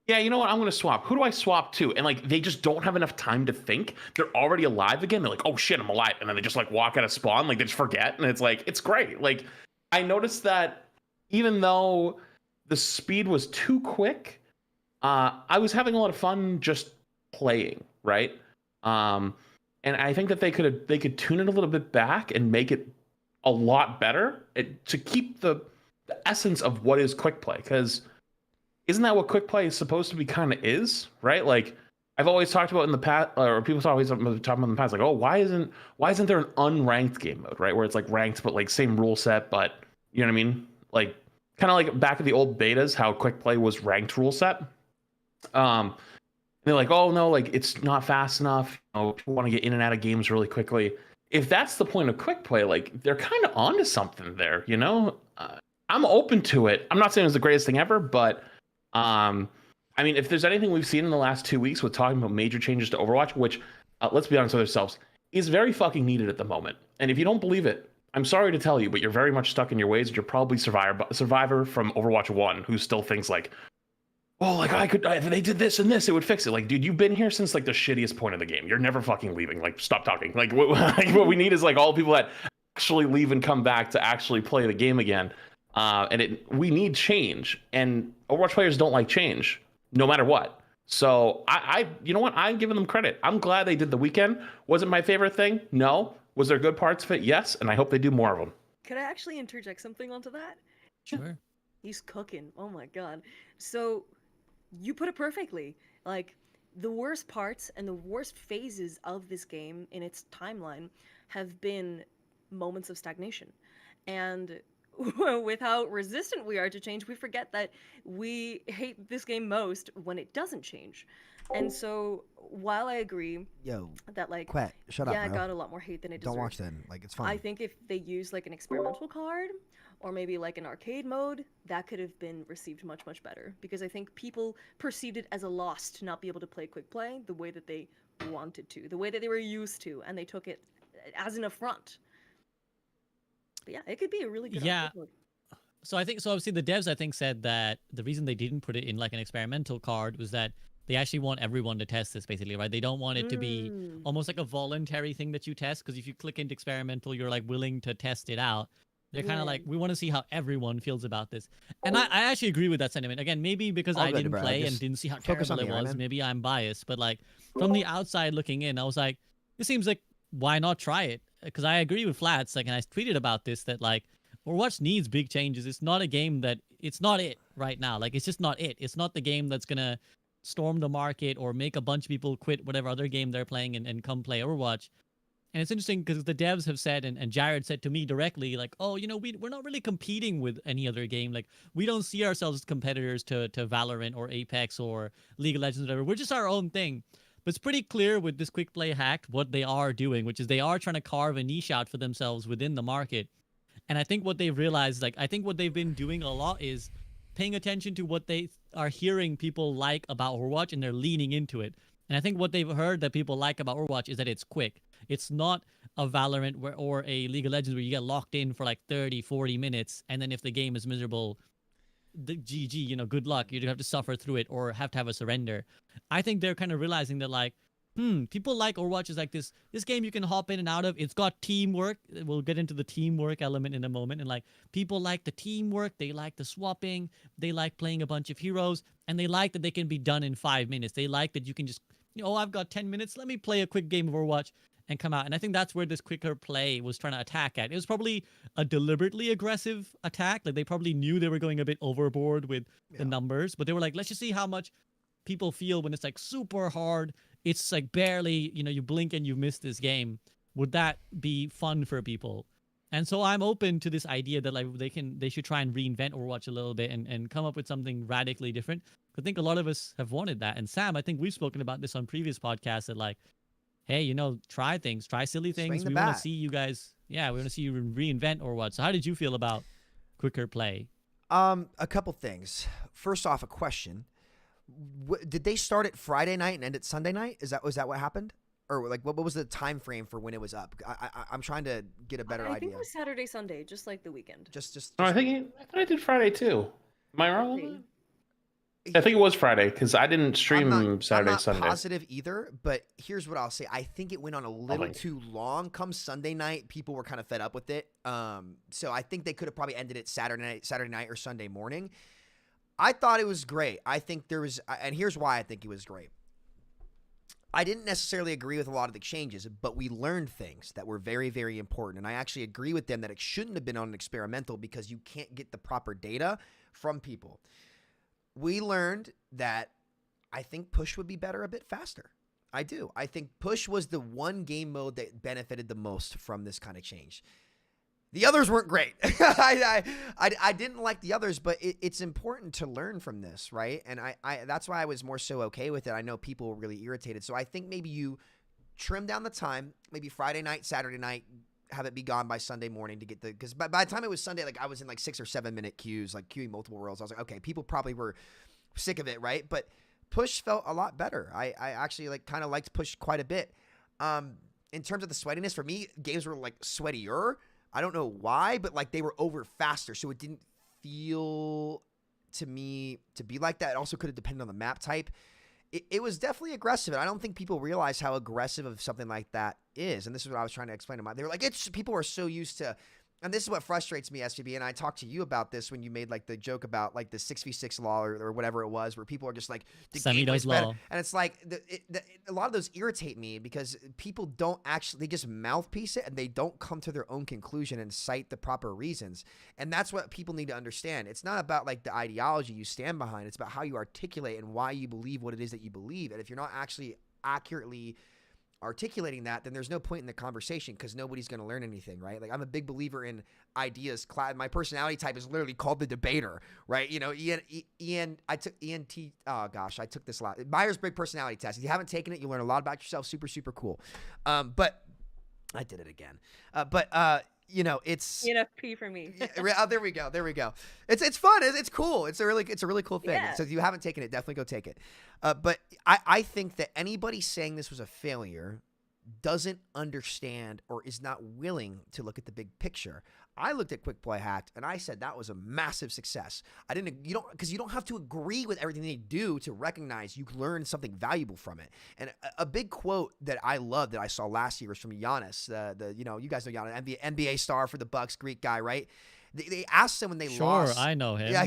Yeah, you know what? I'm going to swap. Who do I swap to? And like, they just don't have enough time to think. They're already alive again. They're like, oh shit, I'm alive. And then they just like walk out of spawn. Like they just forget. And it's like, it's great. Like I noticed that even though the speed was too quick, I was having a lot of fun just playing, right? And I think that they could tune it a little bit back and make it a lot better to keep the essence of what is quick play. Because isn't that what quick play is supposed to be kind of is, right? Like I've always talked about in the past, or people always talking about in the past, like, oh, why isn't there an unranked game mode, right? Where it's like ranked, but like same rule set, but you know what I mean? Like kind of like back at the old betas, how quick play was ranked rule set. And they're like, oh no, like it's not fast enough. You know, people want to get in and out of games really quickly. If that's the point of quick play, like they're kind of onto something there, you know? I'm open to it. I'm not saying it's the greatest thing ever, but I mean, if there's anything we've seen in the last 2 weeks with talking about major changes to Overwatch, which, let's be honest with ourselves, is very fucking needed at the moment. And if you don't believe it, I'm sorry to tell you, but you're very much stuck in your ways. You're probably Survivor from Overwatch 1 who still thinks like, oh, like if they did this and this, it would fix it. Like, dude, you've been here since like the shittiest point of the game. You're never fucking leaving. Like, stop talking. Like, what we need is like all people that actually leave and come back to actually play the game again. And we need change, and Overwatch players don't like change, no matter what. So you know what? I'm giving them credit. I'm glad they did the weekend. Was it my favorite thing? No. Was there good parts of it? Yes. And I hope they do more of them. Could I actually interject something onto that? Sure. He's cooking. Oh my god. So you put it perfectly. Like the worst parts and the worst phases of this game in its timeline have been moments of stagnation. And with how resistant we are to change, we forget that we hate this game most when it doesn't change. And so while I agree that like Quet, shut up, yeah, it bro. got a lot more hate than it Don't deserved. watch then. Like, it's fine. I think if they use like an experimental card or maybe like an arcade mode, that could have been received much, much better. Because I think people perceived it as a loss to not be able to play quick play the way that they wanted to, the way that they were used to, and they took it as an affront. But yeah, it could be a really good arcade mode. So obviously the devs I think said that the reason they didn't put it in like an experimental card was that they actually want everyone to test this basically, right? They don't want it to be almost like a voluntary thing that you test, because if you click into experimental, you're like willing to test it out. They're kind of like, we want to see how everyone feels about this. And I actually agree with that sentiment. Again, maybe because I didn't play and didn't see how terrible it was, maybe I'm biased, but like from the outside looking in, I was like, this seems like, why not try it? Because I agree with Flats, like, and I tweeted about this, that like Overwatch needs big changes. It's not a game that, it's not it right now. Like, it's just not it. It's not the game that's gonna storm the market or make a bunch of people quit whatever other game they're playing and come play Overwatch. And it's interesting because the devs have said, and Jared said to me directly, like, oh, you know, we're not really competing with any other game. Like, we don't see ourselves as competitors to Valorant or Apex or League of Legends or whatever. We're just our own thing. But it's pretty clear with this quick play hack what they are doing, which is they are trying to carve a niche out for themselves within the market. And I think what they've realized, like, I think what they've been doing a lot is paying attention to what they are hearing people like about Overwatch, and they're leaning into it. And I think what they've heard that people like about Overwatch is that it's quick. It's not a Valorant or a League of Legends where you get locked in for like 30, 40 minutes, and then if the game is miserable, the GG, you know, good luck. You have to suffer through it or have to have a surrender. I think they're kind of realizing that like, people like Overwatch is like this game you can hop in and out of. It's got teamwork. We'll get into the teamwork element in a moment. And like, people like the teamwork. They like the swapping. They like playing a bunch of heroes. And they like that they can be done in 5 minutes. They like that you can just, you know, oh, I've got 10 minutes. Let me play a quick game of Overwatch and come out. And I think that's where this quicker play was trying to attack at. It was probably a deliberately aggressive attack. Like, they probably knew they were going a bit overboard with the numbers. But they were like, let's just see how much people feel when it's like super hard. It's like barely, you know, you blink and you miss this game. Would that be fun for people? And so I'm open to this idea that like they should try and reinvent Overwatch a little bit and come up with something radically different. I think a lot of us have wanted that. And Sam, I think we've spoken about this on previous podcasts that like, hey, you know, try things, try silly things. We want to see you guys. Yeah, we want to see you reinvent Overwatch. So how did you feel about quicker play? A couple things. First off, a question. Did they start it Friday night and end it Sunday night? Was that what happened? Or like what was the time frame for when it was up? I'm trying to get a better idea. I think it was Saturday, Sunday, just like the weekend. No, I thought I did Friday too. Am I wrong? I think it was Friday because I didn't stream Saturday, I'm not Sunday. Positive either, but here's what I'll say. I think it went on a little too long. Come Sunday night, people were kind of fed up with it. So I think they could have probably ended it Saturday night or Sunday morning. I thought it was great. I think there was, and here's why I think it was great. I didn't necessarily agree with a lot of the changes, but we learned things that were very, very important. And I actually agree with them that it shouldn't have been on an experimental because you can't get the proper data from people. We learned that I think push would be better a bit faster. I do. I think push was the one game mode that benefited the most from this kind of change. The others weren't great. I didn't like the others, but it's important to learn from this, right? And I that's why I was more so okay with it. I know people were really irritated. So I think maybe you trim down the time, maybe Friday night, Saturday night, have it be gone by Sunday morning to get the, because by the time it was Sunday, like I was in like 6 or 7 minute queues, like queuing multiple roles. I was like, okay, people probably were sick of it, right? But push felt a lot better. I actually like kind of liked push quite a bit. In terms of the sweatiness, for me, games were like sweatier. I don't know why, but like they were over faster, so it didn't feel to me to be like that. It also could have depended on the map type. It was definitely aggressive, and I don't think people realize how aggressive of something like that is. And this is what I was trying to explain to them. They were like, people are so used to, and this is what frustrates me, SVB, and I talked to you about this when you made like the joke about like the 6v6 law or whatever it was, where people are just like, the game is better. And it's like, a lot of those irritate me because people don't actually, they just mouthpiece it and they don't come to their own conclusion and cite the proper reasons. And that's what people need to understand. It's not about like the ideology you stand behind. It's about how you articulate and why you believe what it is that you believe. And if you're not actually accurately articulating that, then there's no point in the conversation because nobody's going to learn anything, right? Like I'm a big believer in ideas. My personality type is literally called the debater, right? You know, I took this Myers-Briggs personality test. If you haven't taken it, you learn a lot about yourself. Super, super cool. But I did it again. You know, it's ENFP for me. there we go. It's fun. It's cool. It's a really cool thing. Yeah. So if you haven't taken it, definitely go take it. But I think that anybody saying this was a failure doesn't understand or is not willing to look at the big picture. I looked at Quick Play Hacked and I said that was a massive success. Because you don't have to agree with everything they do to recognize you learned something valuable from it. And a big quote that I love that I saw last year was from Giannis, you guys know Giannis, NBA star for the Bucks, Greek guy, right? They asked him when they lost. Sure, I know him. Yeah.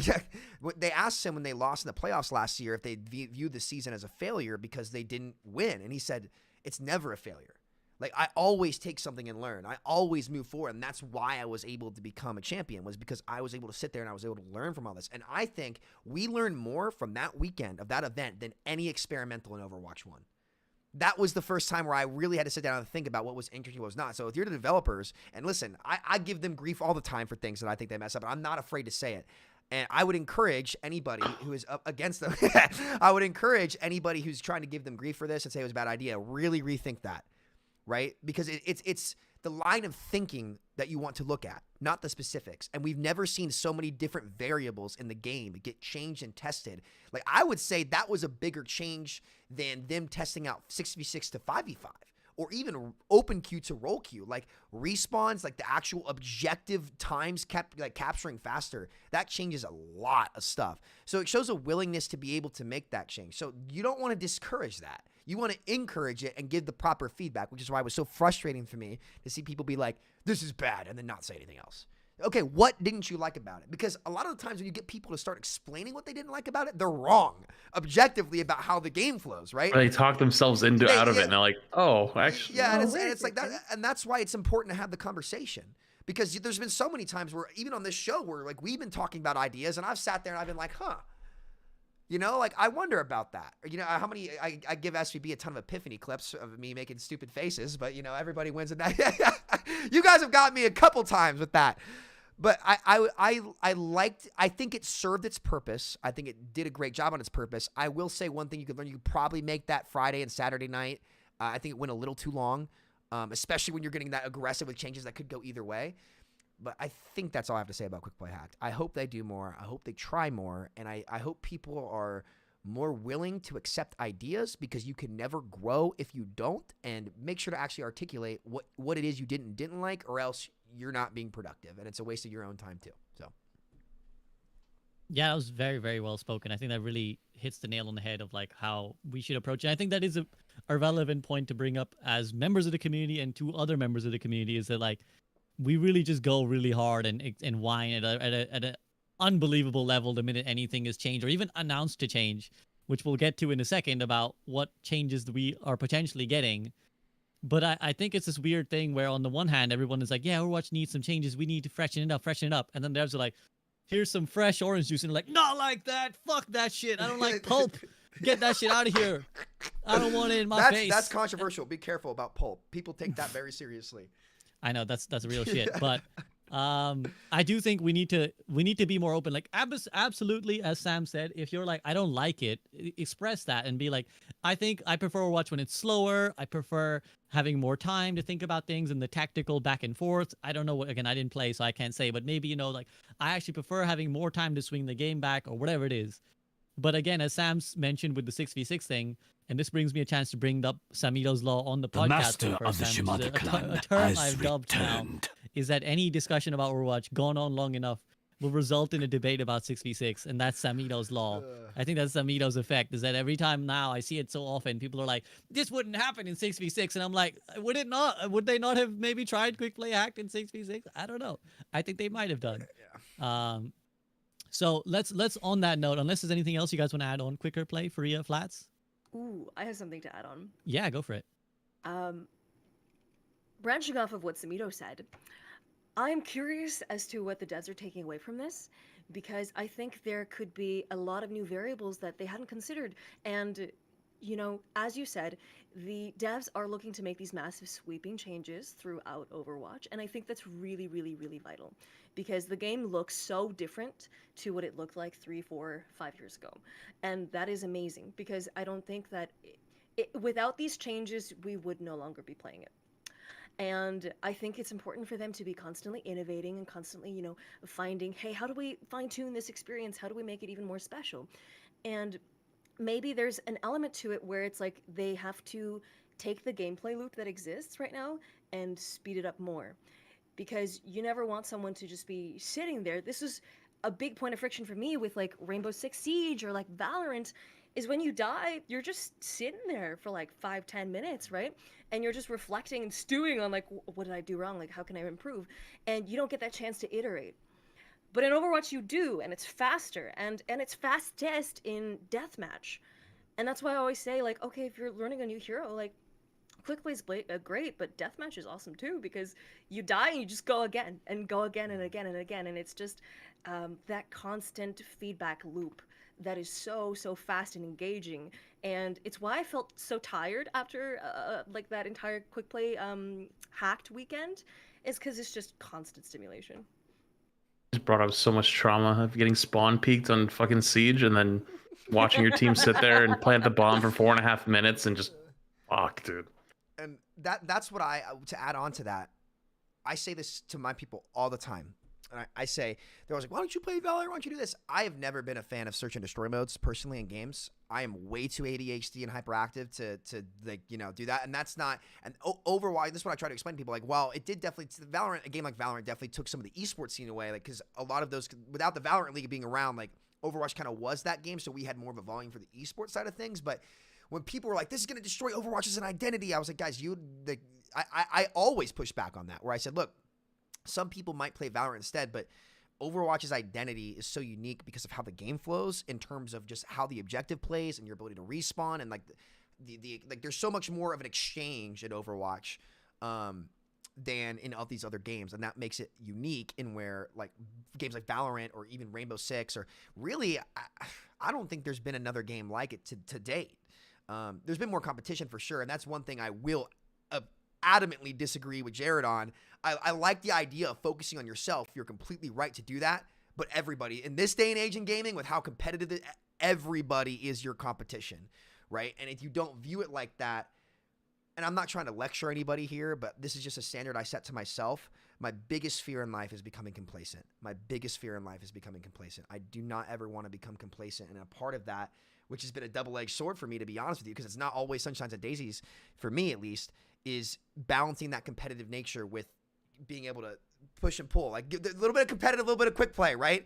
They asked him when they lost in the playoffs last year if they viewed the season as a failure because they didn't win, and he said it's never a failure. Like, I always take something and learn. I always move forward, and that's why I was able to become a champion, was because I was able to sit there and I was able to learn from all this. And I think we learned more from that weekend of that event than any experimental in Overwatch 1. That was the first time where I really had to sit down and think about what was interesting, what was not. So if you're the developers, and listen, I give them grief all the time for things that I think they mess up, and I'm not afraid to say it. And I would encourage anybody who is up against them, I would encourage anybody who's trying to give them grief for this and say it was a bad idea, really rethink that. Right? Because it's the line of thinking that you want to look at, not the specifics. And we've never seen so many different variables in the game get changed and tested. Like, I would say that was a bigger change than them testing out 6v6 to 5v5 or even open queue to roll queue. Like, respawns, like the actual objective times capturing faster, that changes a lot of stuff. So it shows a willingness to be able to make that change. So you don't want to discourage that. You want to encourage it and give the proper feedback, which is why it was so frustrating for me to see people be like, this is bad, and then not say anything else. Okay, what didn't you like about it? Because a lot of the times when you get people to start explaining what they didn't like about it, they're wrong objectively about how the game flows, right? Or they talk themselves out of it, and they're like, oh, actually. Yeah, and it's like that, and that's why it's important to have the conversation. Because there's been so many times where, even on this show, where like we've been talking about ideas, and I've sat there and I've been like, huh. You know, like, I wonder about that. You know, how many, I give SVB a ton of epiphany clips of me making stupid faces, but, you know, everybody wins in that. You guys have got me a couple times with that. But I think it served its purpose. I think it did a great job on its purpose. I will say one thing you could learn. You could probably make that Friday and Saturday night. I think it went a little too long, especially when you're getting that aggressive with changes that could go either way. But I think that's all I have to say about Quick Play Hacked. I hope they do more. I hope they try more. And I hope people are more willing to accept ideas, because you can never grow if you don't. And make sure to actually articulate what it is you didn't like, or else you're not being productive. And it's a waste of your own time too. So. Yeah, that was very, very well spoken. I think that really hits the nail on the head of like how we should approach it. I think that is a relevant point to bring up as members of the community and to other members of the community, is that like, we really just go really hard and whine at an unbelievable level the minute anything is changed or even announced to change, which we'll get to in a second about what changes we are potentially getting. But I think it's this weird thing where on the one hand, everyone is like, yeah, Overwatch needs some changes. We need to freshen it up. And then there's like, here's some fresh orange juice. And they're like, not like that. Fuck that shit. I don't like pulp. Get that shit out of here. I don't want it in my face. That's controversial. Be careful about pulp. People take that very seriously. I know that's real shit, but I do think we need to be more open. Like, absolutely, as Sam said, if you're like, I don't like it, express that and be like, I think I prefer Overwatch when it's slower. I prefer having more time to think about things and the tactical back and forth. I don't know what, again, I didn't play, so I can't say, but maybe, you know, like, I actually prefer having more time to swing the game back or whatever it is. But again, as Sam's mentioned with the 6v6 thing, and this brings me a chance to bring up Samito's Law on the podcast. The master of the Shimada clan a term has I've dubbed now is that any discussion about Overwatch gone on long enough will result in a debate about 6v6, and that's Samito's Law. I think that's Samito's effect, is that every time now I see it so often, people are like, this wouldn't happen in 6v6, and I'm like, would it not? Would they not have maybe tried Quick Play Hacked in 6v6? I don't know. I think they might have done. Yeah. So let's on that note, unless there's anything else you guys want to add on Quicker Play, Faria, Flats? Ooh, I have something to add on. Yeah, go for it. Branching off of what Samito said, I'm curious as to what the devs are taking away from this, because I think there could be a lot of new variables that they hadn't considered. And you know, as you said, the devs are looking to make these massive sweeping changes throughout Overwatch, and I think that's really, really, really vital because the game looks so different to what it looked like 3, 4, 5 years ago, and that is amazing because I don't think that without these changes we would no longer be playing it. And I think it's important for them to be constantly innovating and constantly, you know, finding, hey, how do we fine-tune this experience? How do we make it even more special? And maybe there's an element to it where it's like they have to take the gameplay loop that exists right now and speed it up more. Because you never want someone to just be sitting there. This is a big point of friction for me with like Rainbow Six Siege or like Valorant, is when you die, you're just sitting there for like 5-10 minutes, right? And you're just reflecting and stewing on like, what did I do wrong? Like, how can I improve? And you don't get that chance to iterate. But in Overwatch you do, and it's faster, and it's fastest in deathmatch. And that's why I always say, like, okay, if you're learning a new hero, like, quick play's great, but deathmatch is awesome too, because you die and you just go again, and go again and again and again, and it's just that constant feedback loop that is so fast and engaging. And it's why I felt so tired after like that entire quick play hacked weekend, is because it's just constant stimulation. Just brought up so much trauma of getting spawn peeked on fucking Siege and then watching your team sit there and plant the bomb for 4.5 minutes and just fuck, dude. And that's what to add on to that, I say this to my people all the time. And I say, they're always like, why don't you play Valorant? Why don't you do this? I have never been a fan of search and destroy modes personally in games. I am way too ADHD and hyperactive to like, you know, do that. And that's not, and Overwatch, this is what I try to explain to people. Like, well, it did definitely, Valorant, a game like Valorant definitely took some of the esports scene away. Like, because a lot of those, without the Valorant League being around, like, Overwatch kind of was that game. So we had more of a volume for the esports side of things. But when people were like, this is going to destroy Overwatch as an identity, I was like, guys, I always push back on that, where I said, look, some people might play Valorant instead, but Overwatch's identity is so unique because of how the game flows in terms of just how the objective plays and your ability to respawn, and like like there's so much more of an exchange in Overwatch than in all these other games, and that makes it unique in where like games like Valorant or even Rainbow Six, or really I don't think there's been another game like it to date. There's been more competition for sure, and that's one thing I will adamantly disagree with Jared on. I like the idea of focusing on yourself. You're completely right to do that, but everybody in this day and age in gaming, with how competitive everybody is your competition, right? And if you don't view it like that, and I'm not trying to lecture anybody here, but this is just a standard I set to myself. My biggest fear in life is becoming complacent. My biggest fear in life is becoming complacent. I do not ever want to become complacent, and a part of that, which has been a double-edged sword for me, to be honest with you, because it's not always sunshines and daisies, for me at least, is balancing that competitive nature with being able to push and pull, like a little bit of competitive, a little bit of quick play, right?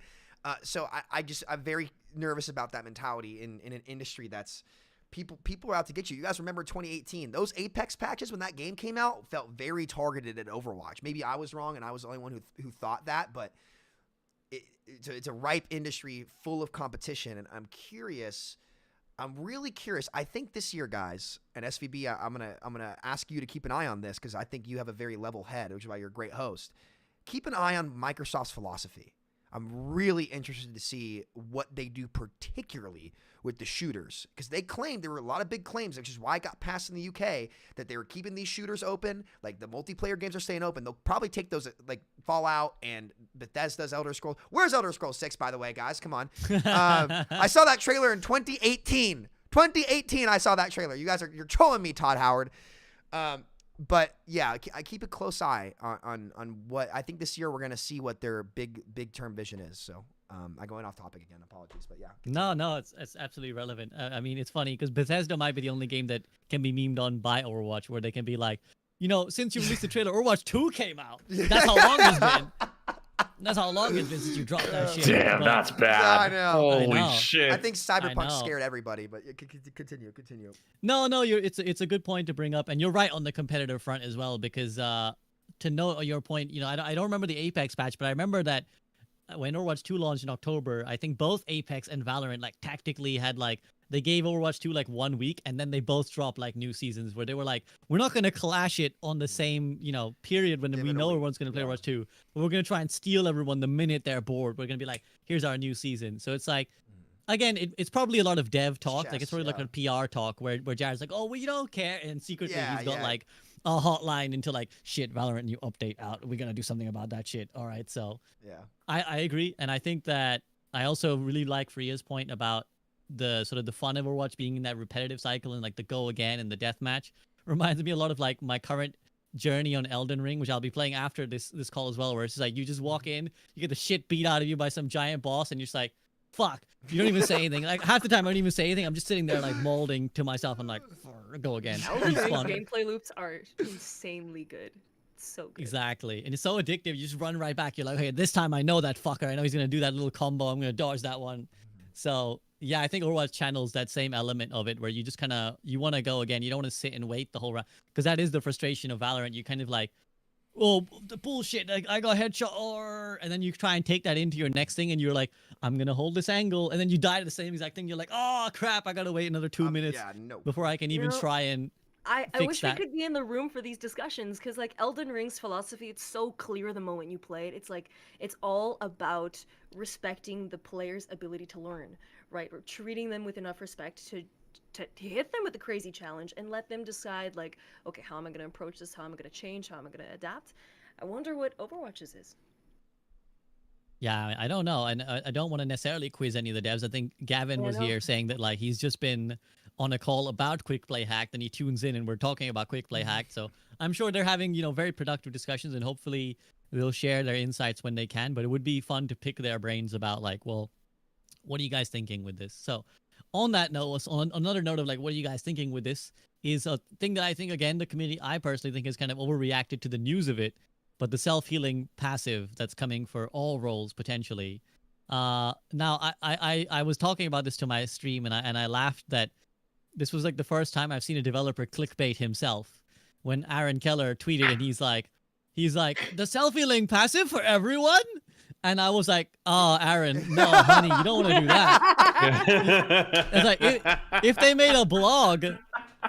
So I'm very nervous about that mentality in an industry that's people are out to get you. You guys remember 2018? Those Apex patches when that game came out felt very targeted at Overwatch. Maybe I was wrong and I was the only one who thought that, but it's a ripe industry full of competition, and I'm curious. I'm really curious. I think this year, guys, and SVB, I'm gonna ask you to keep an eye on this, because I think you have a very level head, which is why you're a great host. Keep an eye on Microsoft's philosophy. I'm really interested to see what they do, particularly with the shooters, because they claimed, there were a lot of big claims, which is why it got passed in the UK, that they were keeping these shooters open. Like, the multiplayer games are staying open. They'll probably take those, like Fallout and Bethesda's Elder Scrolls. Where's Elder Scrolls 6, by the way, guys? Come on. I saw that trailer in 2018. 2018, I saw that trailer. You guys you're trolling me, Todd Howard. But yeah, I keep a close eye on what I think this year we're gonna see what their big term vision is. So I'm going off topic again. Apologies, but yeah. No, it's absolutely relevant. I mean, it's funny because Bethesda might be the only game that can be memed on by Overwatch, where they can be like, you know, since you released the trailer, Overwatch 2 came out. That's how long it's been. That's how long it's been since you dropped that shit. Damn, but, that's bad. I know. Holy shit. I think Cyberpunk scared everybody, but continue. No, it's a good point to bring up, and you're right on the competitive front as well, because to know your point, you know, I don't remember the Apex patch, but I remember that when Overwatch 2 launched in October, I think both Apex and Valorant like tactically had like, they gave Overwatch 2 like 1 week, and then they both dropped like new seasons where they were like, we're not going to clash it on the same, you know, period when we know everyone's going to play Overwatch 2, but we're going to try and steal everyone the minute they're bored. We're going to be like, here's our new season. So it's like, again, it's probably a lot of dev talk. Like Chess, it's probably like a PR talk where Jared's like, oh, well, you don't care, and secretly he's got like a hotline into like, shit, Valorant new update out. We're gonna do something about that shit. All right, so yeah, I agree, and I think that I also really like Freya's point about the sort of the fun of Overwatch being in that repetitive cycle and like the go again and the deathmatch. Reminds me a lot of like my current journey on Elden Ring, which I'll be playing after this call as well, where it's just like you just walk in, you get the shit beat out of you by some giant boss, and you're just like, fuck. You don't even say anything. Like half the time I don't even say anything. I'm just sitting there like molding to myself. I'm like, go again. Elden Ring's gameplay loops are insanely good. So good. Exactly. And it's so addictive. You just run right back. You're like, hey, this time I know that fucker. I know he's going to do that little combo. I'm going to dodge that one. So, yeah, I think Overwatch channels that same element of it where you just kind of, you want to go again. You don't want to sit and wait the whole round. Because that is the frustration of Valorant. You kind of like, oh, the bullshit. Like, I got headshot. And then you try and take that into your next thing. And you're like, I'm going to hold this angle. And then you die to the same exact thing. You're like, oh, crap. I got to wait another 2 minutes before I can even try and I wish we could be in the room for these discussions because like Elden Ring's philosophy, it's so clear the moment you play it. It's like it's all about respecting the player's ability to learn, right? Or treating them with enough respect to hit them with a crazy challenge and let them decide like, okay, how am I going to approach this? How am I going to change? How am I going to adapt? I wonder what Overwatch's is. Yeah, I don't know. And I don't want to necessarily quiz any of the devs. I think Gavin was here saying that like he's just been on a call about Quick Play Hacked and he tunes in and we're talking about Quick Play Hacked. So I'm sure they're having, very productive discussions and hopefully they'll share their insights when they can. But it would be fun to pick their brains about like, well, what are you guys thinking with this? So on that note, on another note of like, what are you guys thinking with this is a thing that I think, again, the community, I personally think has kind of overreacted to the news of it. But the self-healing passive that's coming for all roles potentially. Now, I was talking about this to my stream and I laughed that this was like the first time I've seen a developer clickbait himself when Aaron Keller tweeted and he's like, the self-healing passive for everyone? And I was like, oh, Aaron, no, honey, you don't want to do that. It's like, if they made a blog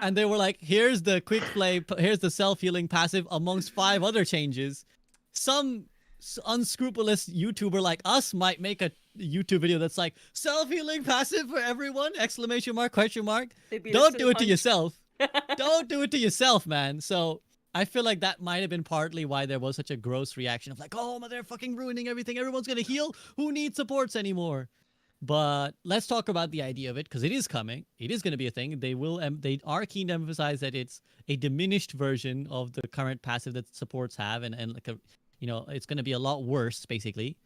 and they were like, here's the quick play, here's the self-healing passive amongst 5 other changes, some unscrupulous YouTuber like us might make a YouTube video that's like, self-healing passive for everyone, ! Don't do it to yourself. Don't do it to yourself, man. So I feel like that might have been partly why there was such a gross reaction of like, oh, they're fucking ruining everything. Everyone's going to heal. Who needs supports anymore? But let's talk about the idea of it because it is coming. It is going to be a thing. They are keen to emphasize that it's a diminished version of the current passive that supports have, and like a, it's going to be a lot worse basically.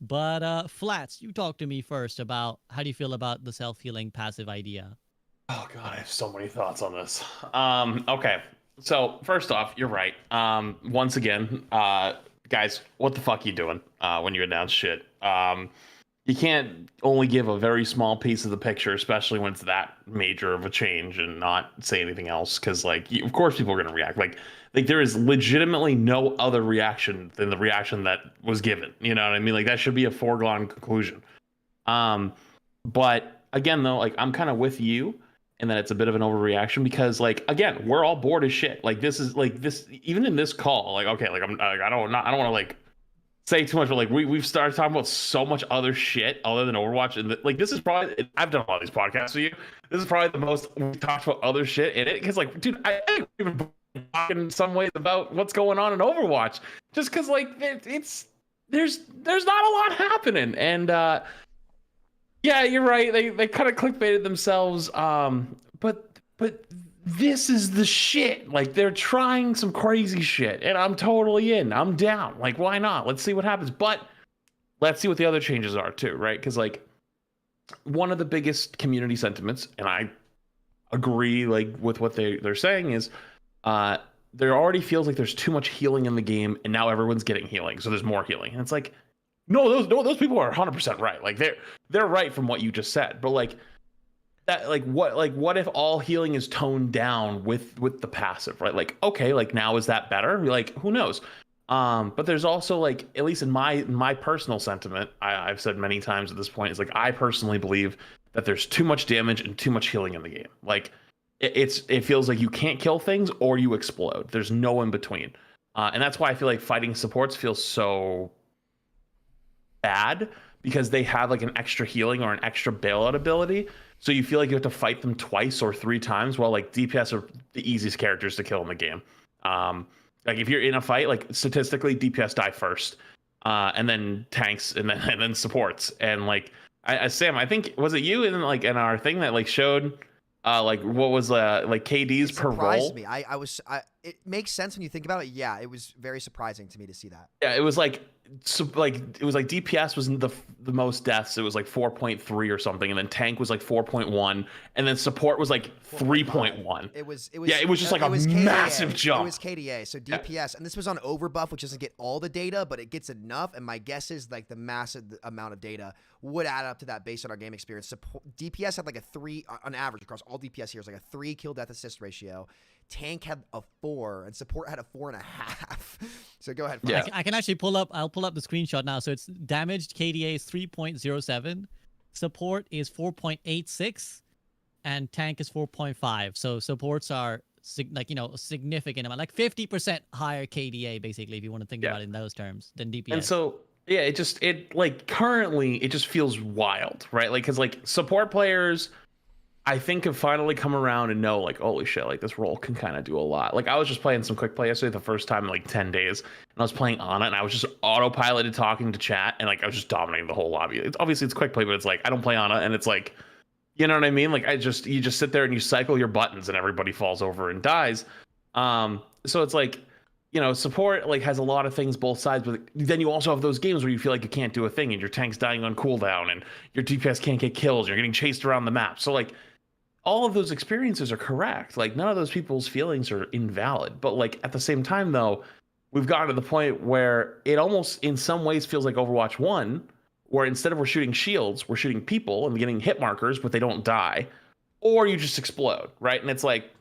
But Flats, you talk to me first about how do you feel about the self-healing passive idea? Oh god, I have so many thoughts on this. Okay, so first off, you're right. Once again, guys, what the fuck are you doing when you announce shit? You can't only give a very small piece of the picture, especially when it's that major of a change, and not say anything else. Because, like, of course, people are gonna react. Like there is legitimately no other reaction than the reaction that was given. You know what I mean? Like that should be a foregone conclusion. But again, though, like I'm kind of with you, and that it's a bit of an overreaction because, like, again, we're all bored as shit. Like this is like this even in this call. Like okay, like I don't want to like say too much, but like we've started talking about so much other shit other than Overwatch, and like this is probably, I've done a lot of these podcasts with you. This is probably the most we've talked about other shit in it because, like, dude, I ain't even talking in some ways about what's going on in Overwatch, just because like it's there's not a lot happening, and yeah, you're right. They kind of clickbaited themselves, but this is the shit. Like they're trying some crazy shit and I'm totally in. I'm down. Like why not? Let's see what happens. But let's see what the other changes are too, right? Because like one of the biggest community sentiments, and I agree like with what they're saying, is there already feels like there's too much healing in the game and now everyone's getting healing. So there's more healing. And it's like, no, those people are 100% right. Like they're right from what you just said. But like that, what if all healing is toned down with the passive, right? Like, okay, like now is that better? Like, who knows? But there's also like, at least in my personal sentiment, I've said many times at this point, is like I personally believe that there's too much damage and too much healing in the game. Like it feels like you can't kill things or you explode. There's no in between, and that's why I feel like fighting supports feels so bad, because they have like an extra healing or an extra bailout ability. So you feel like you have to fight them twice or 3 times, while like DPS are the easiest characters to kill in the game. Like if you're in a fight, like statistically DPS die first, and then tanks, and then supports. And like Sam, I think was it you in like in our thing that like showed like what was like KDs per role? Surprised me. It makes sense when you think about it. Yeah, it was very surprising to me to see that. Yeah, it was like DPS was the most deaths. It was like 4.3 or something, and then tank was like 4.1, and then support was like 3.1. It was just like a massive jump. It was KDA, so DPS, and this was on overbuff, which doesn't get all the data, but it gets enough. And my guess is like the massive amount of data would add up to that based on our game experience. DPS had like a 3 on average across all DPS here, is like a 3 kill death assist ratio. Tank had a 4, and support had a 4.5. So go ahead. Yeah. I can actually pull up. I'll pull up the screenshot now. So it's damaged KDA is 3.07, support is 4.86, and tank is 4.5. So supports are a significant amount, like 50% higher KDA, basically, if you want to think about it in those terms, than DPS. And so it like currently it just feels wild, right? Like because like support players, I think have finally come around and know like, holy shit, like this role can kind of do a lot. Like I was just playing some quick play yesterday, the first time in like 10 days, and I was playing Ana, and I was just autopiloted talking to chat, and like I was just dominating the whole lobby. It's quick play, but it's like I don't play Ana, and it's like, you know what I mean? Like you just sit there and you cycle your buttons, and everybody falls over and dies. So it's like, you know, support like has a lot of things both sides, but then you also have those games where you feel like you can't do a thing, and your tank's dying on cooldown, and your DPS can't get kills, and you're getting chased around the map. So like, all of those experiences are correct. Like none of those people's feelings are invalid. But like at the same time though, we've gotten to the point where it almost in some ways feels like Overwatch 1, where instead of we're shooting shields, we're shooting people and getting hit markers, but they don't die. Or you just explode, right? And it's like,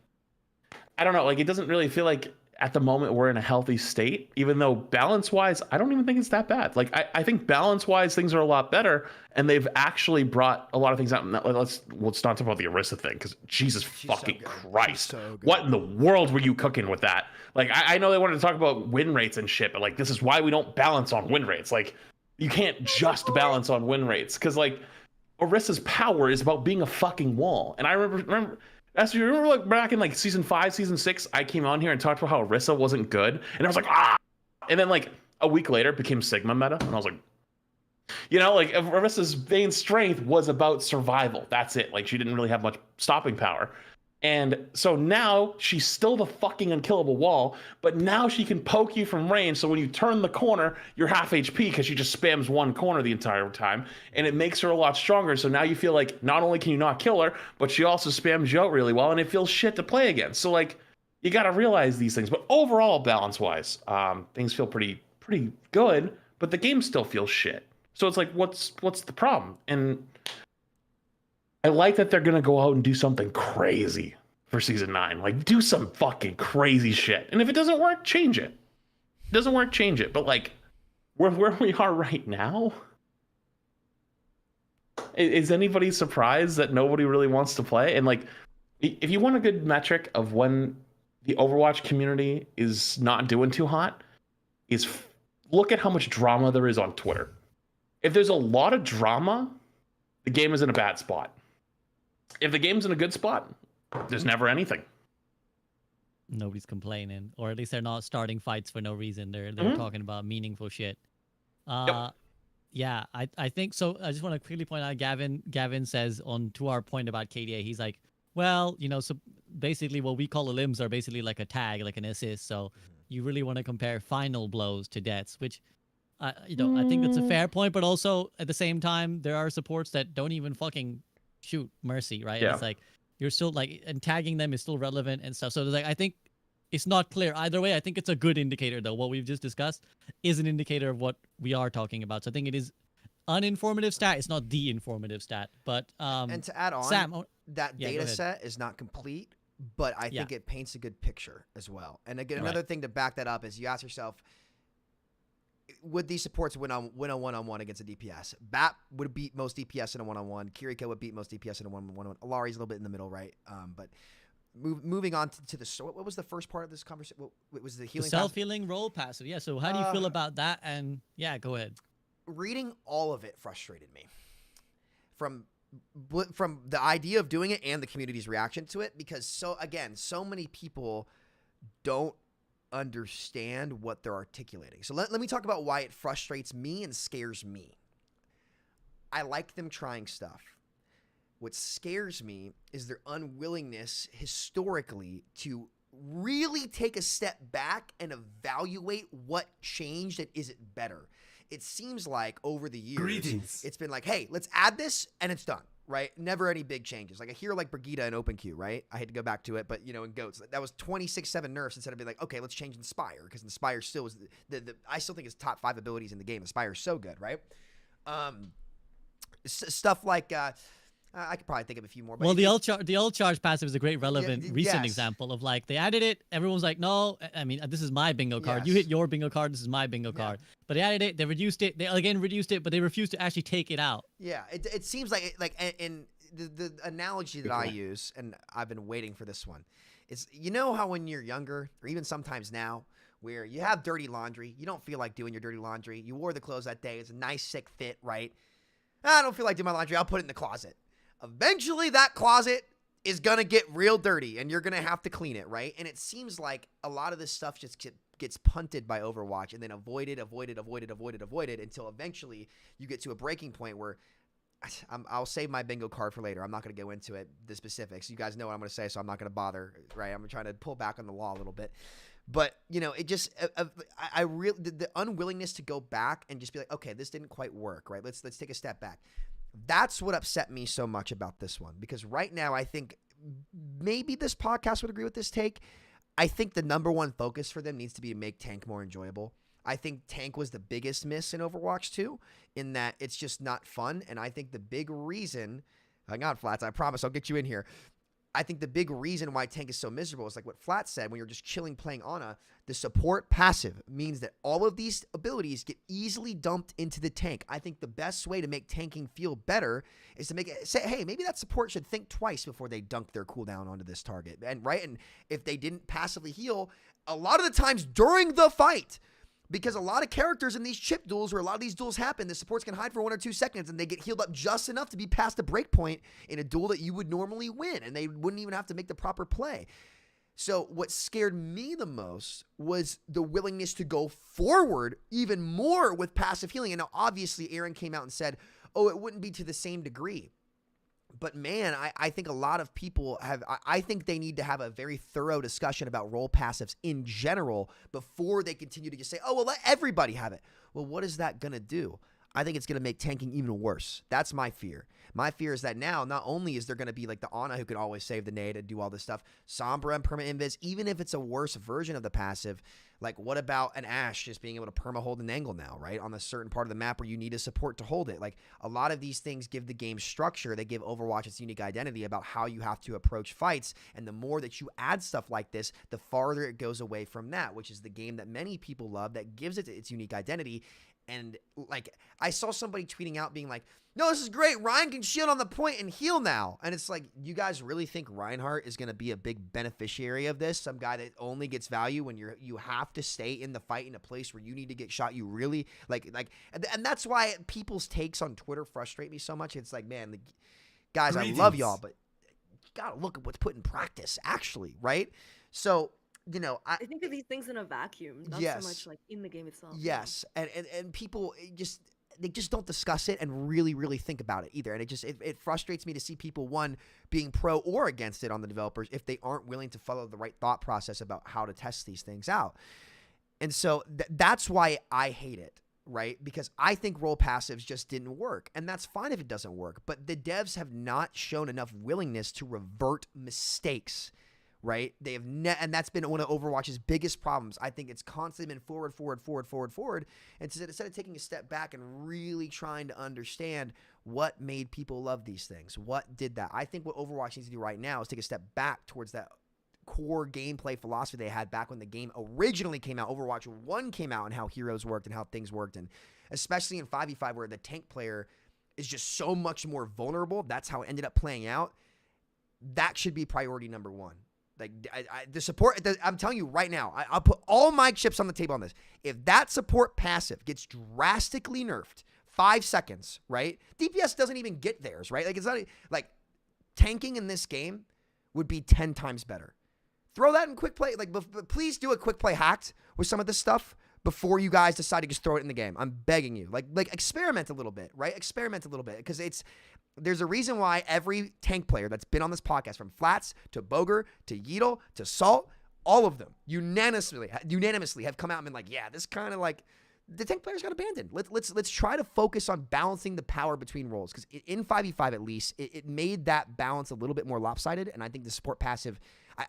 I don't know, like it doesn't really feel like at the moment we're in a healthy state, even though balance-wise, I don't even think it's that bad. Like I think balance-wise things are a lot better, and they've actually brought a lot of things out. Let's not talk about the Orisa thing, because Jesus fucking Christ, what in the world were you cooking with that? Like I know they wanted to talk about win rates and shit, but like this is why we don't balance on win rates. Like you can't just balance on win rates, because like Orisa's power is about being a fucking wall. And I remember. As you remember, like back in like season 5, season 6, I came on here and talked about how Orisa wasn't good, and I was like, ah. And then like a week later, it became Sigma meta, and I was like, you know, like Orisa's main strength was about survival. That's it. Like she didn't really have much stopping power. And so now she's still the fucking unkillable wall, but now she can poke you from range. So when you turn the corner, you're half HP because she just spams one corner the entire time, and it makes her a lot stronger. So now you feel like not only can you not kill her, but she also spams you out really well, and it feels shit to play against. So like you got to realize these things. But overall, balance-wise, things feel pretty good, but the game still feels shit. So it's like, what's the problem? And I like that they're gonna go out and do something crazy for season 9. Like, do some fucking crazy shit. And if it doesn't work, change it. It doesn't work, change it. But like, where we are right now, is anybody surprised that nobody really wants to play? And like, if you want a good metric of when the Overwatch community is not doing too hot, is look at how much drama there is on Twitter. If there's a lot of drama, the game is in a bad spot. If the game's in a good spot, there's never anything. Nobody's complaining, or at least they're not starting fights for no reason. They're talking about meaningful shit. Yeah, I think so. I just want to quickly point out, Gavin says to our point about KDA, he's like, well, you know, so basically what we call the limbs are basically like a tag, like an assist. So you really want to compare final blows to deaths, which I think that's a fair point. But also at the same time, there are supports that don't even fucking shoot Mercy, right? Yeah. It's like you're still like, and tagging them is still relevant and stuff. So it's like, I think it's not clear either way. I think it's a good indicator though. What we've just discussed is an indicator of what we are talking about. So I think it is an informative stat. It's not the informative stat, but and to add on, Sam, that data set is not complete, but I think it paints a good picture as well. And again, another thing to back that up is you ask yourself, would these supports win a one-on-one against a DPS? Bat would beat most DPS in a one-on-one. Kiriko would beat most DPS in a one-on-one. Alari's a little bit in the middle, right? But moving on to the what was the first part of this conversation? What was the healing? The self-healing role passive. Yeah. So how do you feel about that? And yeah, go ahead. reading all of it frustrated me. From the idea of doing it and the community's reaction to it, because so many people don't understand what they're articulating. So let me talk about why it frustrates me and scares me. I like them trying stuff. What scares me is their unwillingness historically to really take a step back and evaluate what changed and is it better. It seems like over the years, it's been like, hey, let's add this and it's done, right? Never any big changes. Like I hear like Brigitte in OpenQ, right? I hate to go back to it, but in GOATs, that was 26-7 nerfs instead of being like, okay, let's change Inspire, because Inspire still is I still think it's top 5 abilities in the game. Inspire is so good, right? Stuff like I could probably think of a few more. But well, the ult charge passive is a great relevant recent example of like they added it. Everyone's like, no, I mean this is my bingo card. You hit your bingo card. This is my bingo card. But they added it. They reduced it. They again reduced it, but they refused to actually take it out. Yeah, it seems like in the analogy that I use, and I've been waiting for this one, is how when you're younger, or even sometimes now, where you have dirty laundry, you don't feel like doing your dirty laundry. You wore the clothes that day. It's a nice sick fit, right? I don't feel like doing my laundry. I'll put it in the closet. Eventually, that closet is going to get real dirty, and you're going to have to clean it, right? And it seems like a lot of this stuff just gets punted by Overwatch and then avoided until eventually you get to a breaking point where I'll save my bingo card for later. I'm not going to go into the specifics. You guys know what I'm going to say, so I'm not going to bother, right? I'm trying to pull back on the law a little bit. But, it just I really the unwillingness to go back and just be like, okay, this didn't quite work, right? Let's take a step back. That's what upset me so much about this one, because right now I think maybe this podcast would agree with this take. I think the number one focus for them needs to be to make tank more enjoyable. I think tank was the biggest miss in Overwatch 2 in that it's just not fun. And I think the big reason, hang on, Flats, I promise I'll get you in here. I think the big reason why tank is so miserable is like what Flat said, when you're just chilling playing Ana, the support passive means that all of these abilities get easily dumped into the tank. I think the best way to make tanking feel better is to make it say, hey, maybe that support should think twice before they dunk their cooldown onto this target. And if they didn't passively heal, a lot of the times during the fight, because a lot of characters in these chip duels, where a lot of these duels happen, the supports can hide for 1 or 2 seconds and they get healed up just enough to be past the break point in a duel that you would normally win, and they wouldn't even have to make the proper play. So what scared me the most was the willingness to go forward even more with passive healing. And now obviously Aaron came out and said, oh, it wouldn't be to the same degree. But man, I think a lot of people I think they need to have a very thorough discussion about role passives in general before they continue to just say, oh, well, let everybody have it. Well, what is that going to do? I think it's going to make tanking even worse. That's my fear. My fear is that now, not only is there going to be like the Ana who can always save the nade and do all this stuff, Sombra and Perma Invis, even if it's a worse version of the passive, like what about an Ashe just being able to perma hold an angle now, right? On a certain part of the map where you need a support to hold it. Like a lot of these things give the game structure. They give Overwatch its unique identity about how you have to approach fights. And the more that you add stuff like this, the farther it goes away from that, which is the game that many people love that gives it its unique identity. And like I saw somebody tweeting out being like, no, this is great. Ryan can shield on the point and heal now. And it's like, you guys really think Reinhardt is going to be a big beneficiary of this? Some guy that only gets value when you have to stay in the fight in a place where you need to get shot. You really and that's why people's takes on Twitter frustrate me so much. It's like, man, guys, I love y'all, but you got to look at what's put in practice actually, right? So, I think of these things in a vacuum, not so much like in the game itself. Yes, and people they just don't discuss it and really, really think about it either. And it frustrates me to see people, one, being pro or against it on the developers if they aren't willing to follow the right thought process about how to test these things out. And so that's why I hate it, right? Because I think role passives just didn't work. And that's fine if it doesn't work. But the devs have not shown enough willingness to revert mistakes, right? They have and that's been one of Overwatch's biggest problems. I think it's constantly been forward. And instead of taking a step back and really trying to understand what made people love these things, what did that? I think what Overwatch needs to do right now is take a step back towards that core gameplay philosophy they had back when the game originally came out. Overwatch 1 came out, and how heroes worked and how things worked. And especially in 5v5 where the tank player is just so much more vulnerable. That's how it ended up playing out. That should be priority number one. Like the support, I'm telling you right now, I'll put all my chips on the table on this. If that support passive gets drastically nerfed 5 seconds, right? DPS doesn't even get theirs, right? Like, it's not like tanking in this game would be 10 times better. Throw that in quick play. Like, please do a quick play hacked with some of this stuff before you guys decide to just throw it in the game. I'm begging you. Like experiment a little bit, right? Experiment a little bit, because there's a reason why every tank player that's been on this podcast, from Flats to Boger to Yeetle to Salt, all of them unanimously have come out and been like, yeah, this kind of like the tank players got abandoned. Let's try to focus on balancing the power between roles, because in 5v5 at least it made that balance a little bit more lopsided. And I think the support passive,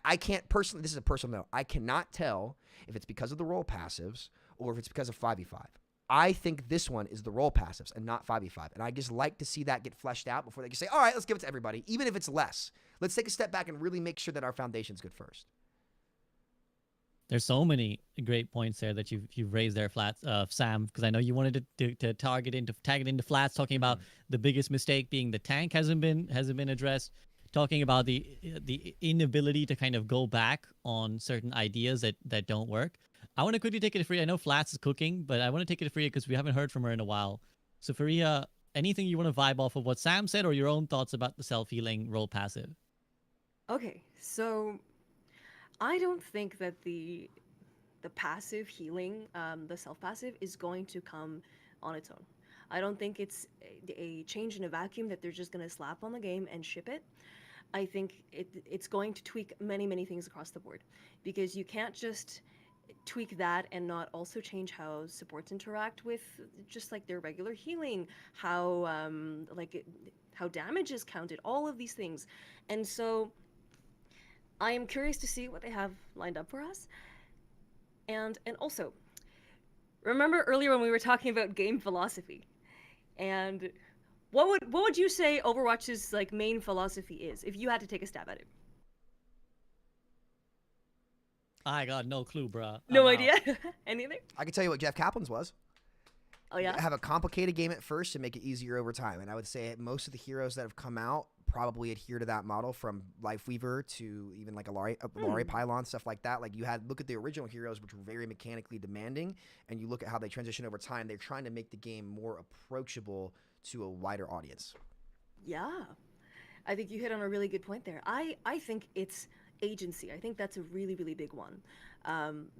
I can't personally, this is a personal note, I cannot tell if it's because of the role passives or if it's because of 5v5. I think this one is the role passives and not 5v5. And I just like to see that get fleshed out before they can say, all right, let's give it to everybody, even if it's less. Let's take a step back and really make sure that our foundation's good first. There's so many great points there that you've raised there, Flats, Sam, because I know you wanted to tag it into Flats, talking about the biggest mistake being the tank hasn't been addressed, talking about the inability to kind of go back on certain ideas that don't work. I want to quickly take it to Freya. I know Flats is cooking, but I want to take it to Freya because we haven't heard from her in a while. So Freya, anything you want to vibe off of what Sam said, or your own thoughts about the self-healing role passive? Okay, so I don't think that the passive healing, the self-passive, is going to come on its own. I don't think it's a change in a vacuum that they're just going to slap on the game and ship it. I think it's going to tweak many, many things across the board, because you can't just tweak that and not also change how supports interact with just like their regular healing, how how damage is counted, all of these things. And so I am curious to see what they have lined up for us. And also, remember earlier when we were talking about game philosophy, and what would you say Overwatch's like main philosophy is if you had to take a stab at it? I got no clue, bruh. No idea? Anything? I can tell you what Jeff Kaplan's was. Oh, yeah? Have a complicated game at first to make it easier over time. And I would say most of the heroes that have come out probably adhere to that model, from Lifeweaver to even like Alari Pylon, stuff like that. Like, look at the original heroes, which were very mechanically demanding, and you look at how they transition over time. They're trying to make the game more approachable to a wider audience. Yeah. I think you hit on a really good point there. I think it's agency. I think that's a really, really big one.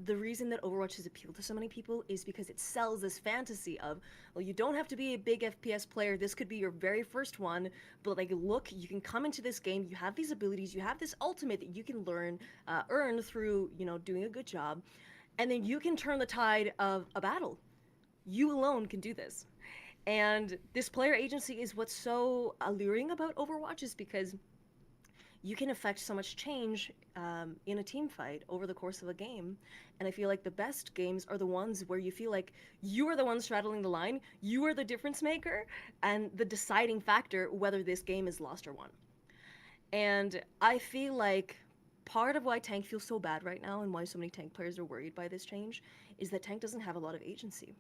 The reason that Overwatch has appealed to so many people is because it sells this fantasy of, well, you don't have to be a big FPS player. This could be your very first one, but like, look, you can come into this game. You have these abilities. You have this ultimate that you can earn through, doing a good job, and then you can turn the tide of a battle. You alone can do this. And this player agency is what's so alluring about Overwatch, is because you can affect so much change in a team fight over the course of a game. And I feel like the best games are the ones where you feel like you are the one straddling the line, you are the difference maker, and the deciding factor whether this game is lost or won. And I feel like part of why Tank feels so bad right now, and why so many Tank players are worried by this change, is that Tank doesn't have a lot of agency.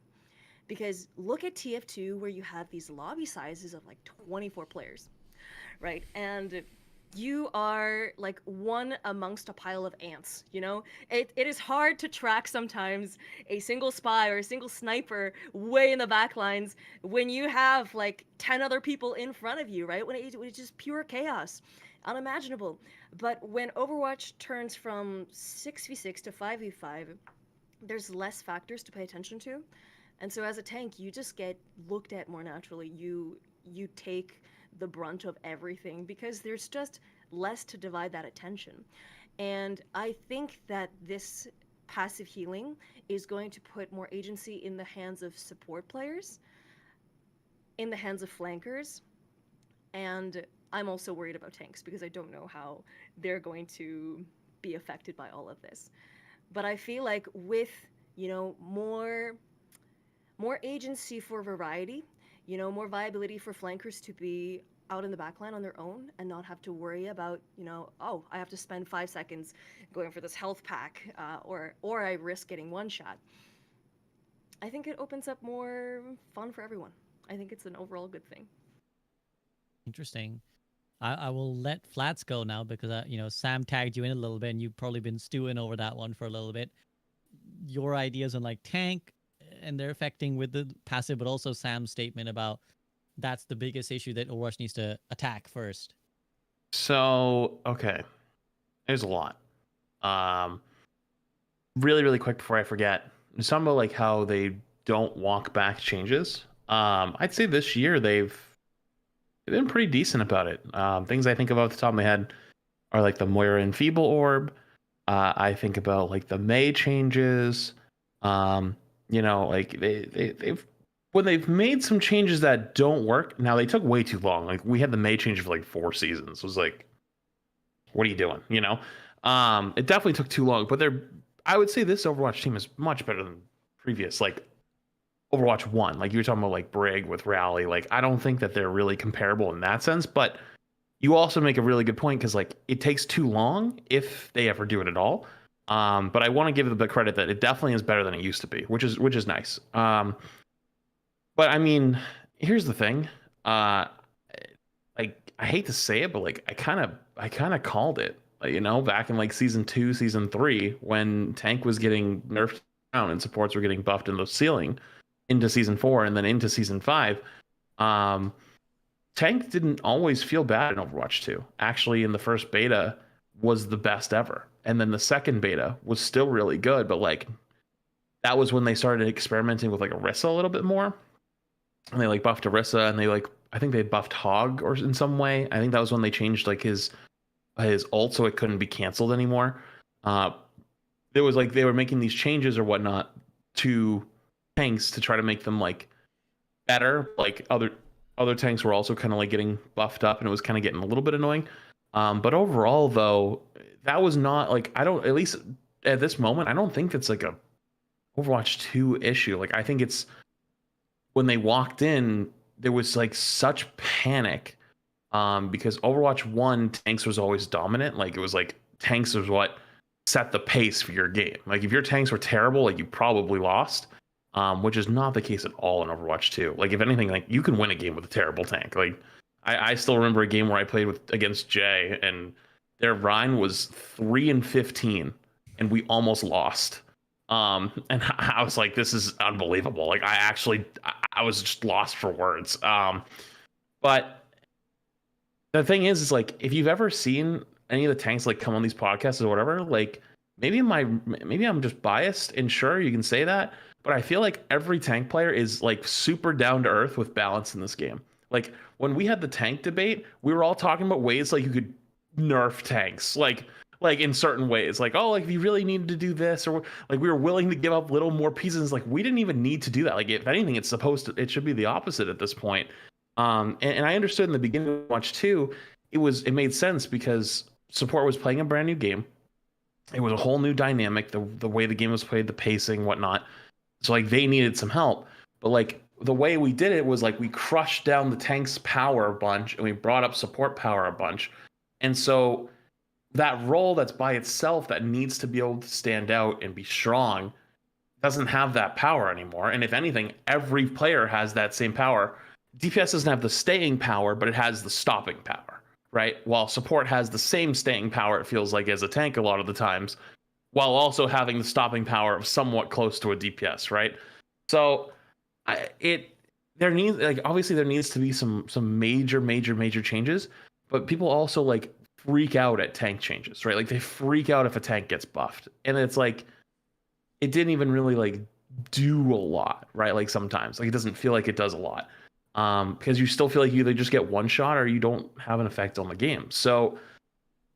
Because look at TF2, where you have these lobby sizes of like 24 players, right? And you are like one amongst a pile of ants, It is hard to track sometimes a single spy or a single sniper way in the back lines when you have like 10 other people in front of you, right? When it's just pure chaos, unimaginable. But when Overwatch turns from 6v6 to 5v5, there's less factors to pay attention to. And so as a tank, you just get looked at more naturally. You take the brunt of everything because there's just less to divide that attention. And I think that this passive healing is going to put more agency in the hands of support players, in the hands of flankers, and I'm also worried about tanks because I don't know how they're going to be affected by all of this. But I feel like with, more agency for variety, more viability for flankers to be out in the backline on their own and not have to worry about, oh, I have to spend 5 seconds going for this health pack, or I risk getting one shot. I think it opens up more fun for everyone. I think it's an overall good thing. Interesting. I will let Flats go now because, Sam tagged you in a little bit and you've probably been stewing over that one for a little bit. Your ideas on like tank, and they're affecting with the passive, but also Sam's statement about that's the biggest issue that Overwatch needs to attack first. So, okay. There's a lot. Really, really quick before I forget. It's talking about like how they don't walk back changes. I'd say this year they've been pretty decent about it. Things I think about off the top of my head are like the Moira and Feeble Orb. I think about like the May changes. Like they've when they've made some changes that don't work. Now they took way too long. Like we had the May change for like 4 seasons. It was like, what are you doing? It definitely took too long. But I would say this Overwatch team is much better than previous. Like Overwatch 1, like you were talking about like Brig with Rally. Like I don't think that they're really comparable in that sense. But you also make a really good point because like it takes too long if they ever do it at all. But I want to give them the credit that it definitely is better than it used to be, which is nice. But I mean, here's the thing. Like I hate to say it, but like I kind of called it. Back in like season 2, season 3, when tank was getting nerfed down and supports were getting buffed in the ceiling, into season 4 and then into season 5. Tank didn't always feel bad in Overwatch 2. Actually, in the first beta was the best ever. And then the second beta was still really good, but like that was when they started experimenting with like Orisa a little bit more. And they like buffed Orisa and I think they buffed Hog or in some way. I think that was when they changed like his ult so it couldn't be canceled anymore. There was like they were making these changes or whatnot to tanks to try to make them like better. Like other tanks were also kind of like getting buffed up and it was kind of getting a little bit annoying. But overall though, that was not like at least at this moment, I don't think it's like a Overwatch 2 issue. Like I think it's when they walked in, there was like such panic. Because Overwatch 1 tanks was always dominant. Like it was like tanks was what set the pace for your game. Like if your tanks were terrible, like you probably lost. Which is not the case at all in Overwatch 2. Like if anything, like you can win a game with a terrible tank. Like I still remember a game where I played against Jay and their Rhine was 3-15 and we almost lost. And I was like, this is unbelievable. Like I was just lost for words. But the thing is like if you've ever seen any of the tanks like come on these podcasts or whatever, like maybe I'm just biased and sure you can say that, but I feel like every tank player is like super down to earth with balance in this game. Like when we had the tank debate, we were all talking about ways like you could nerf tanks, like in certain ways, like, oh, like if you really needed to do this, or like we were willing to give up little more pieces. Like we didn't even need to do that. Like if anything, it should be the opposite at this point. And I understood in the beginning of Overwatch 2, it made sense because support was playing a brand new game. It was a whole new dynamic, the way the game was played, the pacing, whatnot. So like they needed some help. But like the way we did it was like we crushed down the tank's power a bunch and we brought up support power a bunch. And so that role that's by itself that needs to be able to stand out and be strong doesn't have that power anymore. And if anything, every player has that same power. DPS doesn't have the staying power, but it has the stopping power, right? While support has the same staying power, it feels like, as a tank a lot of the times, while also having the stopping power of somewhat close to a DPS, right? So there needs to be some major changes, but people also like freak out at tank changes, right? Like they freak out if a tank gets buffed, and it's like it didn't even really like do a lot, right? Like sometimes like it doesn't feel like it does a lot. Because you still feel like you either just get one shot or you don't have an effect on the game. So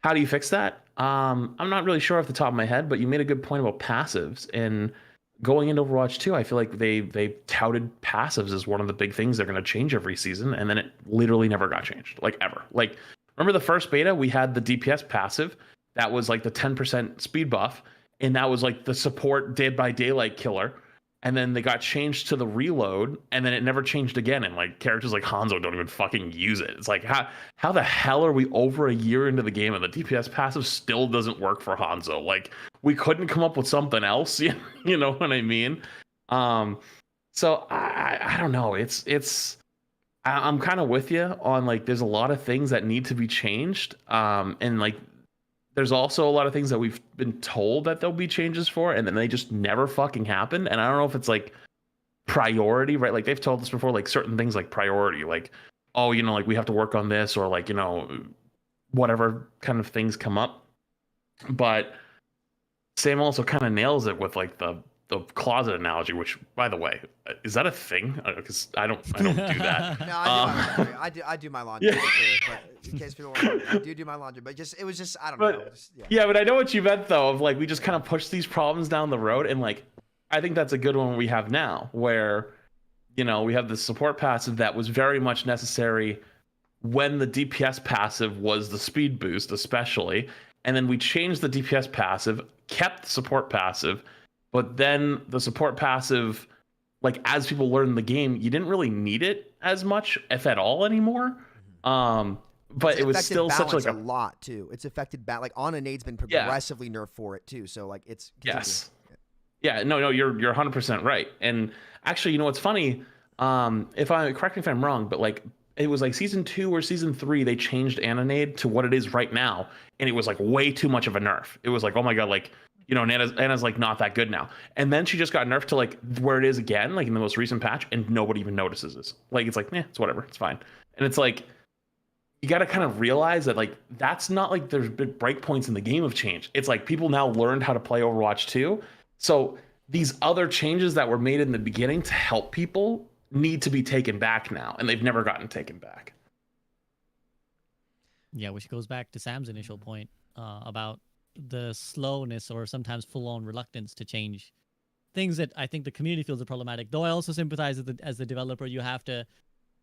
how do you fix that? I'm not really sure off the top of my head, but you made a good point about passives. And going into Overwatch 2, I feel like they touted passives as one of the big things they're going to change every season, and then it literally never got changed, like ever. Like remember the first beta, we had the DPS passive that was like the 10% speed buff, and that was like the support Dead by Daylight killer. And then they got changed to the reload, and then it never changed again. And like characters like Hanzo don't even fucking use it. It's like how the hell are we over a year into the game and the DPS passive still doesn't work for Hanzo? Like we couldn't come up with something else. You know what I mean? So I don't know. I'm kind of with you on like there's a lot of things that need to be changed. And like there's also a lot of things that we've been told that there'll be changes for, and then they just never fucking happen. And I don't know if it's like priority, right? Like they've told us before, like certain things like priority, like, oh, you know, like we have to work on this, or like, you know, whatever kind of things come up. But Sam also kind of nails it with like the closet analogy, which, by the way, is that a thing? Because I don't do that. No, I do my laundry. Too, but in case people want, I do my laundry. But it was just I don't know. Yeah, but I know what you meant though. Of like we just kind of push these problems down the road, and like I think that's a good one we have now, where you know we have the support passive that was very much necessary when the DPS passive was the speed boost, especially, and then we changed the DPS passive, kept the support passive. But then the support passive, like as people learn the game, you didn't really need it as much, if at all, anymore. But it was still such like a lot too. It's affected like Ana Nade's been progressively nerfed for it too. So like it's yes, yeah, no, you're 100% right. And actually, you know what's funny? Correct me if I'm wrong, but like it was like season 2 or season 3, they changed Ana Nade to what it is right now, and it was like way too much of a nerf. It was like, oh my god, like. You know, Anna's like not that good now. And then she just got nerfed to like where it is again, like in the most recent patch, and nobody even notices this. Like it's like, it's whatever, it's fine. And it's like you got to kind of realize that like that's not like there's big breakpoints in the game of change. It's like people now learned how to play Overwatch 2. So these other changes that were made in the beginning to help people need to be taken back now, and they've never gotten taken back. Yeah, which goes back to Sam's initial point about the slowness or sometimes full-on reluctance to change things that I think the community feels are problematic. Though I also sympathize as the developer, you have to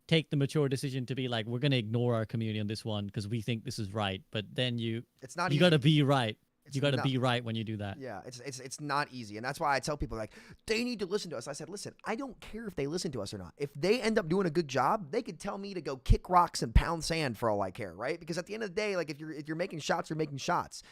take the mature decision to be like, we're going to ignore our community on this one because we think this is right. But then you got to be right. You got to be right when you do that. Yeah, it's not easy. And that's why I tell people like, they need to listen to us. I said, listen, I don't care if they listen to us or not. If they end up doing a good job, they could tell me to go kick rocks and pound sand for all I care, right? Because at the end of the day, like if you're making shots, you're making shots.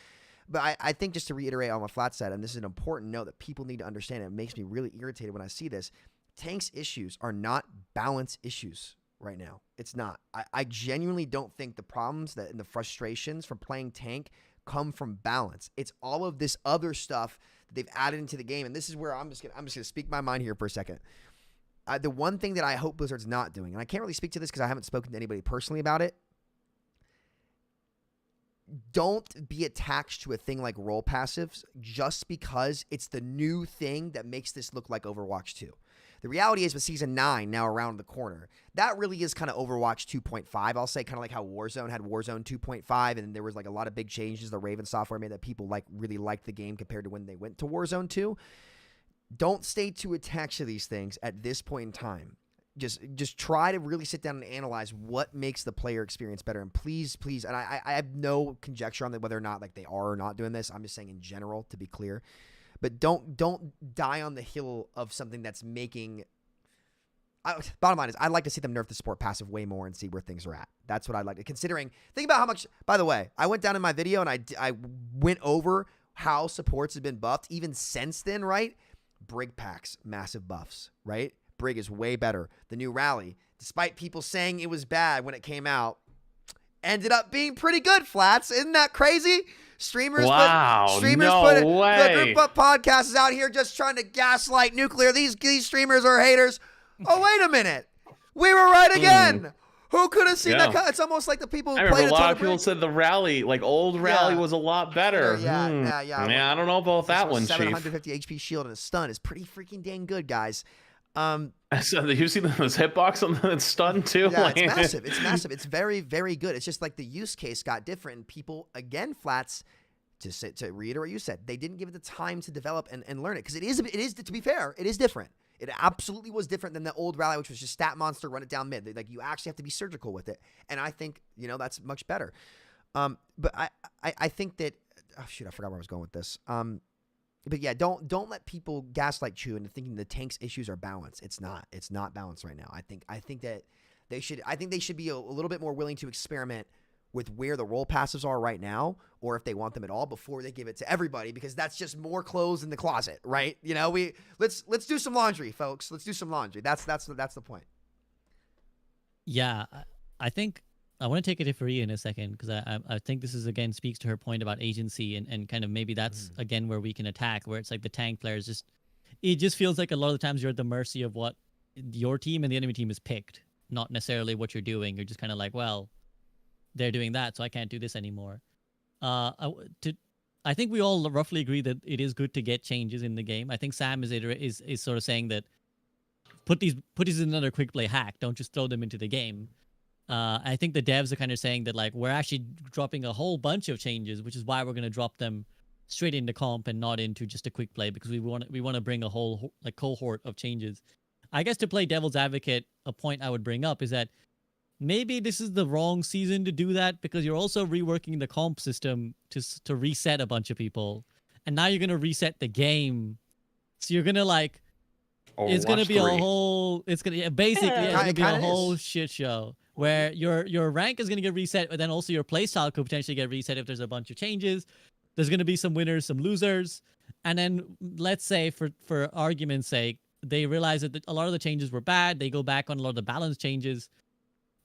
But I think just to reiterate on what Flat said, and this is an important note that people need to understand, it makes me really irritated when I see this, Tank's issues are not balance issues right now. It's not. I genuinely don't think the problems and the frustrations from playing Tank come from balance. It's all of this other stuff that they've added into the game, and this is where I'm just gonna speak my mind here for a second. The one thing that I hope Blizzard's not doing, and I can't really speak to this because I haven't spoken to anybody personally about it, don't be attached to a thing like role passives just because it's the new thing that makes this look like Overwatch 2. The reality is with Season 9 now around the corner, that really is kind of Overwatch 2.5. I'll say kind of like how Warzone had Warzone 2.5, and there was like a lot of big changes the Raven software made that people really liked the game compared to when they went to Warzone 2. Don't stay too attached to these things at this point in time. Just try to really sit down and analyze what makes the player experience better. And please, and I have no conjecture on whether or not like they are or not doing this. I'm just saying in general to be clear. But don't die on the hill of something that's making. Bottom line is, I'd like to see them nerf the support passive way more and see where things are at. That's what I'd like to. Think about how much. By the way, I went down in my video and I went over how supports have been buffed even since then. Right, Brig packs massive buffs. Right. Brig is way better. The new rally, despite people saying it was bad when it came out, ended up being pretty good, Flats. Isn't that crazy? Streamers put the Group Up podcast is out here just trying to gaslight Nuclear. These streamers are haters. Oh, wait a minute. We were right again. Who could have seen that? It's almost like the people who played a lot of people said the rally, like old rally, was a lot better. Yeah. I don't know about that one, Chief. 750 HP shield and a stun is pretty freaking dang good, guys. So you see this hitbox on the stun too? Yeah, it's massive. It's massive. It's very, very good. It's just like the use case got different, and people again, Flats, to reiterate what you said, they didn't give it the time to develop and learn it because it is to be fair, it is different. It absolutely was different than the old rally, which was just stat monster, run it down mid. Like you actually have to be surgical with it, and I think that's much better. But I think that I forgot where I was going with this. But yeah, don't let people gaslight you into thinking the Tank's issues are balanced. It's not. It's not balanced right now. I think that they should be a little bit more willing to experiment with where the role passives are right now, or if they want them at all, before they give it to everybody, because that's just more clothes in the closet, right? Let's do some laundry, folks. Let's do some laundry. That's the point. Yeah, I think I want to take it to Faria in a second, because I think this is, again, speaks to her point about agency and kind of maybe that's, again, where we can attack, where it's like the tank players just, it just feels like a lot of the times you're at the mercy of what your team and the enemy team is picked, not necessarily what you're doing. You're just kind of like, well, they're doing that, so I can't do this anymore. I think we all roughly agree that it is good to get changes in the game. I think Sam is sort of saying that put these in another quick play hack. Don't just throw them into the game. I think the devs are kind of saying that like we're actually dropping a whole bunch of changes, which is why we're going to drop them straight into comp and not into just a quick play, because we want to bring a whole like cohort of changes. I guess to play devil's advocate, a point I would bring up is that maybe this is the wrong season to do that, because you're also reworking the comp system to reset a bunch of people, and now you're going to reset the game. So you're going to like it's going to be a whole it's going to basically it's going to be a whole shit show where your rank is going to get reset, but then also your playstyle could potentially get reset if there's a bunch of changes. There's going to be some winners, some losers, and then let's say for argument's sake, they realize that a lot of the changes were bad. They go back on a lot of the balance changes,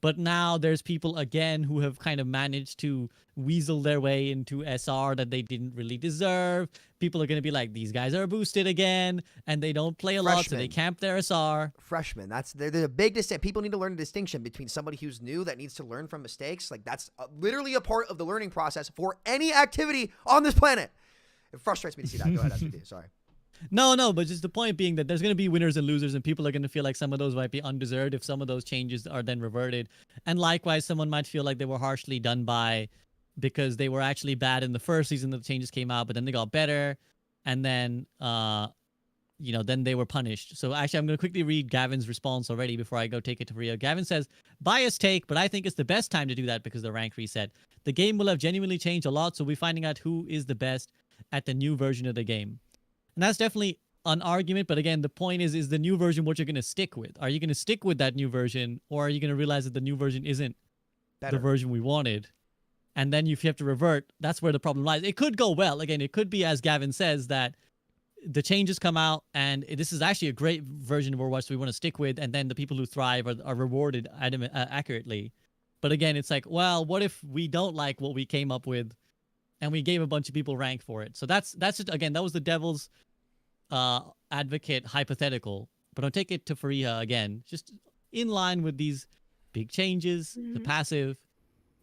but now there's people again who have kind of managed to weasel their way into SR that they didn't really deserve. People are going to be like, these guys are boosted again, and they don't play a lot, so they camp their SR. Freshmen, there's a big distinction. People need to learn a distinction between somebody who's new that needs to learn from mistakes. Like that's literally a part of the learning process for any activity on this planet. It frustrates me to see that. Go ahead, FTP. Sorry. No, but just the point being that there's going to be winners and losers, and people are going to feel like some of those might be undeserved if some of those changes are then reverted. And likewise, someone might feel like they were harshly done by because they were actually bad in the first season that the changes came out, but then they got better, and then then they were punished. So actually, I'm going to quickly read Gavin's response already before I go take it to Rio. Gavin says, biased take, but I think it's the best time to do that because the rank reset. The game will have genuinely changed a lot, so we'll be finding out who is the best at the new version of the game. And that's definitely an argument, but again, the point is the new version what you're going to stick with? Are you going to stick with that new version, or are you going to realize that the new version isn't the version we wanted? And then if you have to revert, that's where the problem lies. It could go well. Again, it could be, as Gavin says, that the changes come out, and this is actually a great version of Overwatch we want to stick with, and then the people who thrive are rewarded accurately. But again, it's like, well, what if we don't like what we came up with, and we gave a bunch of people rank for it? So that's just, again, that was the devil's advocate hypothetical, but I'll take it to Fariha again, just in line with these big changes, the passive.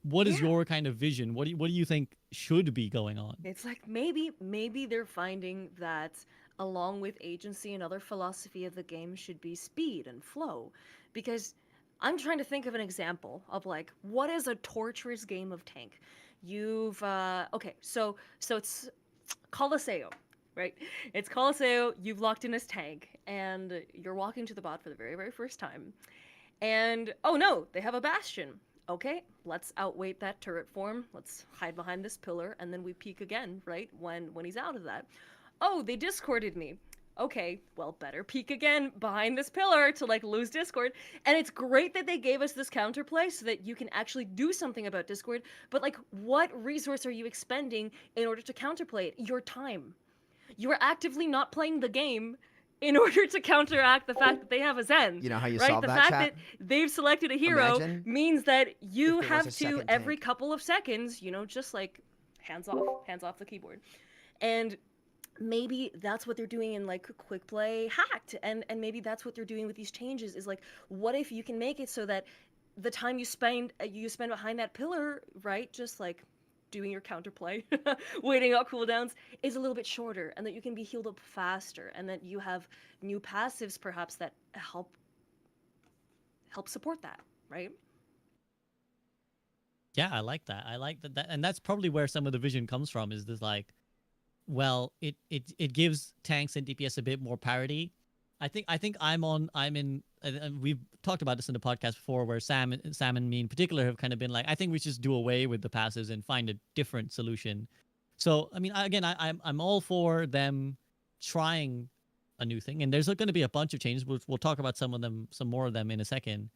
What is your kind of vision? What do you think should be going on? It's like maybe they're finding that along with agency, another philosophy of the game should be speed and flow, because I'm trying to think of an example of like what is a torturous game of tank. You've okay, so it's Coliseo. Right? It's Coliseo, you've locked in as tank, and you're walking to the bot for the very, very first time. And, oh no, they have a bastion. Okay, let's outweight that turret form. Let's hide behind this pillar, and then we peek again, right? When he's out of that. Oh, they discorded me. Okay, well, better peek again behind this pillar to, like, lose Discord. And it's great that they gave us this counterplay so that you can actually do something about Discord, but, like, what resource are you expending in order to counterplay it? Your time. You are actively not playing the game in order to counteract the fact that they have a Zen. You know how you right? solve The that, fact chat? that they've selected a hero means that you if there was have a to second every tank. couple of seconds, just like hands off the keyboard. And maybe that's what they're doing in like quick play hacked, and maybe that's what they're doing with these changes is like, what if you can make it so that the time you spend behind that pillar, right, just like doing your counterplay, waiting out cooldowns, is a little bit shorter, and that you can be healed up faster, and that you have new passives perhaps that help support that, right? Yeah, I like that. I like that, and that's probably where some of the vision comes from. Is this like, well, it gives tanks and DPS a bit more parity. I think I'm in. We've talked about this in the podcast before, where Sam and me in particular have kind of been like, I think we should just do away with the passives and find a different solution. So I mean, again, I'm all for them trying a new thing, and there's going to be a bunch of changes. We'll talk about some more of them in a second.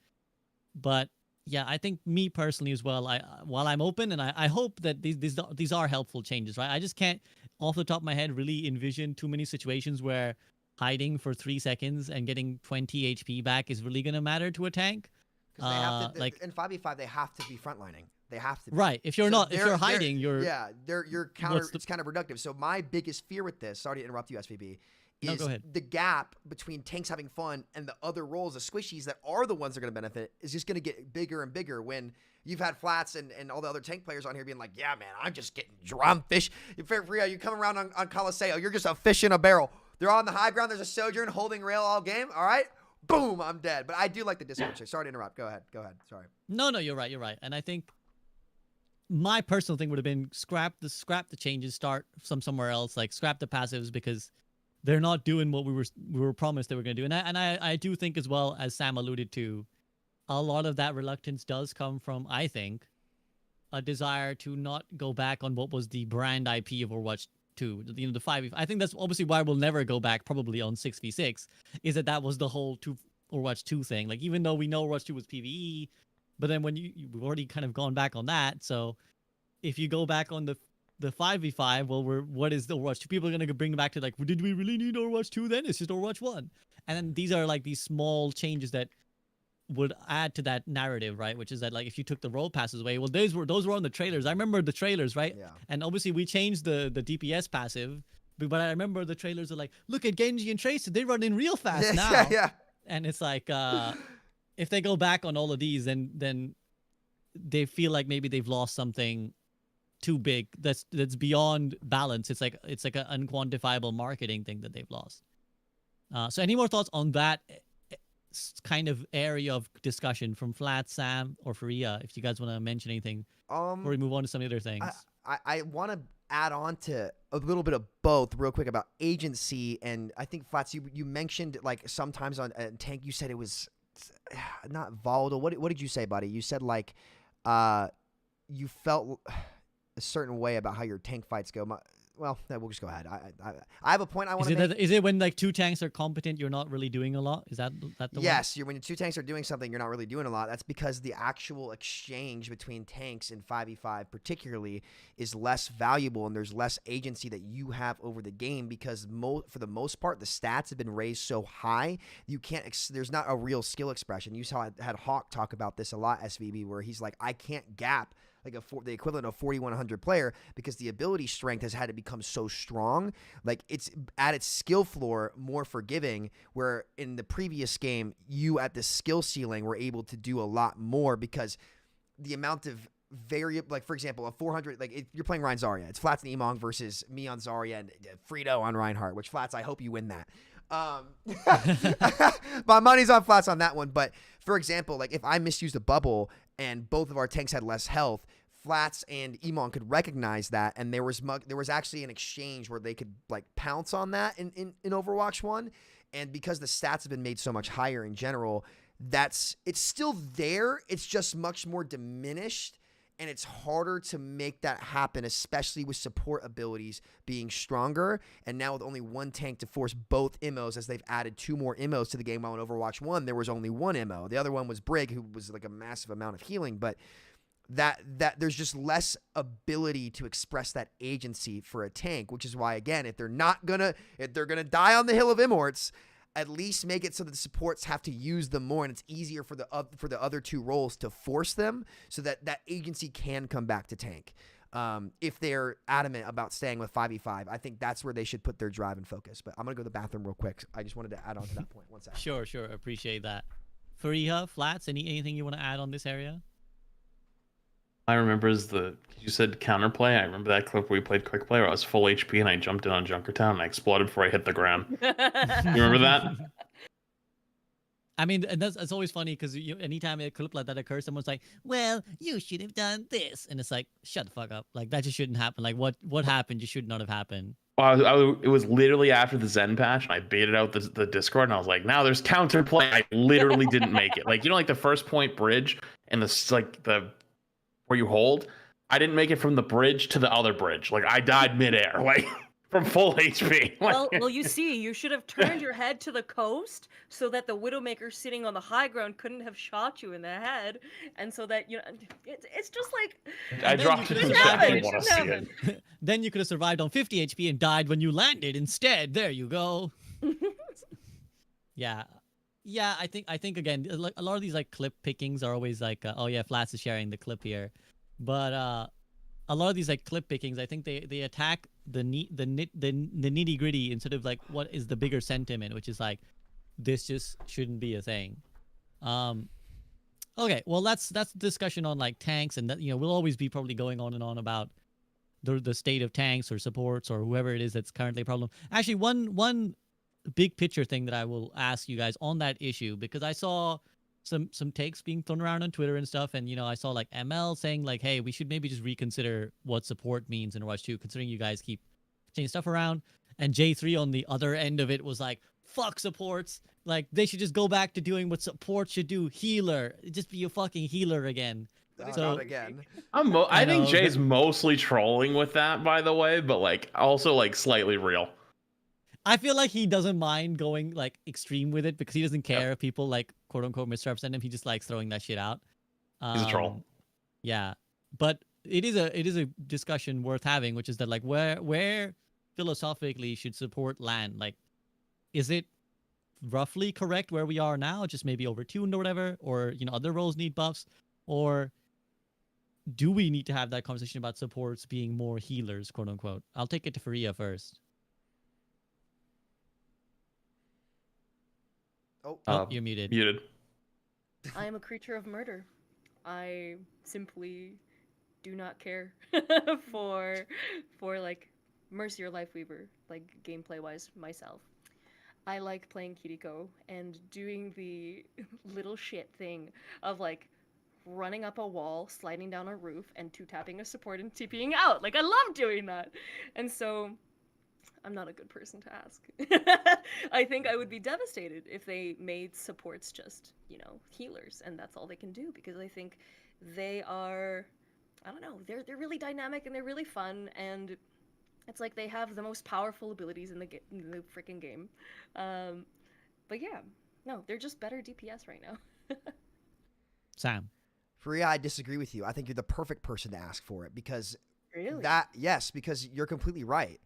But yeah, I think me personally as well, while I'm open, and I hope that these are helpful changes, right? I just can't, off the top of my head, really envision too many situations where hiding for 3 seconds and getting 20 HP back is really going to matter to a tank. Because they have to, like in 5v5, they have to be frontlining. They have to be. Right. If you're not, if you're hiding, you're it's counterproductive. So my biggest fear with this, sorry to interrupt you, SVB, No, is go ahead. the gap between tanks having fun and the other roles, the squishies that are the ones that are going to benefit, is just going to get bigger and bigger when you've had Flats and all the other tank players on here being like, yeah, man, I'm just getting drum fish. You come around on Colosseo, you're just a fish in a barrel. They're on the high ground. There's a Sojourn holding rail all game. All right, boom, I'm dead. But I do like the Discord trick. Sorry to interrupt. Go ahead. Sorry. No, you're right. And I think my personal thing would have been scrap the changes, start somewhere else, like scrap the passives, because they're not doing what we were promised they were going to do. And I do think, as well, as Sam alluded to, a lot of that reluctance does come from, I think, a desire to not go back on what was the brand IP of Overwatch 2, the 5v5. I think that's obviously why we'll never go back probably on 6v6, is that was the whole Overwatch 2 thing. Like, even though we know Overwatch 2 was PvE, but then when we've already kind of gone back on that, so if you go back on the 5v5, well, what is the Overwatch 2? People are going to bring back to, like, did we really need Overwatch 2 then? It's just Overwatch 1. And then these are, like, these small changes that would add to that narrative, right? Which is that, like, if you took the role passes away, well, those were on the trailers. I remember the trailers, right? Yeah. And obviously we changed the DPS passive, but I remember the trailers are like, look at Genji and Tracer, they run in real fast now. Yeah. And it's like, if they go back on all of these, then they feel like maybe they've lost something too big that's beyond balance. It's like an unquantifiable marketing thing that they've lost. So any more thoughts on that kind of area of discussion from Flat, Sam, or Faria, if you guys want to mention anything before we move on to some other things? I want to add on to a little bit of both real quick about agency. And I think, Flats, you mentioned, like, sometimes on tank you said it was not volatile. What did you say, buddy? You said, like, you felt a certain way about how your tank fights go. Well, we'll just go ahead. I have a point I want to make. Is it when, like, two tanks are competent, you're not really doing a lot? Is that the Yes, when your two tanks are doing something, you're not really doing a lot. That's because the actual exchange between tanks in 5v5 particularly is less valuable, and there's less agency that you have over the game because for the most part, the stats have been raised so high, you can't. There's not a real skill expression. You saw I had Hawk talk about this a lot, SVB, where he's like, I can't gap like the equivalent of 4100 player because the ability strength has had to become so strong. Like, it's at its skill floor more forgiving, where in the previous game, you at the skill ceiling were able to do a lot more because the amount of like, for example, a 400, like, you're playing Ryan Zarya. It's Flats and Emong versus me on Zarya and Frito on Reinhardt, which, Flats, I hope you win that. My money's on Flats on that one. But for example, like, if I misused a bubble and both of our tanks had less health, Flats and Emon could recognize that, and there was actually an exchange where they could, like, pounce on that in Overwatch 1. And because the stats have been made so much higher in general, it's still there. It's just much more diminished. And it's harder to make that happen, especially with support abilities being stronger. And now with only one tank to force both immos, as they've added 2 more immos to the game, while in Overwatch 1, there was only 1 immo. The other one was Brig, who was like a massive amount of healing. But that there's just less ability to express that agency for a tank, which is why, again, if they're gonna die on the hill of immorts, at least make it so that the supports have to use them more, and it's easier for the other 2 roles to force them, so that that agency can come back to tank. If they're adamant about staying with 5v5, I think that's where they should put their drive and focus. But I'm gonna go to the bathroom real quick. I just wanted to add on to that point. One second. Sure. Appreciate that. Fariha, Flats, anything you want to add on this area? I remember you said counterplay. I remember that clip where we played quick play where I was full HP and I jumped in on Junkertown and I exploded before I hit the ground. You remember that? I mean, and it's always funny because anytime a clip like that occurs, someone's like, well, you should have done this. And it's like, shut the fuck up. Like, that just shouldn't happen. Like, what happened just should not have happened. Well, it was literally after the Zen patch, and I baited out the Discord, and I was like, now there's counterplay. I literally didn't make it. Like, like the first point bridge and the where you hold, I didn't make it from the bridge to the other bridge. Like, I died midair, like, from full HP. Well, you see, you should have turned your head to the coast so that the Widowmaker sitting on the high ground couldn't have shot you in the head, and so that, it's just like, I dropped it in the chat. I want to see it. Then you could have survived on 50 HP and died when you landed instead. There you go. Yeah, I think again, like, a lot of these, like, clip pickings are always like, oh yeah, Flats is sharing the clip here, but a lot of these like clip pickings, I think they attack the nitty gritty instead of like what is the bigger sentiment, which is like this just shouldn't be a thing. Okay, well that's discussion on like tanks, and that, you know, we'll always be probably going on and on about the state of tanks or supports or whoever it is that's currently a problem. Actually, one big picture thing that I will ask you guys on that issue, because I saw some takes being thrown around on Twitter and stuff, and you know, I saw like ML saying like, hey, we should maybe just reconsider what support means in Overwatch 2, considering you guys keep changing stuff around. And J3 on the other end of it was like, fuck supports. Like, they should just go back to doing what support should do. Healer. Just be a fucking healer again. So again, I think Jay's mostly trolling with that, by the way, but like also like slightly real. I feel like he doesn't mind going like extreme with it because he doesn't care if people like quote unquote misrepresent him. He just likes throwing that shit out. He's a troll. Yeah, but it is a discussion worth having, which is that like where philosophically should support land? Like, is it roughly correct where we are now, just maybe overtuned or whatever, or you know, other roles need buffs, or do we need to have that conversation about supports being more healers, quote unquote? I'll take it to Faria first. Oh, you're muted. Muted. I am a creature of murder. I simply do not care for like Mercy or Lifeweaver, like gameplay wise myself. I like playing Kiriko and doing the little shit thing of like running up a wall, sliding down a roof, and two-tapping a support and TPing out. Like, I love doing that. And so I'm not a good person to ask. I think I would be devastated if they made supports just, you know, healers, and that's all they can do, because I think they are, I don't know, they're really dynamic and they're really fun, and it's like they have the most powerful abilities in the freaking game. But yeah, no, they're just better DPS right now. Sam. Faria, I disagree with you. I think you're the perfect person to ask for it, because really? Yes, because you're completely right.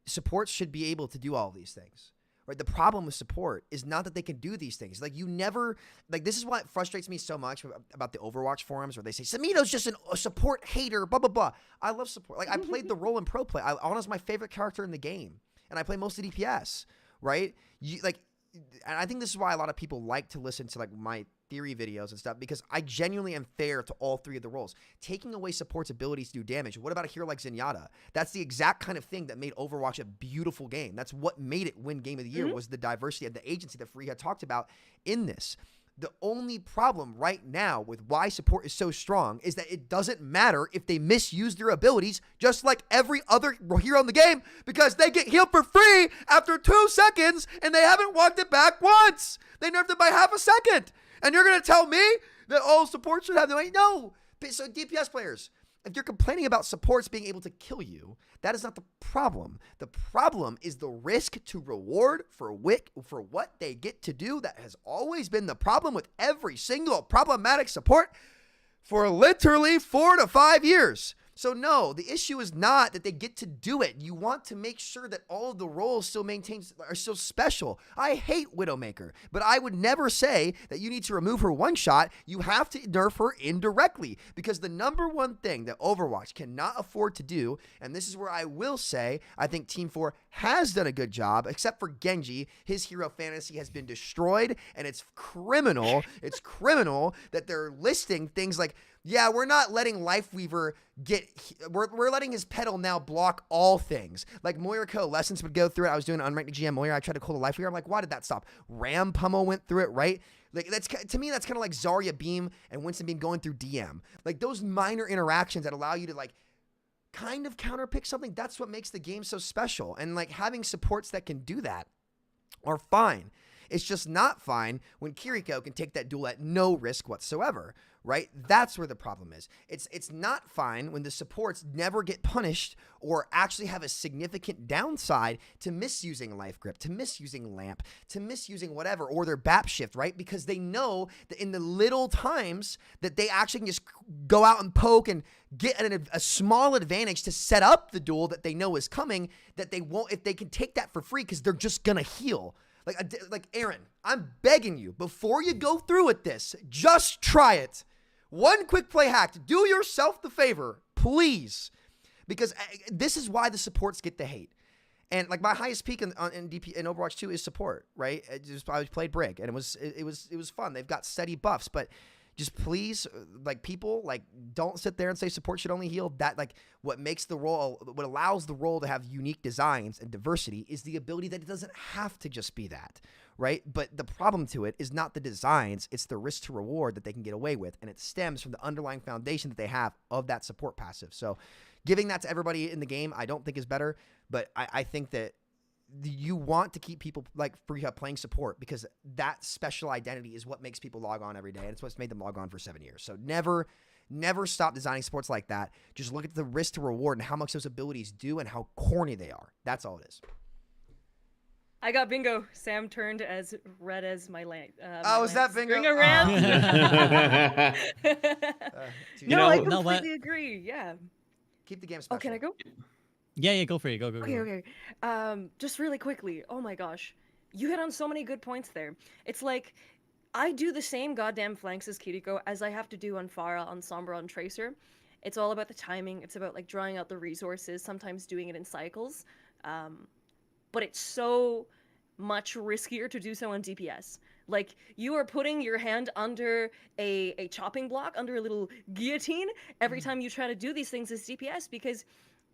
Supports should be able to do all these things, right? The problem with support is not that they can do these things. Like, you never, like, this is what frustrates me so much about the Overwatch forums, where they say Samito's just a support hater, blah, blah, blah. I love support. Like, I played the role in pro play. Ana's my favorite character in the game, and I play most of DPS, right? And I think this is why a lot of people like to listen to like my theory videos and stuff, because I genuinely am fair to all three of the roles. Taking away support's abilities to do damage. What about a hero like Zenyatta? That's the exact kind of thing that made Overwatch a beautiful game. That's what made it win Game of the Year, was the diversity of the agency that Faria talked about in this. The only problem right now with why support is so strong is that it doesn't matter if they misuse their abilities, just like every other hero in the game, because they get healed for free after 2 seconds and they haven't walked it back once. They nerfed it by half a second. And you're going to tell me that all support should have the money? No. So DPS players, if you're complaining about supports being able to kill you, that is not the problem. The problem is the risk to reward for what they get to do. That has always been the problem with every single problematic support for literally 4 to 5 years. So no, the issue is not that they get to do it. You want to make sure that all of the roles are still special. I hate Widowmaker, but I would never say that you need to remove her one shot. You have to nerf her indirectly, because the number one thing that Overwatch cannot afford to do, and this is where I will say I think Team 4 has done a good job, except for Genji. His hero fantasy has been destroyed, and it's criminal. It's criminal that they're listing things like, yeah, we're not letting Lifeweaver we're letting his pedal now block all things. Like Moira Coalescence would go through it. I was doing an unranked GM Moira. I tried to call the Lifeweaver. I'm like, why did that stop? Ram Pummel went through it, right? Like, that's, to me, that's kind of like Zarya Beam and Winston Beam going through DM. Like, those minor interactions that allow you to like kind of counterpick something, that's what makes the game so special. And like having supports that can do that are fine. It's just not fine when Kiriko can take that duel at no risk whatsoever, right? That's where the problem is. It's not fine when the supports never get punished or actually have a significant downside to misusing Life Grip, to misusing Lamp, to misusing whatever, or their BAP shift, right? Because they know that in the little times that they actually can just go out and poke and get a small advantage to set up the duel that they know is coming, that they won't, if they can take that for free, because they're just gonna heal. Like Aaron, I'm begging you, before you go through with this, just try it. One quick play hack to do yourself the favor. please, because this is why the supports get the hate. And like my highest peak in Overwatch 2 is support, right? I played Brig, and it was fun. They've got steady buffs, but just please, like, people, like, don't sit there and say support should only heal. That, like, what makes the role, what allows the role to have unique designs and diversity is the ability that it doesn't have to just be that, right? But the problem to it is not the designs, it's the risk to reward that they can get away with, and it stems from the underlying foundation that they have of that support passive. So giving that to everybody in the game, I don't think is better, but I think that you want to keep people like free up playing support, because that special identity is what makes people log on every day, and it's what's made them log on for 7 years. So never stop designing sports like that. Just look at the risk to reward and how much those abilities do and how corny they are. That's all it is. I got bingo. Sam turned as red as my lamp. Is that bingo? Ring around. No, I completely agree. Yeah. Keep the game special. Oh, can I go? Yeah, go for it. Go. Okay. Just really quickly. Oh my gosh. You hit on so many good points there. It's like, I do the same goddamn flanks as Kiriko as I have to do on Pharah, on Sombra, on Tracer. It's all about the timing. It's about, like, drawing out the resources, sometimes doing it in cycles. But it's so much riskier to do so on DPS. Like, you are putting your hand under a chopping block, under a little guillotine, every time you try to do these things as DPS, because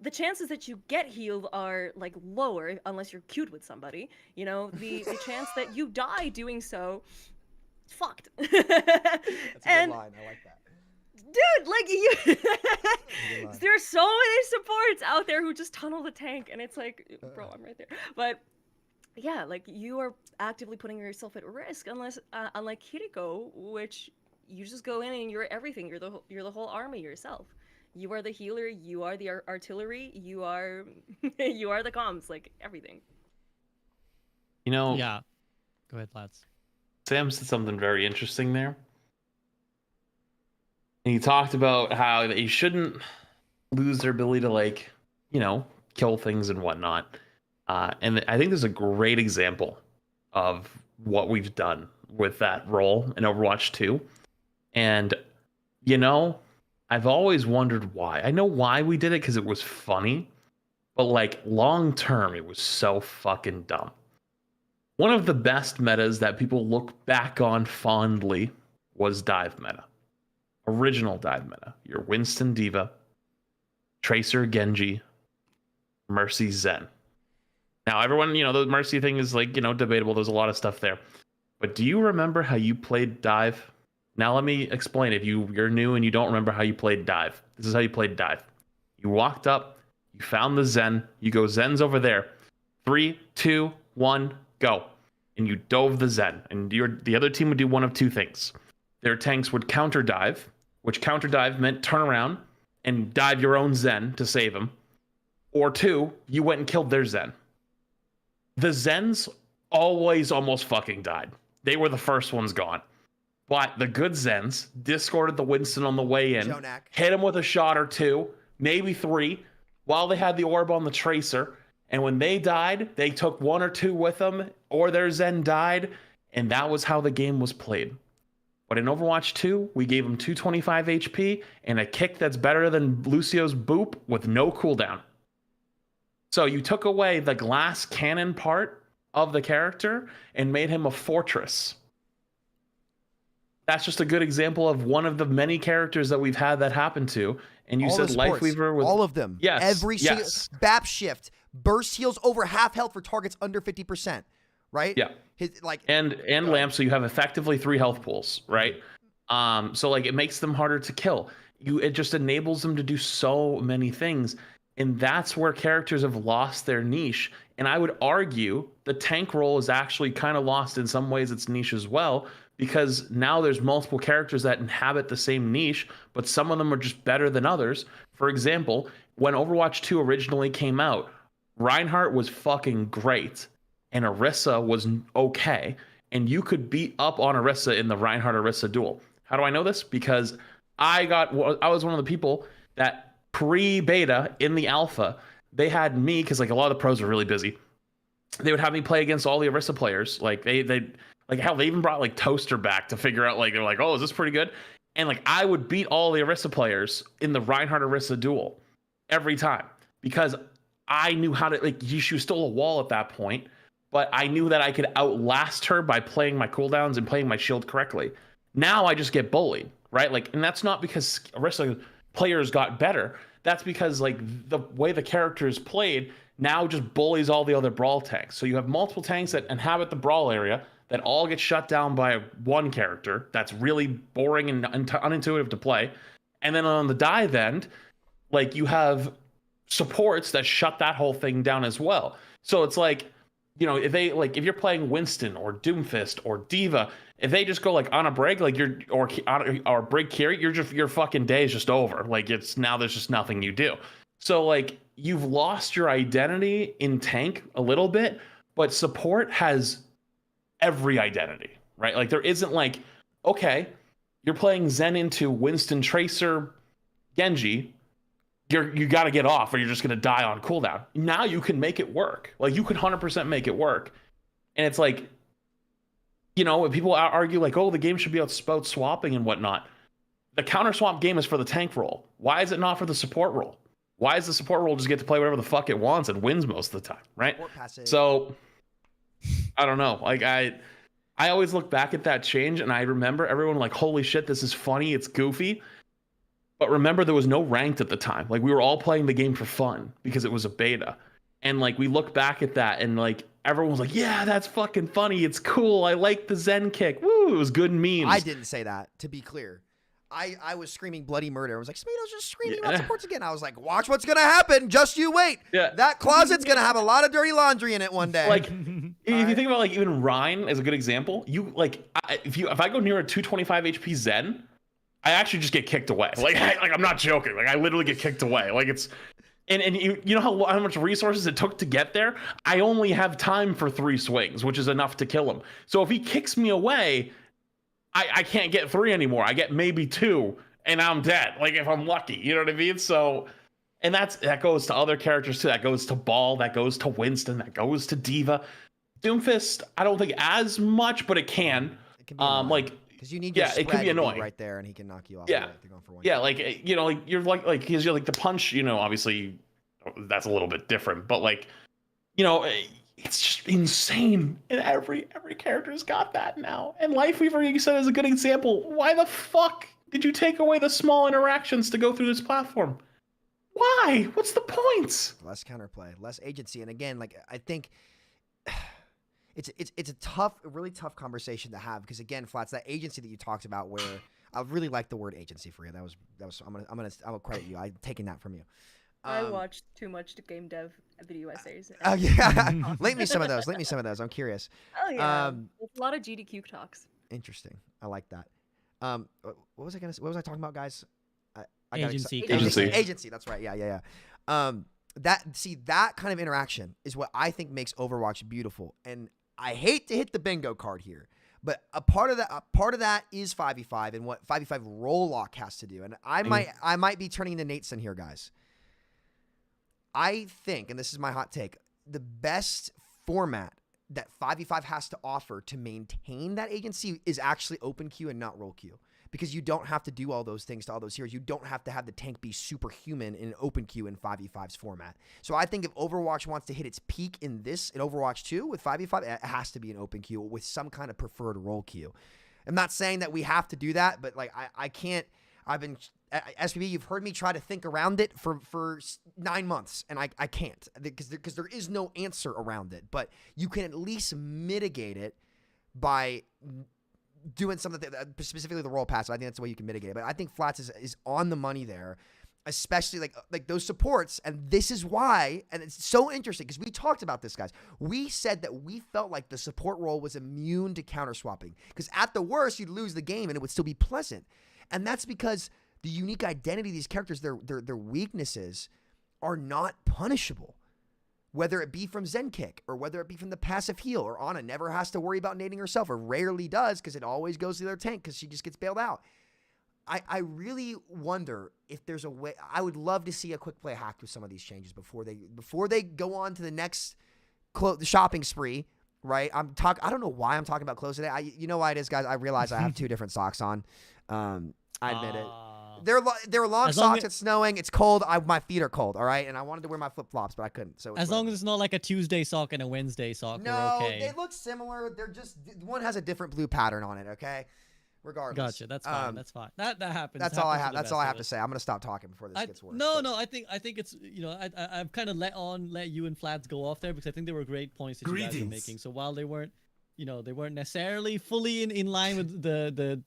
the chances that you get healed are, like, lower unless you're cute with somebody. You know, the chance that you die doing so, it's fucked. That's a good line. I like that. Dude, like, there's so many supports out there who just tunnel the tank, and it's like, bro, I'm right there. But yeah, like, you are actively putting yourself at risk, unlike Kiriko, which you just go in and you're everything. You're the whole army yourself. You are the healer. You are the artillery. You are the comms. Like, everything. You know. Yeah. Go ahead, lads. Sam said something very interesting there. And he talked about how they shouldn't lose their ability to, like, you know, kill things and whatnot. And I think there's a great example of what we've done with that role in Overwatch 2. And, you know, I've always wondered why. I know why we did it, because it was funny. But, like, long term, it was so fucking dumb. One of the best metas that people look back on fondly was dive meta. Original dive meta. Your Winston Diva, Tracer Genji, Mercy Zen. Now, everyone, you know, the Mercy thing is, like, you know, debatable. There's a lot of stuff there. But do you remember how you played dive? Now, let me explain. If you're new and you don't remember how you played dive, this is how you played dive. You walked up, you found the Zen, you go, Zen's over there. 3, 2, 1, go. And you dove the Zen. And the other team would do one of two things. Their tanks would counter dive, which counter dive meant turn around and dive your own Zen to save him. Or 2, you went and killed their Zen. The Zens always almost fucking died. They were the first ones gone. But the good Zens discorded the Winston on the way in, hit him with a shot or 2, maybe 3, while they had the orb on the Tracer. And when they died, they took 1 or 2 with them, or their Zen died, and that was how the game was played. But in Overwatch 2, we gave him 225 HP and a kick that's better than Lucio's boop with no cooldown. So you took away the glass cannon part of the character and made him a fortress. That's just a good example of one of the many characters that we've had that happen to. And you said Lifeweaver was... all of them. Yes. Every single... BAP shift. Burst heals over half health for targets under 50%. Right? Yeah. And Lamp, so you have effectively 3 health pools, right? So, like, it makes them harder to kill. It just enables them to do so many things. And that's where characters have lost their niche. And I would argue the tank role is actually kind of lost in some ways its niche as well, because now there's multiple characters that inhabit the same niche, but some of them are just better than others. For example, when Overwatch 2 originally came out, Reinhardt was fucking great, and Orisa was okay, and you could beat up on Orisa in the Reinhardt-Orisa duel. How do I know this? Because I was one of the people that pre-beta in the alpha, they had me, because, like, a lot of the pros were really busy. They would have me play against all the Orisa players. Like, they like, hell, they even brought, like, Toaster back to figure out, like, they're like, oh, is this pretty good? And like I would beat all the Orisa players in the Reinhardt Orisa duel every time because I knew how to, like, she was still a wall at that point, but I knew that I could outlast her by playing my cooldowns and playing my shield correctly. Now I just get bullied, right? Like, and that's not because Orisa players got better. That's because like the way the character is played now just bullies all the other brawl tanks. So you have multiple tanks that inhabit the brawl area that all get shut down by one character that's really boring and unintuitive to play. And then on the dive end, like you have supports that shut that whole thing down as well. So it's like, you know, if you're playing Winston or Doomfist or Diva, if they just go like on a break, like or break carry, your fucking day is just over. Like now there's just nothing you do. So like you've lost your identity in tank a little bit, but support has every identity, right? Like there isn't like, okay, you're playing Zen into Winston, Tracer, Genji, you got to get off or you're just going to die on cooldown. Now you can make it work. Like you could 100% make it work. And it's like, you know, when people argue like, oh, the game should be about swapping and whatnot. The counter swap game is for the tank role. Why is it not for the support role? Why is the support role just get to play whatever the fuck it wants and wins most of the time, right? So I don't know. Like I always look back at that change and I remember everyone like, holy shit, this is funny. It's goofy. But remember, there was no ranked at the time. Like we were all playing the game for fun because it was a beta. And like we look back at that and like everyone was like, yeah, that's fucking funny. It's cool. I like the Zen kick. Woo, it was good memes. I didn't say that, to be clear. I was screaming bloody murder. I was like, Samito's just screaming about supports again. I was like, watch what's going to happen. Just you wait. Yeah. That closet's going to have a lot of dirty laundry in it one day. Like, if you think about like even Ryan as a good example, you like, if I go near a 225 HP Zen, I actually just get kicked away. Like I'm not joking. Like I literally get kicked away. Like it's, and you know how much resources it took to get there? I only have time for 3 swings, which is enough to kill him. So if he kicks me away, I can't get 3 anymore. I get maybe 2 and I'm dead. Like if I'm lucky, you know what I mean? So, and that goes to other characters too. That goes to Ball, that goes to Winston, that goes to Diva. Doomfist, I don't think as much, but it can. It can be like, because you need your it can be annoying right there and he can knock you off. Yeah. Yeah, like, you know, like you're like because you're like the punch, you know, obviously that's a little bit different, but like, you know, it's just insane. And every character's got that now. And Life Weaver, you said, is a good example. Why the fuck did you take away the small interactions to go through this platform? Why? What's the point? Less counterplay, less agency. And again, like I think it's a really tough conversation to have because again, Flats, that agency that you talked about where I really like the word agency for you. That was I'm gonna credit you. I'm taking that from you. I watched too much game dev video essays. Oh yeah, link me some of those. I'm curious. Oh yeah, a lot of GDQ talks. Interesting. I like that. What was I talking about, guys? Agency. Agency. That's right. Yeah. That kind of interaction is what I think makes Overwatch beautiful. And I hate to hit the bingo card here, but a part of that is 5v5 and what 5v5 role lock has to do. And I might be turning into Nateson here, guys. I think, and this is my hot take, the best format that 5v5 has to offer to maintain that agency is actually open queue and not roll queue. Because you don't have to do all those things to all those heroes. You don't have to have the tank be superhuman in an open queue in 5v5's format. So I think if Overwatch wants to hit its peak in Overwatch 2 with 5v5, it has to be an open queue with some kind of preferred role queue. I'm not saying that we have to do that, but like I can't. SPB, you've heard me try to think around it for 9 months, and I can't because there is no answer around it. But you can at least mitigate it by doing something specifically the role pass. I think that's the way you can mitigate it. But I think Flats is on the money there, especially like those supports. And this is why, and it's so interesting because we talked about this, guys. We said that we felt like the support role was immune to counter swapping because at the worst you'd lose the game and it would still be pleasant. And that's because the unique identity of these characters, their weaknesses are not punishable. Whether it be from Zen Kick or whether it be from the passive heal, or Ana never has to worry about nading herself, or rarely does because it always goes to their tank because she just gets bailed out. I really wonder if there's a way. I would love to see a quick play hacked with some of these changes before they go on to the next the shopping spree. Right? I don't know why I'm talking about clothes today. You know why it is, guys. I realize I have 2 different socks on. I admit it. They're long socks. It's snowing. It's cold. My feet are cold. All right, and I wanted to wear my flip flops, but I couldn't. So as long as it's not like a Tuesday sock and a Wednesday sock, no, we're okay. They look similar. They're just one has a different blue pattern on it. Okay, regardless. Gotcha. That's fine. That's fine. That happens. That's all I have. That's all I have to say. I'm gonna stop talking before this gets worse. No. I think it's I've kind of let you and Flats go off there because I think they were great points that you guys were making. So while they weren't necessarily fully in line with the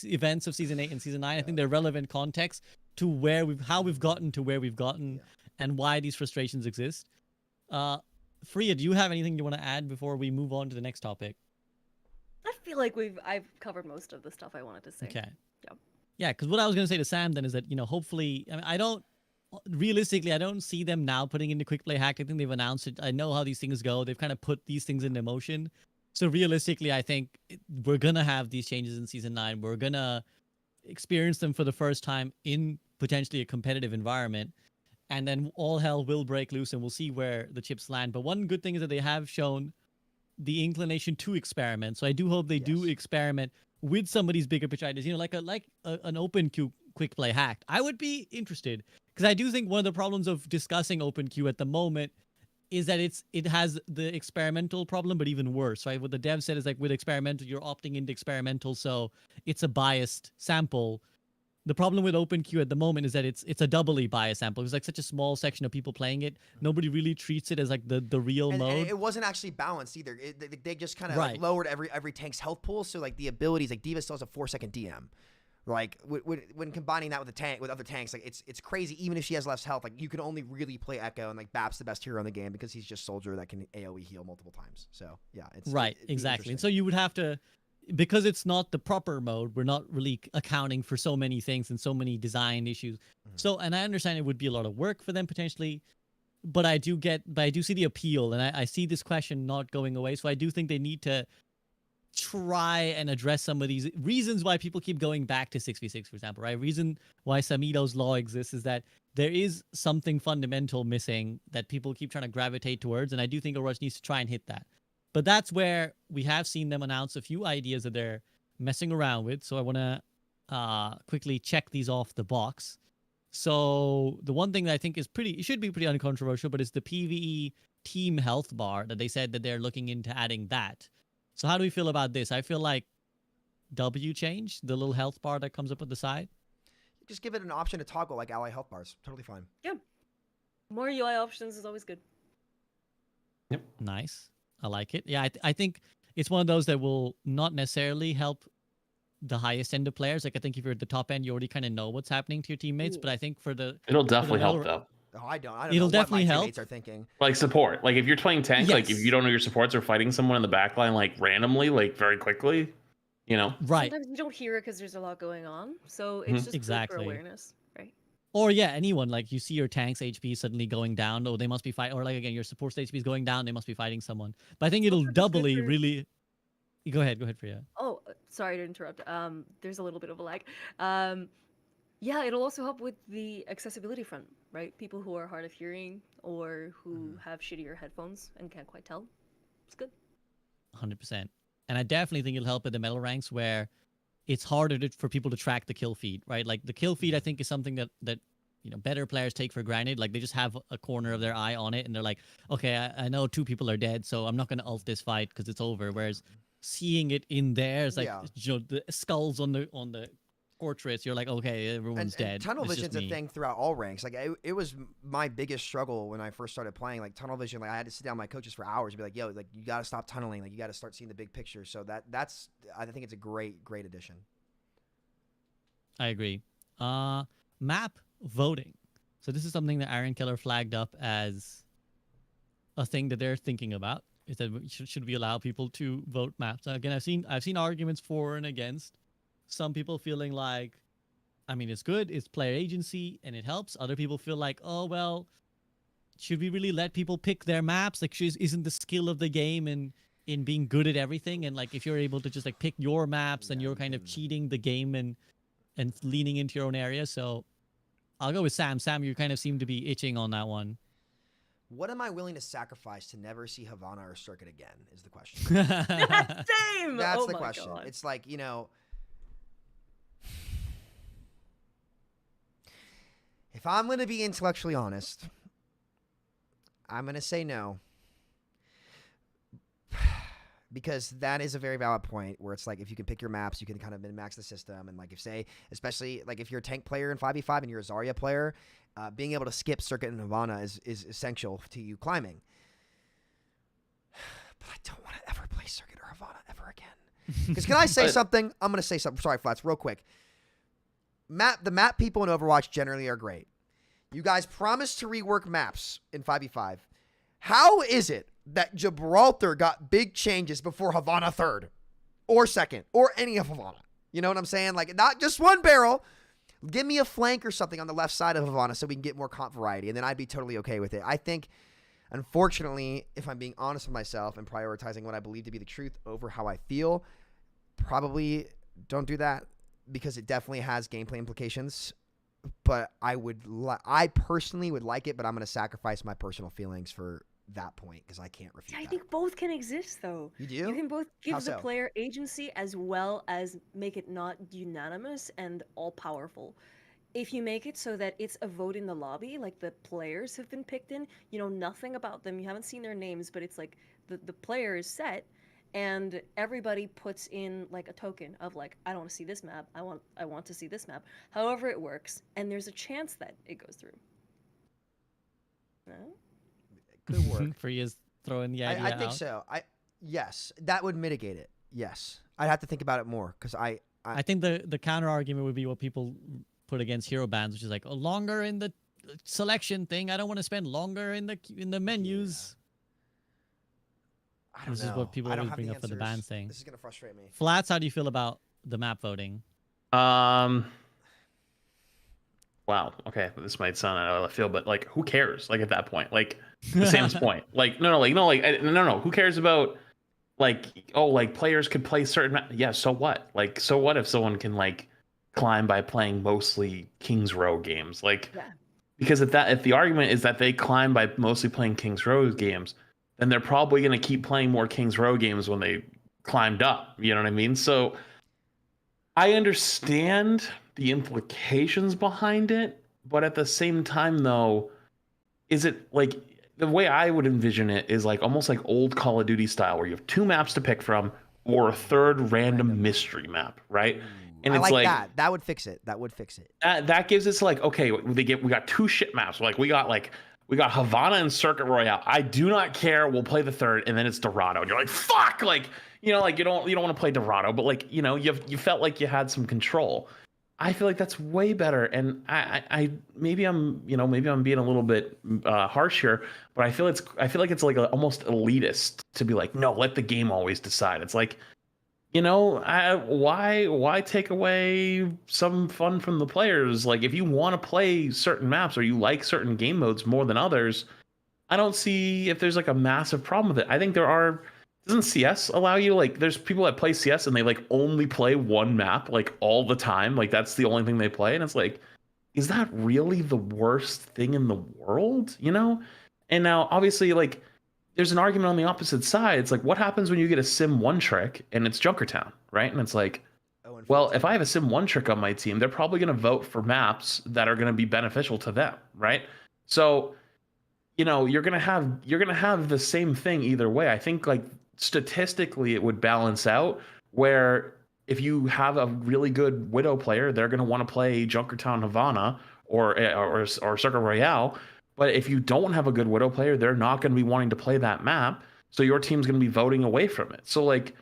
events of season 8 and season 9, I think they're relevant context to how we've gotten to where we've gotten and why these frustrations exist. Freya, do you have anything you want to add before we move on to the next topic? I feel like I've covered most of the stuff I wanted to say. Okay. Yeah. Yeah, because what I was going to say to Sam then is that, hopefully, I don't see them now putting into quick play hack. I think they've announced it. I know how these things go. They've kind of put these things into motion. So realistically, I think we're going to have these changes in season 9. We're going to experience them for the first time in potentially a competitive environment. And then all hell will break loose and we'll see where the chips land. But one good thing is that they have shown the inclination to experiment. So I do hope they do experiment with some of these bigger pitch ideas, like an open queue quick play hack. I would be interested because I do think one of the problems of discussing open queue at the moment is that it has the experimental problem, but even worse, right? What the dev said is like with experimental, you're opting into experimental, so it's a biased sample. The problem with OpenQ at the moment is that it's a doubly biased sample. It's like such a small section of people playing it. Nobody really treats it as like the real mode. And it wasn't actually balanced either. They just kind of like lowered every tank's health pool. So like the abilities, like D.Va still has a 4-second DM. Like when combining that with other tanks, like it's crazy. Even if she has less health, like you can only really play Echo, and like Bap's the best hero in the game because he's just Soldier that can AOE heal multiple times. So yeah, it's exactly. And so you would have to, because it's not the proper mode, we're not really accounting for so many things and so many design issues. So, and I understand it would be a lot of work for them potentially, but I do see the appeal, and I see this question not going away. So I do think they need to try and address some of these reasons why people keep going back to 6v6, for example, right? Reason why Samito's law exists is that there is something fundamental missing that people keep trying to gravitate towards, and I do think Overwatch needs to try and hit that. But that's where we have seen them announce a few ideas that they're messing around with, so I want to quickly check these off the box. So the one thing that I think it should be pretty uncontroversial, but it's the PvE team health bar that they said that they're looking into adding that. So how do we feel about this? I feel like W change, the little health bar that comes up at the side. Just give it an option to toggle like ally health bars. Totally fine. Yeah. More UI options is always good. Yep. Nice. I like it. Yeah, I think it's one of those that will not necessarily help the highest end of players. Like I think if you're at the top end, you already kind of know what's happening to your teammates. But I think it'll definitely help though. Oh, I don't It'll know definitely what my help. teammates are thinking. Like support. Like if you're playing tank, like if you don't know your supports are fighting someone in the backline like randomly, like very quickly, Right. Sometimes you don't hear it because there's a lot going on. So it's just good for awareness, right? Or yeah, anyone, like you see your tank's HP suddenly going down. Oh, they must be fighting. Or like again, your support's HP is going down. They must be fighting someone. But I think it'll doubly really. Go ahead, Freya. Oh, sorry to interrupt. There's a little bit of a lag. Yeah, it'll also help with the accessibility front, right? People who are hard of hearing or who have shittier headphones and can't quite tell. It's good. 100%. And I definitely think it'll help at the metal ranks where it's harder for people to track the kill feed, right? Like the kill feed, I think, is something that better players take for granted. Like they just have a corner of their eye on it and they're like, okay, I know 2 people are dead, so I'm not going to ult this fight because it's over. Whereas seeing it in there is like, the skulls on the fortress, you're like, okay, everyone's dead. Tunnel vision's a thing throughout all ranks. Like it was my biggest struggle when I first started playing. Like tunnel vision, like I had to sit down with my coaches for hours and be like, yo, like you got to stop tunneling. Like you got to start seeing the big picture. So that's I think it's a great addition. I agree. Map voting. So this is something that Aaron Keller flagged up as a thing that they're thinking about. Is that should we allow people to vote maps? Again, I've seen arguments for and against. Some people feeling like, I mean, it's good, it's player agency, and it helps. Other people feel like, oh, well, should we really let people pick their maps? Like, isn't the skill of the game in being good at everything? And, like, if you're able to just, like, pick your maps, then you're kind of cheating the game and leaning into your own area. So I'll go with Sam. Sam, you kind of seem to be itching on that one. What am I willing to sacrifice to never see Havana or Circuit again is the question. Same! That's Oh the my question. God. It's like, If I'm going to be intellectually honest, I'm going to say no. Because that is a very valid point where it's like if you can pick your maps, you can kind of min-max the system. And like if say, especially like if you're a tank player in 5v5 and you're a Zarya player, being able to skip Circuit and Havana is essential to you climbing. But I don't want to ever play Circuit or Havana ever again. Because can I say something? I'm going to say something. Sorry, Flats, real quick. The map people in Overwatch generally are great. You guys promised to rework maps in 5v5. How is it that Gibraltar got big changes before Havana 3rd or 2nd or any of Havana? You know what I'm saying? Like, not just one barrel. Give me a flank or something on the left side of Havana so we can get more comp variety, and then I'd be totally okay with it. I think, unfortunately, if I'm being honest with myself and prioritizing what I believe to be the truth over how I feel, probably don't do that because it definitely has gameplay implications. But I personally would like it, but I'm going to sacrifice my personal feelings for that point because I can't refute I think both can exist, though. You do? You can both give How the so? player agency as well as make it not unanimous and all-powerful. If you make it so that it's a vote in the lobby, like the players have been picked in, you know nothing about them, you haven't seen their names, but it's like the player is set, and everybody puts in like a token of like, I don't want to see this map, I want to see this map. However it works, and there's a chance that it goes through. No? Could work. For you throwing the idea I think out. so. Yes, that would mitigate it. Yes, I'd have to think about it more because I think the counter argument would be what people put against hero bans, which is like, oh, longer in the selection thing. I don't want to spend longer in the menus. I don't This know. is what people I don't always have bring the up for the answers. ban thing. This is gonna frustrate me. Flats, how do you feel about the map voting? Wow. Okay, this might sound out of left field, but like, who cares? Like at that point, like the Sam's point, like no, who cares about like players could play certain yeah, so what? Like, so what if someone can like climb by playing mostly King's Row games? Like, because if the argument is that they climb by mostly playing King's Row games, then they're probably gonna keep playing more King's Row games when they climbed up. You know what I mean? So I understand the implications behind it, but at the same time, though, is it like the way I would envision it is like almost like old Call of Duty style, where you have 2 maps to pick from or a 3rd random mystery map, right? And I it's like that. That would fix it. That gives us like, okay, we got 2 shit maps. Like we got Havana and Circuit Royale. I do not care. We'll play the 3rd, and then it's Dorado, and you're like, fuck, like you don't want to play Dorado, but like you felt like you had some control. I feel like that's way better, and I maybe I'm being a little bit harsh here, but I feel like it's like almost elitist to be like, no, let the game always decide. It's like, why take away some fun from the players? Like, if you want to play certain maps or you like certain game modes more than others, I don't see if there's like a massive problem with it. I think doesn't CS allow you, like, there's people that play CS and they like only play one map like all the time, like that's the only thing they play, and it's like, is that really the worst thing in the world? And now obviously, like, there's an argument on the opposite side. It's like, what happens when you get a Sim 1 trick and it's Junkertown, right? And it's like, well, if I have a Sim 1 trick on my team, they're probably going to vote for maps that are going to be beneficial to them, right? So, you're going to have the same thing either way. I think, like, statistically it would balance out, where if you have a really good Widow player, they're going to want to play Junkertown Havana or Circuit Royale. But if you don't have a good Widow player, they're not going to be wanting to play that map. So your team's going to be voting away from it. So, like,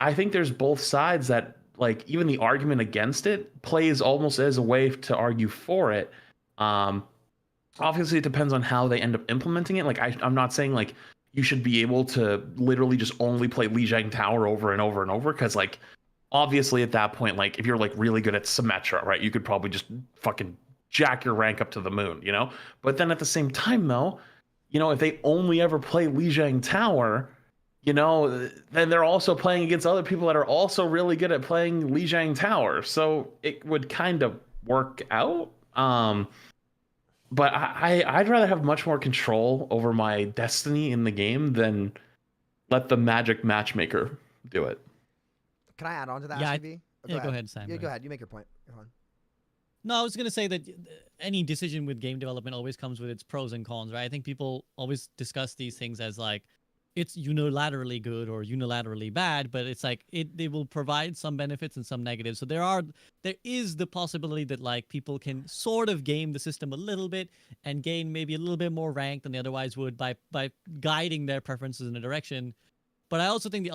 I think there's both sides that, like, even the argument against it plays almost as a way to argue for it. Obviously, it depends on how they end up implementing it. Like, I'm not saying, like, you should be able to literally just only play Lijiang Tower over and over and over. Because, like, obviously at that point, like, if you're, like, really good at Symmetra, right, you could probably just fucking jack your rank up to the moon, But then at the same time, though, if they only ever play Lijiang Tower, then they're also playing against other people that are also really good at playing Lijiang Tower. So it would kind of work out. But I'd rather have much more control over my destiny in the game than let the magic matchmaker do it. Can I add on to that, Yeah, SCV? go ahead, Sam. Yeah, go ahead. You make your point. Go on. No, I was gonna say that any decision with game development always comes with its pros and cons, right? I think people always discuss these things as like it's unilaterally good or unilaterally bad, but it's like they will provide some benefits and some negatives. So there is the possibility that like people can sort of game the system a little bit and gain maybe a little bit more rank than they otherwise would by guiding their preferences in a direction. But I also think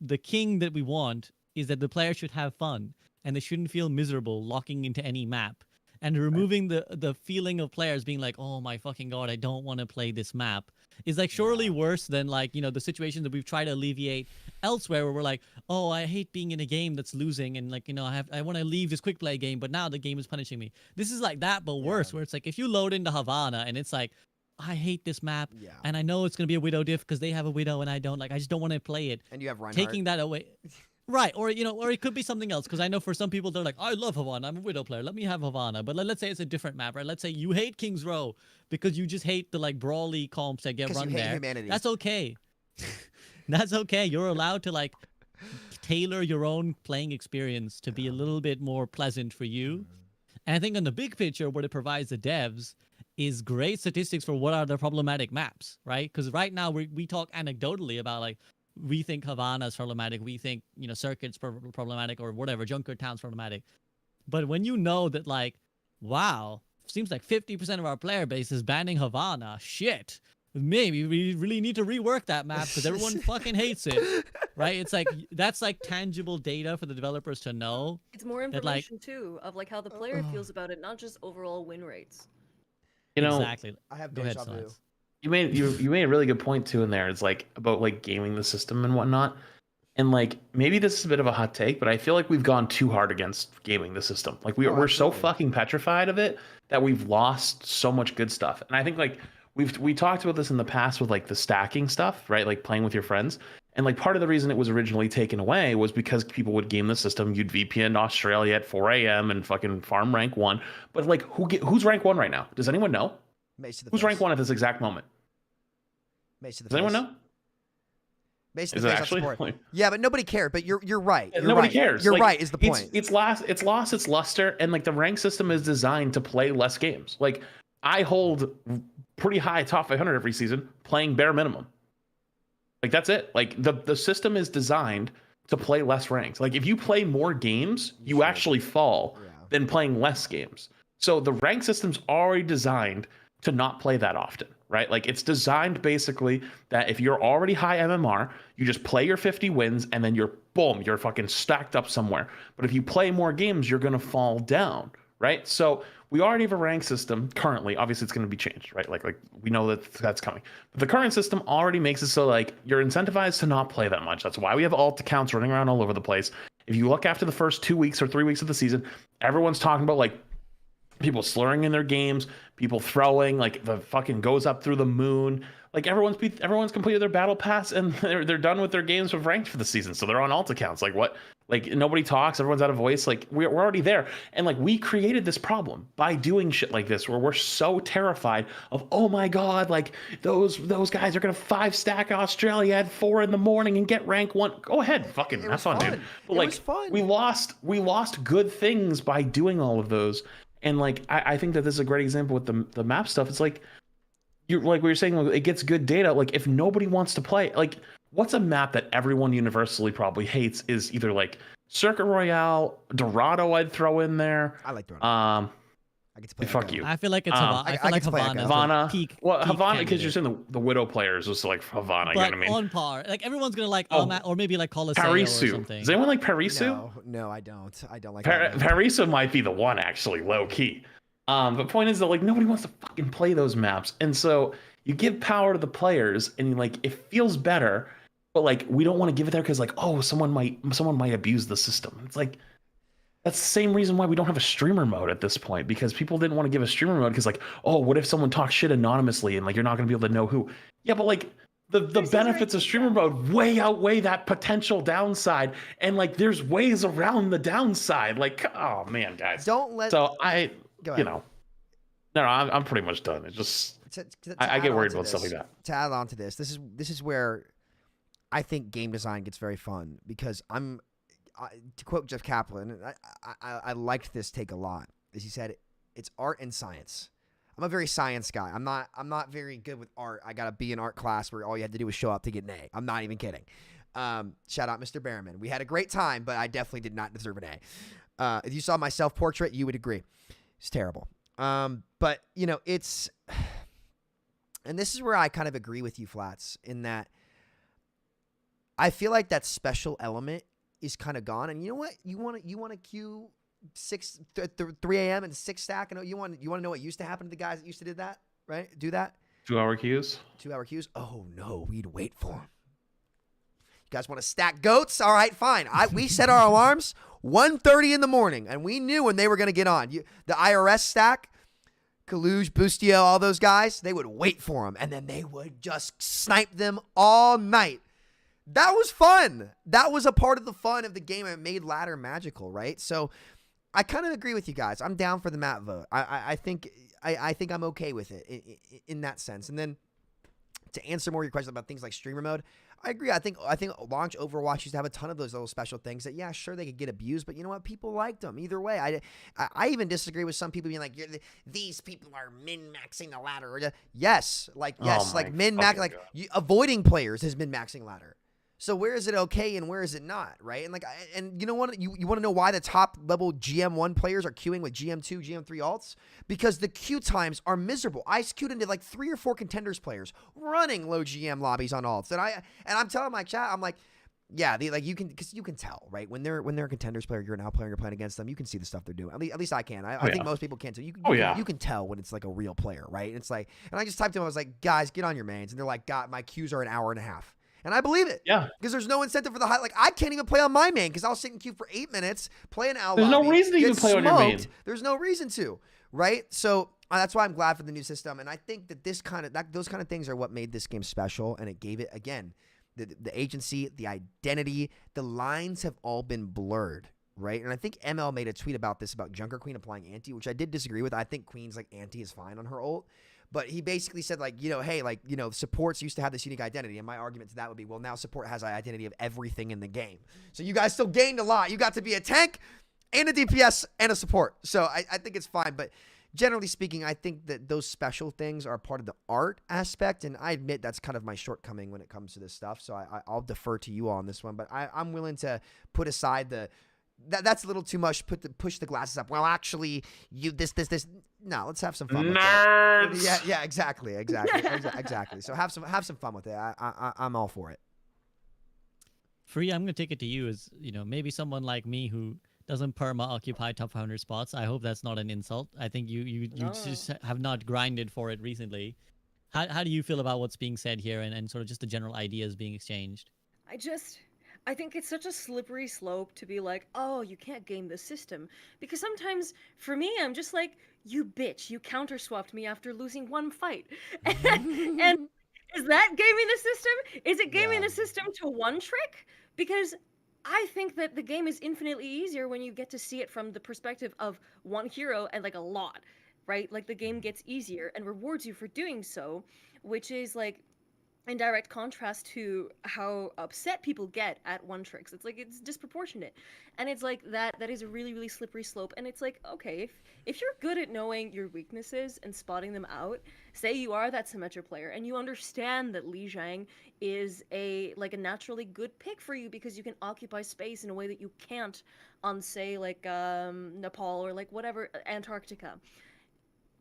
the king that we want is that the player should have fun and they shouldn't feel miserable locking into any map. And removing the feeling of players being like, oh my fucking god, I don't want to play this map is like surely worse than like, you know, the situation that we've tried to alleviate elsewhere where we're like, oh, I hate being in a game that's losing and like, you know, I want to leave this quick play game, but now the game is punishing me. This is like that, but worse, where it's like if you load into Havana and it's like, I hate this map and I know it's going to be a Widow diff because they have a Widow and I don't, like, I just don't want to play it. And you have Reinhardt. Taking that away. Right, or you know, or it could be something else. Because I know for some people they're like, I love Havana. I'm a Widow player. Let me have Havana. But let's say it's a different map, right? Let's say you hate Kings Row because you just hate the like brawly comps that get run there. Humanity. That's okay. That's okay. You're allowed to like tailor your own playing experience to be a little bit more pleasant for you. And I think on the big picture, what it provides the devs is great statistics for what are the problematic maps, right? Because right now we talk anecdotally about like. We think Havana's problematic. We think, you know, Circuit's problematic or whatever. Junker Town's problematic. But when you know that, like, wow, seems like 50% of our player base is banning Havana. Shit. Maybe we really need to rework that map because everyone fucking hates it. Right? It's like, that's like tangible data for the developers to know. It's more information, too, of like how the player feels about it, not just overall win rates. You know, exactly. I have Go ahead, deja vu. Silence. You made a really good point too in there. It's like about like gaming the system and whatnot. And like maybe this is a bit of a hot take, but I feel like we've gone too hard against gaming the system. Like we're so fucking petrified of it that we've lost so much good stuff. And I think like we talked about this in the past with like the stacking stuff, right? Like playing with your friends. And like part of the reason it was originally taken away was because people would game the system. You'd VPN to Australia at 4 a.m. and fucking farm rank 1. But like who's rank 1 right now? Does anyone know? Who's rank 1 at this exact moment? Mace to the Does anyone know? Mace to Is the it face actually? support. Yeah, but nobody cared. But you're right. You're Nobody right. cares. You're Like, right. Is the point? It's lost its luster, and like the rank system is designed to play less games. Like I hold pretty high top 500 every season, playing bare minimum. Like that's it. Like the system is designed to play less ranks. Like if you play more games, you actually fall than playing less games. So the rank system's already designed to not play that often, right? Like it's designed basically that if you're already high MMR, you just play your 50 wins and then you're fucking stacked up somewhere. But if you play more games, you're going to fall down, right? So we already have a rank system currently. Obviously it's going to be changed, right? Like we know that that's coming. But the current system already makes it so like you're incentivized to not play that much. That's why we have alt accounts running around all over the place. If you look after the first 2 weeks or 3 weeks of the season, everyone's talking about like people slurring in their games, people throwing, like the fucking goes up through the moon. Like everyone's completed their battle pass and they're done with their games of ranked for the season. So they're on alt accounts. Like what? Like nobody talks, everyone's out of voice. Like we're already there. And like we created this problem by doing shit like this where we're so terrified of, oh my God, like those guys are gonna 5-stack Australia at 4 a.m. and get rank 1. Go ahead, fucking have fun, dude. But like we lost good things by doing all of those. And like I think that this is a great example with the map stuff. It's like you're like we were saying, like, it gets good data. Like if nobody wants to play, like what's a map that everyone universally probably hates is either like Circuit Royale, Dorado. I'd throw in there. I like Dorado. I get to play. Fuck you. I feel like it's Havana. I feel like Havana. Havana. Peak, Havana, because you're saying the Widow players was like Havana. But You know what I mean? on par. Like everyone's gonna like or maybe like Coliseum or Parisu. something. Does anyone like Parisu? No, I don't. I don't like Parisu might be the one actually, low key. But point is that like nobody wants to fucking play those maps, and so you give power to the players, and like it feels better, but like we don't want to give it there because like someone might abuse the system. It's like that's the same reason why we don't have a streamer mode at this point, because people didn't want to give a streamer mode because like, oh, what if someone talks shit anonymously and like you're not gonna be able to know who? Yeah, but like the benefits of streamer mode way outweigh that potential downside, and like there's ways around the downside. Like, oh man, guys, don't let. So Go you ahead. know, no, I'm pretty much done. It's just I get worried about stuff like that. To add on to this is where I think game design gets very fun because to quote Jeff Kaplan, I liked this take a lot. As he said, it's art and science. I'm a very science guy. I'm not very good with art. I got to be in art class where all you had to do was show up to get an A. I'm not even kidding. Shout out Mr. Behrman. We had a great time, but I definitely did not deserve an A. If you saw my self-portrait, you would agree. It's terrible. But, you know, it's... And this is where I kind of agree with you, Flats, in that I feel like that special element is kind of gone. And you know what? You want to queue 3 a.m. and 6 stack. You want to know what used to happen to the guys that used to do that, right? Do that. 2-hour queues. 2-hour queues. Oh no, we'd wait for them. You guys want to stack goats? All right, fine. We set our alarms 1:30 in the morning, and we knew when they were going to get on. The IRS stack, Kaluge, Bustio, all those guys, they would wait for them, and then they would just snipe them all night. That was fun. That was a part of the fun of the game. It made ladder magical, right? So I kind of agree with you guys. I'm down for the map vote. I think I'm okay with it in that sense. And then to answer more of your questions about things like streamer mode, I agree. I think launch Overwatch used to have a ton of those little special things that, yeah, sure, they could get abused, but you know what? People liked them either way. I even disagree with some people being like, these people are min-maxing the ladder. Yes, min-max, avoiding players is min-maxing ladder. So where is it okay and where is it not, right? And you know what? You want to know why the top level GM1 players are queuing with GM2, GM3 alts? Because the queue times are miserable. I queued into like 3 or 4 contenders players running low GM lobbies on alts, and I'm telling my chat, I'm like, yeah, you can tell, right? When they're a contenders player, you're an out player, you're playing against them, you can see the stuff they're doing. At least I can. I think most people can too. You can tell when it's like a real player, right? And it's like, and I just typed to them, I was like, guys, get on your mains, and they're like, God, my queues are an hour and a half. And I believe it. Yeah. Because there's no incentive for the high. Like, I can't even play on my main because I'll sit in queue for 8 minutes, play an hour. There's no reason to even play on your main. There's no reason to, right? So that's why I'm glad for the new system. And I think that those kind of things are what made this game special. And it gave it, again, the agency, the identity, the lines have all been blurred, right? And I think ML made a tweet about this, about Junker Queen applying anti, which I did disagree with. I think Queen's like anti is fine on her ult. But he basically said, like, you know, hey, like, you know, supports used to have this unique identity. And my argument to that would be, well, now support has an identity of everything in the game. So you guys still gained a lot. You got to be a tank and a DPS and a support. So I think it's fine. But generally speaking, I think that those special things are part of the art aspect. And I admit that's kind of my shortcoming when it comes to this stuff. So I'll defer to you all on this one. But I'm willing to put aside that's a little too much. Push the glasses up. Well, actually, this. No, let's have some fun with it. Yeah, exactly. So have some fun with it. I'm all for it. Free, I'm gonna take it to you as, you know, maybe someone like me who doesn't perma occupy top 500 spots. I hope that's not an insult. I think you just have not grinded for it recently. How do you feel about what's being said here and sort of just the general ideas being exchanged? I think it's such a slippery slope to be like, oh, you can't game the system. Because sometimes, for me, I'm just like, you bitch, you counter-swapped me after losing 1 fight. And is that gaming the system? Is it gaming the system to one trick? Because I think that the game is infinitely easier when you get to see it from the perspective of one hero and like a lot, right? Like the game gets easier and rewards you for doing so, which is like in direct contrast to how upset people get at one tricks. It's like, it's disproportionate. And it's like that is a really, really slippery slope. And it's like, okay, if you're good at knowing your weaknesses and spotting them out, say you are that Symmetra player and you understand that Li Zhang is a naturally good pick for you because you can occupy space in a way that you can't on, say, like Nepal or like whatever, Antarctica.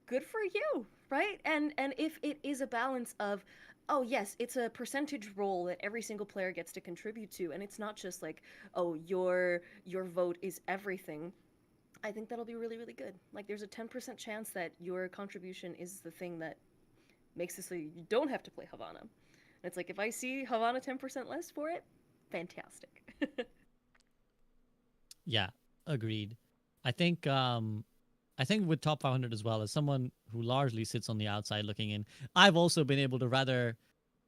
Good for you, right? And if it is a balance of, oh yes, it's a percentage role that every single player gets to contribute to, and it's not just like, oh, your vote is everything. I think that'll be really, really good. Like, there's a 10% chance that your contribution is the thing that makes it so you don't have to play Havana. And it's like, if I see Havana 10% less for it, fantastic. Yeah, agreed. I think with top 500 as well, as someone who largely sits on the outside looking in, I've also been able to rather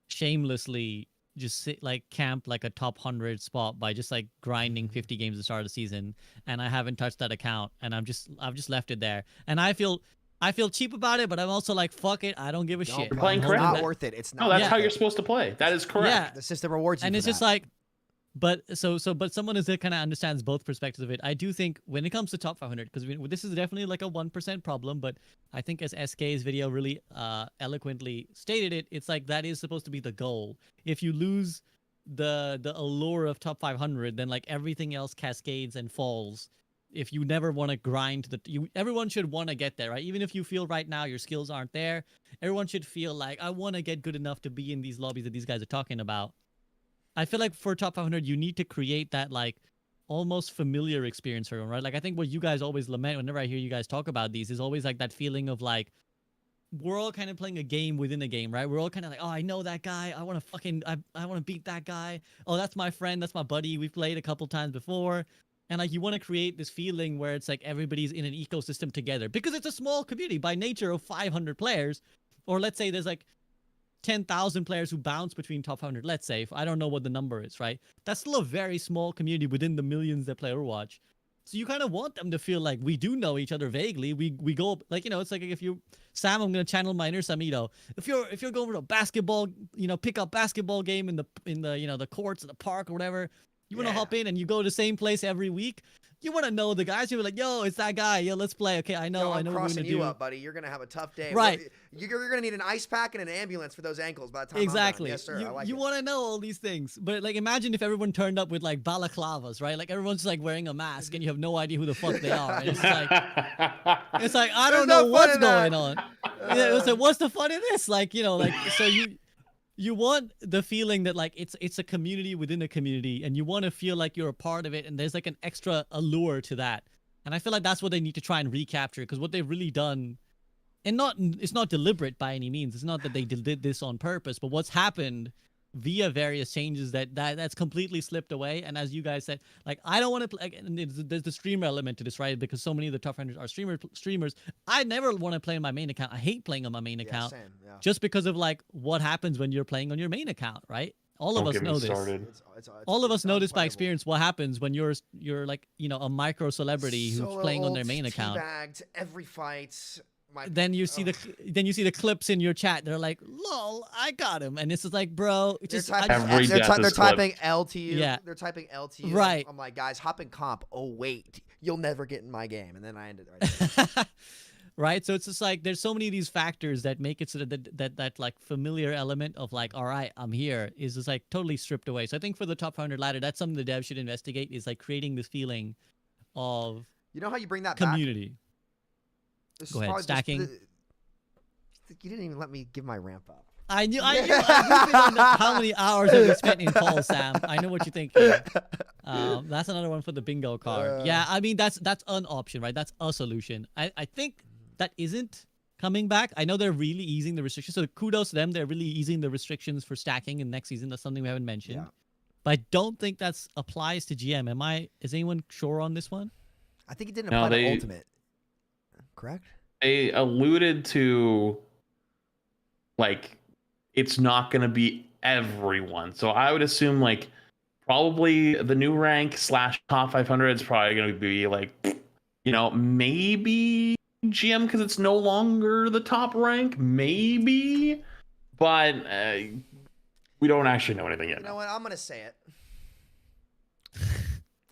shamelessly just sit, like, camp like a top 100 spot by just like grinding 50 games at the start of the season, and I haven't touched that account, and I've just left it there, and I feel cheap about it, but I'm also like, fuck it, I don't give a shit. You're playing correct. Not worth it. It's not. No, that's how you're supposed to play. That is correct. Yeah. The system rewards you. And for it's just that. like, But but someone is that kind of understands both perspectives of it. I do think when it comes to top 500, because this is definitely like a 1% problem, but I think as SK's video really eloquently stated it, it's like that is supposed to be the goal. If you lose the allure of top 500, then like everything else cascades and falls. If you never want to grind everyone should want to get there, right? Even if you feel right now your skills aren't there, everyone should feel like I want to get good enough to be in these lobbies that these guys are talking about. I feel like for top 500, you need to create that like almost familiar experience for everyone, right? Like I think what you guys always lament whenever I hear you guys talk about these is always like that feeling of like we're all kind of playing a game within a game, right? We're all kind of like, oh, I know that guy. I want to beat that guy. Oh, that's my friend. That's my buddy. We've played a couple times before. And like you want to create this feeling where it's like everybody's in an ecosystem together because it's a small community by nature of 500 players. Or let's say there's like 10,000 players who bounce between top 500. Let's say, if I don't know what the number is, right? That's still a very small community within the millions that play Overwatch. So you kind of want them to feel like we do know each other vaguely. We go like, you know, it's like if you, Sam, I'm gonna channel my inner Samito. If you're going to a basketball, you know, pick up basketball game in the you know the courts of the park or whatever. You want to hop in and you go to the same place every week. You want to know the guys. You're like, yo, it's that guy. Yo, let's play. Okay, I know. I'm what we're crossing gonna you do. up, buddy. You're gonna have a tough day. Right. You're gonna need an ice pack and an ambulance for those ankles by the time Exactly. I'm done. Yes, sir. I like you it. want to know all these things, but like imagine if everyone turned up with like balaclavas, right? Like everyone's like wearing a mask and you have no idea who the fuck they are. And it's like I don't know what's going on. Yeah, it's like what's the fun in this? Like, you know, like so you want the feeling that like it's a community within a community, and you want to feel like you're a part of it, and there's like an extra allure to that. And I feel like that's what they need to try and recapture, because what they've really done, and it's not deliberate by any means. It's not that they did this on purpose, but what's happened via various changes that's completely slipped away. And as you guys said, like I don't want to play. And there's the streamer element to this, right? Because so many of the top 100 are streamers. I never want to play on my main account. I hate playing on my main account, same, yeah. just because of like what happens when you're playing on your main account, right? All of us know this. All of us know this by experience. What happens when you're like, you know, a micro celebrity who's playing on their main account. Teabagged every fight. Then you see the clips in your chat. They're like, "Lol, I got him," and this is like, bro, they're typing L to you. Yeah. They're typing L to you. Right. I'm like, guys, hop in comp. Oh wait, you'll never get in my game, and then I ended right. Right. So it's just like there's so many of these factors that make it so that like familiar element of like, all right, I'm here, is just like totally stripped away. So I think for the top 500 ladder, that's something the devs should investigate, is like creating this feeling of you know how you bring that community. Back? Go ahead, stacking. You didn't even let me give my ramp up. I knew. You've been on how many hours have you spent in calls, Sam? I know what you think here. That's another one for the bingo card. Yeah, I mean that's an option, right? That's a solution. I think that isn't coming back. I know they're really easing the restrictions, so kudos to them. They're really easing the restrictions for stacking in next season. That's something we haven't mentioned. Yeah. But I don't think that applies to GM. Is anyone sure on this one? I think it didn't apply to Ultimate. Correct? They alluded to like it's not going to be everyone. So I would assume like probably the new rank / top 500 is probably going to be like, you know, maybe GM because it's no longer the top rank, maybe, but we don't actually know anything yet. You know what? I'm going to say it.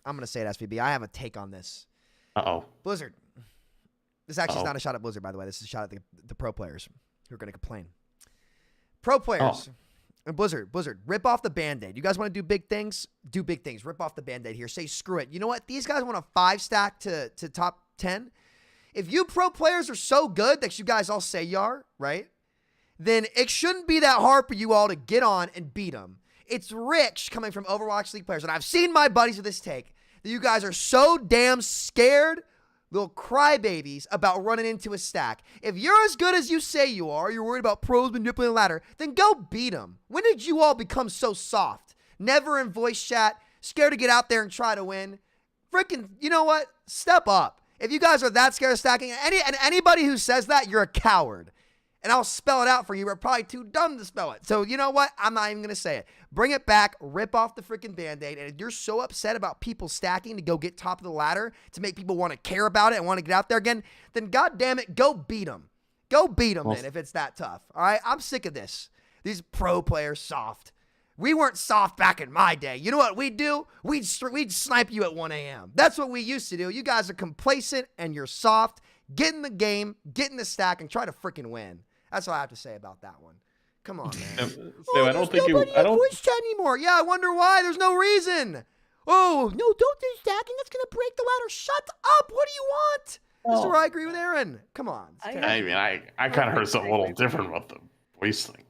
I'm going to say it, SVB. I have a take on this. Uh-oh. Blizzard. This actually is not a shot at Blizzard, by the way. This is a shot at the pro players who are going to complain. Pro players and Blizzard, rip off the Band-Aid. You guys want to do big things? Do big things. Rip off the Band-Aid here. Say screw it. You know what? These guys want a 5-stack to top 10. If you pro players are so good that you guys all say you are, right? Then it shouldn't be that hard for you all to get on and beat them. It's rich coming from Overwatch League players. And I've seen my buddies with this take that you guys are so damn scared, little crybabies, about running into a stack. If you're as good as you say you are, you're worried about pros manipulating the ladder, then go beat them. When did you all become so soft? Never in voice chat, scared to get out there and try to win? Freaking, you know what? Step up. If you guys are that scared of stacking, anybody who says that, you're a coward. And I'll spell it out for you. We're probably too dumb to spell it. So you know what? I'm not even going to say it. Bring it back. Rip off the freaking Band-Aid. And if you're so upset about people stacking to go get top of the ladder, to make people want to care about it and want to get out there again, then goddamn it, go beat them. Go beat them, man, if it's that tough. All right? I'm sick of this. These pro players soft. We weren't soft back in my day. You know what we'd do? We'd snipe you at 1 a.m. That's what we used to do. You guys are complacent and you're soft. Get in the game, get in the stack, and try to freaking win. That's all I have to say about that one. Come on, man. I don't think you. I don't. Voice chat anymore. Yeah, I wonder why. There's no reason. Oh no! Don't do stacking. That's gonna break the ladder. Shut up. What do you want? This is where I agree with Aaron. Come on. I mean, I kind of heard something a little different about the voice thing.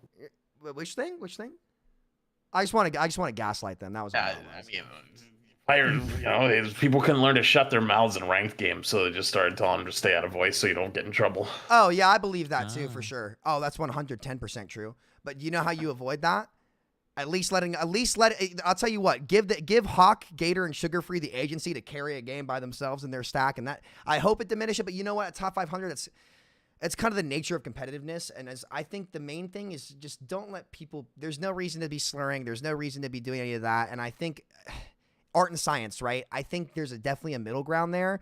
Which thing? Which thing? I just want to gaslight them. That was. I mean, players, you know, people couldn't learn to shut their mouths in ranked games, so they just started telling them to stay out of voice so you don't get in trouble. Oh yeah, I believe that too for sure. Oh, that's 110% true. But you know how you avoid that? At least let it. I'll tell you what. Give Hawk, Gator, and Sugar Free the agency to carry a game by themselves in their stack, and that I hope it diminishes. But you know what? At top 500, it's kind of the nature of competitiveness, and as I think the main thing is just don't let people. There's no reason to be slurring. There's no reason to be doing any of that. And I think art and science, right? I think there's definitely a middle ground there.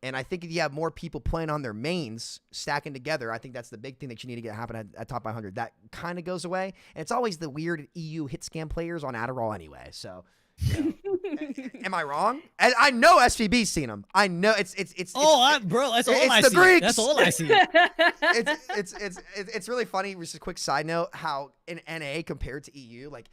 And I think if you have more people playing on their mains, stacking together, I think that's the big thing that you need to get happen at top 500. That kind of goes away. And it's always the weird EU hit scam players on Adderall anyway. So, you know. Am I wrong? And I know SVB's seen them. I know it's. Bro, that's all I see. Greeks. That's all I see. It's really funny. Just a quick side note: how in NA compared to EU, like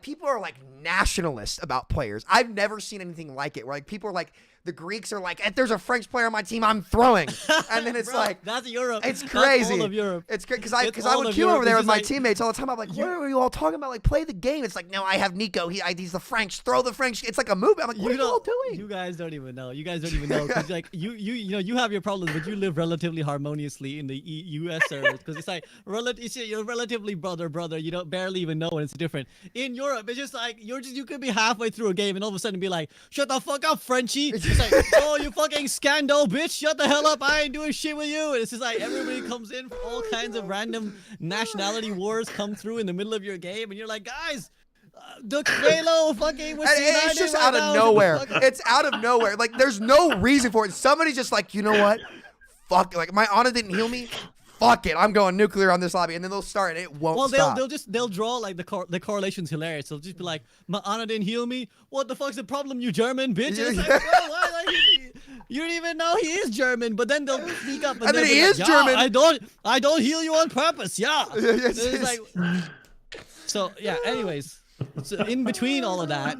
people are like nationalist about players. I've never seen anything like it. Where like people are like. The Greeks are like, if there's a French player on my team, I'm throwing. And then it's Bro, like, that's Europe. It's crazy. That's all of Europe. It's great because I would queue over there with my teammates all the time. I'm like, what are you all talking about? Like, play the game. It's like, no, I have Nico. He's the French. Throw the French. It's like a movie. I'm like, what are you all doing? You guys don't even know. You guys don't even know because like you know you have your problems, but you live relatively harmoniously in the US servers because it's like you're relatively brother. You don't barely even know, and it's different. In Europe, it's just like you could be halfway through a game and all of a sudden be like, shut the fuck up, Frenchie. It's like, oh, you fucking scandal, bitch! Shut the hell up! I ain't doing shit with you. And it's just like everybody comes in, all kinds of random nationality wars come through in the middle of your game, and you're like, guys, the Halo fucking was it's just out of nowhere. It's out of nowhere. Like there's no reason for it. Somebody's just like, you know what? Fuck. Like my Ana didn't heal me. Fuck it, I'm going nuclear on this lobby, and then they'll start, and it won't stop. Well, they'll draw like the correlation's hilarious. They'll just be like, my Ana didn't heal me. What the fuck's the problem, you German bitch? And it's like, bro, why? Like, you don't even know he is German, but then they'll speak up and then he is like, German. I don't heal you on purpose. Yeah. It's like, so yeah. Anyways, so in between all of that.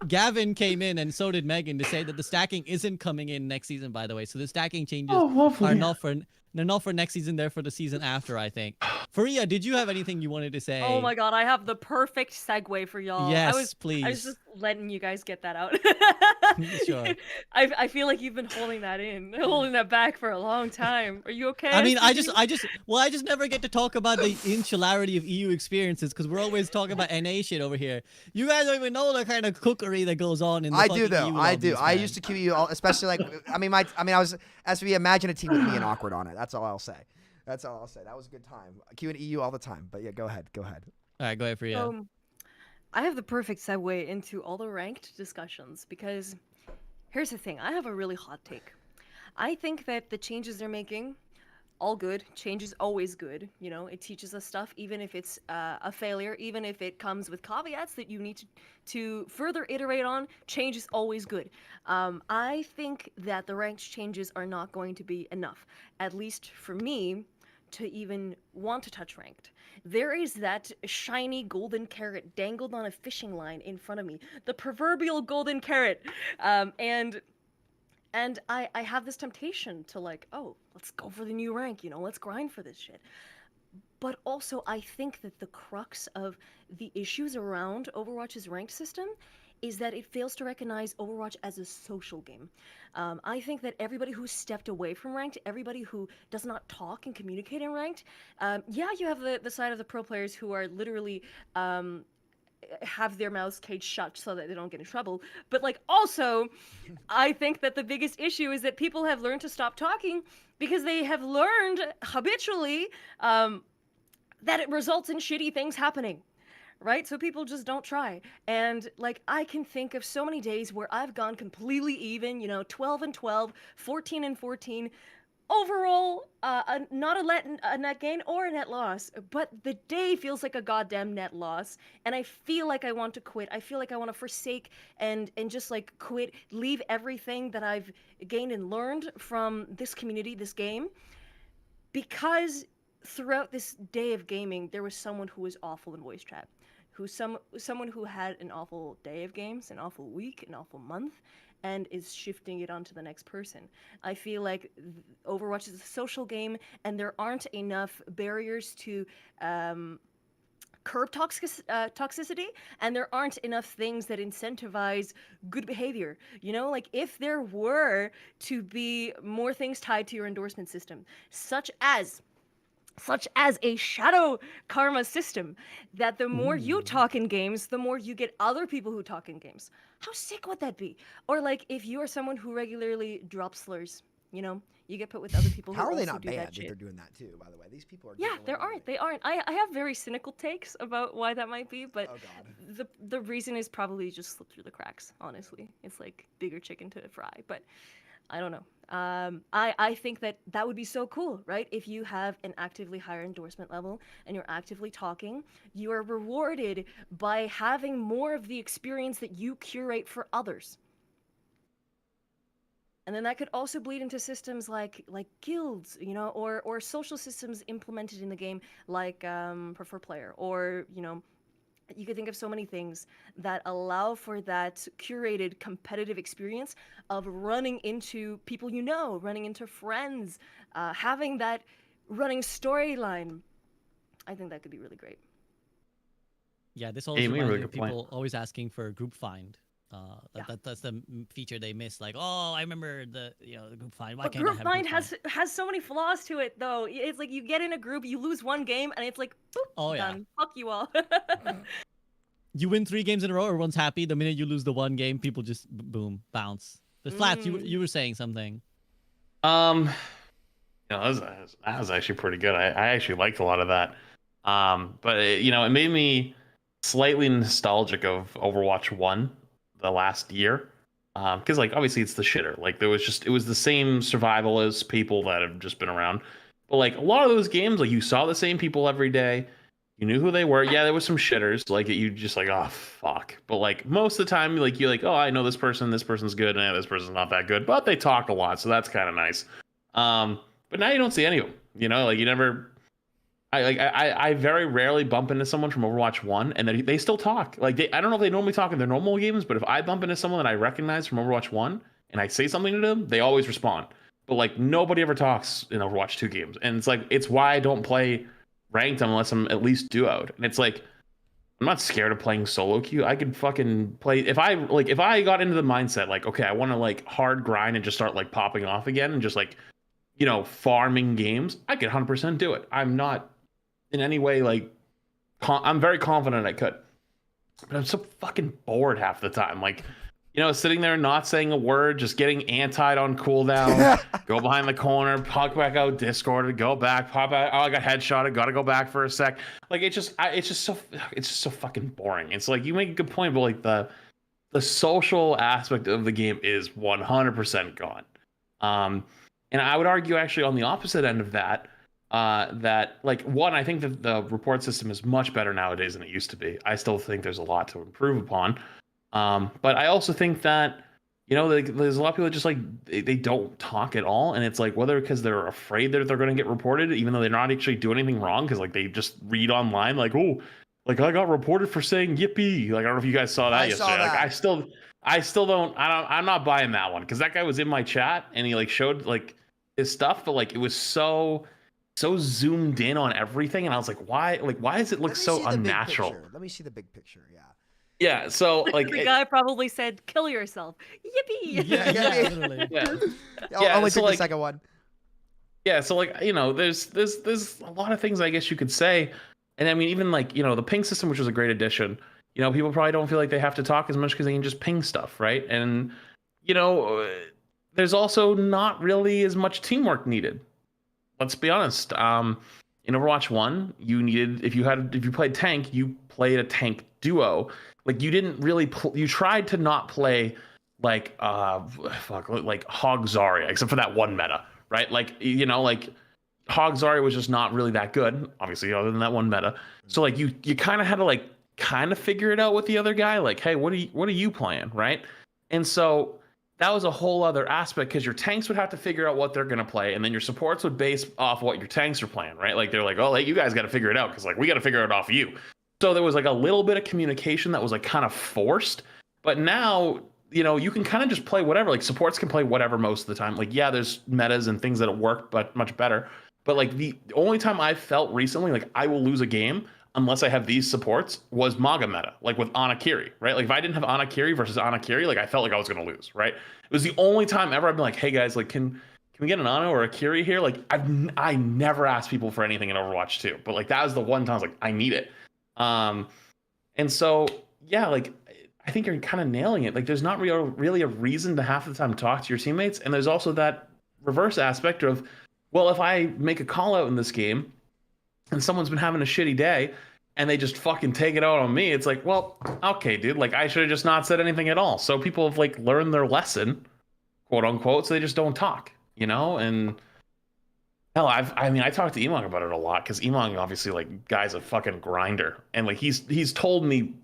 Gavin came in and so did Megan to say that the stacking isn't coming in next season, by the way. So the stacking changes are not for next season, they're for the season after, I think. Faria, did you have anything you wanted to say? Oh my god, I have the perfect segue for y'all. Yes, please. I was just letting you guys get that out. Sure. I feel like you've been holding that back for a long time. Are you okay? I mean, I just never get to talk about the insularity of EU experiences because we're always talking about NA shit over here. You guys don't even know the kind of cookery that goes on in the I do though. EU I do. lobbies, I man. used to queue you all, especially like I was SVB. Imagine a team with me and Awkward on it. That's all I'll say. That was a good time. Q and EU all the time. But yeah, go ahead. All right, go ahead, Faria. I have the perfect segue into all the ranked discussions because here's the thing. I have a really hot take. I think that the changes they're making, all good. Change is always good. You know, it teaches us stuff, even if it's a failure, even if it comes with caveats that you need to further iterate on. Change is always good. I think that the ranked changes are not going to be enough, at least for me, to even want to touch ranked. There is that shiny golden carrot dangled on a fishing line in front of me, the proverbial golden carrot, and I have this temptation to like, oh, let's go for the new rank, you know, let's grind for this shit. But also, I think that the crux of the issues around Overwatch's ranked system is that it fails to recognize Overwatch as a social game. I think that everybody who stepped away from ranked, everybody who does not talk and communicate in ranked, yeah, you have the side of the pro players who are literally have their mouths caged shut so that they don't get in trouble. But like also, I think that the biggest issue is that people have learned to stop talking because they have learned habitually that it results in shitty things happening. Right? So people just don't try. And like, I can think of so many days where I've gone completely even, you know, 12 and 12, 14 and 14, overall, not a net gain or a net loss, but the day feels like a goddamn net loss, and I feel like I want to quit. I feel like I want to forsake and just like quit, leave everything that I've gained and learned from this community, this game, because throughout this day of gaming, there was someone who was awful in voice chat, someone who had an awful day of games, an awful week, an awful month, and is shifting it onto the next person. I feel like Overwatch is a social game, and there aren't enough barriers to curb toxicity, and there aren't enough things that incentivize good behavior. You know, like if there were to be more things tied to your endorsement system, such as a shadow karma system, that the more you talk in games, the more you get other people who talk in games. How sick would that be? Or like if you are someone who regularly drops slurs, you know, you get put with other people who How are they also not do that banned if shit. they're doing that too, by the way? These people are Yeah, they aren't. I have very cynical takes about why that might be, but the reason is probably just slipped through the cracks, honestly. It's like bigger chicken to fry, but I don't know. I think that would be so cool, right? If you have an actively higher endorsement level and you're actively talking, you are rewarded by having more of the experience that you curate for others. And then that could also bleed into systems like guilds, you know, or social systems implemented in the game, like prefer player, or, you know, you could think of so many things that allow for that curated competitive experience of running into people you know, running into friends, having that running storyline. I think that could be really great. Yeah, this always reminds me of people always asking for group find. That's the feature they miss. Like, oh, I remember the group find. Why But can't group I have find group find? has so many flaws to it, though. It's like you get in a group, you lose one game, and it's like, boop, Oh, yeah. done. Fuck you all. You win 3 games in a row, everyone's happy. The minute you lose the one game, people just boom, bounce. The Flats, you were saying something. That was actually pretty good. I actually liked a lot of that. But it made me slightly nostalgic of Overwatch 1 the last year. Because like obviously it's the shitter. Like it was the same survivalist people that have just been around. But like a lot of those games, like you saw the same people every day. You knew who they were. Yeah, there was some shitters. Like you just like, oh fuck. But like most of the time, like you're like, oh, I know this person. This person's good. And this person's not that good. But they talk a lot, so that's kind of nice. But now you don't see any of them. You know, like you never. I very rarely bump into someone from Overwatch 1 and they still talk. Like I don't know if they normally talk in their normal games, but if I bump into someone that I recognize from Overwatch 1 and I say something to them, they always respond. But like nobody ever talks in Overwatch 2 games, and it's why I don't play ranked unless I'm at least duoed. And it's like I'm not scared of playing solo queue. I could fucking play if I got into the mindset like, okay, I want to like hard grind and just start like popping off again and just like farming games. I could 100% do it. I'm not in any way like I'm very confident I could, but I'm so fucking bored half the time. Like, sitting there not saying a word, just getting antied on cooldown, go behind the corner, pop back out, discorded, go back, pop out. Oh, I got headshotted, gotta go back for a sec. Like it's just so fucking boring. It's like you make a good point, but like the social aspect of the game is 100% gone. And I would argue actually on the opposite end of that. That like one, I think that the report system is much better nowadays than it used to be. I still think there's a lot to improve upon, but I also think that there's a lot of people that just like they don't talk at all, and it's like whether because they're afraid that they're going to get reported, even though they're not actually doing anything wrong, because like they just read online like, oh, like I got reported for saying yippee. Like I don't know if you guys saw that yesterday. Saw that. Like I still don't. I'm not buying that one because that guy was in my chat and he like showed like his stuff, but like it was so zoomed in on everything, and I was like, why does it look so unnatural? Let me see the big picture. Yeah, so like the guy probably said, "Kill yourself." Yippee! Yeah, literally. I only took the second one. Yeah, so like there's a lot of things I guess you could say, and I mean even like the ping system, which was a great addition. People probably don't feel like they have to talk as much because they can just ping stuff, right? And there's also not really as much teamwork needed. Let's be honest. In Overwatch 1, you needed if you played tank, you played a tank duo. Like you didn't really you tried to not play like Hog Zarya, except for that one meta, right? Like, you know, like Hog Zarya was just not really that good, obviously, other than that one meta. So like you kind of had to like kind of figure it out with the other guy, like, hey, what are you playing, right? And so that was a whole other aspect because your tanks would have to figure out what they're gonna play, and then your supports would base off what your tanks are playing, right? Like they're like, oh, like, you guys got to figure it out because like we got to figure it off you. So there was like a little bit of communication that was like kind of forced, but now, you know, you can kind of just play whatever. Like supports can play whatever most of the time. Like, yeah, there's metas and things that work, but much better. But like the only time I've felt recently like I will lose a game unless I have these supports was Maga meta, like with Anakiri, right? Like if I didn't have Anakiri versus Anakiri, like I felt like I was gonna lose, right? It was the only time ever I've been like, hey guys, like can we get an Ana or a Kiri here? Like I never asked people for anything in Overwatch 2, but like that was the one time I was like, I need it. And so yeah, like I think you're kind of nailing it. Like there's not really a reason to half the time talk to your teammates, and there's also that reverse aspect of, well, if I make a call out in this game and someone's been having a shitty day and they just fucking take it out on me, it's like, well, okay, dude, like I should have just not said anything at all. So people have like learned their lesson, quote unquote, so they just don't talk, you know? And hell, I talked to Emong about it a lot because Emong obviously like guy's a fucking grinder, and like he's told me,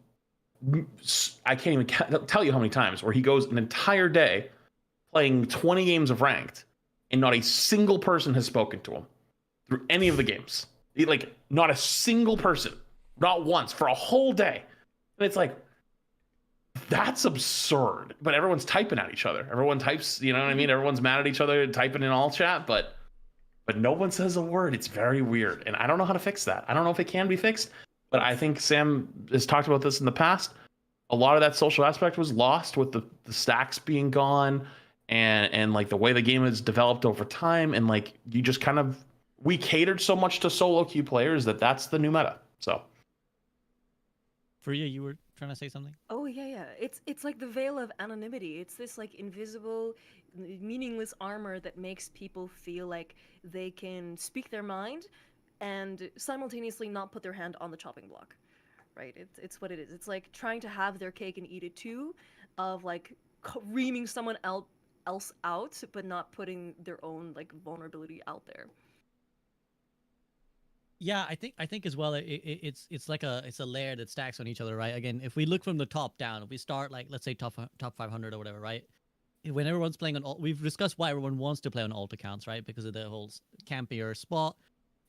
I can't even tell you how many times where he goes an entire day playing 20 games of ranked and not a single person has spoken to him through any of the games. Like not a single person, not once, for a whole day. And it's like, that's absurd. But everyone's typing at each other. Everyone types, you know what I mean? Everyone's mad at each other, typing in all chat, but no one says a word. It's very weird. And I don't know how to fix that. I don't know if it can be fixed, but I think Sam has talked about this in the past. A lot of that social aspect was lost with the stacks being gone and like the way the game has developed over time. And like you just kind of, we catered so much to solo queue players that's the new meta. So Freya, you were trying to say something? Oh yeah. It's like the veil of anonymity. It's this like invisible, meaningless armor that makes people feel like they can speak their mind and simultaneously not put their hand on the chopping block. Right? It's what it is. It's like trying to have their cake and eat it too, of like reaming someone else out, but not putting their own like vulnerability out there. Yeah, I think as well. It's like it's a layer that stacks on each other, right? Again, if we look from the top down, if we start like let's say top 500 or whatever, right? When everyone's playing on alt, we've discussed why everyone wants to play on alt accounts, right? Because of the whole campier spot,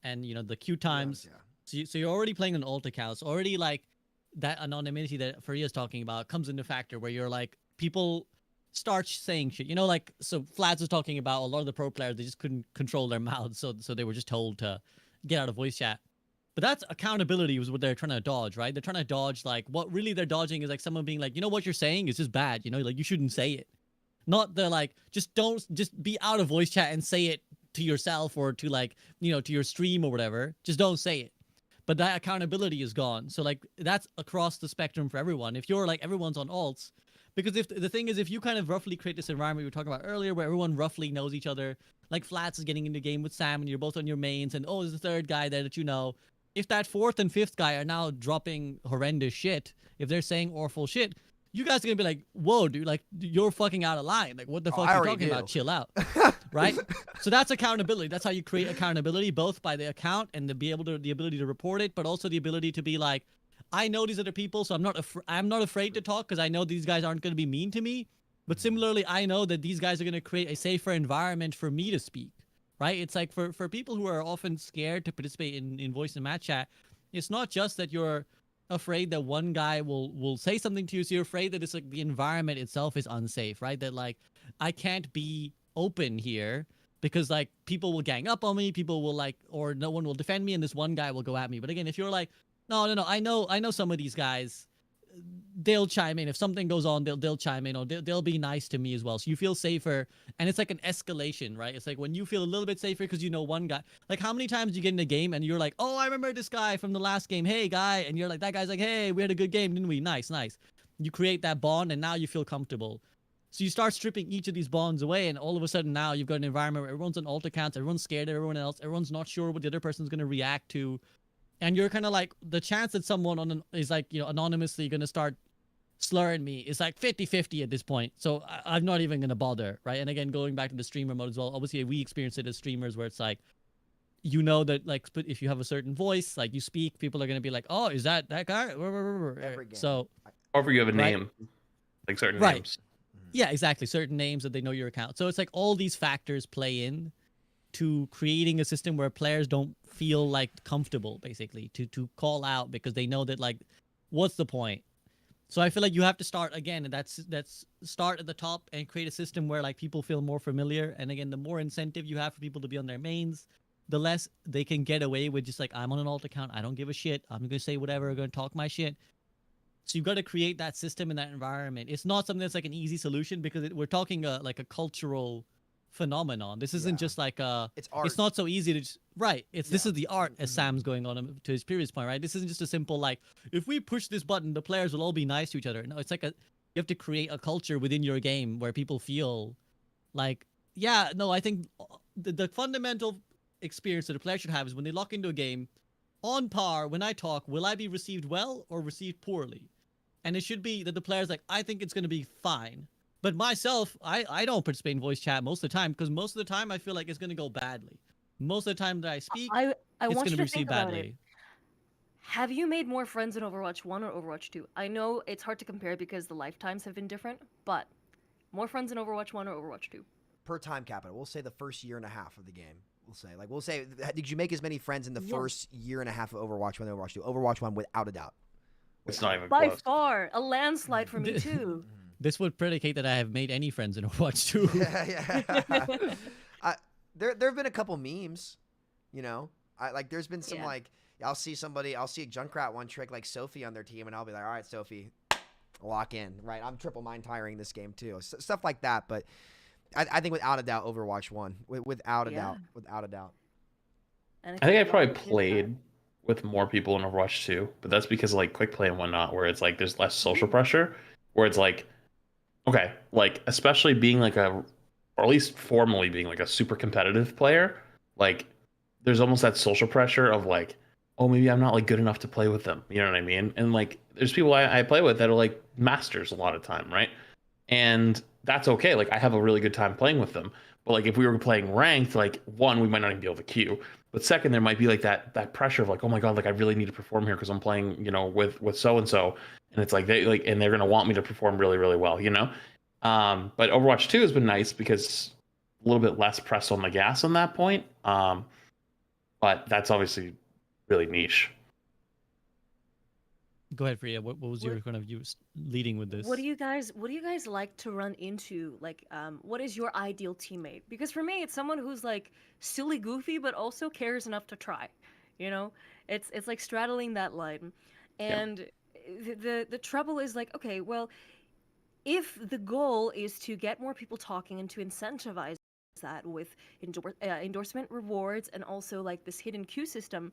and you know the queue times. Yeah. So you're already playing on alt accounts. Already like that anonymity that Faria's talking about comes into factor where you're like people start saying shit. You know, like so Flats was talking about a lot of the pro players, they just couldn't control their mouths, so they were just told to get out of voice chat. But that's accountability was what they're trying to dodge, right? They're trying to dodge like what really they're dodging is like someone being like, you know what you're saying is just bad, you know, like you shouldn't say it. Not the like just be out of voice chat and say it to yourself or to like, you know, to your stream or whatever. Just don't say it. But that accountability is gone. So like that's across the spectrum for everyone. If you're like everyone's on alts, because if the thing is, if you kind of roughly create this environment we were talking about earlier where everyone roughly knows each other, like Flats is getting into the game with Sam and you're both on your mains and oh, there's a third guy there that you know. If that fourth and fifth guy are now dropping horrendous shit, if they're saying awful shit, you guys are gonna be like, whoa, dude, like you're fucking out of line. Like what the fuck are you talking about? Chill out. Right? So that's accountability. That's how you create accountability, both by the account and the ability to report it, but also the ability to be like, I know these other people, so I'm not afraid to talk because I know these guys aren't gonna be mean to me. But similarly, I know that these guys are gonna create a safer environment for me to speak. Right? It's like for people who are often scared to participate in voice and match chat, it's not just that you're afraid that one guy will say something to you, so you're afraid that it's like the environment itself is unsafe, right? That like I can't be open here because like people will gang up on me, people will like, or no one will defend me and this one guy will go at me. But again, if you're like, no, I know some of these guys, they'll chime in. If something goes on, they'll chime in or they'll be nice to me as well. So you feel safer, and it's like an escalation, right? It's like when you feel a little bit safer because you know one guy. Like how many times you get in a game and you're like, oh, I remember this guy from the last game. Hey, guy. And you're like, that guy's like, hey, we had a good game, didn't we? Nice. You create that bond and now you feel comfortable. So you start stripping each of these bonds away, and all of a sudden now you've got an environment where everyone's on alt accounts, everyone's scared of everyone else, everyone's not sure what the other person's going to react to. And you're kind of like, the chance that someone is like, you know, anonymously going to start slurring me, it's like 50-50 at this point. So I'm not even gonna bother, right? And again, going back to the streamer mode as well. Obviously, we experience it as streamers where it's like, you know that like if you have a certain voice, like you speak, people are gonna be like, oh, is that guy? So Or if you have a right? name, like certain Right. names. Yeah, exactly. Certain names that they know your account. So it's like all these factors play in to creating a system where players don't feel like comfortable, basically, to call out because they know that like, what's the point? So I feel like you have to start again, and that's start at the top and create a system where like people feel more familiar. And again, the more incentive you have for people to be on their mains, the less they can get away with just like, I'm on an alt account, I don't give a shit, I'm gonna say whatever, I'm gonna talk my shit. So you've got to create that system in that environment. It's not something that's like an easy solution because we're talking like a cultural phenomenon. This isn't just like it's art. It's not so easy to just, right. This is the art, as Sam's going on to his previous point, right? This isn't just a simple like, if we push this button, the players will all be nice to each other. No, it's like you have to create a culture within your game where people feel like, yeah, no, I think the fundamental experience that a player should have is when they lock into a game, on par, when I talk, will I be received well or received poorly? And it should be that the player's like, I think it's going to be fine. But myself, I don't participate in voice chat most of the time because most of the time I feel like it's going to go badly. Most of the time that I speak, I it's want going you to be to received think about badly. it. Have you made more friends in Overwatch 1 or Overwatch 2? I know it's hard to compare because the lifetimes have been different, but more friends in Overwatch 1 or Overwatch 2? Per time capital, we'll say the first year and a half of the game. We'll say, did you make as many friends in the first year and a half of Overwatch 1 than Overwatch 2? Overwatch 1, without a doubt. It's not even By close. far, a landslide for me too. This would predicate that I have made any friends in Overwatch 2. There have been a couple memes, you know. There's been some I'll see a Junkrat one trick like Sophie on their team, and I'll be like, all right, Sophie, lock in, right? I'm triple mind tiring this game too, stuff like that. But I think without a doubt, Overwatch 1, without a doubt. I think I probably played with more people in Overwatch 2, but that's because of like quick play and whatnot, where it's like there's less social pressure, where it's like, okay, like especially being like or at least formally being like a super competitive player, like there's almost that social pressure of like, oh, maybe I'm not like good enough to play with them, you know what I mean? And like there's people I play with that are like masters a lot of time, right? And that's okay, like I have a really good time playing with them. But like if we were playing ranked, like one, we might not even be able to queue. But second, there might be like that pressure of like, oh my god, like I really need to perform here because I'm playing, you know, with so and so, and it's like and they're gonna want me to perform really, really well, you know. But Overwatch 2 has been nice because a little bit less press on the gas on that point. But that's obviously really niche. Go ahead, Freya. What was your kind of leading with this? What do you guys like to run into? Like, what is your ideal teammate? Because for me, it's someone who's like silly goofy, but also cares enough to try. You know, it's like straddling that line. And the trouble is like, okay, well, if the goal is to get more people talking and to incentivize that with endorsement rewards and also like this hidden queue system,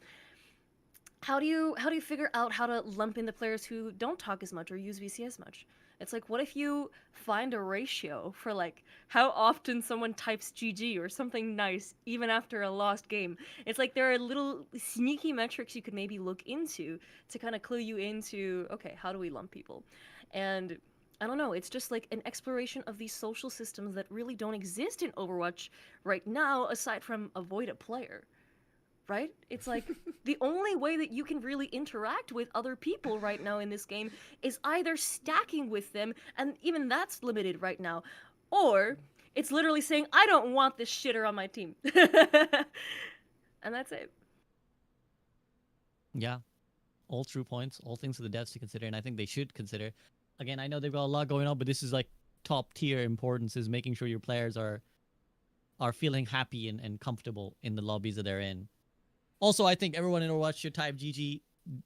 how do you figure out how to lump in the players who don't talk as much or use VC as much? It's like, what if you find a ratio for like how often someone types GG or something nice even after a lost game? It's like there are little sneaky metrics you could maybe look into to kind of clue you into, okay, how do we lump people? And I don't know, it's just like an exploration of these social systems that really don't exist in Overwatch right now aside from avoid a player. Right? It's like the only way that you can really interact with other people right now in this game is either stacking with them, and even that's limited right now, or it's literally saying, I don't want this shitter on my team. And that's it. Yeah. All true points, all things for the devs to consider, and I think they should consider. Again, I know they've got a lot going on, but this is like top tier importance, is making sure your players are feeling happy and comfortable in the lobbies that they're in. Also, I think everyone in Overwatch should type GG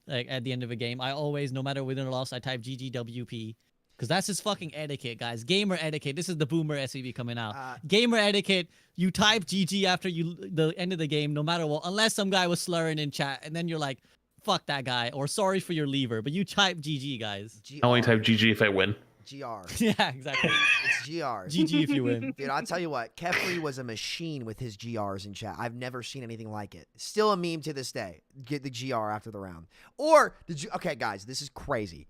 like at the end of a game. I always, no matter win or loss, I type GGWP. Because that's just fucking etiquette, guys. Gamer etiquette. This is the boomer SEV coming out. Gamer etiquette, you type GG after the end of the game, no matter what. Unless some guy was slurring in chat, and then you're like, fuck that guy, or sorry for your lever. But you type GG, guys. I only type GG if I win. GR. Yeah, exactly. It's GR. GG if you win. Dude, I'll tell you what. Kefri was a machine with his GRs in chat. I've never seen anything like it. Still a meme to this day. Get the GR after the round. Or, okay, guys, this is crazy.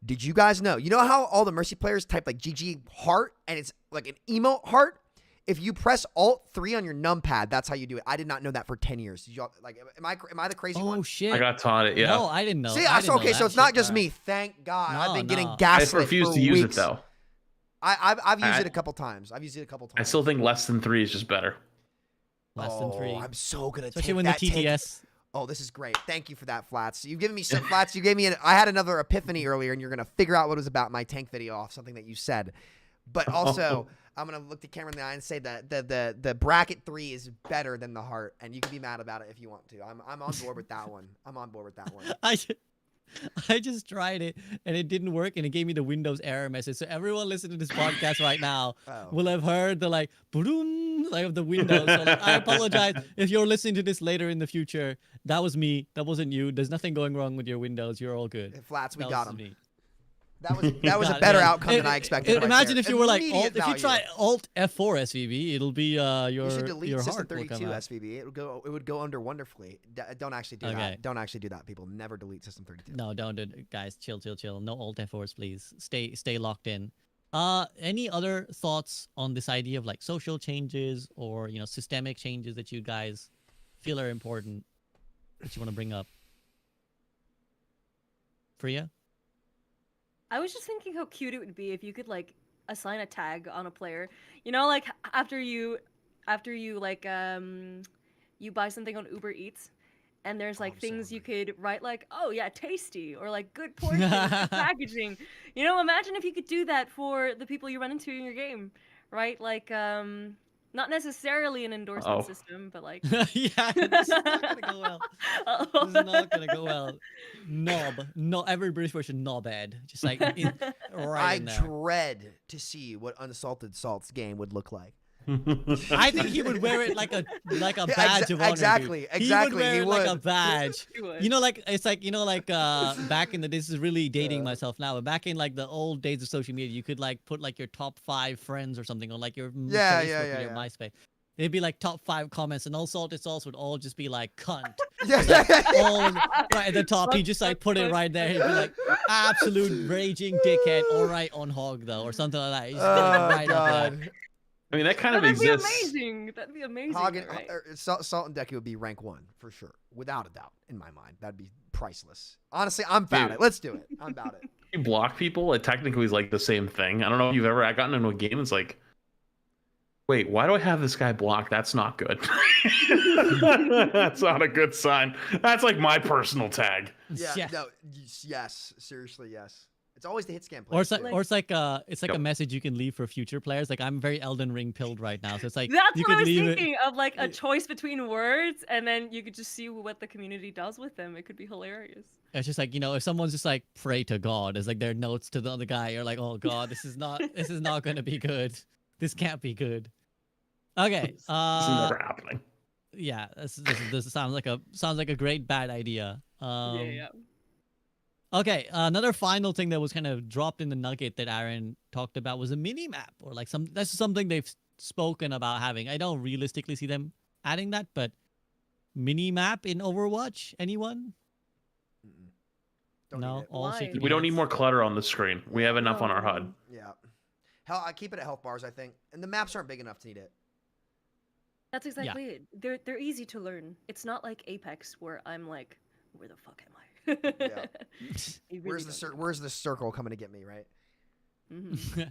Did you guys know? You know how all the Mercy players type like GG heart and it's like an emote heart? If you press Alt 3 on your numpad, that's how you do it. I did not know that for 10 years. Did y'all like? Am I the crazy one? Oh shit! I got taught it. Yeah. No, I didn't know. See, I didn't know okay, that so it's shit. not just me. Thank God. No, I've been getting no. I gaslit refuse for to use it weeks. though. I've used it a couple times. I still think less than 3 is just better. Less than 3. I'm so gonna Especially take when that the TTS. Oh, this is great. Thank you for that, Flats. You've given me some Flats. You gave me I had another epiphany earlier, and you're gonna figure out what it was about my tank video off something that you said. But also, I'm gonna look the camera in the eye and say that the bracket 3 is better than the heart, and you can be mad about it if you want to. I'm on board with that one. I'm on board with that one. I just tried it and it didn't work and it gave me the Windows error message. So everyone listening to this podcast right now will have heard the like boom like of the Windows. So like, I apologize if you're listening to this later in the future. That was me. That wasn't you. There's nothing going wrong with your Windows. You're all good. Flats, we That got was him. me. That was a better outcome than I expected. Imagine if you were like Immediate if you value. try Alt F4 SVB, it'll be your You should delete your System heart will 32 come out. SVB. It would go under wonderfully. Don't actually do Okay. that. Don't actually do that, people. Never delete System 32. No, don't do it. Guys, chill. No Alt F4s, please. Stay locked in. Any other thoughts on this idea of like social changes or systemic changes that you guys feel are important that you want to bring up? Priya? I was just thinking how cute it would be if you could like assign a tag on a player. You know, like after you like you buy something on Uber Eats and there's like things you could write like, oh yeah, tasty, or like good portion, good packaging. You know, imagine if you could do that for the people you run into in your game, right? Like not necessarily an endorsement system, but like yeah, this is not gonna go well. This is not gonna go well. No, every British person knobhead, just like right in there. I dread to see what Unsalted Salt's game would look like. I think he would wear it like a badge of honor. Exactly. He would wear it like a badge. You know, like it's like back in the days. This is really dating myself now, but back in like the old days of social media, you could like put like your top 5 friends or something on like your Facebook or your MySpace. It'd be like top 5 comments, and Unsalted Salts would all just be like cunt. All right at the top. He just like put it right there. He'd be like absolute raging dickhead. All right on hog though, or something like that. He's right up there. I mean, that kind of That'd exists. be amazing. That'd be amazing. Right? Salt and Deku would be rank 1 for sure, without a doubt. In my mind, that'd be priceless. Honestly, I'm about it. Let's do it. I'm about it. You block people, it technically is like the same thing. I don't know if you've ever gotten into a game. It's like, wait, why do I have this guy blocked? That's not good. That's not a good sign. That's like my personal tag. Yeah. No. Yes. Seriously. Yes. It's always the hit scan Or player. it's like a message you can leave for future players. Like I'm very Elden Ring pilled right now, so it's like that's you what I could was leave thinking of, like a choice between words, and then you could just see what the community does with them. It could be hilarious. It's just like if someone's just like pray to God as like their notes to the other guy, you're like, oh God, this is not going to be good. This can't be good. Okay. This is never happening. Yeah, this sounds like a great bad idea. Yeah. Okay, another final thing that was kind of dropped in the nugget that Aaron talked about was a mini map, or like that's something they've spoken about having. I don't realistically see them adding that, but mini map in Overwatch, anyone? No, all shaking We don't need hands. more clutter on the screen. We have enough on our HUD. Yeah. Hell, I keep it at health bars, I think, and the maps aren't big enough to need it. That's exactly it. They're easy to learn. It's not like Apex where I'm like, where the fuck am I? Yeah. Where's the circle coming to get me, right? Mm-hmm.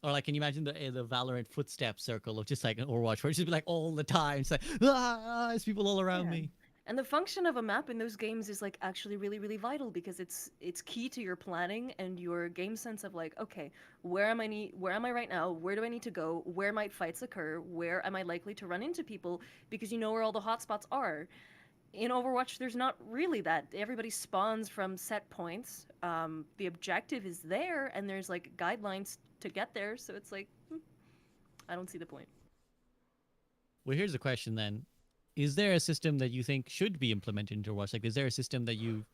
Or like, can you imagine the Valorant footstep circle of just like an Overwatch where it's just be like all the time, it's like there's people all around me. And the function of a map in those games is like actually really, really vital because it's key to your planning and your game sense of like, okay, where am I right now? Where do I need to go? Where might fights occur? Where am I likely to run into people? Because you know where all the hotspots are. In Overwatch, there's not really that. Everybody spawns from set points. The objective is there, and there's like guidelines to get there. So it's like, I don't see the point. Well, here's the question then: is there a system that you think should be implemented into Overwatch? Like, is there a system that you've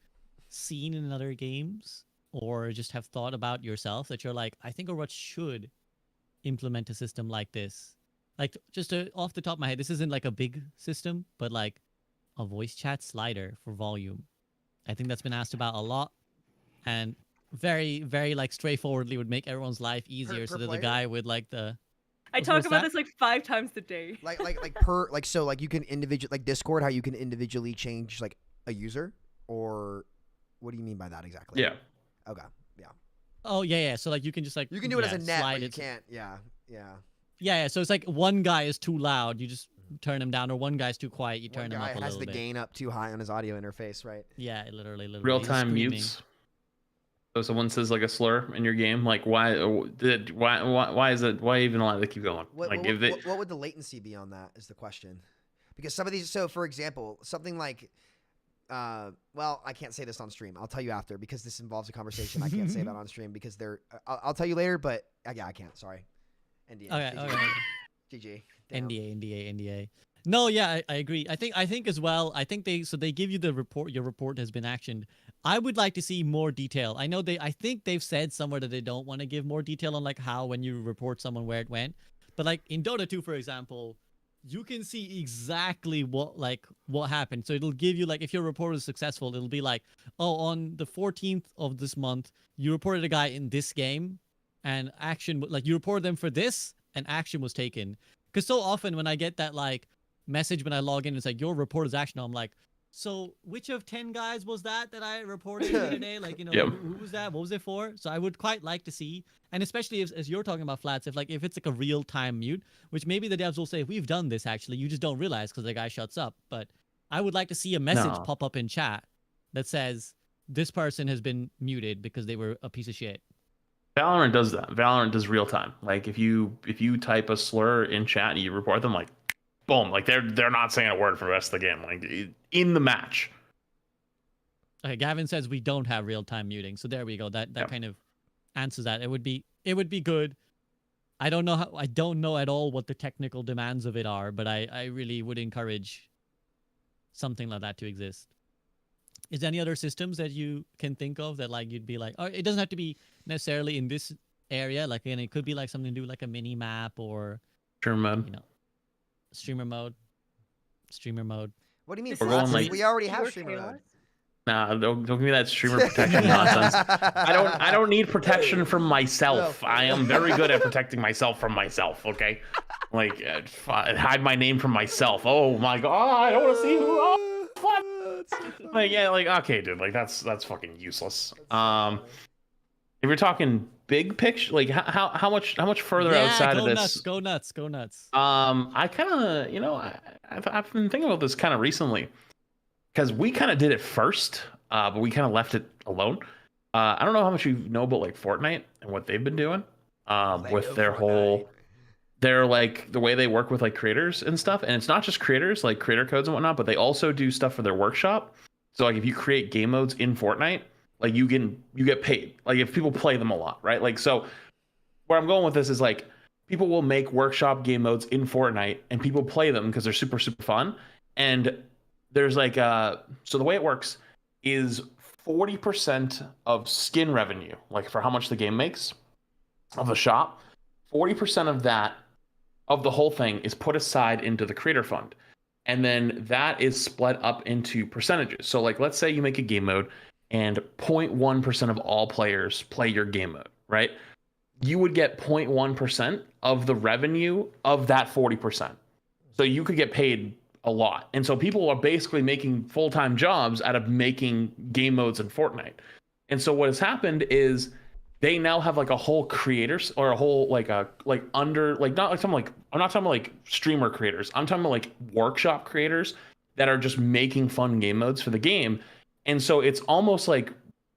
seen in other games, or just have thought about yourself that you're like, I think Overwatch should implement a system like this? Like, just off the top of my head, this isn't like a big system, but like a voice chat slider for volume. I think that's been asked about a lot, and very, very like straightforwardly would make everyone's life easier. per So there's a player? guy with like the. I what's talk about that? this like 5 times a day. So you can individual like Discord, how you can individually change like a user, or what do you mean by that exactly? Yeah. Okay. Yeah. Oh yeah. So like you can just like You can do it as a net, slide but you it. can't. Yeah. Yeah. So it's like one guy is too loud, you just turn him down, or one guy's too quiet, you turn him up a One guy has little the bit. gain up too high on his audio interface, right? Yeah, literally. Real-time screaming. mutes. So someone says like a slur in your game, like why is it? Why even allow it to keep going? What would the latency be on that? Is the question. Because some of these, so for example, something like, well, I can't say this on stream. I'll tell you after because this involves a conversation I can't say about on stream because they're. I'll tell you later, but yeah, I can't. Sorry. NDA. Okay. GG. NDA. No, yeah, I agree. I think as well. I think they give you the report. Your report has been actioned. I would like to see more detail. I think they've said somewhere that they don't want to give more detail on like how when you report someone where it went. But like in Dota 2, for example, you can see exactly what happened. So it'll give you like if your report is successful, it'll be like, oh, on the 14th of this month, you reported a guy in this game, and action like you reported them for this, and action was taken. Because so often when I get that like message when I log in, it's like your report is action. I'm like, so which of 10 guys was that I reported today? Like, who was that? What was it for? So I would quite like to see, and especially as you're talking about Flats, if it's like a real time mute, which maybe the devs will say we've done this actually, you just don't realize because the guy shuts up. But I would like to see a message pop up in chat that says this person has been muted because they were a piece of shit. Valorant does that. Valorant does real time. Like if you type a slur in chat and you report them, like boom, like they're not saying a word for the rest of the game, like in the match. Okay, Gavin says we don't have real time muting, so there we go. That kind of answers that. It would be good. I don't know at all what the technical demands of it are, but I really would encourage something like that to exist. Is there any other systems that you can think of that like you'd be like, oh, it doesn't have to be necessarily in this area, like, and it could be like something to do like a mini map or streamer mode. Streamer mode. What do you mean? We're going like, we already have streamer mode. Nah, don't give me that streamer protection nonsense. I don't need protection from myself. I am very good at protecting myself from myself. Okay, like hide my name from myself. Oh my god, I don't want to see who. Oh, what? Like yeah, like okay, dude, like that's fucking useless. If you're talking big picture, like how much further outside of this? Go nuts. I kind of I've been thinking about this kind of recently. Because we kind of did it first, but we kind of left it alone. I don't know how much you know about like Fortnite and what they've been doing with their like the way they work with like creators and stuff. And it's not just creators, like creator codes and whatnot, but they also do stuff for their workshop. So like if you create game modes in Fortnite, like you get paid. Like if people play them a lot, right? Like so, where I'm going with this is like people will make workshop game modes in Fortnite and people play them because they're super fun. And there's like so the way it works is 40% of skin revenue, like for how much the game makes of the shop, 40% of that of the whole thing is put aside into the creator fund. And then that is split up into percentages. So like let's say you make a game mode and 0.1% of all players play your game mode, right? You would get 0.1% of the revenue of that 40%. So you could get paid a lot. And so people are basically making full-time jobs out of making game modes in Fortnite. And so what has happened is they now have like a whole creators or a whole I'm not talking about like streamer creators. I'm talking about like workshop creators that are just making fun game modes for the game. And so it's almost like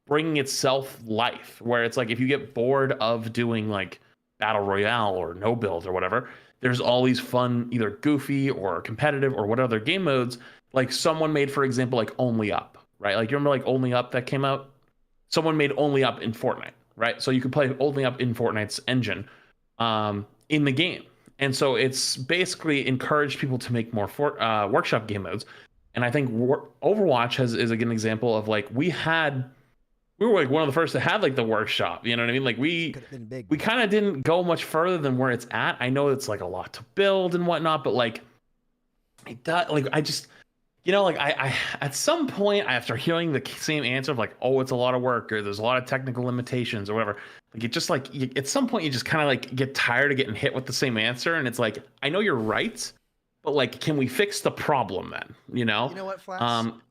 bringing itself life, where it's like if you get bored of doing like battle royale or no build or whatever, there's all these fun, either goofy or competitive or what other game modes. Like someone made, for example, like Only Up, right? Like you remember like Only Up that came out? Someone made Only Up in Fortnite, right? So you could play Only Up in Fortnite's engine in the game. And so it's basically encouraged people to make more workshop game modes. And I think Overwatch is a good example of like we were like one of the first to have like the workshop, you know what I mean? Like we kind of didn't go much further than where it's at. I know it's like a lot to build and whatnot, but like it does, like you know, like I at some point after hearing the same answer of like, oh, it's a lot of work or there's a lot of technical limitations or whatever, like it just like at some point you just kind of like get tired of getting hit with the same answer, and it's like, I know you're right, but like, can we fix the problem then? You know? You know what, Flats? I'm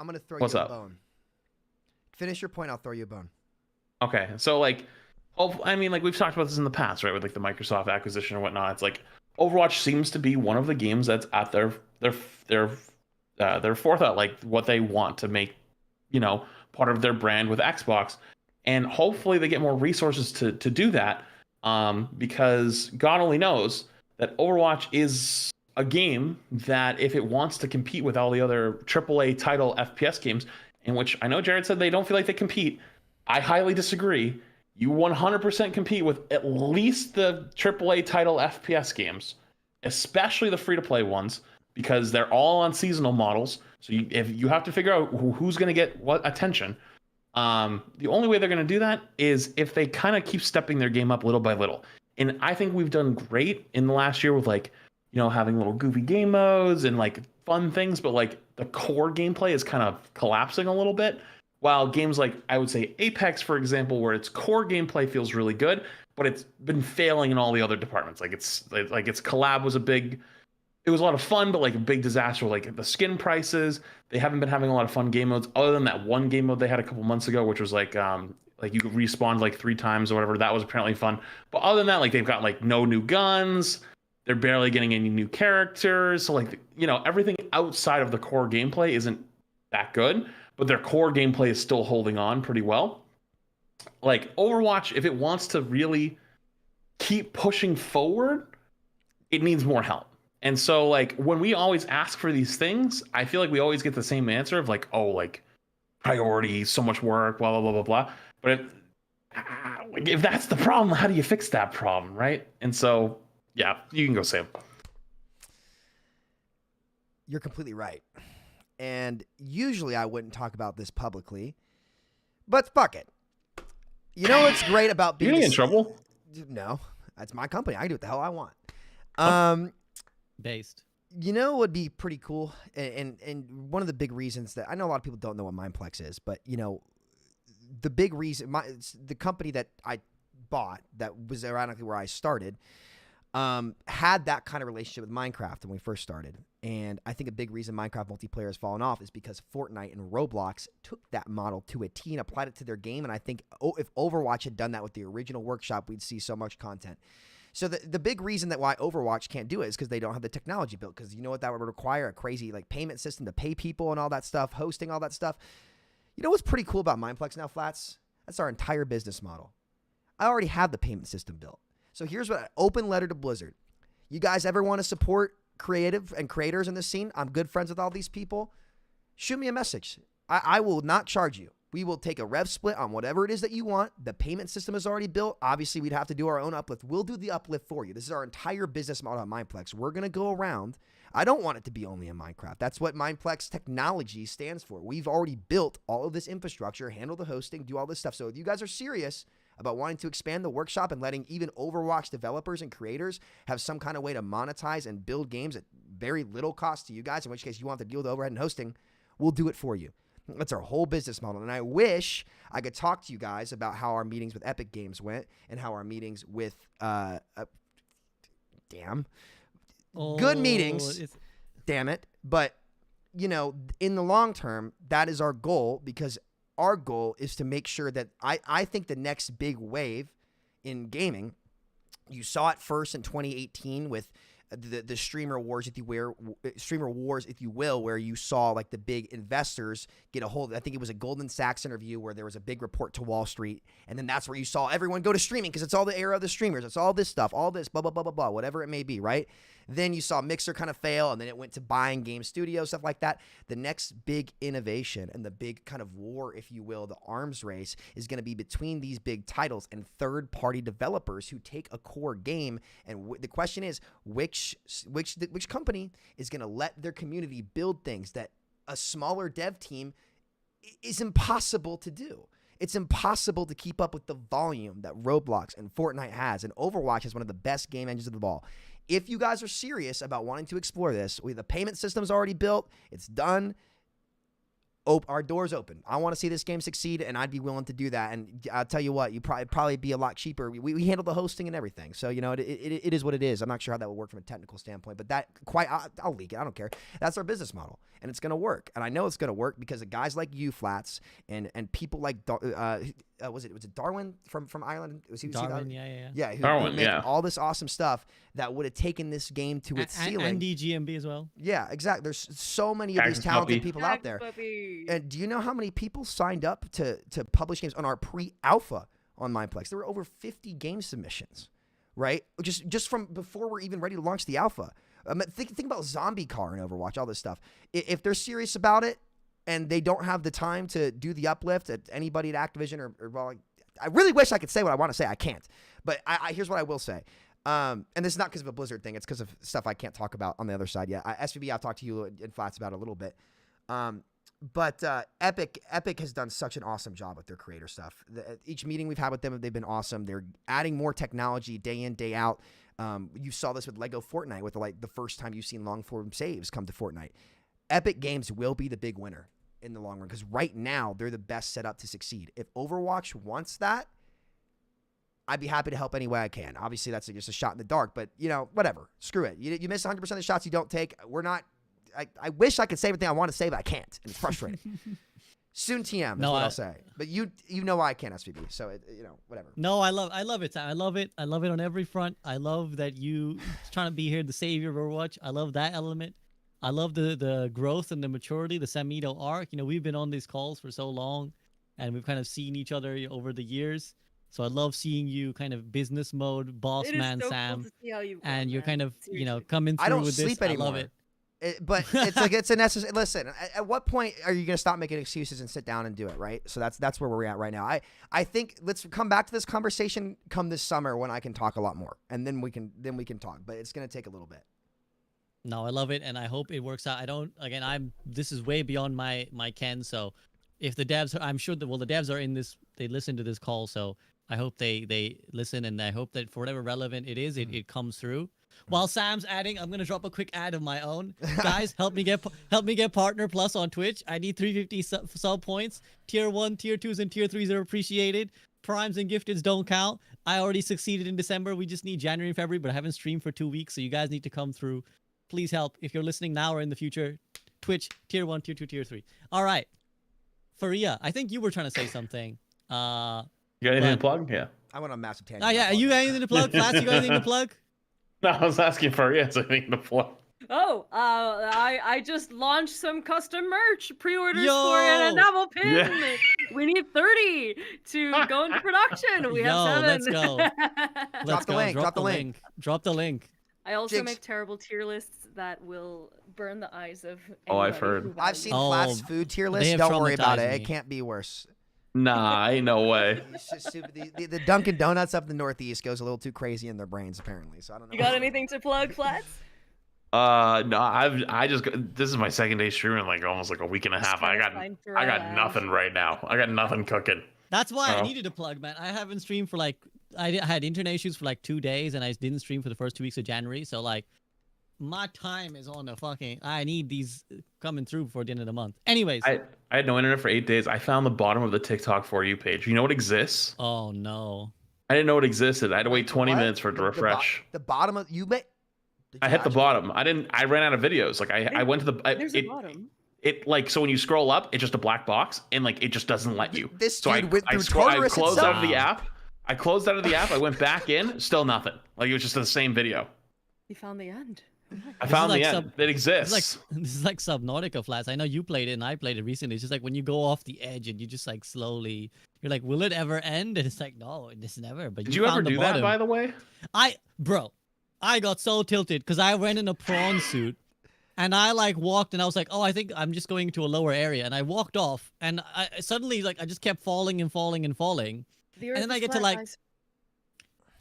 gonna throw you a bone. Finish your point. I'll throw you a bone. Okay, so like, I mean, like we've talked about this in the past, right? With like the Microsoft acquisition and whatnot. It's like Overwatch seems to be one of the games that's at their forethought, like what they want to make, you know, part of their brand with Xbox, and hopefully they get more resources to do that, because God only knows that Overwatch is a game that if it wants to compete with all the other AAA title FPS games, in which I know Jared said they don't feel like they compete. I highly disagree. You 100% compete with at least the AAA title FPS games, especially the free-to-play ones, because they're all on seasonal models. So if you have to figure out who's going to get what attention, the only way they're going to do that is if they kind of keep stepping their game up little by little. And I think we've done great in the last year with like, you know, having little goofy game modes and like fun things, but like the core gameplay is kind of collapsing a little bit. While games like, I would say Apex, for example, where its core gameplay feels really good, but it's been failing in all the other departments. Like its collab was it was a lot of fun, but like a big disaster. Like the skin prices, they haven't been having a lot of fun game modes other than that one game mode they had a couple months ago, which was like you could respawn like 3 times or whatever. That was apparently fun. But other than that, like they've got like no new guns. They're barely getting any new characters. So like, you know, everything outside of the core gameplay isn't that good, but their core gameplay is still holding on pretty well. Like Overwatch, if it wants to really keep pushing forward, it needs more help. And so like when we always ask for these things, I feel like we always get the same answer of like, oh, like priority, so much work, blah, blah, blah, blah, blah. But if that's the problem, how do you fix that problem, right? And so, yeah, you can go, Sam. You're completely right. And usually I wouldn't talk about this publicly, but fuck it. You know what's great about being... You getting in trouble? No, that's my company. I can do what the hell I want. Based. You know what would be pretty cool? And one of the big reasons that... I know a lot of people don't know what Mindplex is, but, you know, the big reason... the company that I bought, that was ironically where I started, had that kind of relationship with Minecraft when we first started. And I think a big reason Minecraft multiplayer has fallen off is because Fortnite and Roblox took that model to a T and applied it to their game. And I think if Overwatch had done that with the original workshop, we'd see so much content. So the big reason that why Overwatch can't do it is because they don't have the technology built. Because you know what that would require? A crazy like payment system to pay people and all that stuff, hosting all that stuff. You know what's pretty cool about Mindplex now, Flats? That's our entire business model. I already have the payment system built. So here's what, open letter to Blizzard. You guys ever want to support creative and creators in this scene? I'm good friends with all these people. Shoot me a message. I will not charge you. We will take a rev split on whatever it is that you want. The payment system is already built. Obviously, we'd have to do our own uplift. We'll do the uplift for you. This is our entire business model on Mindplex. We're going to go around. I don't want it to be only in Minecraft. That's what Mindplex technology stands for. We've already built all of this infrastructure, handle the hosting, do all this stuff. So if you guys are serious about wanting to expand the workshop and letting even Overwatch developers and creators have some kind of way to monetize and build games at very little cost to you guys, in which case you want to deal with overhead and hosting, we'll do it for you. That's our whole business model. And I wish I could talk to you guys about how our meetings with Epic Games went and how our meetings with, good meetings. Damn it. But, you know, in the long term, that is our goal, because our goal is to make sure that I think the next big wave in gaming, you saw it first in 2018 with the streamer wars, if you will, where you saw like the big investors get a hold. I think it was a Goldman Sachs interview where there was a big report to Wall Street, and then that's where you saw everyone go to streaming because it's all the era of the streamers. It's all this stuff, all this blah blah blah blah blah, whatever it may be, right? Then you saw Mixer kind of fail, and then it went to buying game studios, stuff like that. The next big innovation and the big kind of war, if you will, the arms race, is going to be between these big titles and third-party developers who take a core game. And the question is, which company is going to let their community build things that a smaller dev team is impossible to do? It's impossible to keep up with the volume that Roblox and Fortnite has, and Overwatch is one of the best game engines of the ball. if you guys are serious about wanting to explore this, the payment system's already built. It's done. Our door's open. I want to see this game succeed, and I'd be willing to do that. And I'll tell you what, you probably be a lot cheaper. We handle the hosting and everything, so you know it is what it is. I'm not sure how that will work from a technical standpoint, but I'll leak it. I don't care. That's our business model, and it's gonna work. And I know it's gonna work because of guys like you, Flats, and people like was it Darwin from Ireland? Was he Darwin? Yeah, Darwin, who made all this awesome stuff that would have taken this game to its ceiling. And DGMB as well. Yeah, exactly. There's so many of these talented people out there. And do you know how many people signed up to publish games on our pre-alpha on Mineplex? There were over 50 game submissions, right? Just from before we're even ready to launch the alpha. Think about Zombie Car in Overwatch, all this stuff. If they're serious about it and they don't have the time to do the uplift at anybody at Activision or well, I really wish I could say what I want to say. I can't. But here's what I will say. And this is not because of a Blizzard thing. It's because of stuff I can't talk about on the other side yet. SVB, I've talked to you in Flats about it a little bit. But Epic has done such an awesome job with their creator stuff. Each meeting we've had with them, they've been awesome. They're adding more technology day in, day out. You saw this with Lego Fortnite with the first time you've seen long form saves come to Fortnite. Epic Games will be the big winner in the long run because right now they're the best set up to succeed. If Overwatch wants that, I'd be happy to help any way I can. Obviously, that's just a shot in the dark, but whatever. Screw it. You miss 100% of the shots you don't take. We're not. I wish I could say everything I want to say, but I can't. And it's frustrating. Soon TM is what I'll say. But you know why I can't SVB. So whatever. No, I love it. I love it. I love it on every front. I love that you trying to be here the savior of Overwatch. I love that element. I love the growth and the maturity, the Samito arc. We've been on these calls for so long, and we've kind of seen each other over the years. So I love seeing you kind of business mode, boss man so Sam, cool to see how you've and you're kind of Seriously. Coming through I don't with sleep this. anymore. I love it. But it's a necessary. Listen, at what point are you going to stop making excuses and sit down and do it, right? So that's where we're at right now. I think let's come back to this conversation come this summer when I can talk a lot more, and then we can talk. But it's going to take a little bit. No, I love it, and I hope it works out. This is way beyond my ken. So if the devs, I'm sure that the devs are in this. They listen to this call, so I hope they listen, and I hope that for whatever relevant it is, it comes through. While Sam's adding, I'm gonna drop a quick ad of my own. Guys, help me get Partner Plus on Twitch. I need 350 sub points. Tier 1, Tier 2s, and Tier 3s are appreciated. Primes and gifteds don't count. I already succeeded in December. We just need January and February, but I haven't streamed for 2 weeks, so you guys need to come through. Please help. If you're listening now or in the future, Twitch, Tier 1, Tier 2, Tier 3. All right. Faria, I think you were trying to say something. You got anything to plug? Yeah. I went on a massive tangent. Oh, yeah. You got anything to plug? Flats, you got anything to plug? No, I was asking for anything to plug. Oh, I just launched some custom merch pre-orders Yo! for it, and double pin. Yeah. We need 30 to go into production. We have 7. Let's go. Drop the link. Drop the link. I also Jinx. make terrible tier lists that will burn the eyes of. Oh, I've anybody heard. who I've buys seen them. Flats food tier they list. have Don't worry about it. traumatized It me. can't be worse. Nah, ain't no way. It's just stupid. The Dunkin' Donuts up the Northeast goes a little too crazy in their brains, apparently. So I don't know. You got anything to plug, Flats? No, this is my second day streaming, almost a week and a half. I got nothing right now. I got nothing cooking. That's why I needed to plug, man. I haven't streamed for I had internet issues for 2 days, and I didn't stream for the first 2 weeks of January. So my time is on the fucking. I need these coming through before the end of the month. Anyways, I had no internet for 8 days. I found the bottom of the TikTok For You page. You know what exists? oh no. I didn't know it existed. I had to wait 20 What? minutes for it to refresh. The bottom of you bet. I hit the bottom. I ran out of videos. I went to the. There's a bottom. So when you scroll up, it's just a black box, and it just doesn't let you. This so dude went through I Tartarus closed itself. out of the app. I closed out of the app. I went back in. Still nothing. It was just the same video. You found the end. I found is the like end. It exists. This is like Subnautica, Flats. I know you played it and I played it recently. It's just when you go off the edge and you just slowly, you're like, will it ever end? And it's no, it's never. But Did you ever found the do bottom. that, by the way? I got so tilted because I went in a prawn suit and I walked and I was like, oh, I think I'm just going to a lower area. And I walked off and I suddenly I just kept falling and falling and falling. The And then I get to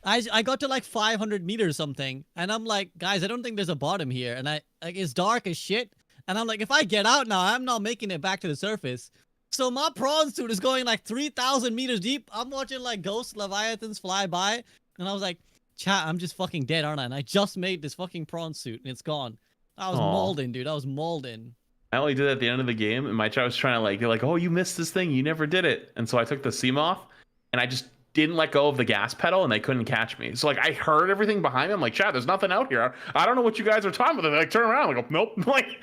I got to 500 meters or something, and I'm like, guys, I don't think there's a bottom here, and it's dark as shit, and I'm like, if I get out now, I'm not making it back to the surface. So my prawn suit is going 3,000 meters deep. I'm watching ghost leviathans fly by, and I was like, Chat, I'm just fucking dead, aren't I? And I just made this fucking prawn suit and it's gone. I was Aw. mauled in, dude. I was mauled in. I only did it at the end of the game, and my chat was trying to like, they're like, oh, you missed this thing, you never did it. And so I took the seam off, and I just didn't let go of the gas pedal, and they couldn't catch me. So like, I heard everything behind me. I'm like, chat, there's nothing out here. I don't know what you guys are talking about. They like turn around, like, nope. Like,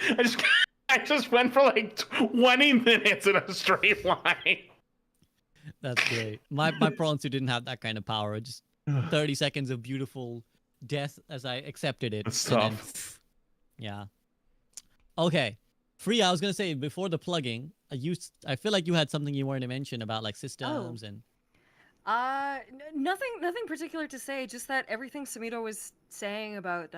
I just went for like 20 minutes in a straight line. That's great. My prawn suit didn't have that kind of power. Just 30 seconds of beautiful death as I accepted it. It's and then, tough. yeah. Okay. Free, I was gonna say before the plugging, I feel like you had something you wanted to mention about like systems and. Nothing particular to say. Just that everything Samito was saying about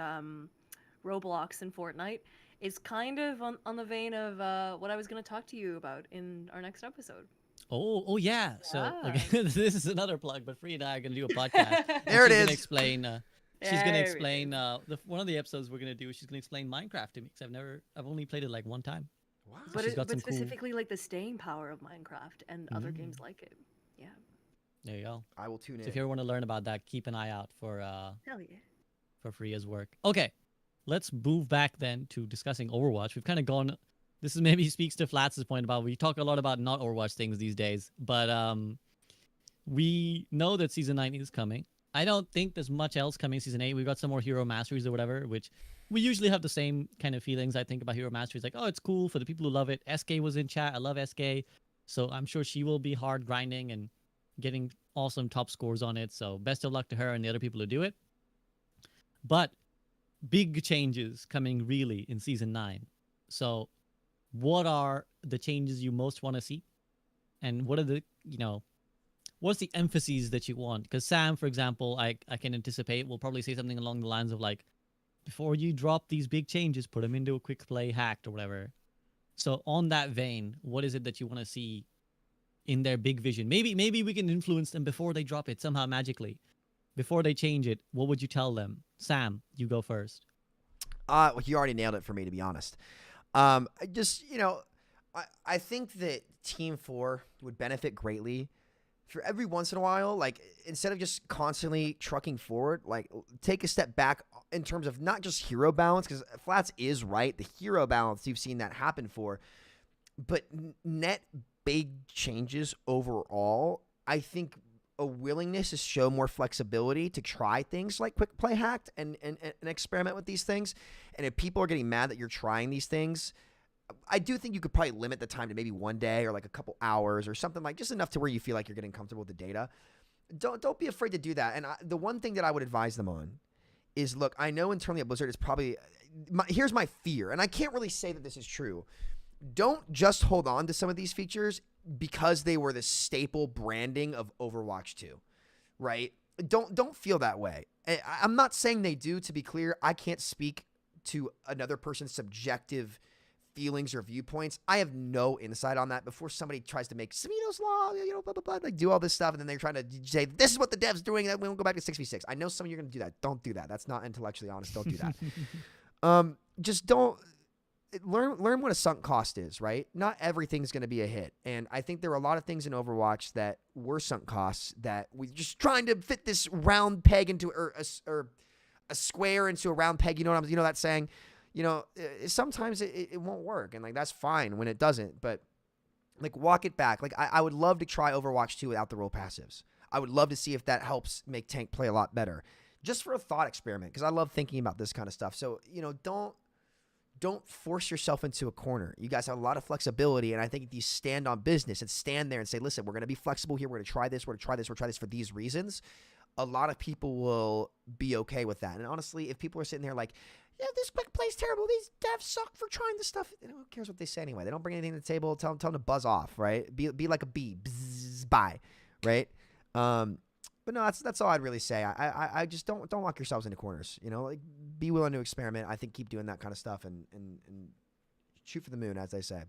Roblox and Fortnite is kind of on the vein of what I was going to talk to you about in our next episode. Oh yeah. So okay, this is another plug, but Free and I are gonna do a podcast. There it is. Gonna explain. She's gonna explain one of the episodes we're gonna do. She's gonna explain Minecraft to me because I've only played it like one time. Wow. But, So but specifically like the staying power of Minecraft and other games like it. Yeah. There you go. I will tune in. So if you ever want to learn about that, keep an eye out for Hell yeah. for Freya's work. Okay, let's move back then to discussing Overwatch. We've kind of gone. This is maybe speaks to Flats' point about we talk a lot about not Overwatch things these days, but we know that Season 9 is coming. I don't think there's much else coming Season 8. We've got some more Hero Masteries or whatever, which we usually have the same kind of feelings, I think, about Hero Masteries. Like, oh, it's cool for the people who love it. SK was in chat. I love SK. So I'm sure she will be hard grinding and getting awesome top scores on it. So best of luck to her and the other people who do it. But big changes coming really in Season 9. So what are the changes you most want to see? And what are the, what's the emphases that you want? Because Sam, for example, I can anticipate will probably say something along the lines of like, before you drop these big changes, put them into a quick play hacked or whatever. So on that vein, what is it that you want to see in their big vision? Maybe we can influence them before they drop it somehow magically. Before they change it, what would you tell them? Sam, you go first. Well, you already nailed it for me, to be honest. I think that Team 4 would benefit greatly for every once in a while, like instead of just constantly trucking forward, like take a step back in terms of not just hero balance, because Flats is right. The hero balance, you've seen that happen for, but net big changes overall. I think a willingness to show more flexibility to try things like quick play hacked and experiment with these things. And if people are getting mad that you're trying these things, I do think you could probably limit the time to maybe one day or like a couple hours or something, like just enough to where you feel like you're getting comfortable with the data. Don't be afraid to do that. And the one thing that I would advise them on is, look, I know internally at Blizzard it's probably here's my fear, and I can't really say that this is true. Don't just hold on to some of these features because they were the staple branding of Overwatch 2, right? Don't feel that way. I'm not saying they do, to be clear. I can't speak to another person's subjective feelings or viewpoints. I have no insight on that. Before somebody tries to make Samito's Law, blah, blah, blah, like do all this stuff, and then they're trying to say, this is what the dev's doing, and we won't go back to 6v6. I know some of you are going to do that. Don't do that. That's not intellectually honest. Don't do that. Just don't. Learn what a sunk cost is, right? Not everything's going to be a hit. And I think there are a lot of things in Overwatch that were sunk costs that we just trying to fit this round peg into, or a square into a round peg. You know that saying? Sometimes it won't work, and like that's fine when it doesn't, but like walk it back. Like I would love to try Overwatch 2 without the role passives. I would love to see if that helps make tank play a lot better, just for a thought experiment, because I love thinking about this kind of stuff. So don't force yourself into a corner. You guys have a lot of flexibility, and I think if you stand on business and stand there and say, listen, we're going to be flexible here, we're going to try this, we're going to try this, we're going to try this for these reasons, a lot of people will be okay with that. And honestly, if people are sitting there like, yeah, this quick play's terrible, these devs suck for trying this stuff, who cares what they say anyway? They don't bring anything to the table. Tell them to buzz off, right? Be like a bee. Bzz, bye, right? But no, that's all I'd really say. I just don't lock yourselves into corners. Like be willing to experiment. I think keep doing that kind of stuff and shoot for the moon, as they say.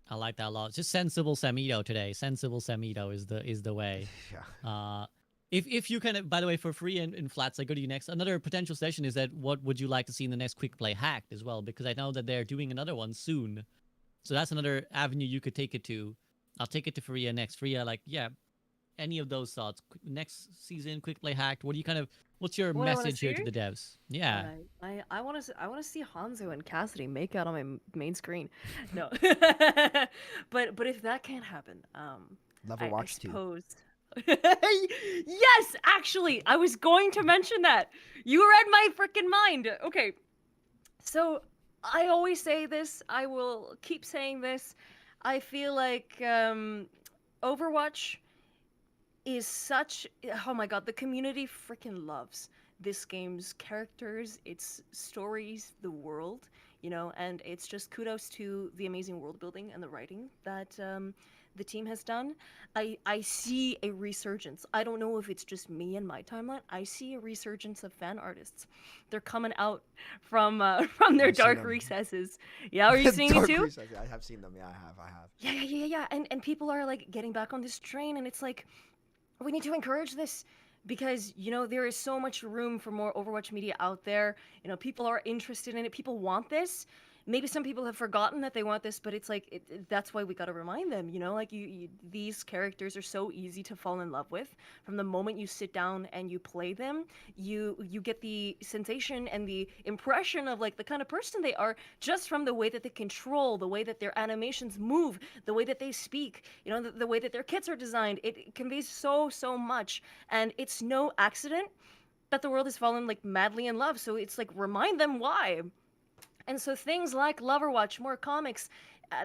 I like that a lot. It's just sensible Samito today. Sensible Samito is the way. Yeah. If you kind of, by the way, for Free and Flats, I go to you next. Another potential session is that what would you like to see in the next quick play hacked as well? Because I know that they're doing another one soon, so that's another avenue you could take it to. I'll take it to Freya next. Freya, like, yeah, any of those thoughts? Next season, quick play hacked. What do you kind of? What's your What I wanna message here to see? the devs? Yeah. I want to see Hanzo and Cassidy make out on my main screen. No, but if that can't happen, I suppose. Yes, actually, I was going to mention that. You read my freaking mind. Okay, so I always say this. I will keep saying this. I feel like Overwatch is such, oh my god, the community freaking loves this game's characters, its stories, the world, you know, and it's just kudos to the amazing world building and the writing that the team has done. I see a resurgence. I don't know if it's just me and my timeline. I see a resurgence of fan artists. They're coming out from their dark recesses. Yeah, are you seeing it too? I have seen them. Yeah, I have. Yeah. And people are like getting back on this train, and it's like, we need to encourage this because, you know, there is so much room for more Overwatch media out there. You know, people are interested in it. People want this. Maybe some people have forgotten that they want this, but it's like, that's why we got to remind them, you know, like these characters are so easy to fall in love with. From the moment you sit down and you play them, you get the sensation and the impression of like the kind of person they are just from the way that they control, the way that their animations move, the way that they speak, you know, the way that their kits are designed. It conveys so much, and it's no accident that the world has fallen like madly in love. So it's like, remind them why. And so things like Loverwatch, more comics,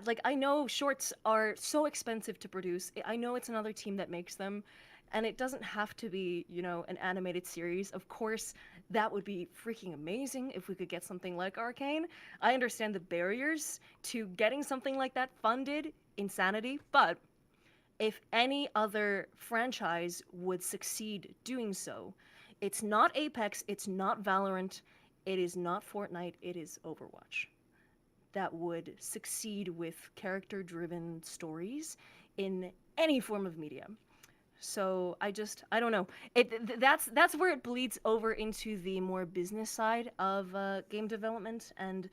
like I know shorts are so expensive to produce. I know it's another team that makes them, and it doesn't have to be, you know, an animated series. Of course, that would be freaking amazing if we could get something like Arcane. I understand the barriers to getting something like that funded, insanity, but if any other franchise would succeed doing so, it's not Apex, it's not Valorant, it is not Fortnite, it is Overwatch that would succeed with character-driven stories in any form of media. So I don't know. That's where it bleeds over into the more business side of game development and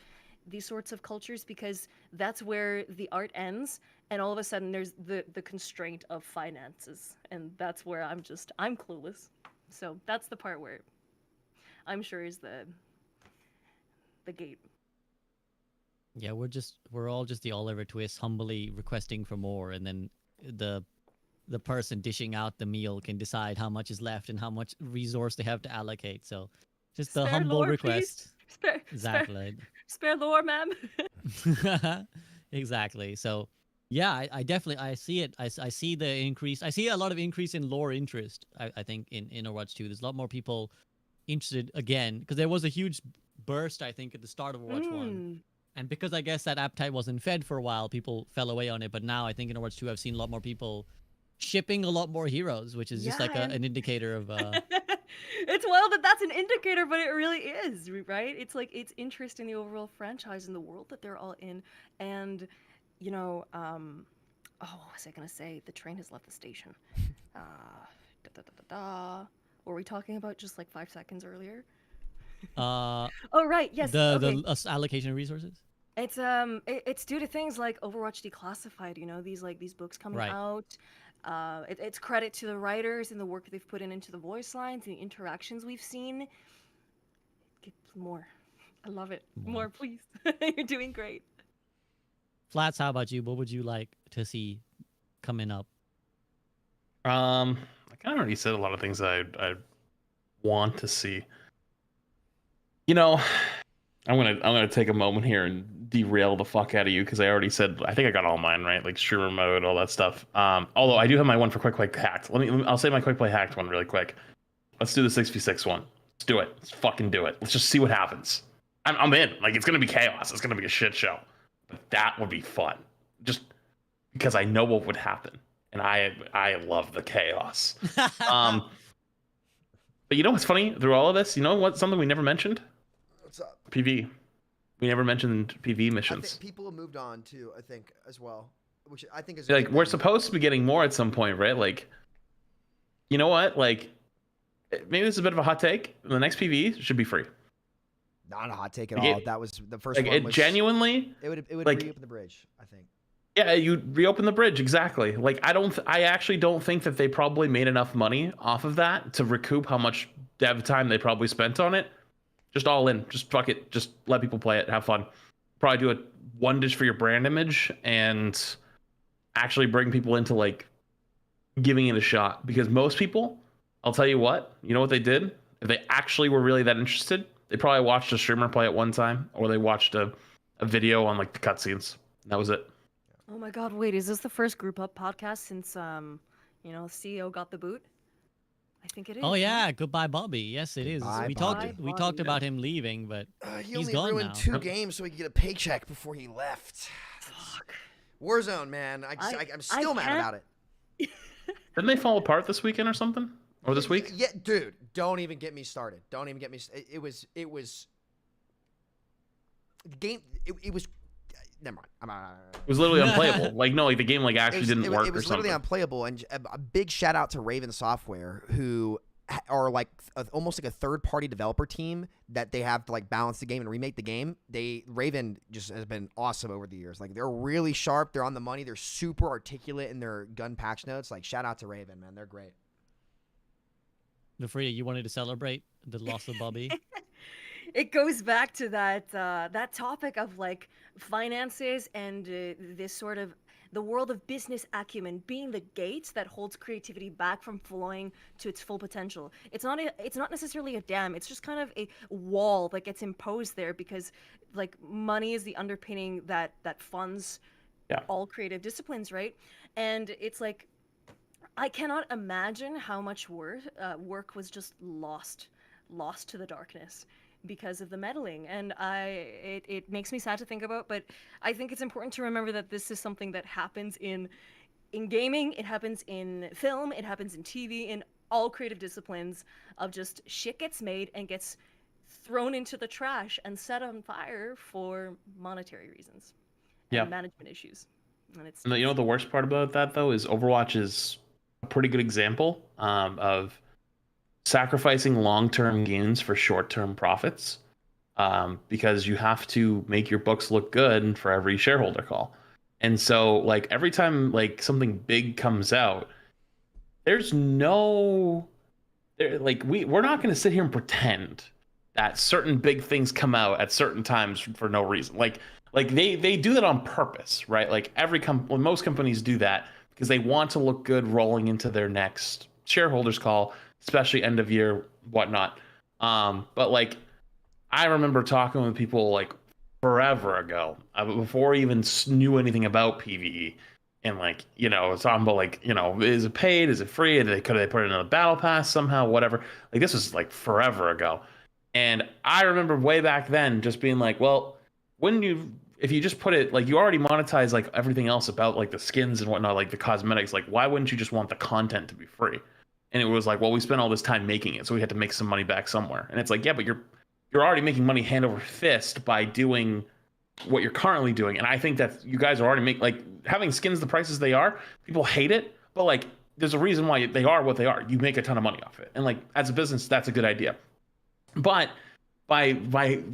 these sorts of cultures, because that's where the art ends, and all of a sudden there's the constraint of finances, and that's where I'm clueless. So that's the part where I'm sure is the gate. Yeah, we're all just the Oliver Twist, humbly requesting for more, and then the person dishing out the meal can decide how much is left and how much resource they have to allocate. So just the humble lore, request. Spare, exactly. Spare lore, ma'am. Exactly. So yeah, I definitely I see it. I see the increase. I see a lot of increase in lore interest. I think in Overwatch 2. There's a lot more people interested again, because there was a huge burst, I think, at the start of Overwatch 1. And because I guess that appetite wasn't fed for a while, people fell away on it. But now I think in Overwatch 2, I've seen a lot more people shipping a lot more heroes, which is just like an indicator of... It's wild that that's an indicator, but it really is, right? It's like, it's interest in the overall franchise and the world that they're all in. And, you know, what was I going to say? The train has left the station. Were we talking about just like 5 seconds earlier? Oh, right, yes. The allocation of resources? It's due to things like Overwatch Declassified, you know, these books coming out. It's credit to the writers and the work they've put into the voice lines and the interactions we've seen. Get more. I love it. More, please. You're doing great. Flats, how about you? What would you like to see coming up? I kind of already said a lot of things that I want to see. You know, I'm gonna take a moment here and derail the fuck out of you, because I already said, I think I got all mine right, like streamer mode, all that stuff. Although I do have my one for quick play hacked. I'll say my quick play hacked one really quick. Let's do the 6v6 one. Let's do it. Let's fucking do it. Let's just see what happens. I'm in. Like, it's gonna be chaos. It's gonna be a shit show, but that would be fun. Just because I know what would happen, and I love the chaos. But you know what's funny through all of this? You know what? Something we never mentioned. What's up? PV. We never mentioned PV missions. I think people have moved on too, I think, as well, which I think is like, we're supposed to be getting more at some point, right? Like, you know what? Like, maybe this is a bit of a hot take. The next PV should be free. Not a hot take at all. That was the first like, one. It genuinely. It would like, reopen the bridge, I think. Yeah, you reopen the bridge, exactly. Like I actually don't think that they probably made enough money off of that to recoup how much dev time they probably spent on it. Just all in, just fuck it, just let people play it, have fun. Probably do it wonders for your brand image and actually bring people into like giving it a shot. Because most people, I'll tell you what they did? If they actually were really that interested, they probably watched a streamer play it one time, or they watched a video on like the cutscenes. That was it. Oh my god, wait, is this the first group up podcast since CEO got the boot? I think it is. Oh yeah, goodbye Bobby. Yes, it is. Goodbye, we Bobby. talked about him leaving, but He he's only gone ruined now. 2 games so he could get a paycheck before he left. Fuck. Warzone, man. I'm still mad about it. Didn't they fall apart this weekend or something? Or this week? Yeah, dude. Don't even get me started. Don't even get me. It was. The game. It was. Never mind. It was literally unplayable. Like the game actually didn't work. It was or something. literally unplayable. And a big shout out to Raven Software, who are like almost like a third-party developer team that they have to like balance the game and remake the game. Raven just has been awesome over the years. Like they're really sharp. They're on the money. They're super articulate in their gun patch notes. Like shout out to Raven, man. They're great. Frida, you wanted to celebrate the loss of Bobby? It goes back to that topic of like finances and this sort of the world of business acumen being the gate that holds creativity back from flowing to its full potential. It's not necessarily a dam. It's just kind of a wall that gets imposed there because like money is the underpinning that funds all creative disciplines, right? And it's like I cannot imagine how much work was just lost to the darkness because of the meddling, and it makes me sad to think about, but I think it's important to remember that this is something that happens in gaming, it happens in film, it happens in TV, in all creative disciplines of just shit gets made and gets thrown into the trash and set on fire for monetary reasons and management issues. And it's you know what the worst part about that though is Overwatch is a pretty good example of sacrificing long-term gains for short-term profits, because you have to make your books look good for every shareholder call. And so like every time like something big comes out, there's no we're not going to sit here and pretend that certain big things come out at certain times for no reason. Like they do that on purpose, right? Like most companies do that because they want to look good rolling into their next shareholders call, especially end of year, whatnot. But like, I remember talking with people like forever ago, before I even knew anything about PvE, and like, talking about like, is it paid? Is it free? Could they put it in a battle pass somehow? Whatever. Like this was like forever ago, and I remember way back then just being like, well, if you just put it like you already monetize like everything else about like the skins and whatnot, like the cosmetics, like why wouldn't you just want the content to be free? And it was like, well, we spent all this time making it, so we had to make some money back somewhere. And it's like, yeah, but you're already making money hand over fist by doing what you're currently doing. And I think that you guys are already having skins the prices they are. People hate it, but like, there's a reason why they are what they are. You make a ton of money off it, and like as a business, that's a good idea. But by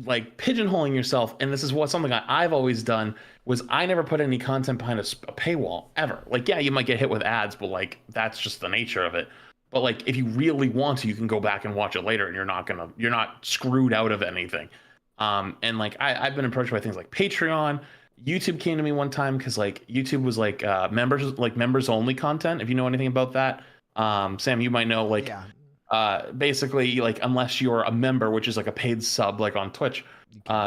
like pigeonholing yourself, and this is something I've always done, was I never put any content behind a paywall ever. Like, yeah, you might get hit with ads, but like that's just the nature of it. But like, if you really want to, you can go back and watch it later, and you're not screwed out of anything. And like, I've been approached by things like Patreon. YouTube came to me one time because like YouTube was like members only content. If you know anything about that, Sam, you might know like, basically like unless you're a member, which is like a paid sub, like on Twitch,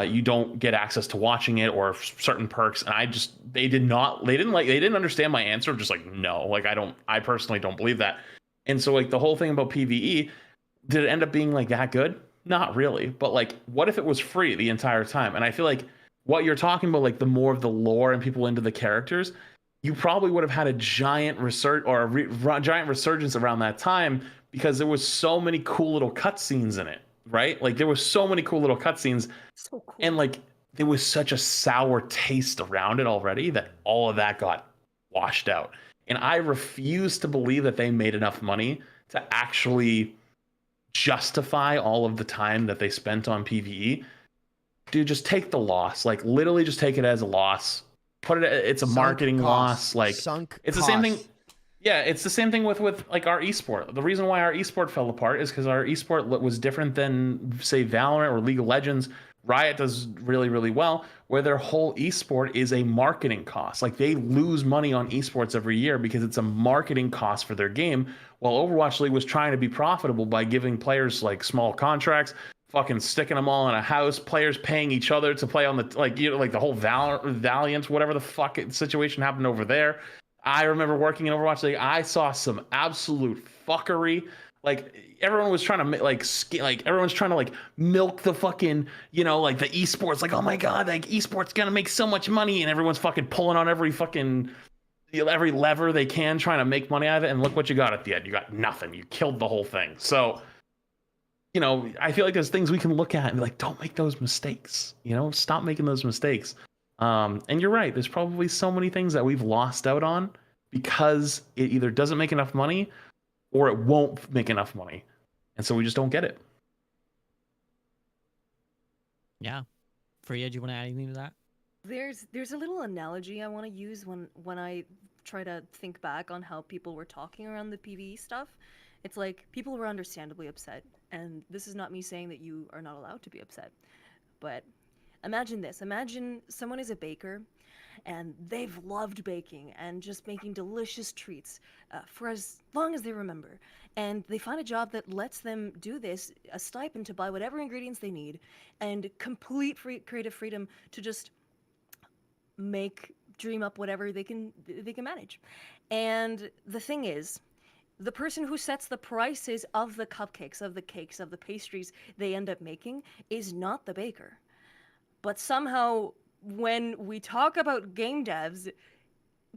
you don't get access to watching it or certain perks. And they didn't understand my answer. Just like, no, like I personally don't believe that. And so like the whole thing about PvE, did it end up being like that good? Not really. But like, what if it was free the entire time? And I feel like what you're talking about, like the more of the lore and people into the characters, you probably would have had a giant giant resurgence around that time because there was so many cool little cutscenes in it, right? Like there was so many cool little cutscenes, so cool. And like there was such a sour taste around it already that all of that got washed out. And I refuse to believe that they made enough money to actually justify all of the time that they spent on PvE. Dude, just take the loss. Like literally just take it as a loss. put it. It's a Sunk marketing costs. loss. Like Sunk it's the same thing. costs. Yeah, it's the same thing with like our esport. The reason why our esport fell apart is because our esport was different than say Valorant or League of Legends. Riot does really, really well, where their whole esport is a marketing cost. Like they lose money on esports every year because it's a marketing cost for their game. While Overwatch League was trying to be profitable by giving players like small contracts, fucking sticking them all in a house, players paying each other to play on the like the whole Valiant, whatever the fuck situation happened over there. I remember working in Overwatch League. I saw some absolute fuckery. Like everyone was trying to everyone's trying to milk the fucking the esports. Like, oh my god, like esports gonna make so much money, and everyone's fucking pulling on every lever they can trying to make money out of it. And look what you got at the end. You got nothing. You killed the whole thing. So I feel like there's things we can look at and be like, don't make those mistakes. Stop making those mistakes. And you're right. There's probably so many things that we've lost out on because it either doesn't make enough money or it won't make enough money. And so we just don't get it. Yeah. Freya, do you want to add anything to that? There's a little analogy I want to use when I try to think back on how people were talking around the PvE stuff. It's like people were understandably upset, and this is not me saying that you are not allowed to be upset, but imagine this. Imagine someone is a baker, and they've loved baking and just making delicious treats for as long as they remember. And they find a job that lets them do this, a stipend to buy whatever ingredients they need, and complete creative freedom to just dream up whatever they can manage. And the thing is, the person who sets the prices of the cupcakes, of the cakes, of the pastries they end up making is not the baker. But somehow, when we talk about game devs,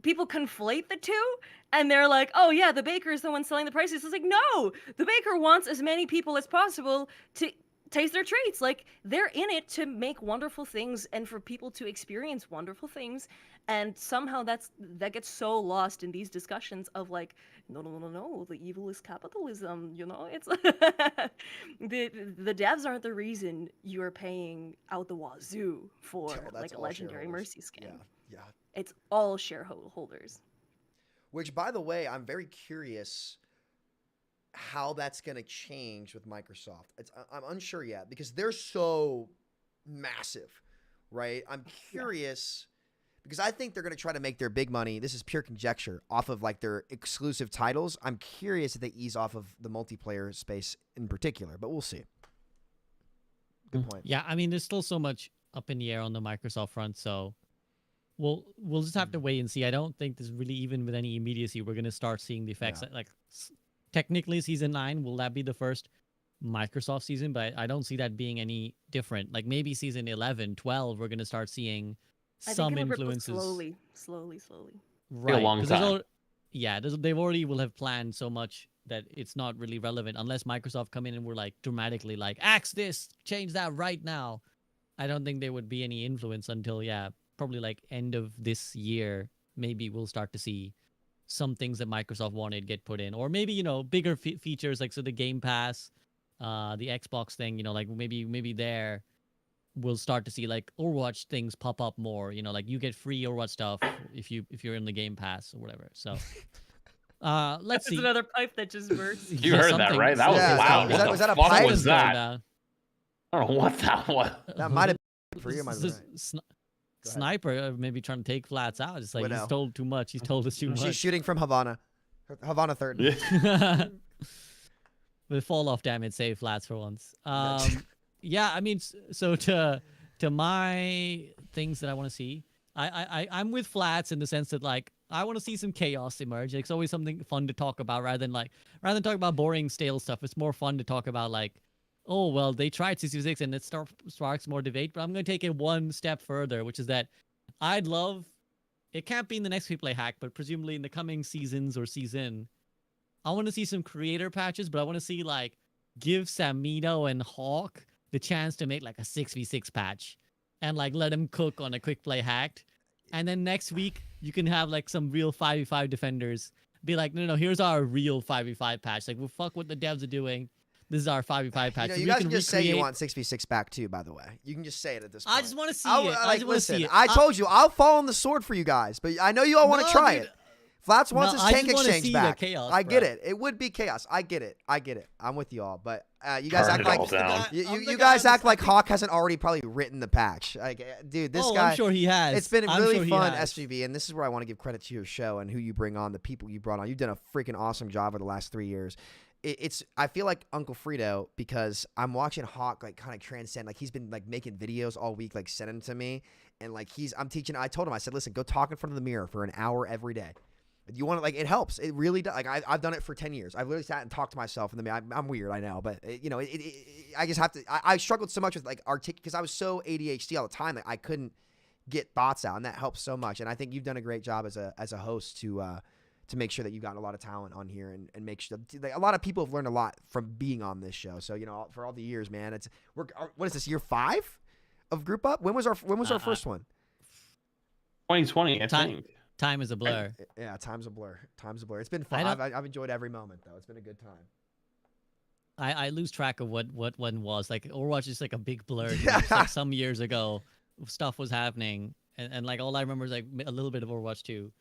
people conflate the two, and they're like, oh yeah, the baker is the one selling the prices. It's like, no, the baker wants as many people as possible to taste their treats. Like, they're in it to make wonderful things and for people to experience wonderful things. And somehow that gets so lost in these discussions of like, no, the evil is capitalism, it's the devs aren't the reason you're paying out the wazoo for like a legendary Mercy skin. Yeah. It's all shareholders. Which, by the way, I'm very curious how that's going to change with Microsoft. I'm unsure yet because they're so massive, right? I'm curious because I think they're going to try to make their big money. This is pure conjecture off of like their exclusive titles. I'm curious if they ease off of the multiplayer space in particular, but we'll see. Good point. Yeah, I mean, there's still so much up in the air on the Microsoft front, so we'll just have to wait and see. I don't think there's really, even with any immediacy, we're going to start seeing the effects. Like technically, Season 9, will that be the first Microsoft season? But I don't see that being any different. Like maybe Season 11, 12, we're going to start seeing some influences. Slowly. Right. A long time. They've already will have planned so much that it's not really relevant unless Microsoft come in and we're like dramatically like, axe this, change that right now. I don't think there would be any influence until, probably like end of this year. Maybe we'll start to see some things that Microsoft wanted get put in, or maybe, bigger features like, so the Game Pass, the Xbox thing, like maybe there we'll start to see like Overwatch things pop up more, like you get free Overwatch stuff if you're in the Game Pass or whatever. So let's see. There's another pipe that just burst. You heard that, right? That was loud. What was that a fuck pipe? was that? I don't know what that was. That might have been for you. Sniper maybe trying to take flats out. It's like he's told too much. He's told us too much. She's shooting from Havana 3rd. With fall off damage, save flats for once. Yeah, I mean, so to my things that I want to see, I'm with flats in the sense that like I want to see some chaos emerge. It's always something fun to talk about rather than talk about boring stale stuff. It's more fun to talk about like, oh well, they tried 66 and it sparks more debate. But I'm gonna take it one step further, which is that I'd love, it can't be in the next free play hack, but presumably in the coming seasons or season, I want to see some creator patches. But I want to see like give Samito and Hawk the chance to make like a 6v6 patch and like let them cook on a quick play hacked. And then next week you can have like some real 5v5 defenders be like, no, here's our real 5v5 patch. Like, well, fuck what the devs are doing. This is our 5v5 patch. You know, so you we guys can just say you recreate- want 6v6 back too. By the way, you can just say it at this point. I just want to see I'll, it. I like, just want to see listen, it. I told you I'll fall on the sword for you guys, but I know you all want to No, try dude. it. Flats wants No, his I tank just wanna exchange see the back. chaos, I get bro. it. It would be chaos. I get it. I get it. I'm with you all, but you guys Burn act it like all down. you guys act like Hawk hasn't already probably written the patch. Like, dude, this Oh, guy. I'm sure he has. It's been I'm really sure he fun, has. SVB, and this is where I want to give credit to your show and who you bring on, the people you brought on. You've done a freaking awesome job over the last 3 years. It's I feel like Uncle Frito because I'm watching Hawk like kind of transcend. Like he's been like making videos all week, like sending them to me, and like I'm teaching. I told him, I said, listen, go talk in front of the mirror for an hour every day. You want to like it helps. It really does. Like I've done it for 10 years. I've literally sat and talked to myself in the mirror. I'm weird, I know, but you know, I just have to. I struggled so much with like because I was so ADHD all the time that I couldn't get thoughts out, and that helps so much. And I think you've done a great job as a host to make sure that you've gotten a lot of talent on here and make sure like, a lot of people have learned a lot from being on this show. So you know, for all the years, man, what is this, year 5 of Group Up? When was our first one? 2020, I think. Time is a blur. Yeah, time's a blur. Time's a blur. It's been fun. I've enjoyed every moment though. It's been a good time. I lose track of what one was. Like Overwatch is like a big blur. It's like some years ago, stuff was happening, and like all I remember is like a little bit of Overwatch 2.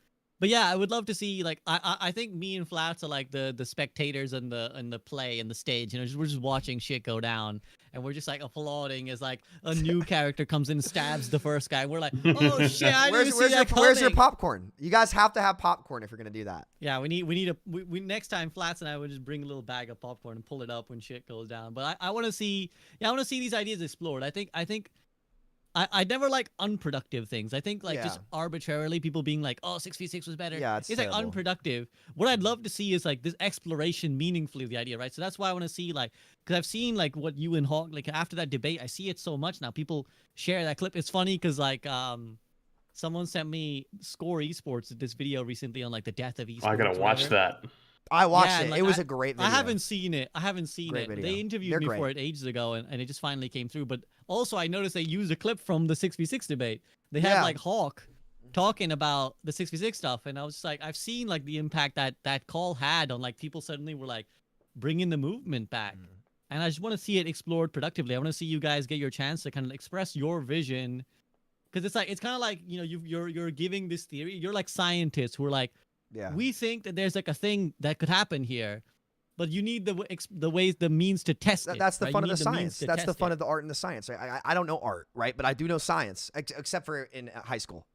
But yeah, I would love to see like I think me and Flats are like the spectators and the play and the stage. You know, we're just watching shit go down, and we're just like applauding as like a new character comes in and stabs the first guy. And we're like, oh shit! I didn't see that coming. Where's your popcorn? You guys have to have popcorn if you're gonna do that. Yeah, we next time Flats and I would just bring a little bag of popcorn and pull it up when shit goes down. But I want to see these ideas explored. I think I never like unproductive things. I think like just arbitrarily people being like, oh, 6v6 was better. Yeah, it's like terrible. unproductive. What I'd love to see is like this exploration meaningfully of the idea, right? So that's why I want to see like, because I've seen like what you and Hawk, like after that debate, I see it so much now. People share that clip. It's funny because like someone sent me Score Esports this video recently on like the death of esports. I gotta watch that. I watched it. Like, it was a great video. I haven't seen it. Great it. video. They interviewed They're me great. for it ages ago, and it just finally came through. But also, I noticed they used a clip from the 6v6 debate. They had like Hawk talking about the 6v6 stuff, and I was just like, I've seen like the impact that call had on like people suddenly were like bringing the movement back. And I just want to see it explored productively. I want to see you guys get your chance to kind of express your vision, because it's kind of like, you know, you're giving this theory. You're like scientists who are like, we think that there's like a thing that could happen here, but you need the means to test it. That's the right? fun You of the need means science. to That's the test fun it. of the art and the science. I don't know art, right? But I do know science, except for in high school.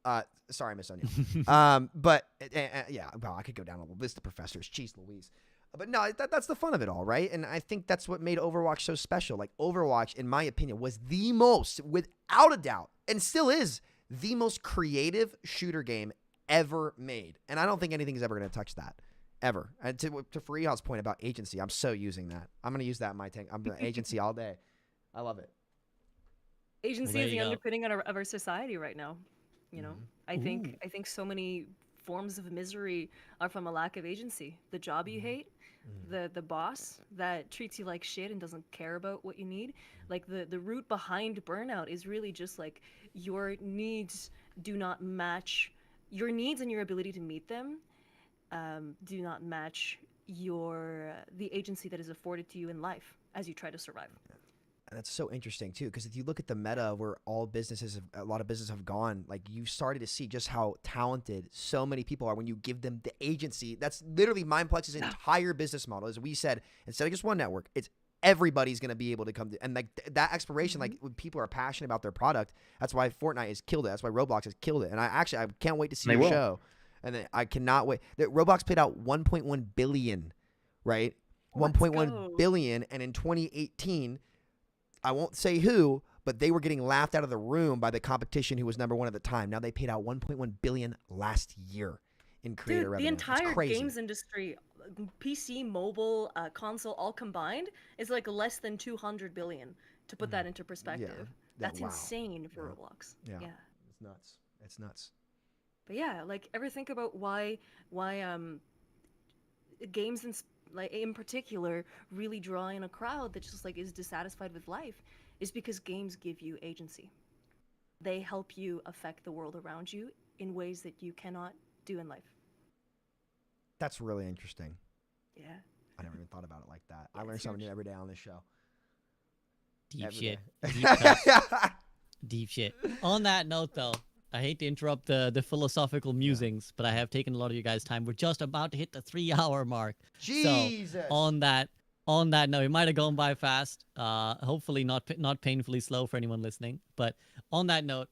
Sorry, Miss Sonia. But yeah, well, I could go down a little list of professors. Jeez Louise. But no, that's the fun of it all, right? And I think that's what made Overwatch so special. Like Overwatch, in my opinion, was the most, without a doubt, and still is, the most creative shooter game ever made. And I don't think anything's ever going to touch that. Ever. And to Farihal's point about agency, I'm so using that. I'm going to use that in my tank. I'm doing agency all day. I love it. Agency is the underpinning of our society right now. You know, I think so many forms of misery are from a lack of agency. The job you hate, the boss that treats you like shit and doesn't care about what you need. Like the root behind burnout is really just like your needs do not match your needs, and your ability to meet them do not match the agency that is afforded to you in life as you try to survive. And that's so interesting too, because if you look at the meta where a lot of businesses have gone, like you started to see just how talented so many people are when you give them the agency. That's literally Mindplex's entire business model. As we said, instead of just one network, it's everybody's going to be able to come to, and like that exploration, like when people are passionate about their product, that's why Fortnite has killed it. That's why Roblox has killed it. And I can't wait to see your show. And then I cannot wait. Roblox paid out 1.1 billion, right? 1.1 billion, and in 2018, I won't say who, but they were getting laughed out of the room by the competition who was #1 at the time. Now they paid out 1.1 billion last year in creator revenue. The entire It's crazy. games industry, PC, mobile, console, all combined, is like less than 200 billion. To put that into perspective, that's wow. insane for Roblox. Yeah, it's nuts. It's nuts. But yeah, like ever think about why games in particular really draw in a crowd that just like is dissatisfied with life, is because games give you agency. They help you affect the world around you in ways that you cannot do in life. That's really interesting. Yeah. I never even thought about it like that. I learn something new every day on this show. Deep Every shit. day. Deep cuts. Deep shit. On that note, though, I hate to interrupt the philosophical musings, but I have taken a lot of you guys' time. We're just about to hit the 3-hour mark. Jesus. So on that note, it might have gone by fast. Hopefully not painfully slow for anyone listening. But on that note,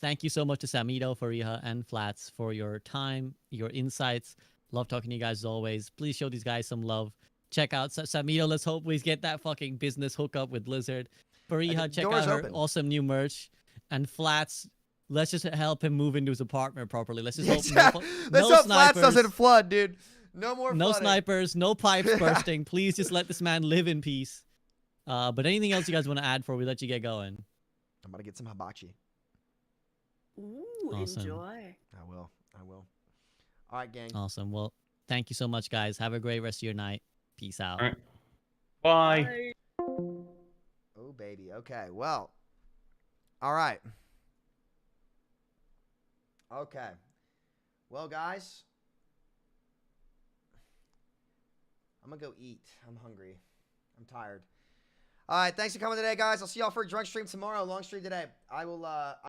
thank you so much to Samito, Fariha, and Flats for your time, your insights. Love talking to you guys as always. Please show these guys some love. Check out Samito. Let's hope we get that fucking business hookup with Blizzard. Fariha, check out her awesome new merch. And Flats, let's just help him move into his apartment properly. Let's just hope let's hope Flats doesn't flood, dude. No more No flooding. snipers, no pipes bursting. Please just let this man live in peace. But anything else you guys want to add before we let you get going? I'm about to get some hibachi. Ooh, Awesome. enjoy. I will. All right, gang. Awesome. Well, thank you so much, guys. Have a great rest of your night. Peace out. All right. Bye. Oh, baby. Okay, well. All right. Okay. Well, guys. I'm going to go eat. I'm hungry. I'm tired. All right, thanks for coming today, guys. I'll see y'all for a drunk stream tomorrow. Long stream today. I will...